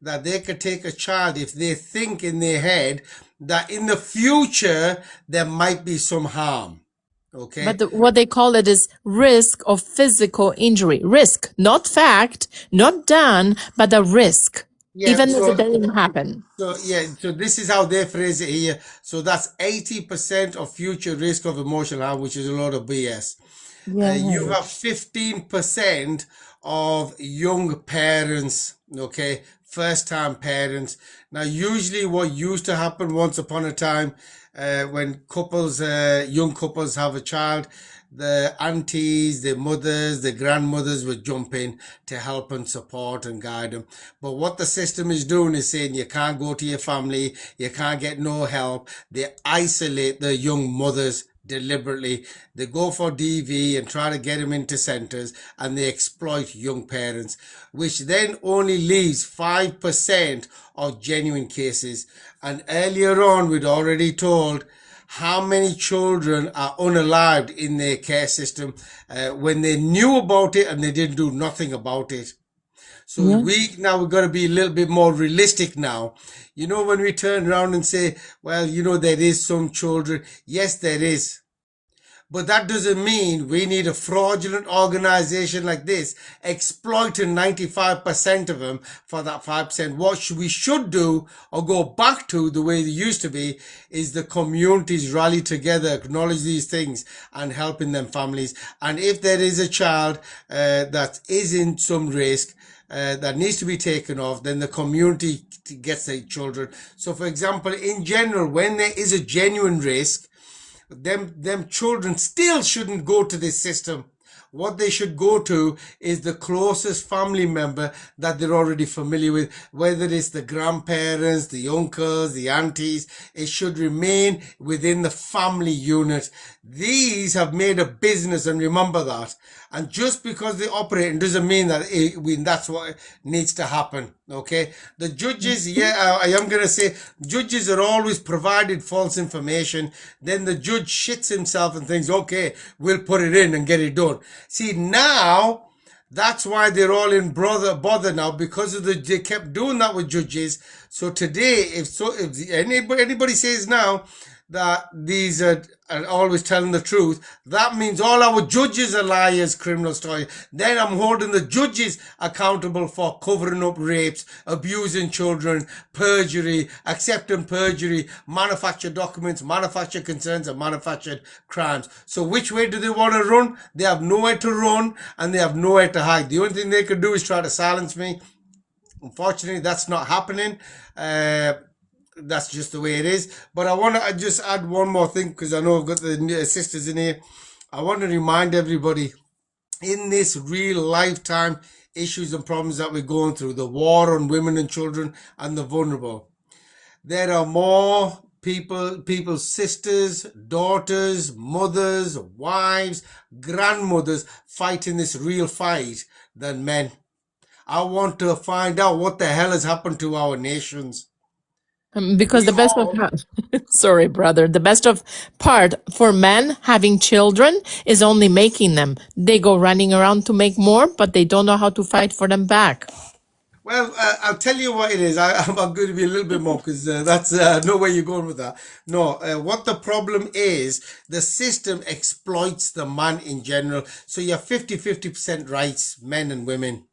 that they could take a child if they think in their head that in the future there might be some harm. but Okay. what they call it is risk of physical injury. Risk, not fact, not done, but a risk, Yeah. even if it doesn't happen. So this is how they phrase it here. So that's 80% of future risk of emotional harm, which is a lot of BS. You have Yes. 15% of young parents, okay, first time parents. Now, usually, what used to happen once upon a time, when young couples have a child, the aunties, the mothers, the grandmothers would jump in to help and support and guide them. But what the system is doing is saying you can't go to your family, you can't get no help. They isolate the young mothers deliberately. They go for DV and try to get them into centres, and they exploit young parents, which then only leaves 5% of genuine cases. And earlier on, we'd already told how many children are unalived in their care system when they knew about it and they didn't do nothing about it. So Yeah. we've got to be a little bit more realistic now. You know, when we turn around and say, well, you know, there is some children. Yes, there is. But that doesn't mean we need a fraudulent organization like this exploiting 95% of them for that 5%. What we should do, or go back to the way it used to be, is the communities rally together, acknowledge these things, and helping them families. And if there is a child that is in some risk, that needs to be taken off, then the community gets the children. So, for example, in general, when there is a genuine risk, them children still shouldn't go to this system. What they should go to is the closest family member that they're already familiar with, whether it's the grandparents, the uncles, the aunties. It should remain within the family unit. These have made a business, and remember that. And just because they operate doesn't mean that that's what needs to happen. Okay, the judges, yeah, I am gonna say judges are always provided false information. Then the judge shits himself and thinks, okay, we'll put it in and get it done. See, now that's why they're all in bother now, because of they kept doing that with judges. So today, if anybody says now that these are always telling the truth, that means all our judges are liars, criminal stories. Then I'm holding the judges accountable for covering up rapes, abusing children, perjury, accepting perjury, manufactured documents, manufactured concerns, and manufactured crimes. So which way do they want to run? They have nowhere to run and they have nowhere to hide. The only thing they could do is try to silence me. Unfortunately, that's not happening. That's just the way it is. But I want to just add one more thing, because I know I've got the sisters in here. I want to remind everybody, in this real lifetime issues and problems that we're going through, the war on women and children and the vulnerable, there are more people's sisters, daughters, mothers, wives, grandmothers fighting this real fight than men. I want to find out what the hell has happened to our nations. Because We the best of all sorry, brother, the best of part for men having children is only making them. They go running around to make more, but they don't know how to fight for them back. Well, I'll tell you what it is. I'm going to be a little bit more, because that's no way you're going with that. No, what the problem is, the system exploits the man in general. So you have 50% rights, men and women.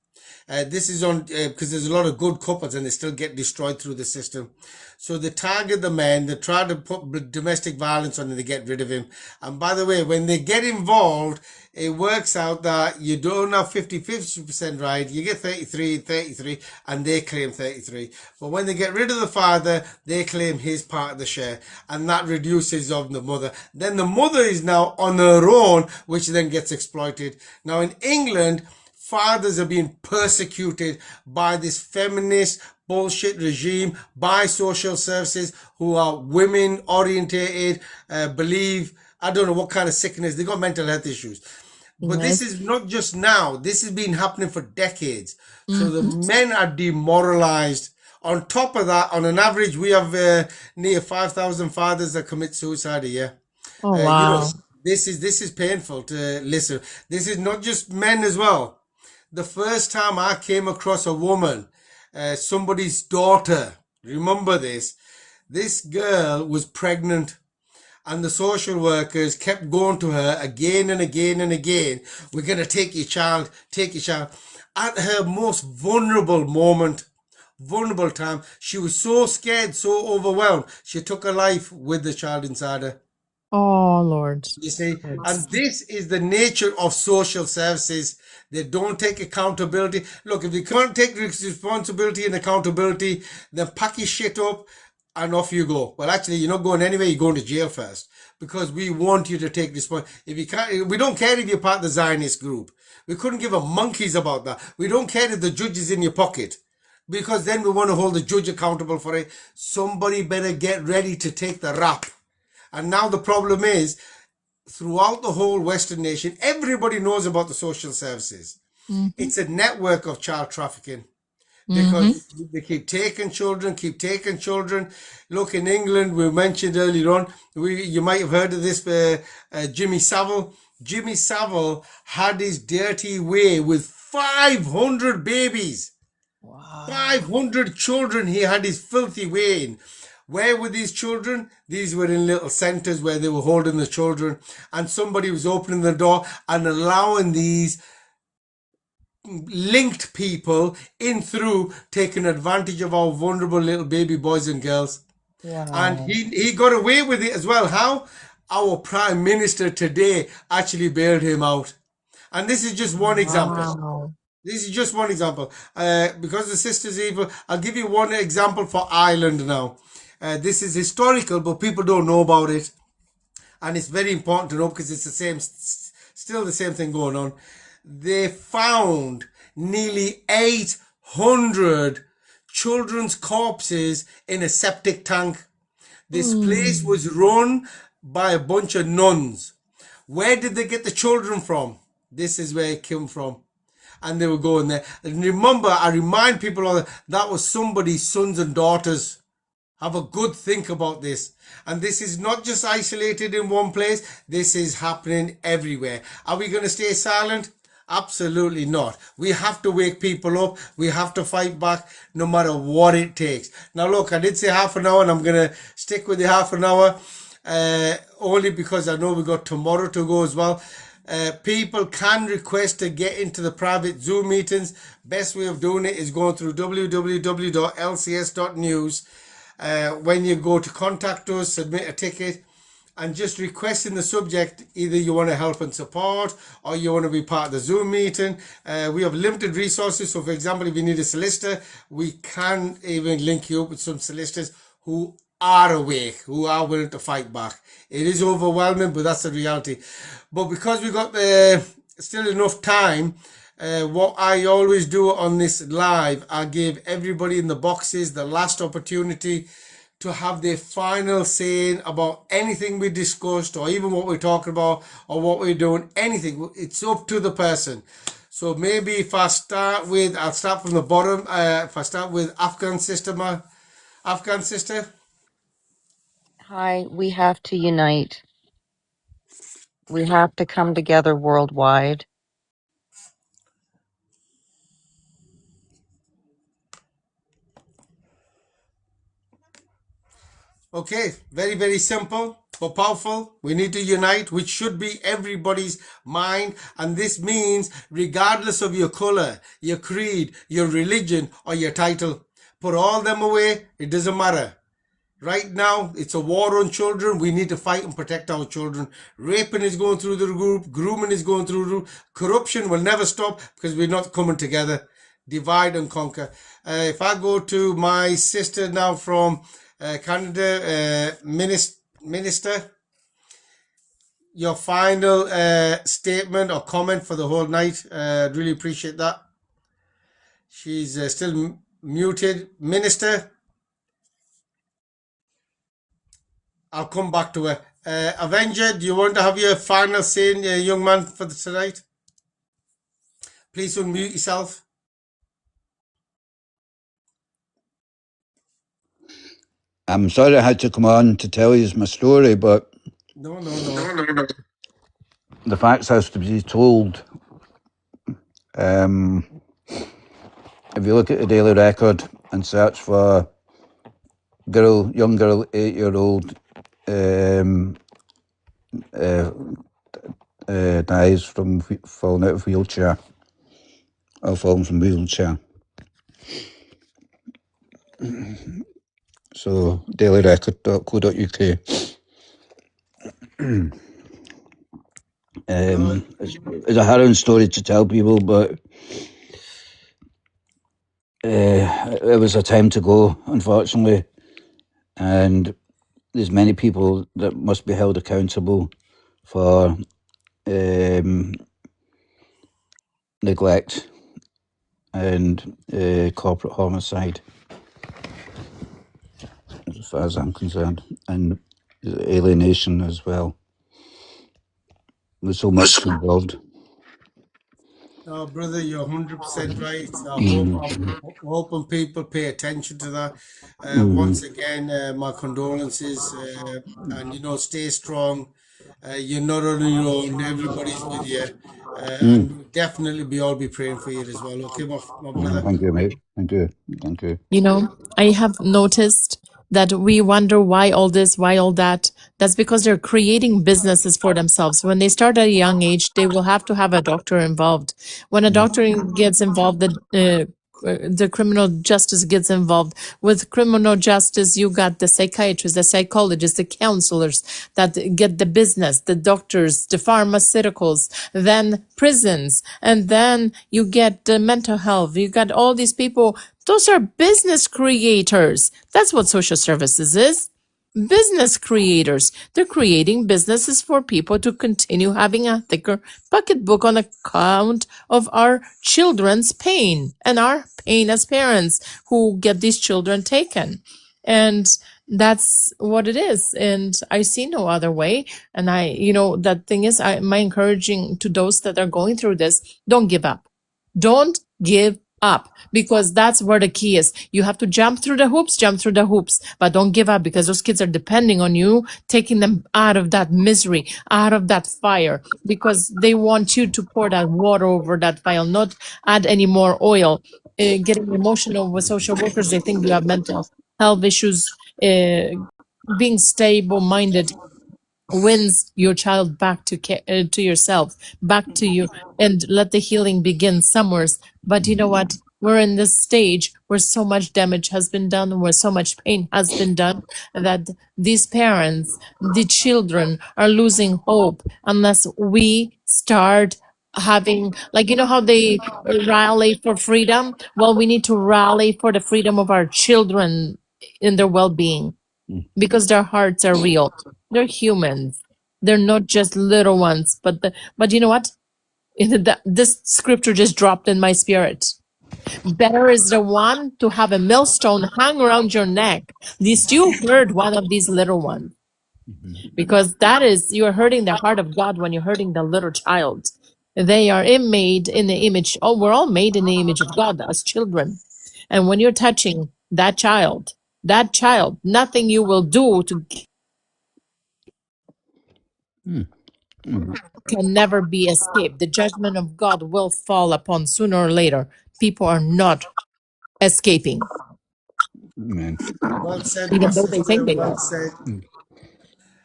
This is on because there's a lot of good couples and they still get destroyed through the system. So they target the men, they try to put domestic violence on and they get rid of him. And by the way, when they get involved, it works out that you don't have 50% right, you get 33, and they claim 33. But when they get rid of the father, they claim his part of the share, and that reduces of the mother. Then the mother is now on her own, which then gets exploited. Now in England, fathers are being persecuted by this feminist bullshit regime, by social services who are women orientated, believe, I don't know what kind of sickness, they got mental health issues. But this Yes. is not just now, this has been happening for decades. So the Hmm. men are demoralized. On top of that, on an average, we have near 5,000 fathers that commit suicide a year. Oh, You know, wow. this is painful to listen. This is not just men as well. The first time I came across a woman, somebody's daughter, remember this? This girl was pregnant, and the social workers kept going to her again and again and again. We're going to take your child, take your child. At her most vulnerable moment, vulnerable time, she was so scared, so overwhelmed, she took her life with the child inside her. Oh, Lord. You see, Yes. and this is the nature of social services. They don't take accountability. Look, if you can't take responsibility and accountability, then pack your shit up and off you go. Well, actually, you're not going anywhere. You're going to jail first, because we want you to take responsibility. If you can't, we don't care if you're part of the Zionist group. We couldn't give a monkeys about that. We don't care if the judge is in your pocket, because then we want to hold the judge accountable for it. Somebody better get ready to take the rap. And now the problem is, throughout the whole Western nation, everybody knows about the social services. Mm-hmm. It's a network of child trafficking, Mm-hmm. because they keep taking children, keep taking children. Look, in England, we mentioned earlier on, you might have heard of this, Jimmy Savile. Jimmy Savile had his dirty way with 500 babies. Wow. 500 children he had his filthy way in. Where were these children? These were in little centers where they were holding the children, and somebody was opening the door and allowing these linked people in through, taking advantage of our vulnerable little baby boys and girls. And Wow. he got away with it as well. How? Our Prime Minister today actually bailed him out. And this is just one example. Wow. This is just one example. Because the sisters evil, I'll give you one example for Ireland now. This is historical, but people don't know about it, and it's very important to know, because it's the same, still the same thing going on. They found nearly 800 children's corpses in a septic tank. This place Mm. was run by a bunch of nuns. Where did they get the children from? This is where it came from. And they were going there. And remember, I remind people all that was somebody's sons and daughters. Have a good think about this. And this is not just isolated in one place. This is happening everywhere. Are we going to stay silent? Absolutely not. We have to wake people up. We have to fight back no matter what it takes. Now look, I did say half an hour and I'm going to stick with the half an hour. Only because I know we got tomorrow to go as well. People can request to get into the private Zoom meetings. Best way of doing it is going through www.lcs.news. When you go to contact us, submit a ticket, and just requesting the subject, either you want to help and support or you want to be part of the Zoom meeting. We have limited resources, so for example, if you need a solicitor, we can even link you up with some solicitors who are awake, who are willing to fight back. It is overwhelming, but that's the reality. But because we got still enough time, what I always do on this live, I give everybody in the boxes the last opportunity to have their final saying about anything we discussed or even what we're talking about or what we're doing, anything. It's up to the person. So maybe if I start with, I'll start from the bottom. If I start with Afghan sister, Afghan sister. Hi, we have to unite. We have to come together worldwide. Okay, very, very simple but powerful. We need to unite, which should be everybody's mind. And this means regardless of your color, your creed, your religion, or your title, put all them away. It doesn't matter. Right now, it's a war on children. We need to fight and protect our children. Raping is going through the roof. Grooming is going through the roof. Corruption will never stop because we're not coming together. Divide and conquer. If I go to my sister now from Canada, Minister, your final statement or comment for the whole night. I'd really appreciate that. She's still muted. Minister, I'll come back to her. Avenger, do you want to have your final say, young man, for tonight? Please unmute yourself. I'm sorry I had to come on to tell you my story, but No. the facts has to be told. If you look at the Daily Record and search for young girl, 8-year-old, dies from falling out of wheelchair or falling from wheelchair. So dailyrecord.co.uk. It's a harrowing story to tell people, but it was a time to go, unfortunately, and there's many people that must be held accountable for neglect and corporate homicide, as far as I'm concerned, and alienation as well. There's so much involved. No, brother, you're 100% right. I'm hoping people pay attention to that. Once again, my condolences, and stay strong. You're not on your own. Everybody's with you, and we'll definitely be praying for you as well. Okay, my brother. Thank you, mate. Thank you. You know, I have noticed that we wonder why all this, why all that. That's because they're creating businesses for themselves. When they start at a young age, they will have to have a doctor involved. When a doctor gets involved, the criminal justice gets involved. With criminal justice, you got the psychiatrists, the psychologists, the counselors that get the business, the doctors, the pharmaceuticals, then prisons, and then you get the mental health. You got all these people. Those are business creators. That's what social services is. Business creators. They're creating businesses for people to continue having a thicker pocketbook on account of our children's pain and our pain as parents who get these children taken. And that's what it is. And I see no other way. And that thing is, my encouraging to those that are going through this, don't give up. Don't give up, because that's where the key is. You have to jump through the hoops, but don't give up, because those kids are depending on you, taking them out of that misery, out of that fire, because they want you to pour that water over that fire, not add any more oil. Getting emotional with social workers, they think you have mental health issues. Being stable minded wins your child back to yourself, back to you, and let the healing begin somewhere. But you know what? We're in this stage where so much damage has been done, where so much pain has been done, that these parents, the children, are losing hope unless we start having, like, how they rally for freedom. Well, we need to rally for the freedom of our children in their well-being, because their hearts are real. They're humans. They're not just little ones. But you know what? This scripture just dropped in my spirit. Better is the one to have a millstone hung around your neck, lest you hurt one of these little ones. Because you're hurting the heart of God when you're hurting the little child. They are made in the image. Oh, we're all made in the image of God as children. And when you're touching that child, nothing you will do to can never be escaped. The judgment of God will fall upon sooner or later. People are not escaping, Amen. Well said, my even though they sister. think they Well are. said.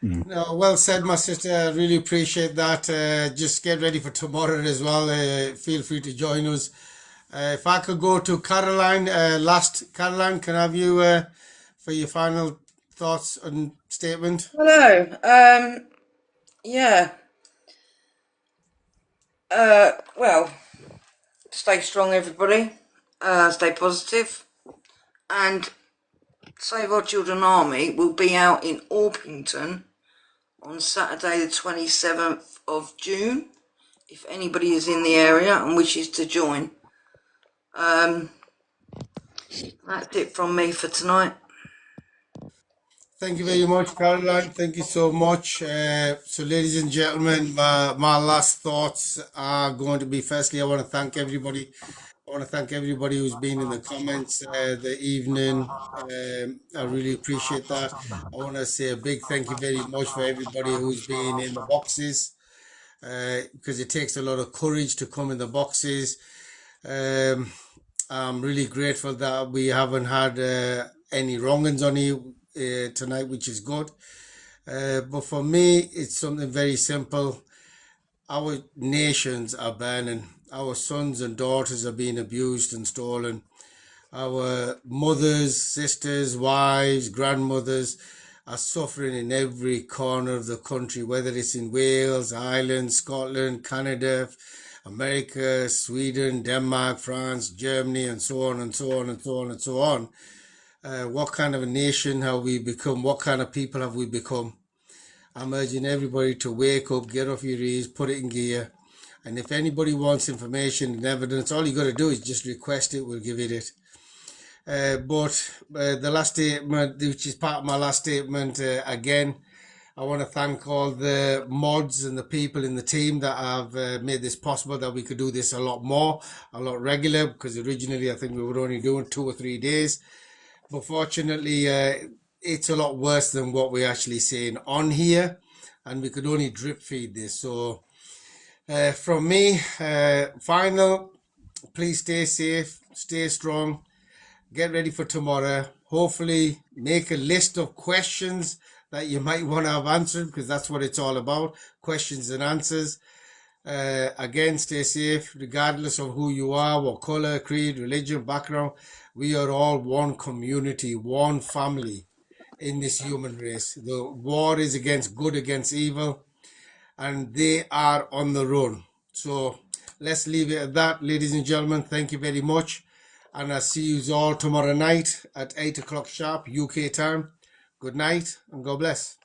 No, well said, my sister. I really appreciate that. Just get ready for tomorrow as well. Feel free to join us. If I could go to Caroline, Caroline, can I have you for your final thoughts and statement? Hello. Yeah. Well, stay strong, everybody. Stay positive. And Save Our Children Army will be out in Orpington on Saturday the 27th of June, if anybody is in the area and wishes to join. That's it from me for tonight. Thank you very much, Caroline. Thank you so much. So, ladies and gentlemen, my last thoughts are going to be, firstly, I want to thank everybody. I want to thank everybody who's been in the comments the evening. I really appreciate that. I want to say a big thank you very much for everybody who's been in the boxes, because it takes a lot of courage to come in the boxes. Um, I'm really grateful that we haven't had any wrongings on you tonight, which is good. But for me, it's something very simple. Our nations are burning. Our sons and daughters are being abused and stolen. Our mothers, sisters, wives, grandmothers are suffering in every corner of the country, whether it's in Wales, Ireland, Scotland, Canada, America, Sweden, Denmark, France, Germany, and so on and so on and so on and so on. What kind of a nation have we become? What kind of people have we become? I'm urging everybody to wake up, get off your ears, put it in gear. And if anybody wants information and evidence, all you got to do is just request it, we'll give it. But the last statement, which is part of my last statement, again, I want to thank all the mods and the people in the team that have made this possible, that we could do this a lot more, a lot regular, because originally I think we were only doing 2 or 3 days. But fortunately, it's a lot worse than what we're actually saying on here, and we could only drip feed this. So from me, final, please stay safe, stay strong, get ready for tomorrow. Hopefully, make a list of questions that you might want to have answered, because that's what it's all about, questions and answers. Again, stay safe, regardless of who you are, what color, creed, religion, background. We are all one community, one family in this human race. The war is against good, against evil, and they are on the run. So let's leave it at that, ladies and gentlemen. Thank you very much. And I'll see you all tomorrow night at 8 o'clock sharp, UK time. Good night and God bless.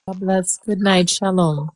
God bless. Good night. Shalom.